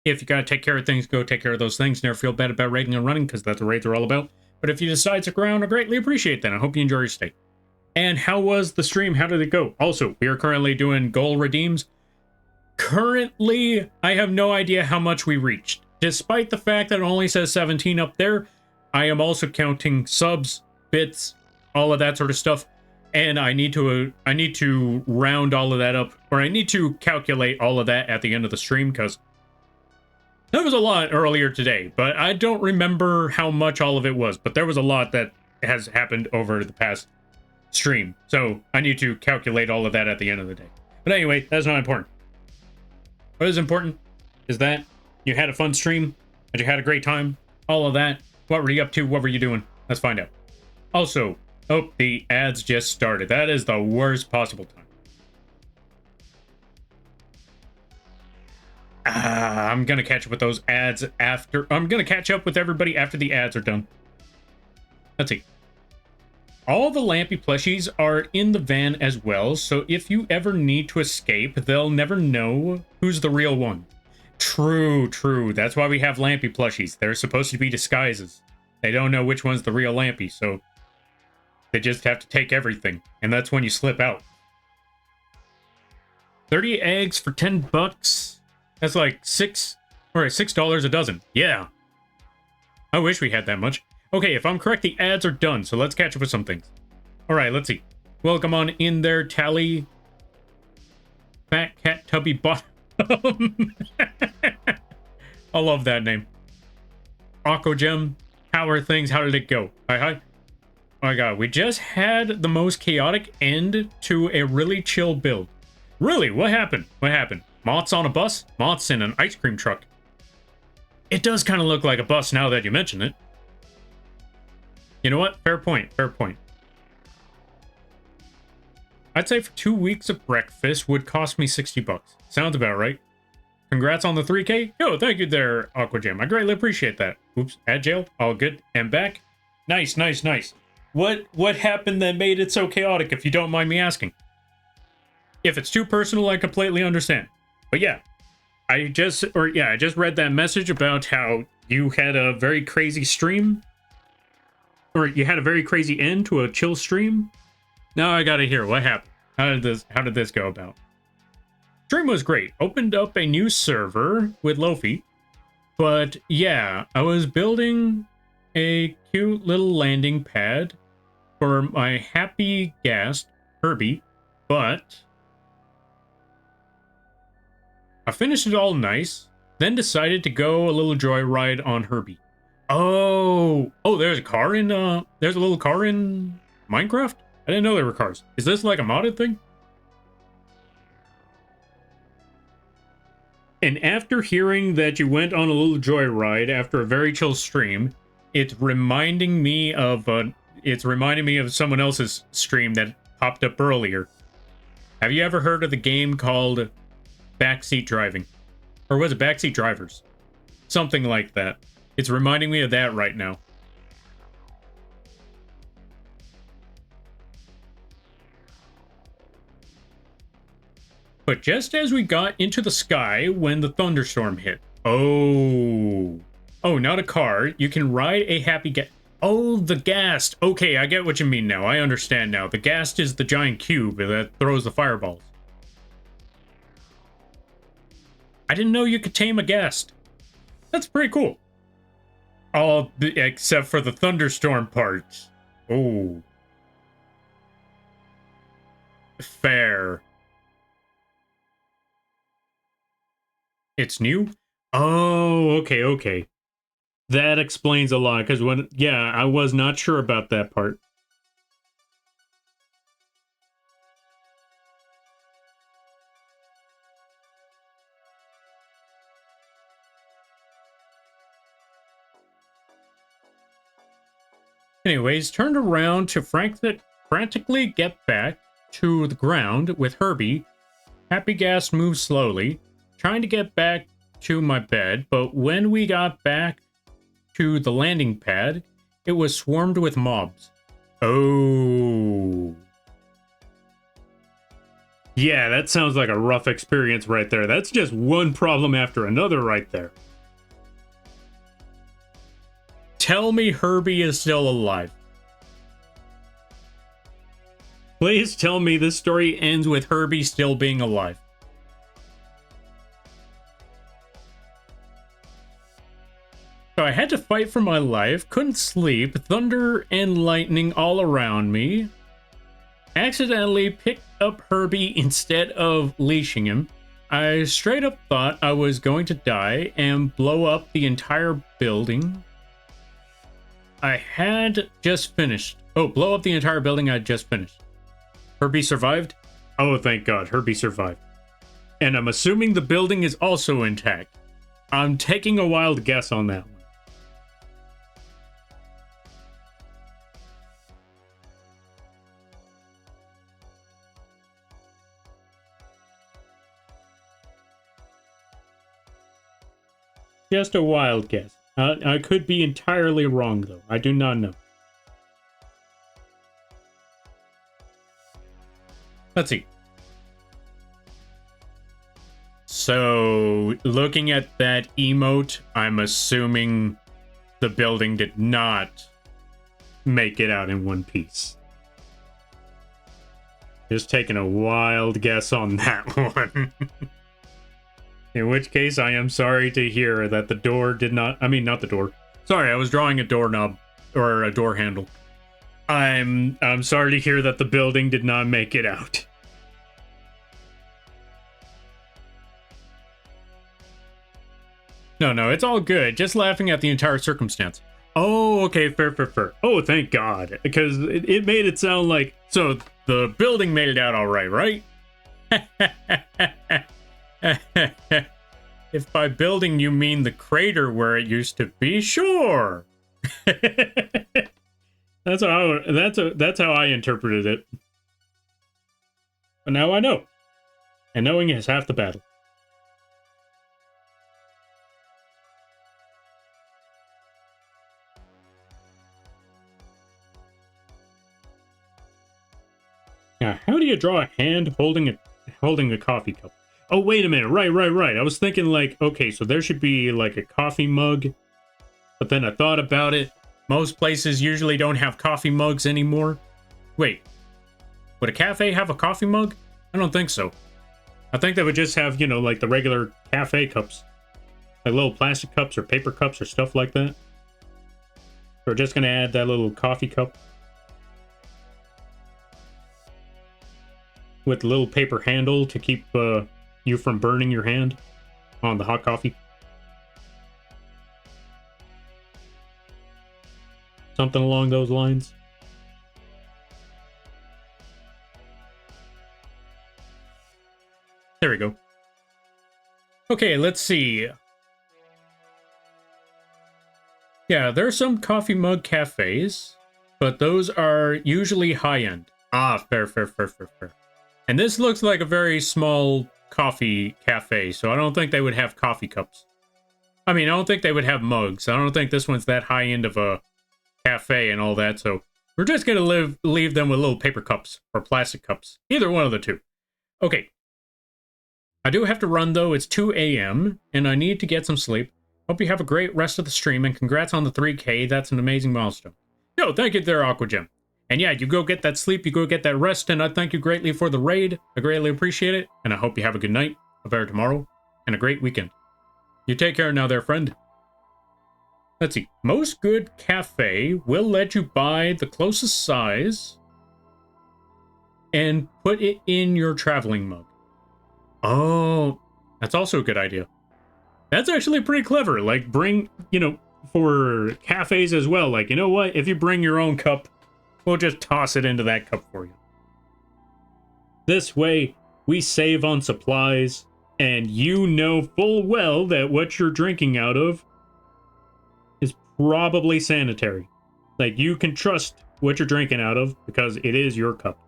If you gotta take care of things, go take care of those things. Never feel bad about raiding and running, because that's what raids are all about. But if you decide to stick around, I greatly appreciate that. I hope you enjoy your stay. And how was the stream? How did it go? Also, we are currently doing goal redeems. Currently, I have no idea how much we reached. Despite the fact that it only says 17 up there, I am also counting subs, bits, all of that sort of stuff. And I need to round all of that up, or I need to calculate all of that at the end of the stream, because there was a lot earlier today, but I don't remember how much all of it was. But there was a lot that has happened over the past stream, so I need to calculate all of that at the end of the day. But anyway, that's not important. What is important is that you had a fun stream, that you had a great time, all of that. What were you up to? What were you doing? Let's find out. Also, oh, the ads just started. That is the worst possible time. I'm gonna catch up with those ads after. I'm gonna catch up with everybody after the ads are done. Let's see. All the Lampy plushies are in the van as well, so if you ever need to escape, they'll never know who's the real one. True, true. That's why we have Lampy plushies. They're supposed to be disguises. They don't know which one's the real Lampy, so they just have to take everything, and that's when you slip out. 30 eggs for 10 bucks. That's like $6 a dozen. Yeah. I wish we had that much. Okay, if I'm correct, the ads are done, so let's catch up with some things. All right, let's see. Welcome on in there, Tally. Fat Cat Tubby Bottom. I love that name. Aqua Gem, how are things? How did it go? Hi. Oh my god, we just had the most chaotic end to a really chill build. Really, what happened? What happened? Moths on a bus? Moths in an ice cream truck. It does kind of look like a bus now that you mention it. You know what? Fair point. Fair point. I'd say for 2 weeks of breakfast would cost me 60 bucks. Sounds about right. Congrats on the 3K. Yo, thank you there, Aqua Jam. I greatly appreciate that. Oops, at jail. All good. And back. Nice, nice, nice. What happened that made it so chaotic, if you don't mind me asking? If it's too personal, I completely understand. But yeah, I just read that message about how you had a very crazy stream. Or you had a very crazy end to a chill stream. Now I gotta hear what happened. How did this go about? Stream was great. Opened up a new server with Lofi. But yeah, I was building a cute little landing pad for my happy guest, Herbie. But I finished it all nice, then decided to go a little joyride on Herbie. Oh, there's a little car in Minecraft? I didn't know there were cars. Is this like a modded thing? And after hearing that you went on a little joyride after a very chill stream, it's reminding me of someone else's stream that popped up earlier. Have you ever heard of the game called Backseat Driving? Or was it Backseat Drivers? Something like that. It's reminding me of that right now. But just as we got into the sky when the thunderstorm hit. Oh. Oh, not a car. You can ride a happy gas. Oh, the ghast. Okay, I get what you mean now. I understand now. The ghast is the giant cube that throws the fireballs. I didn't know you could tame a ghast. That's pretty cool. All except for the thunderstorm part. Oh. Fair. It's new? Oh, okay, okay. That explains a lot, because I was not sure about that part. Anyways, turned around to frantically get back to the ground with Herbie. Happy Gas moved slowly, trying to get back to my bed, but when we got back to the landing pad, it was swarmed with mobs. Oh. Yeah, that sounds like a rough experience right there. That's just one problem after another right there. Tell me Herbie is still alive. Please tell me this story ends with Herbie still being alive. So I had to fight for my life, couldn't sleep, thunder and lightning all around me. Accidentally picked up Herbie instead of leashing him. I straight up thought I was going to die and blow up the entire building. I had just finished. Oh, blow up the entire building I just finished. Herbie survived? Oh, thank God, Herbie survived. And I'm assuming the building is also intact. I'm taking a wild guess on that one. Just a wild guess. I could be entirely wrong, though. I do not know. Let's see. So, looking at that emote, I'm assuming the building did not make it out in one piece. Just taking a wild guess on that one. In which case, I am sorry to hear that the door did not... I mean, not the door. Sorry, I was drawing a doorknob, or a door handle. I'm sorry to hear that the building did not make it out. No, it's all good. Just laughing at the entire circumstance. Oh, okay, fair. Oh, thank God. Because it made it sound like... So, the building made it out all right, right? If by building you mean the crater where it used to be, sure. That's how I interpreted it. But now I know. And knowing is half the battle. Now, how do you draw a hand holding a coffee cup? Oh, wait a minute. Right. I was thinking like, okay, so there should be like a coffee mug. But then I thought about it. Most places usually don't have coffee mugs anymore. Wait, would a cafe have a coffee mug? I don't think so. I think they would just have, like the regular cafe cups. Like little plastic cups or paper cups or stuff like that. We're just going to add that little coffee cup. With a little paper handle to keep you from burning your hand on the hot coffee. Something along those lines. There we go. Okay, let's see. Yeah, there are some coffee mug cafes, but those are usually high-end. Ah, fair. And this looks like a very small coffee cafe, so I don't think they would have coffee cups. I mean, I don't think they would have mugs. I don't think this one's that high-end of a cafe and all that, so we're just going to leave them with little paper cups or plastic cups. Either one of the two. Okay. I do have to run, though. It's 2 a.m., and I need to get some sleep. Hope you have a great rest of the stream, and congrats on the 3K. That's an amazing milestone. Yo, thank you there, Aquagem. And yeah, you go get that sleep, you go get that rest, and I thank you greatly for the raid. I greatly appreciate it, and I hope you have a good night, a better tomorrow, and a great weekend. You take care now there, friend. Let's see. Most good cafe will let you buy the closest size and put it in your traveling mug. Oh, that's also a good idea. That's actually pretty clever. Like, bring, for cafes as well. Like, you know what? If you bring your own cup, we'll just toss it into that cup for you. This way, we save on supplies, and you know full well that what you're drinking out of is probably sanitary. Like, you can trust what you're drinking out of because it is your cup.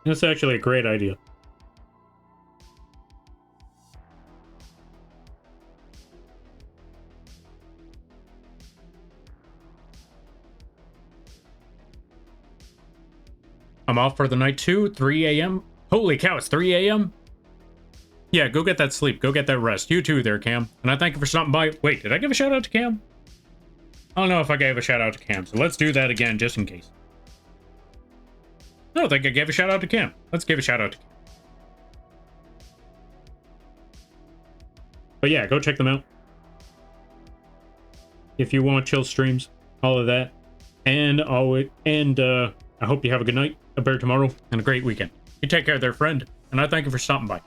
That's actually a great idea. I'm off for the night too, 3 a.m. Holy cow, it's 3 a.m.? Yeah, go get that sleep. Go get that rest. You too there, Cam. And I thank you for stopping by. Wait, did I give a shout out to Cam? I don't know if I gave a shout out to Cam, so let's do that again just in case. I don't think I gave a shout out to Cam. Let's give a shout out to Cam. But yeah, go check them out. If you want chill streams, all of that. And I hope you have a good night, a better tomorrow, and a great weekend. You take care there, friend. And I thank you for stopping by.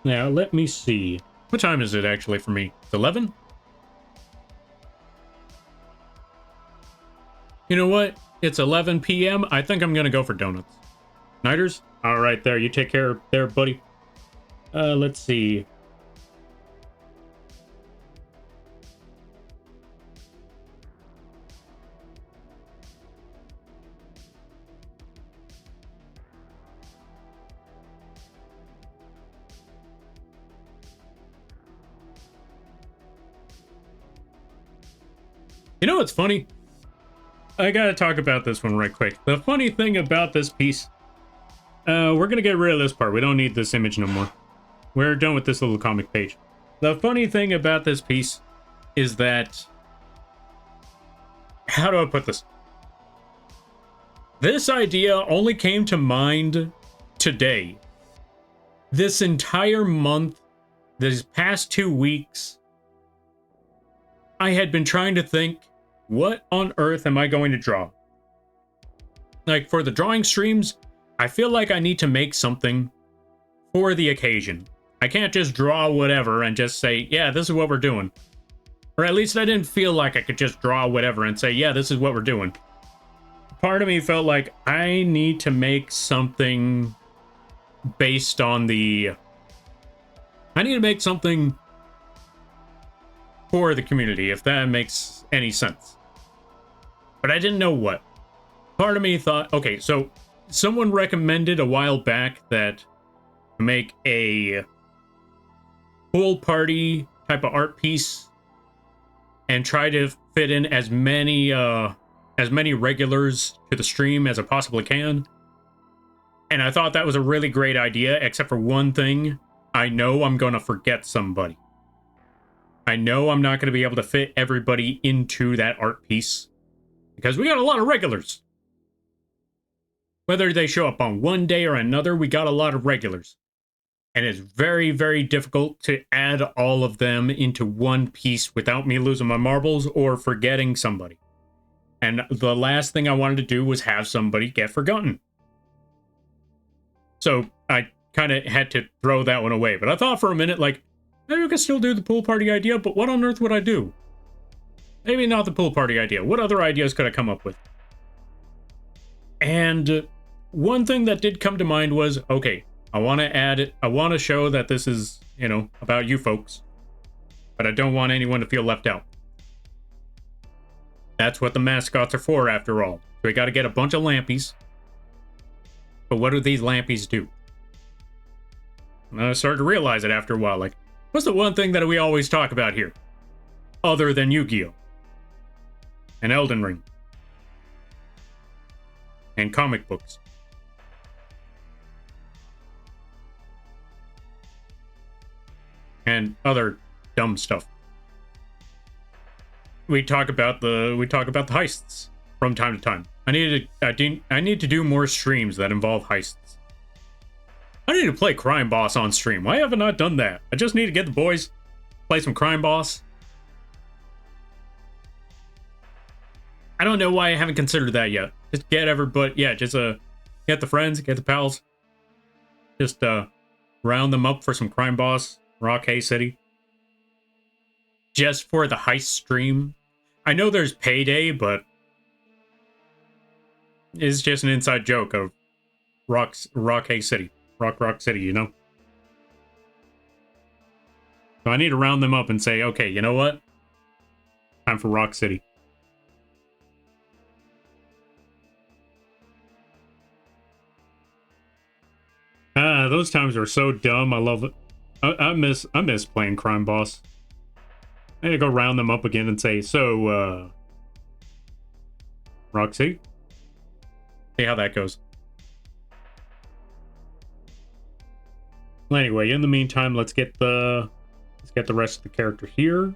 Now, let me see. What time is it actually for me? It's 11? You know what? It's 11 p.m. I think I'm going to go for donuts. Nighters? All right, there. You take care there, buddy. Let's see. You know what's funny? I gotta talk about this one right quick. The funny thing about this piece, we're gonna get rid of this part. We don't need this image no more. We're done with this little comic page. The funny thing about this piece is that, how do I put this? This idea only came to mind today. This entire month, these past 2 weeks, I had been trying to think, what on earth am I going to draw? Like, for the drawing streams, I feel like I need to make something for the occasion. I can't just draw whatever and just say, yeah, this is what we're doing. Or at least I didn't feel like I could just draw whatever and say, yeah, this is what we're doing. Part of me felt like I need to make something based on the... I need to make something for the community, if that makes any sense. But I didn't know what. Part of me thought, okay, so someone recommended a while back that make a pool party type of art piece and try to fit in as many regulars to the stream as I possibly can. And I thought that was a really great idea, except for one thing. I know I'm going to forget somebody. I know I'm not going to be able to fit everybody into that art piece because we got a lot of regulars. Whether they show up on one day or another, we got a lot of regulars. And it's very, very difficult to add all of them into one piece without me losing my marbles or forgetting somebody. And the last thing I wanted to do was have somebody get forgotten. So I kind of had to throw that one away. But I thought for a minute, like, maybe we could still do the pool party idea, but what on earth would I do? Maybe not the pool party idea. What other ideas could I come up with? And one thing that did come to mind was, okay, I want to add it. I want to show that this is, about you folks. But I don't want anyone to feel left out. That's what the mascots are for, after all. So we got to get a bunch of lampies. But what do these lampies do? And I started to realize it after a while. Like, what's the one thing that we always talk about here? Other than Yu-Gi-Oh! And Elden Ring. And comic books. and other dumb stuff. We talk about the heists from time to time. I need to do more streams that involve heists. I need to play Crime Boss on stream. Why have I not done that? I just need to get the boys, play some Crime Boss. I don't know why I haven't considered that yet. Just get everybody, yeah, just get the friends, get the pals. Just round them up for some Crime Boss, Rock Hay City. Just for the heist stream. I know there's payday, but it's just an inside joke of Rock Hay City. Rock City, you know? So I need to round them up and say, okay, you know what? Time for Rock City. Those times were so dumb. I love it. I miss playing Crime Boss. I need to go round them up again and say, so, Rock City? See how that goes. Well, anyway, in the meantime, let's get the rest of the character here.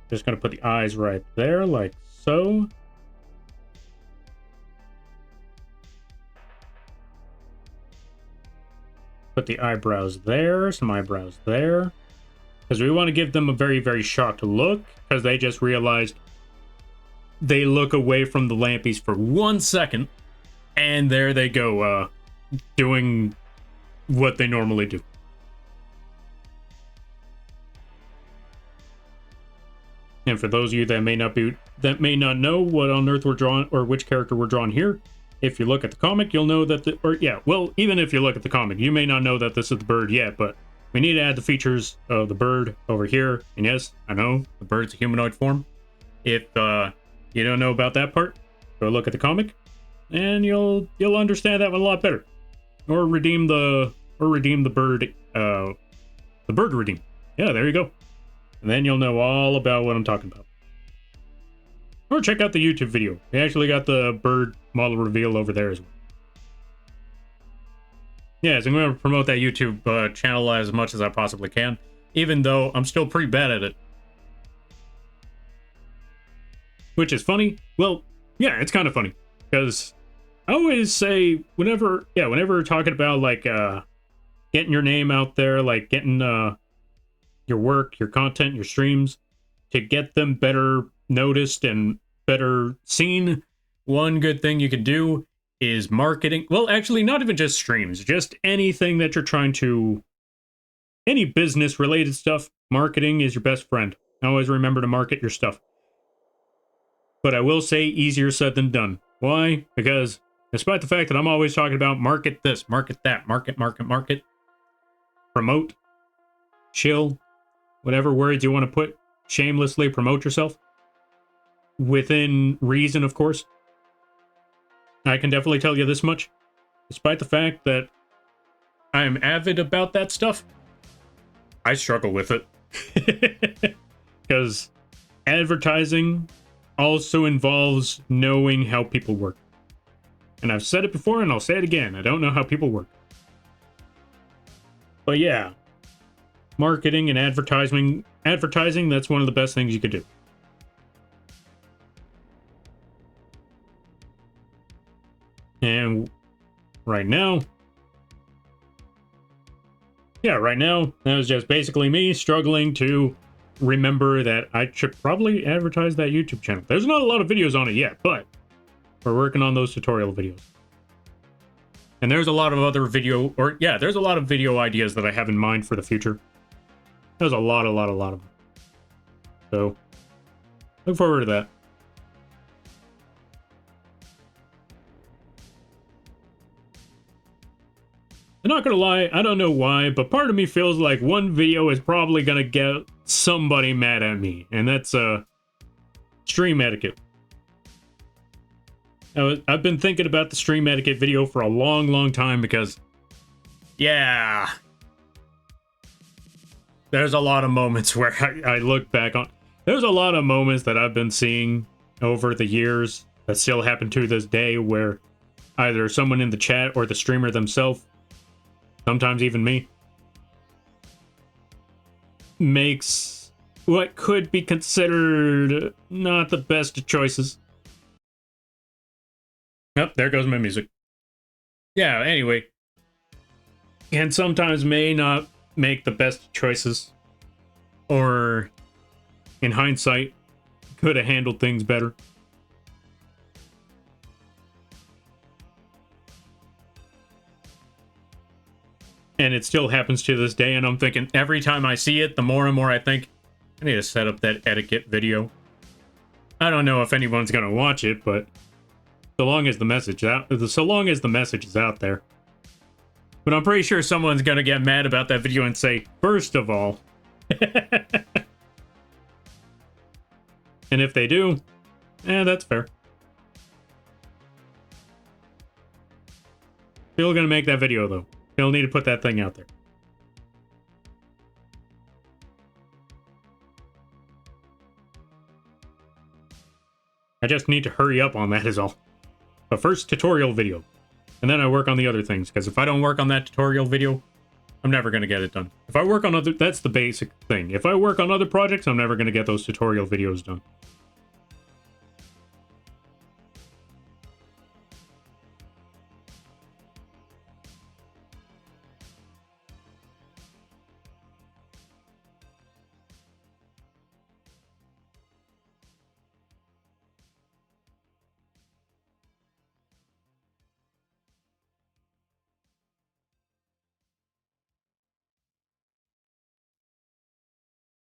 Just gonna put the eyes right there, like so. Put the eyebrows there, some eyebrows there. Because we want to give them a very, very shocked look, because they just realized they look away from the lampies for 1 second, and there they go, doing what they normally do. And for those of you that may not know what on earth we're drawing, or which character we're drawing here, if you look at the comic, you'll know that even if you look at the comic, you may not know that this is the bird yet, but we need to add the features of the bird over here. And yes, I know the bird's a humanoid form. If you don't know about that part, go look at the comic, and you'll understand that one a lot better. Or redeem the bird, the bird redeem. Yeah, there you go. And then you'll know all about what I'm talking about. Or check out the YouTube video. We actually got the bird model reveal over there as well. Yeah, so I'm going to promote that YouTube channel as much as I possibly can, even though I'm still pretty bad at it. Which is funny. Well, yeah, it's kind of funny. Because I always say, whenever we're talking about, like, getting your name out there, like, getting your work, your content, your streams, to get them better noticed and better seen, one good thing you can do is marketing. Well, actually, not even just streams, just anything that you're trying to, any business related stuff. Marketing is your best friend. Always remember to market your stuff. But I will say, easier said than done. Why? Because despite the fact that I'm always talking about market this, market that, market, promote, chill, whatever words you want to put, shamelessly promote yourself. Within reason, of course. I can definitely tell you this much. Despite the fact that I am avid about that stuff, I struggle with it. Because advertising also involves knowing how people work. And I've said it before and I'll say it again. I don't know how people work. But yeah, marketing and advertising, that's one of the best things you could do. And right now, that was just basically me struggling to remember that I should probably advertise that YouTube channel. There's not a lot of videos on it yet, but we're working on those tutorial videos. And there's a lot of other there's a lot of video ideas that I have in mind for the future. There's a lot of them. So, look forward to that. I'm not gonna lie, I don't know why, but part of me feels like one video is probably gonna get somebody mad at me, and that's stream etiquette. I've been thinking about the stream etiquette video for a long time because, yeah, there's a lot of moments where I look back on. There's a lot of moments that I've been seeing over the years that still happen to this day where either someone in the chat or the streamer themselves, sometimes even me, makes what could be considered not the best of choices. Oh, there goes my music. Yeah, anyway. And sometimes may not make the best choices. Or, in hindsight, could have handled things better. And it still happens to this day, and I'm thinking every time I see it, the more and more I think, I need to set up that etiquette video. I don't know if anyone's gonna watch it, but so long as the message is out there. But I'm pretty sure someone's gonna get mad about that video and say, first of all. And if they do, that's fair. Still gonna make that video though. Still need to put that thing out there. I just need to hurry up on that is all. But first, tutorial video. And then I work on the other things, because if I don't work on that tutorial video, I'm never going to get it done. If I work on other... That's the basic thing. If I work on other projects, I'm never going to get those tutorial videos done.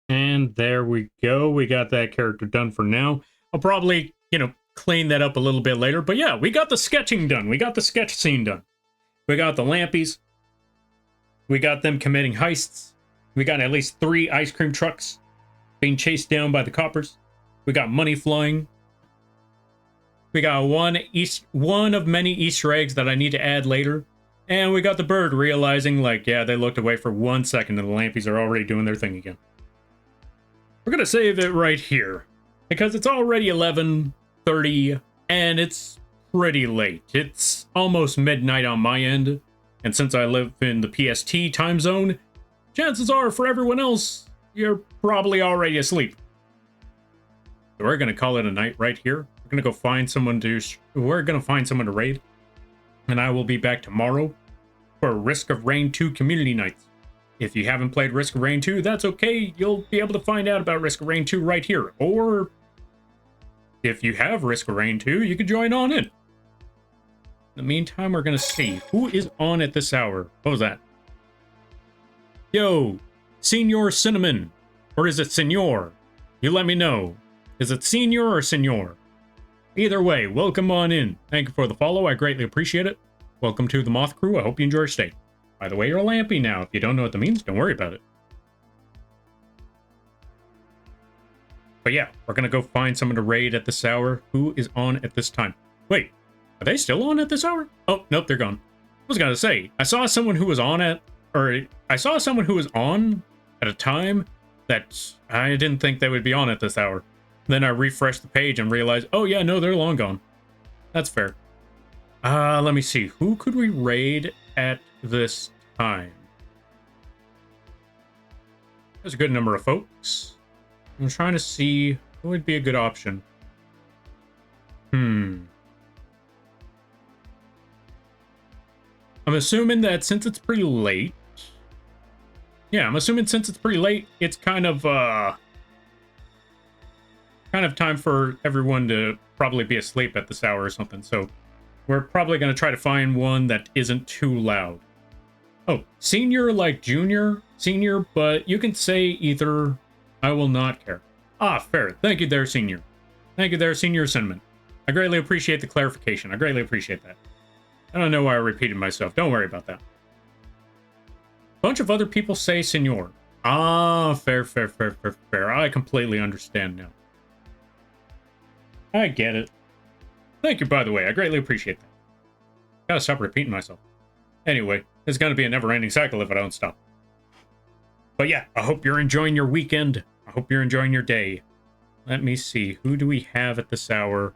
And there we go. We got that character done for now. I'll probably, clean that up a little bit later. But yeah, we got the sketching done. We got the sketch scene done. We got the Lampies. We got them committing heists. We got at least 3 ice cream trucks being chased down by the coppers. We got money flying. We got one of many Easter eggs that I need to add later. And we got the bird realizing, they looked away for 1 second and the Lampies are already doing their thing again. We're going to save it right here, because it's already 11:30, and it's pretty late. It's almost midnight on my end, and since I live in the PST time zone, chances are for everyone else, you're probably already asleep. So we're going to call it a night right here. We're going to go find someone to raid, and I will be back tomorrow for Risk of Rain 2 Community Nights. If you haven't played Risk of Rain 2, that's okay. You'll be able to find out about Risk of Rain 2 right here. Or, if you have Risk of Rain 2, you can join on in. In the meantime, we're going to see who is on at this hour. What was that? Yo, Senor Cinnamon. Or is it Senor? You let me know. Is it Senor or Senor? Either way, welcome on in. Thank you for the follow. I greatly appreciate it. Welcome to the Moth Crew. I hope you enjoy your stay. By the way, you're a Lampy now. If you don't know what that means, don't worry about it. But yeah, we're going to go find someone to raid at this hour. Who is on at this time? Wait, are they still on at this hour? Oh, nope, they're gone. I was going to say, I saw someone who was on at a time that I didn't think they would be on at this hour. Then I refreshed the page and realized, oh yeah, no, they're long gone. That's fair. Let me see. Who could we raid at this time? There's a good number of folks. I'm trying to see who would be a good option. I'm assuming that since it's pretty late. Yeah, I'm assuming since it's pretty late, it's kind of time for everyone to probably be asleep at this hour or something. So we're probably going to try to find one that isn't too loud. Oh, senior like junior, senior, but you can say either. I will not care. Ah, fair. Thank you there, senior. Thank you there, Senior Cinnamon. I greatly appreciate the clarification. I greatly appreciate that. I don't know why I repeated myself. Don't worry about that. A bunch of other people say senor. Ah, fair. I completely understand now. I get it. Thank you, by the way. I greatly appreciate that. Gotta stop repeating myself. Anyway, it's gonna be a never-ending cycle if I don't stop. But yeah, I hope you're enjoying your weekend. I hope you're enjoying your day. Let me see. Who do we have at this hour?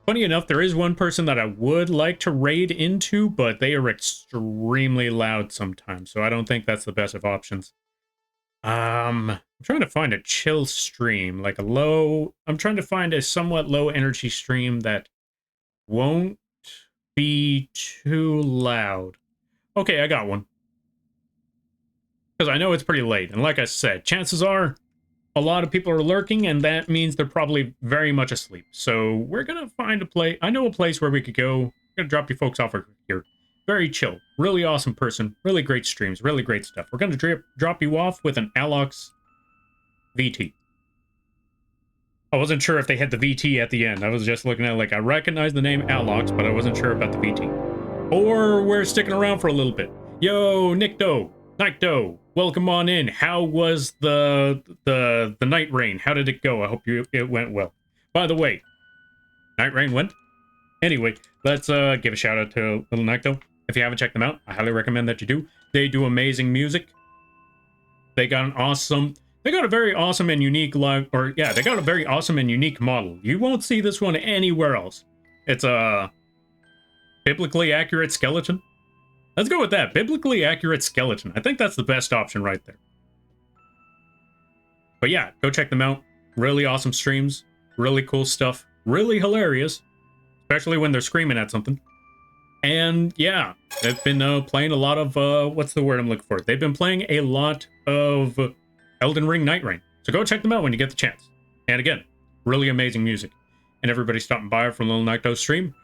Funny enough, there is one person that I would like to raid into, but they are extremely loud sometimes, so I don't think that's the best of options. I'm trying to find a chill stream, like a low... I'm trying to find a somewhat low energy stream that won't be too loud. Okay, I got one. Because I know it's pretty late, and like I said, chances are a lot of people are lurking, and that means they're probably very much asleep. So we're gonna find a place. I know a place where we could go. I'm gonna drop you folks off here. Very chill, really awesome person, really great streams, really great stuff. We're gonna drop you off with an Alox VT. I wasn't sure if they had the VT at the end. I was just looking at it like, I recognize the name Alox, but I wasn't sure about the VT. Or we're sticking around for a little bit. Yo, Nickdo, welcome on in. How was the night rain? How did it go? I hope it went well. By the way, night rain went? Anyway, let's give a shout out to Little Necto. If you haven't checked them out, I highly recommend that you do. They do amazing music. They got a very awesome and unique they got a very awesome and unique model. You won't see this one anywhere else. It's a biblically accurate skeleton. Let's go with that. Biblically accurate skeleton. I think that's the best option right there. But yeah, go check them out. Really awesome streams. Really cool stuff. Really hilarious. Especially when they're screaming at something. And yeah, they've been playing a lot of, what's the word I'm looking for? They've been playing a lot of Elden Ring Night Rain. So go check them out when you get the chance. And again, really amazing music. And everybody stopping by from Little Necto's stream.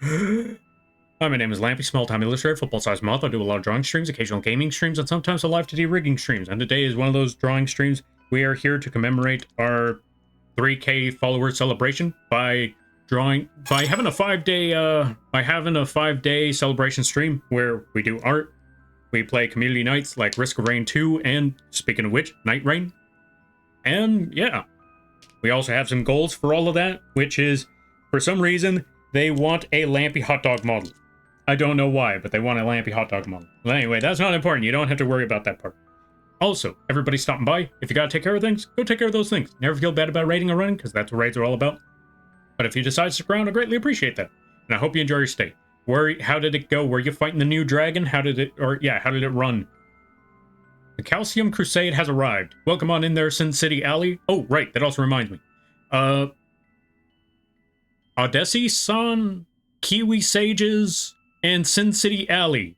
Hi, my name is Lampy, small-time illustrator, football-sized moth. I do a lot of drawing streams, occasional gaming streams, and sometimes a live 2D rigging streams. And today is one of those drawing streams. We are here to commemorate our 3K follower celebration by having a 5-day celebration stream where we do art, we play community nights like Risk of Rain 2, and speaking of which, Night Rain. And yeah, we also have some goals for all of that, which is, for some reason, they want a Lampy hot dog model. I don't know why, but they want a Lampy hot dog model. But anyway, that's not important. You don't have to worry about that part. Also, everybody stopping by, if you gotta take care of things, go take care of those things. Never feel bad about raiding or running, because that's what raids are all about. But if you decide to stick around, I greatly appreciate that. And I hope you enjoy your stay. How did it go? Were you fighting the new dragon? How did it run? The Calcium Crusade has arrived. Welcome on in there, Sin City Alley. Oh, right, that also reminds me. Odessi-san, Kiwi Sages, and Sin City Alley.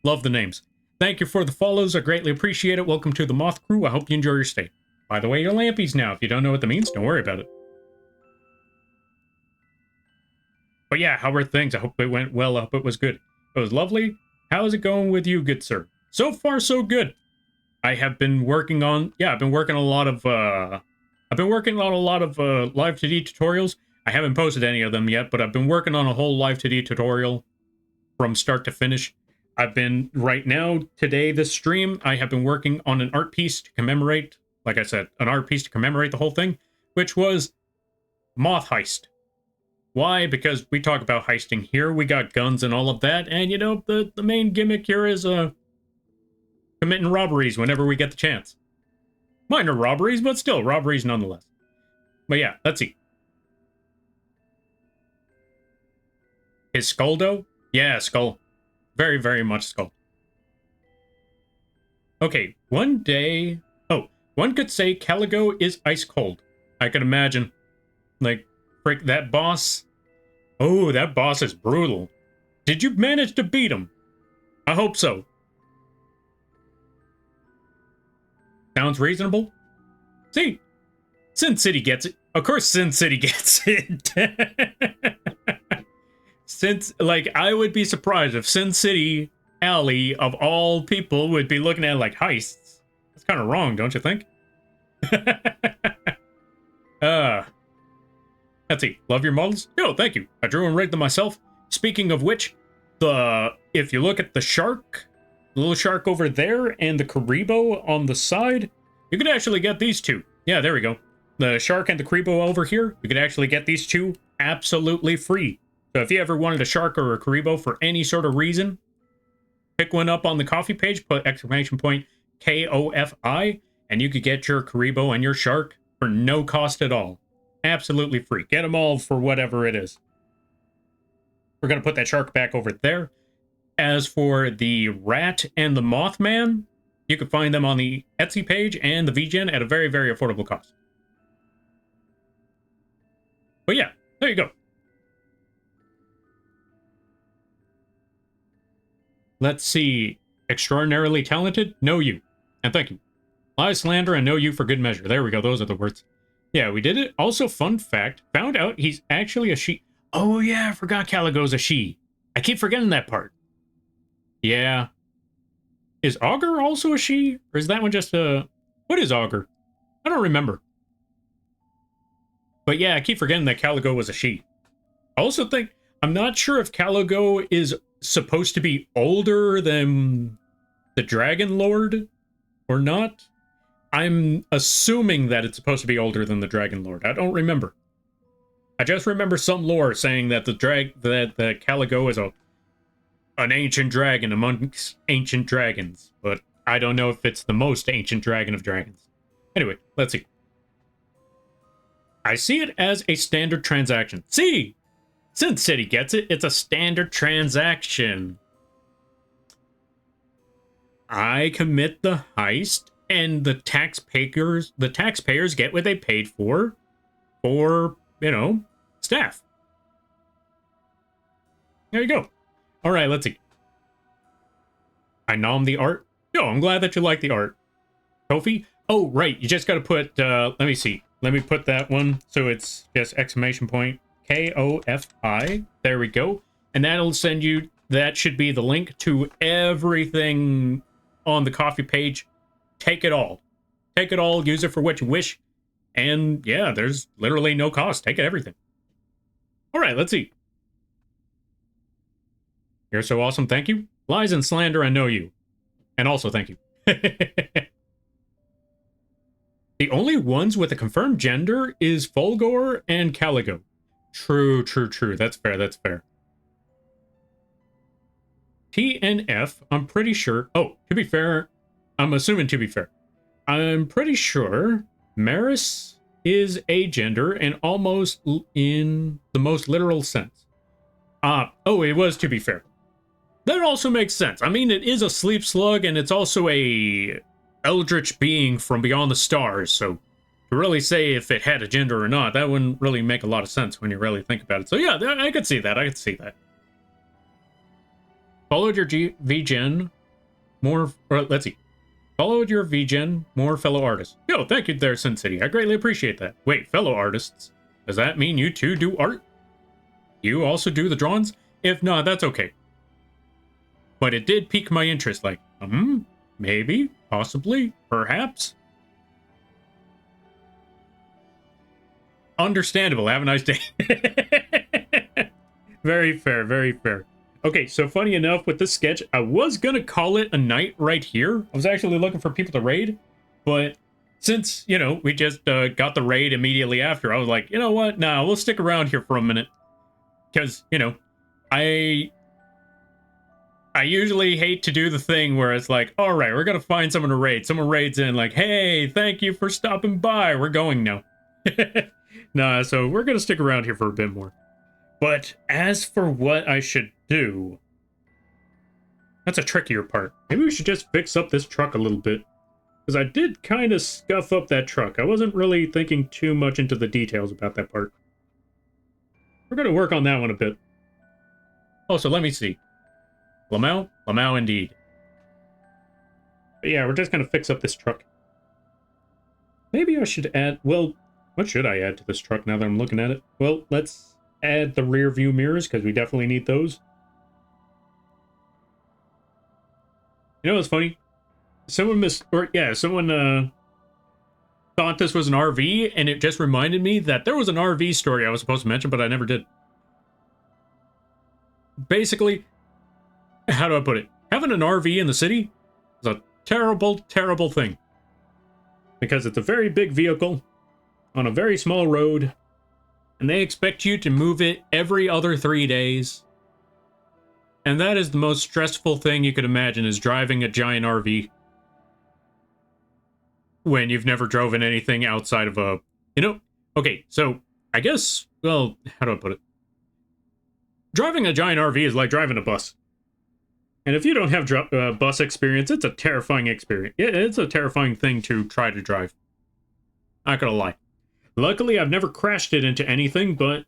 Love the names. Thank you for the follows. I greatly appreciate it. Welcome to the Moth Crew. I hope you enjoy your stay. By the way, you're Lampies now. If you don't know what that means, don't worry about it. But yeah, how were things? I hope it went well. I hope it was good. It was lovely. How's it going with you, good sir? So far, so good. I have been working on... Yeah, I've been working on a lot of live 2D tutorials. I haven't posted any of them yet, but I've been working on a whole live 2D tutorial from start to finish. I've been, right now, today, this stream, I have been working on an art piece to commemorate, like I said, an art piece to commemorate the whole thing, which was Moth Heist. Why? Because we talk about heisting here, we got guns and all of that, and you know, the main gimmick here is committing robberies whenever we get the chance. Minor robberies, but still, robberies nonetheless. But yeah, let's see. His skull, though? Yeah, skull. Very, very much skull. Okay, one day... Oh, one could say Caligo is ice cold. I could imagine. Like, frick, that boss... Oh, that boss is brutal. Did you manage to beat him? I hope so. Sounds reasonable? See? Sin City gets it. Of course Sin City gets it. Since, like, I would be surprised if Sin City Alley, of all people, would be looking at it like heists. That's kind of wrong, don't you think? Let's see. Love your models? Yo, thank you. I drew and rigged them myself. Speaking of which, if you look at the shark, the little shark over there, and the Karibo on the side, you could actually get these two. Yeah, there we go. The shark and the Karibo over here, you could actually get these two absolutely free. So if you ever wanted a shark or a Karibo for any sort of reason, pick one up on the coffee page, put exclamation point KOFI, and you could get your Karibo and your shark for no cost at all. Absolutely free. Get them all for whatever it is. we're going to put that shark back over there. As for the rat and the Mothman, you can find them on the Etsy page and the vgen at a very, very affordable cost. But yeah, there you go. Let's see. Extraordinarily talented? Know you. And thank you. Lie, slander, and know you for good measure. There we go. Those are the words. Yeah, we did it. Also, fun fact. Found out he's actually a she. Oh, yeah. I forgot Caligo's a she. I keep forgetting that part. Yeah. Is Augur also a she? Or is that one just a... What is Augur? I don't remember. But yeah, I keep forgetting that Caligo was a she. I also think... I'm not sure if Caligo is supposed to be older than the Dragon Lord or not. I'm assuming that it's supposed to be older than the Dragon Lord. I don't remember. I just remember some lore saying that the Caligo is an ancient dragon amongst ancient dragons, but I don't know if it's the most ancient dragon of dragons. Anyway, let's see. I see it as a standard transaction. See! Sin City gets it. It's a standard transaction. I commit the heist, and the taxpayers get what they paid for, you know, staff. There you go. All right, let's see. I nom the art. Yo, I'm glad that you like the art. Kofi? Oh, right. You just got to put, let me see. Let me put that one so it's just exclamation point KOFI. There we go. And that'll send you, that should be the link to everything on the Coffee page. Take it all. Take it all. Use it for what you wish. And yeah, there's literally no cost. Take everything. All right, let's see. You're so awesome. Thank you. Lies and slander, I know you. And also thank you. The only ones with a confirmed gender is Fulgor and Caligo. True, true, true. That's fair, that's fair. T and F, I'm pretty sure... Oh, to be fair, I'm assuming to be fair. I'm pretty sure Maris is a gender and almost in the most literal sense. Oh, it was to be fair. That also makes sense. I mean, it is a sleep slug, and it's also a eldritch being from beyond the stars, so to really say if it had a gender or not, that wouldn't really make a lot of sense when you really think about it. So yeah, I could see that. I could see that. Followed your VGen, more... Or, let's see. Followed your VGen, more fellow artists. Yo, thank you there, Sin City. I greatly appreciate that. Wait, fellow artists? Does that mean you too do art? You also do the drawings? If not, that's okay. But it did pique my interest, like, maybe, possibly, perhaps. Understandable. Have a nice day. Very fair, very fair. Okay, so funny enough, with this sketch, I was gonna call it a night right here. I was actually looking for people to raid, but since, you know, we just got the raid immediately after, I was like, you know what? Nah, we'll stick around here for a minute. Because, you know, I usually hate to do the thing where it's like, all right, we're going to find someone to raid. Someone raids in like, hey, thank you for stopping by. We're going now. Nah, so we're going to stick around here for a bit more. But as for what I should do, that's a trickier part. Maybe we should just fix up this truck a little bit. Because I did kind of scuff up that truck. I wasn't really thinking too much into the details about that part. We're going to work on that one a bit. Oh, so let me see. Lamau? Lamau indeed. But yeah, we're just going to fix up this truck. Maybe I should add... Well, what should I add to this truck now that I'm looking at it? Well, let's add the rear view mirrors, because we definitely need those. You know what's funny? Someone thought this was an RV, and it just reminded me that there was an RV story I was supposed to mention, but I never did. Basically, how do I put it? Having an RV in the city is a terrible, terrible thing. Because it's a very big vehicle on a very small road, and they expect you to move it every other 3 days. And that is the most stressful thing you could imagine, is driving a giant RV. When you've never driven anything outside of a... You know? Okay, so I guess... Well, how do I put it? driving a giant RV is like driving a bus. And if you don't have bus experience, it's a terrifying experience. It's a terrifying thing to try to drive. Not gonna lie. Luckily, I've never crashed it into anything, but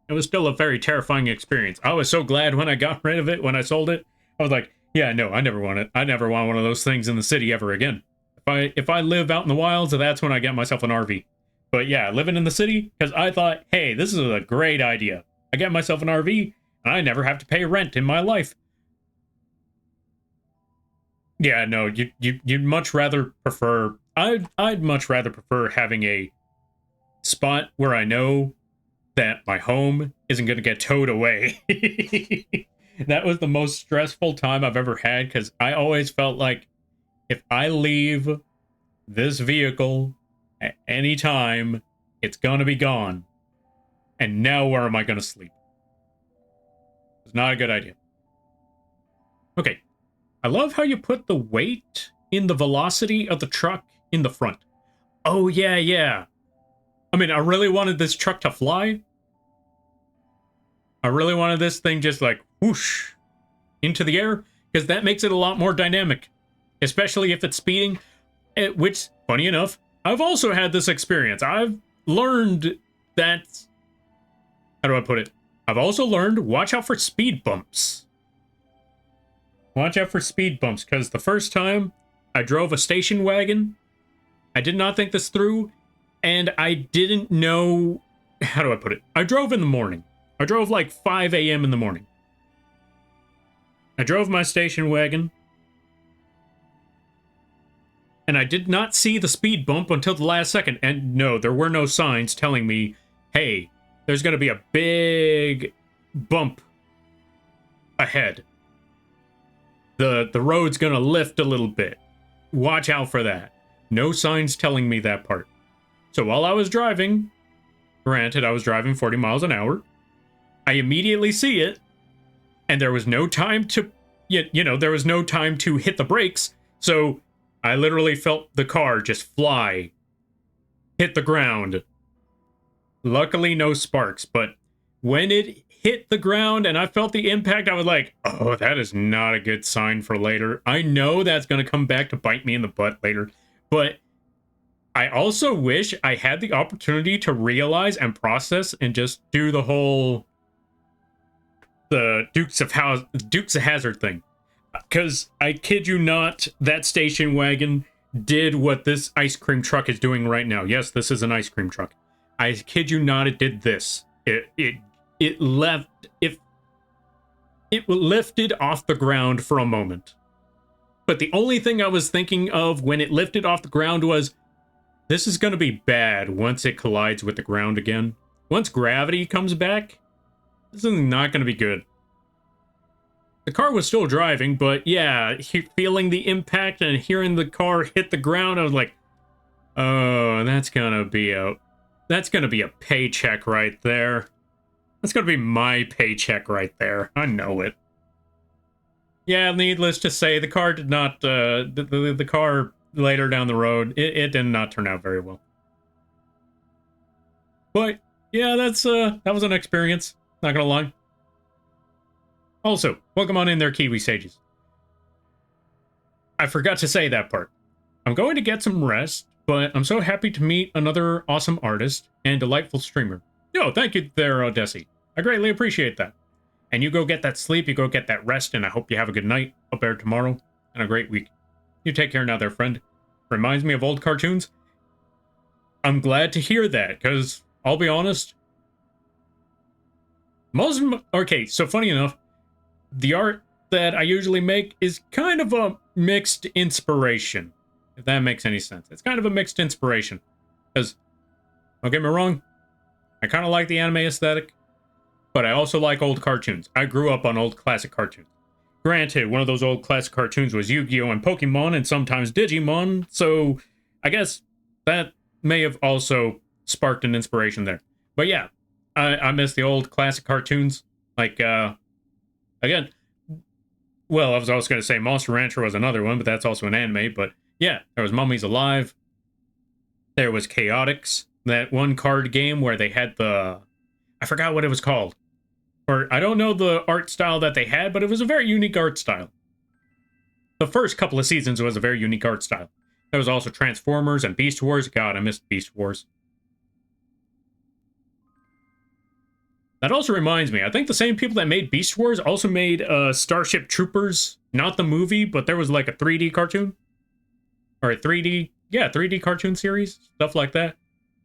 it was still a very terrifying experience. I was so glad when I got rid of it, when I sold it. I was like, yeah, no, I never want it. I never want one of those things in the city ever again. If I live out in the wilds, that's when I get myself an RV. But yeah, living in the city, because I thought, hey, this is a great idea. I get myself an RV, and I never have to pay rent in my life. Yeah, no, you'd much rather prefer... I'd much rather prefer having a spot where I know that my home isn't going to get towed away. That was the most stressful time I've ever had, because I always felt like if I leave this vehicle at any time, it's going to be gone. And now where am I going to sleep? It's not a good idea. Okay. I love how you put the weight in the velocity of the truck in the front. Oh, yeah, yeah. I mean, I really wanted this truck to fly. I really wanted this thing just like whoosh into the air, because that makes it a lot more dynamic, especially if it's speeding, which, funny enough, I've also had this experience. I've learned that... How do I put it? I've also learned, watch out for speed bumps. Watch out for speed bumps, because the first time I drove a station wagon, I did not think this through, and I didn't know... How do I put it? I drove in the morning. I drove like 5 a.m. in the morning. I drove my station wagon, and I did not see the speed bump until the last second. And no, there were no signs telling me, hey, there's going to be a big bump ahead. The road's going to lift a little bit. Watch out for that. No signs telling me that part. So while I was driving, granted, I was driving 40 miles an hour, I immediately see it, and there was no time to, there was no time to hit the brakes, so I literally felt the car just fly, hit the ground. Luckily, no sparks, but when it hit the ground and I felt the impact, I was like, oh, that is not a good sign for later. I know that's going to come back to bite me in the butt later, but I also wish I had the opportunity to realize and process and just do the whole Dukes of Hazzard thing. Because I kid you not, that station wagon did what this ice cream truck is doing right now. Yes, this is an ice cream truck. I kid you not, it did this. It lifted off the ground for a moment. But the only thing I was thinking of when it lifted off the ground was, this is going to be bad once it collides with the ground again. Once gravity comes back, this is not going to be good. The car was still driving, but yeah, feeling the impact and hearing the car hit the ground, I was like, oh, that's going to be a paycheck right there. That's going to be my paycheck right there. I know it. Yeah, needless to say, the car did not, the car later down the road, it did not turn out very well. But yeah, that was an experience, not gonna lie. Also, welcome on in there, Kiwi Sages. I forgot to say that part. I'm going to get some rest, but I'm so happy to meet another awesome artist and delightful streamer. Yo, thank you there, Odessi. I greatly appreciate that. And you go get that sleep, you go get that rest, and I hope you have a good night, a better tomorrow, and a great week. You take care now there, friend. Reminds me of old cartoons. I'm glad to hear that, because I'll be honest. Okay, so funny enough, the art that I usually make is kind of a mixed inspiration, if that makes any sense. It's kind of a mixed inspiration, because, don't get me wrong, I kind of like the anime aesthetic, but I also like old cartoons. I grew up on old classic cartoons. Granted, one of those old classic cartoons was Yu-Gi-Oh! And Pokemon, and sometimes Digimon, so I guess that may have also sparked an inspiration there. But yeah, I miss the old classic cartoons. Like, again, well, I was also going to say Monster Rancher was another one, but that's also an anime. But yeah, there was Mummies Alive. There was Chaotix, that one card game where they had I forgot what it was called, Or I don't know the art style that they had, but it was a very unique art style. The first couple of seasons was a very unique art style. There was also Transformers and Beast Wars. God, I missed Beast Wars. That also reminds me, I think the same people that made Beast Wars also made Starship Troopers. Not the movie, but there was like a 3D cartoon. Or a 3D, yeah, 3D cartoon series. Stuff like that.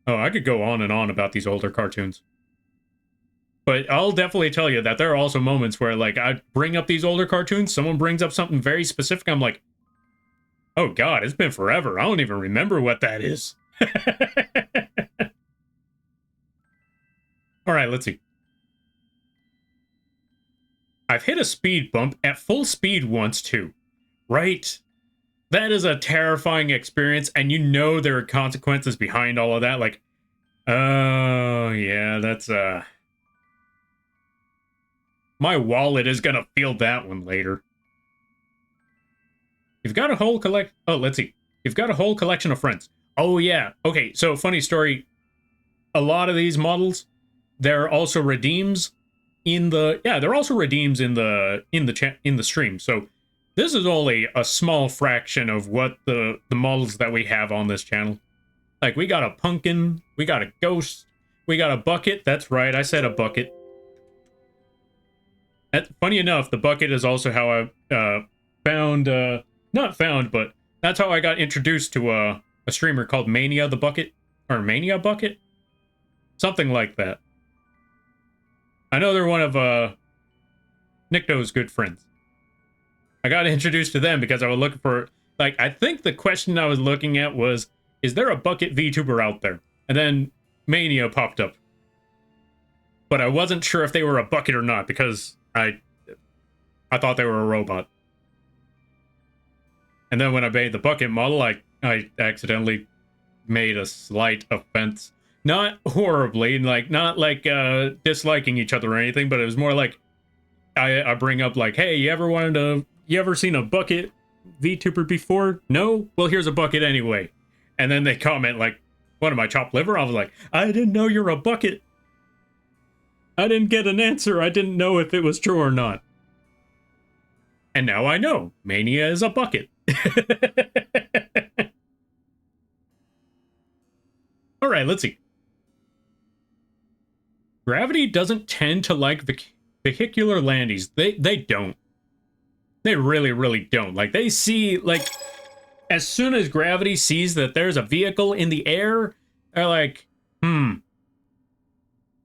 Oh, I could go on and on about these older cartoons. But I'll definitely tell you that there are also moments where, like, I bring up these older cartoons, someone brings up something very specific, I'm like, oh god, it's been forever. I don't even remember what that is. Alright, let's see. I've hit a speed bump at full speed once, too. Right? That is a terrifying experience, and you know there are consequences behind all of that. Like, oh, yeah, that's, my wallet is gonna feel that one later. You've got a whole oh, let's see. You've got a whole collection of friends. Oh, yeah. Okay, so funny story. A lot of these models, they're also redeems in the... Yeah, they're also redeems in the stream. So this is only a small fraction of what the models that we have on this channel. Like, we got a pumpkin, we got a ghost, we got a bucket. That's right, I said a bucket. Funny enough, the bucket is also how I found... not found, but that's how I got introduced to a streamer called Mania the Bucket. Or Mania Bucket? Something like that. I know they're one of Nicto's good friends. I got introduced to them because I was looking for... Like, I think the question I was looking at was, is there a bucket VTuber out there? And then Mania popped up. But I wasn't sure if they were a bucket or not, because I thought they were a robot. And then when I made the bucket model, I accidentally made a slight offense. Not horribly, like, not like disliking each other or anything, but it was more like I bring up like, hey, you ever seen a bucket VTuber before? No? Well, here's a bucket anyway. And then they comment like, what am I, chopped liver? I was like, I didn't know you're a bucket. I didn't get an answer. I didn't know if it was true or not. And now I know. Mania is a bucket. Alright, let's see. Gravity doesn't tend to like vehicular landies. They don't. They really, really don't. Like, they see, like, as soon as Gravity sees that there's a vehicle in the air, they're like,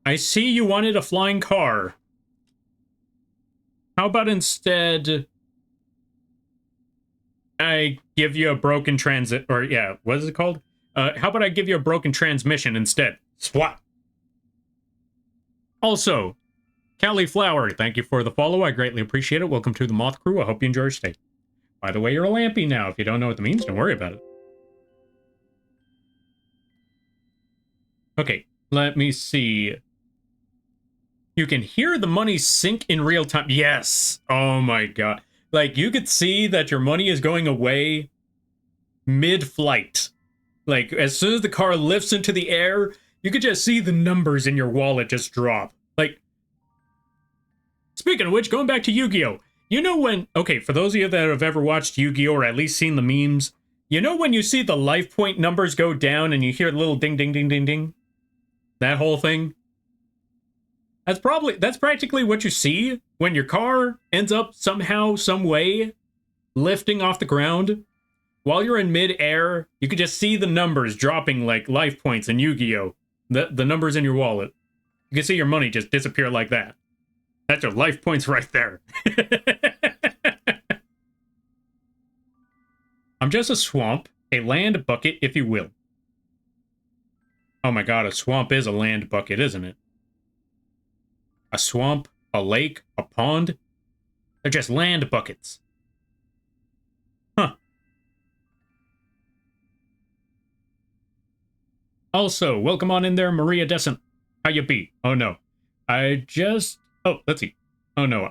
I see you wanted a flying car. How about instead I give you a broken transit, or yeah, what is it called? How about I give you a broken transmission instead? Swat. Also, Cauliflower, thank you for the follow. I greatly appreciate it. Welcome to the Moth Crew. I hope you enjoy your stay. By the way, you're a Lampy now. If you don't know what that means, don't worry about it. Okay, let me see. You can hear the money sink in real time. Yes. Oh my god. Like, you could see that your money is going away mid-flight. Like, as soon as the car lifts into the air, you could just see the numbers in your wallet just drop. Like, speaking of which, going back to Yu-Gi-Oh! You know when... Okay, for those of you that have ever watched Yu-Gi-Oh! Or at least seen the memes, you know when you see the life point numbers go down and you hear the little ding, ding, ding, ding, ding? That whole thing? That's practically what you see when your car ends up somehow, some way, lifting off the ground. While you're in mid-air, you can just see the numbers dropping like life points in Yu-Gi-Oh! The numbers in your wallet. You can see your money just disappear like that. That's your life points right there. I'm just a swamp, a land bucket, if you will. Oh my god, a swamp is a land bucket, isn't it? A swamp, a lake, a pond. They're just land buckets. Huh. Also, welcome on in there, Maria Descent. How you be? Oh no. Oh, let's see. Oh no,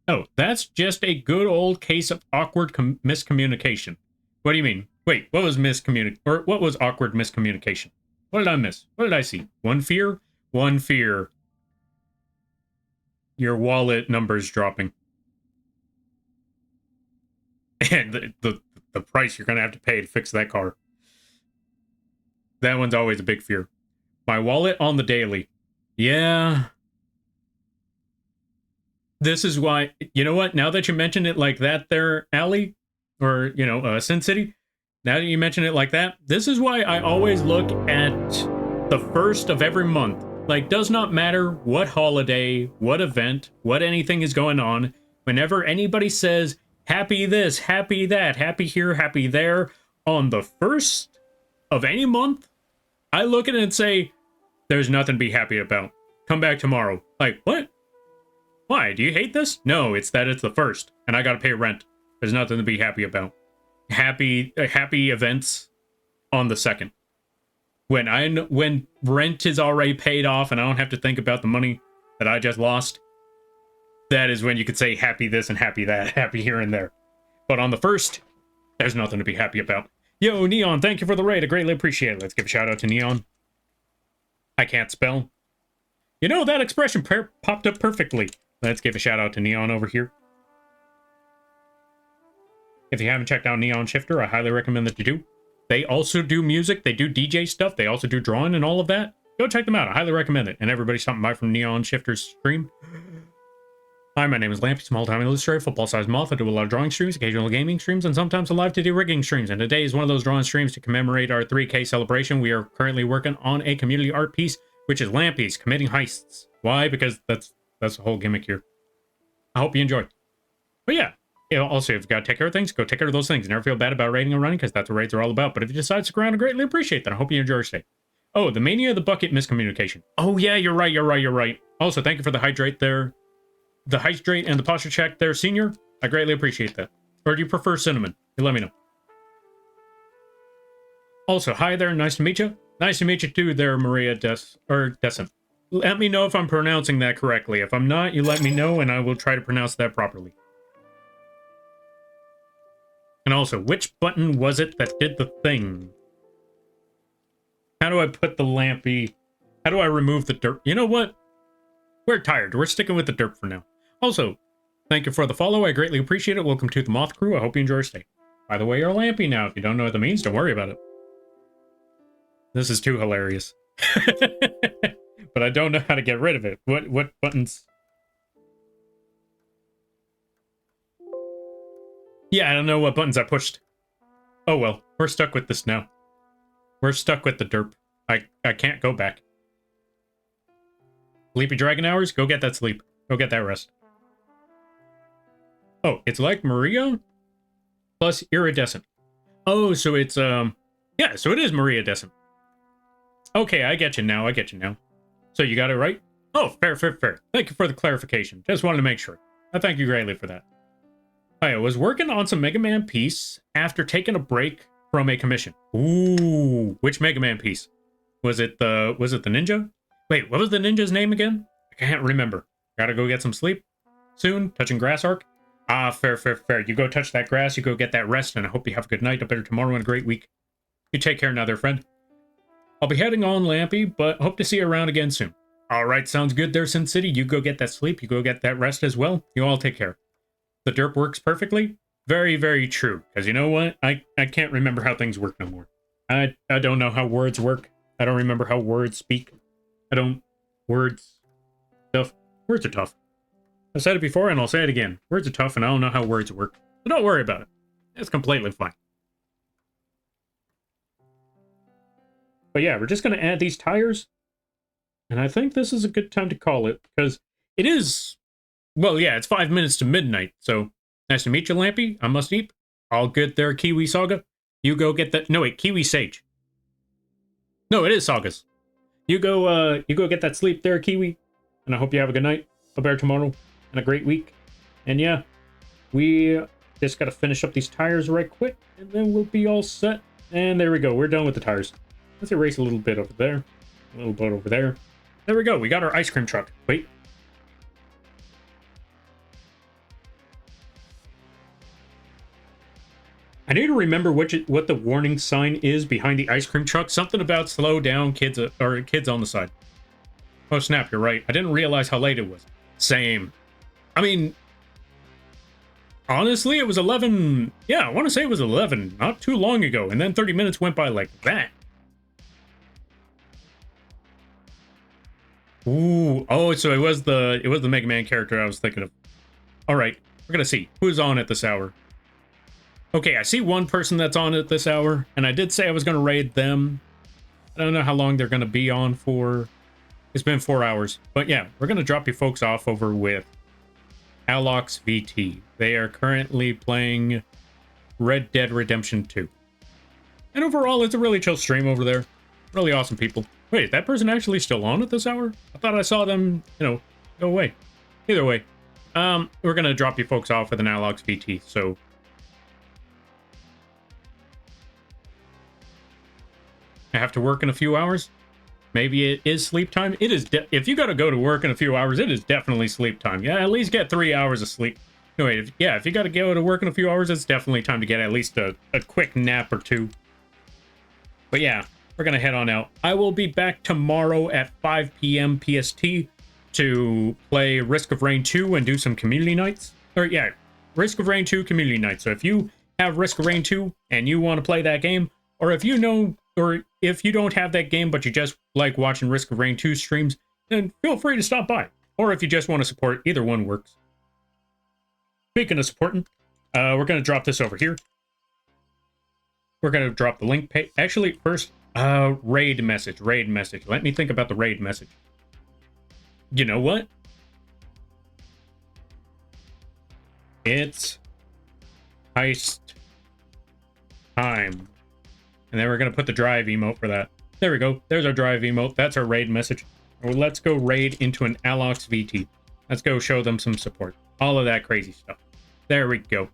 Oh, that's just a good old case of awkward miscommunication. What do you mean? Wait, what was what was awkward miscommunication? What did I miss? What did I see? One fear? One fear. your wallet numbers dropping. And the price you're going to have to pay to fix that car. That one's always a big fear. My wallet on the daily. Yeah. This is why, you know what? Now that you mention it like that there, Allie, or, you know, Sin City, now that you mention it like that, this is why I always look at the first of every month. Like, does not matter what holiday, what event, what anything is going on. Whenever anybody says, happy this, happy that, happy here, happy there, on the first of any month, I look at it and say, there's nothing to be happy about. Come back tomorrow. Like, what? Why? Do you hate this? No, it's that it's the first, and I gotta pay rent. There's nothing to be happy about. Happy events on the second. When rent is already paid off and I don't have to think about the money that I just lost, that is when you could say happy this and happy that, happy here and there. But on the first, there's nothing to be happy about. Yo, Neon, thank you for the raid. I greatly appreciate it. Let's give a shout out to Neon. I can't spell. You know, that expression popped up perfectly. Let's give a shout out to Neon over here. If you haven't checked out Neon Shifter, I highly recommend that you do. They also do music. They do DJ stuff. They also do drawing and all of that. Go check them out. I highly recommend it. And everybody stopping by from Neon Shifter's stream. Hi, my name is Lampy, small-time illustrator, football-sized moth. I do a lot of drawing streams, occasional gaming streams, and sometimes a live-to-do rigging streams. And today is one of those drawing streams to commemorate our 3K celebration. We are currently working on a community art piece, which is Lampy's Committing Heists. Why? Because that's the whole gimmick here. I hope you enjoy. But yeah, also, if you've got to take care of things, go take care of those things. Never feel bad about raiding or running, because that's what raids are all about. But if you decide to stick around, I greatly appreciate that. I hope you enjoy your stay. Oh, the Mania of the Bucket miscommunication. Oh, yeah, you're right. Also, thank you for the hydrate there. The hydrate and the posture check there, Senior. I greatly appreciate that. Or do you prefer cinnamon? You let me know. Also, hi there. Nice to meet you. Nice to meet you too there, Maria Descent. Let me know if I'm pronouncing that correctly. If I'm not, you let me know and I will try to pronounce that properly. And also, which button was it that did the thing? How do I put the Lampy? How do I remove the dirt? You know what? We're tired. We're sticking with the dirt for now. Also, thank you for the follow. I greatly appreciate it. Welcome to the Moth Crew. I hope you enjoy your stay. By the way, you're Lampy now. If you don't know what that means, don't worry about it. This is too hilarious. But I don't know how to get rid of it. What buttons? Yeah, I don't know what buttons I pushed. Oh well, we're stuck with this now. We're stuck with the derp. I can't go back. Sleepy Dragon Hours? Go get that sleep. Go get that rest. Oh, it's like Maria plus Iridescent. Oh, so it's, yeah, so it is Maria Descent. Okay, I get you now. So you got it right? Oh, fair. Thank you for the clarification. Just wanted to make sure. I thank you greatly for that. I was working on some Mega Man piece after taking a break from a commission. Ooh, which Mega Man piece? Was it the ninja? Wait, what was the ninja's name again? I can't remember. Gotta go get some sleep soon. Touching grass arc. Ah, fair. You go touch that grass, you go get that rest, and I hope you have a good night, a better tomorrow, and a great week. You take care now there, friend. I'll be heading on, Lampy, but hope to see you around again soon. Alright, sounds good there, Sin City. You go get that sleep, you go get that rest as well. You all take care. The derp works perfectly? Very, very true. Because you know what? I can't remember how things work no more. I don't know how words work. I don't remember how words speak. Words are tough. I've said it before and I'll say it again. Words are tough and I don't know how words work. So don't worry about it. It's completely fine. But yeah, we're just going to add these tires. And I think this is a good time to call it. Because it is... Well, yeah, it's 5 minutes to midnight. So, nice to meet you, Lampy. I must eat. All good there, Kiwi Saga. You go get that... No, wait, Kiwi Sage. No, it is Sagas. You go get that sleep there, Kiwi. And I hope you have a good night, a better tomorrow, and a great week. And yeah, we just got to finish up these tires right quick, and then we'll be all set. And there we go. We're done with the tires. Let's erase a little bit over there. A little bit over there. There we go. We got our ice cream truck. Wait. I need to remember what the warning sign is behind the ice cream truck. Something about slow down, kids, or kids on the side. Oh snap, you're right. I didn't realize how late it was. Same. I mean, honestly, it was 11. Yeah, I want to say it was 11 not too long ago. And then 30 minutes went by like that. Ooh, oh, so it was the Mega Man character I was thinking of. All right, we're gonna see who's on at this hour. Okay, I see one person that's on at this hour, and I did say I was gonna raid them. I don't know how long they're gonna be on for. It's been 4 hours, but yeah, we're gonna drop you folks off over with Alox VT. They are currently playing Red Dead Redemption 2. And overall, it's a really chill stream over there. Really awesome people. Wait, that person actually still on at this hour? I thought I saw them, go away. Either way, we're gonna drop you folks off with an Alox VT, so I have to work in a few hours. Maybe it is sleep time. It is. If you got to go to work in a few hours, it is definitely sleep time. Yeah, at least get 3 hours of sleep. No, wait, if you got to go to work in a few hours, it's definitely time to get at least a quick nap or two. But yeah, we're going to head on out. I will be back tomorrow at 5 p.m. PST to play Risk of Rain 2 and do some community nights. Or yeah, Risk of Rain 2 community nights. So if you have Risk of Rain 2 and you want to play that game, or if you know, or if you don't have that game but you just like watching Risk of Rain 2 streams, then feel free to stop by. Or if you just want to support, either one works. Speaking of supporting, we're going to drop this over here. We're going to drop the link page. Actually, first, raid message. Let me think about the raid message. You know what? It's heist time. And then we're going to put the drive emote for that. There we go. There's our drive emote. That's our raid message. Well, let's go raid into an Alox VT. Let's go show them some support. All of that crazy stuff. There we go.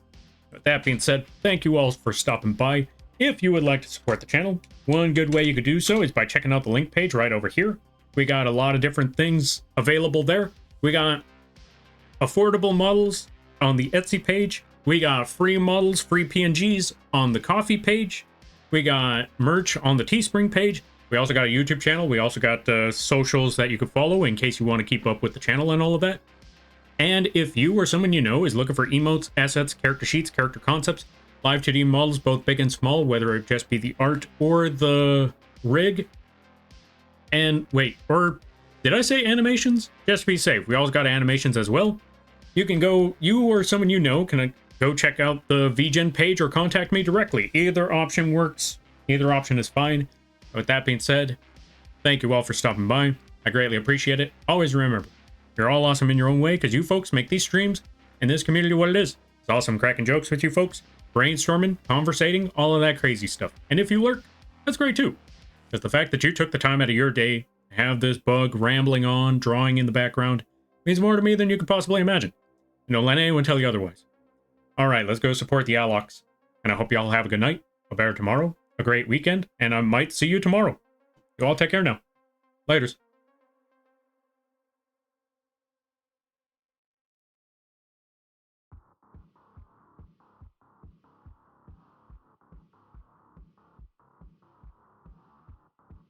With that being said, thank you all for stopping by. If you would like to support the channel, one good way you could do so is by checking out the link page right over here. We got a lot of different things available there. We got affordable models on the Etsy page. We got free models, free PNGs on the Coffee page. We got merch on the Teespring page. We also got a YouTube channel. We also got socials that you could follow in case you want to keep up with the channel and all of that. And if you or someone you know is looking for emotes, assets, character sheets, character concepts, live 2D models, both big and small, whether it just be the art or the rig. And wait, or did I say animations? Just to be safe, we also got animations as well. You can go, you or someone you know can go check out the vgen page or contact me directly. Either option works. Either option is fine. With that being said, thank you all for stopping by. I greatly appreciate it. Always remember, you're all awesome in your own way because you folks make these streams and this community what it is. It's awesome cracking jokes with you folks, brainstorming, conversating, all of that crazy stuff. And if you lurk, that's great too. Because the fact that you took the time out of your day to have this bug rambling on, drawing in the background, means more to me than you could possibly imagine. And don't let anyone tell you otherwise. Alright, let's go support the Alox. And I hope you all have a good night, a better tomorrow, a great weekend, and I might see you tomorrow. You all take care now. Laters.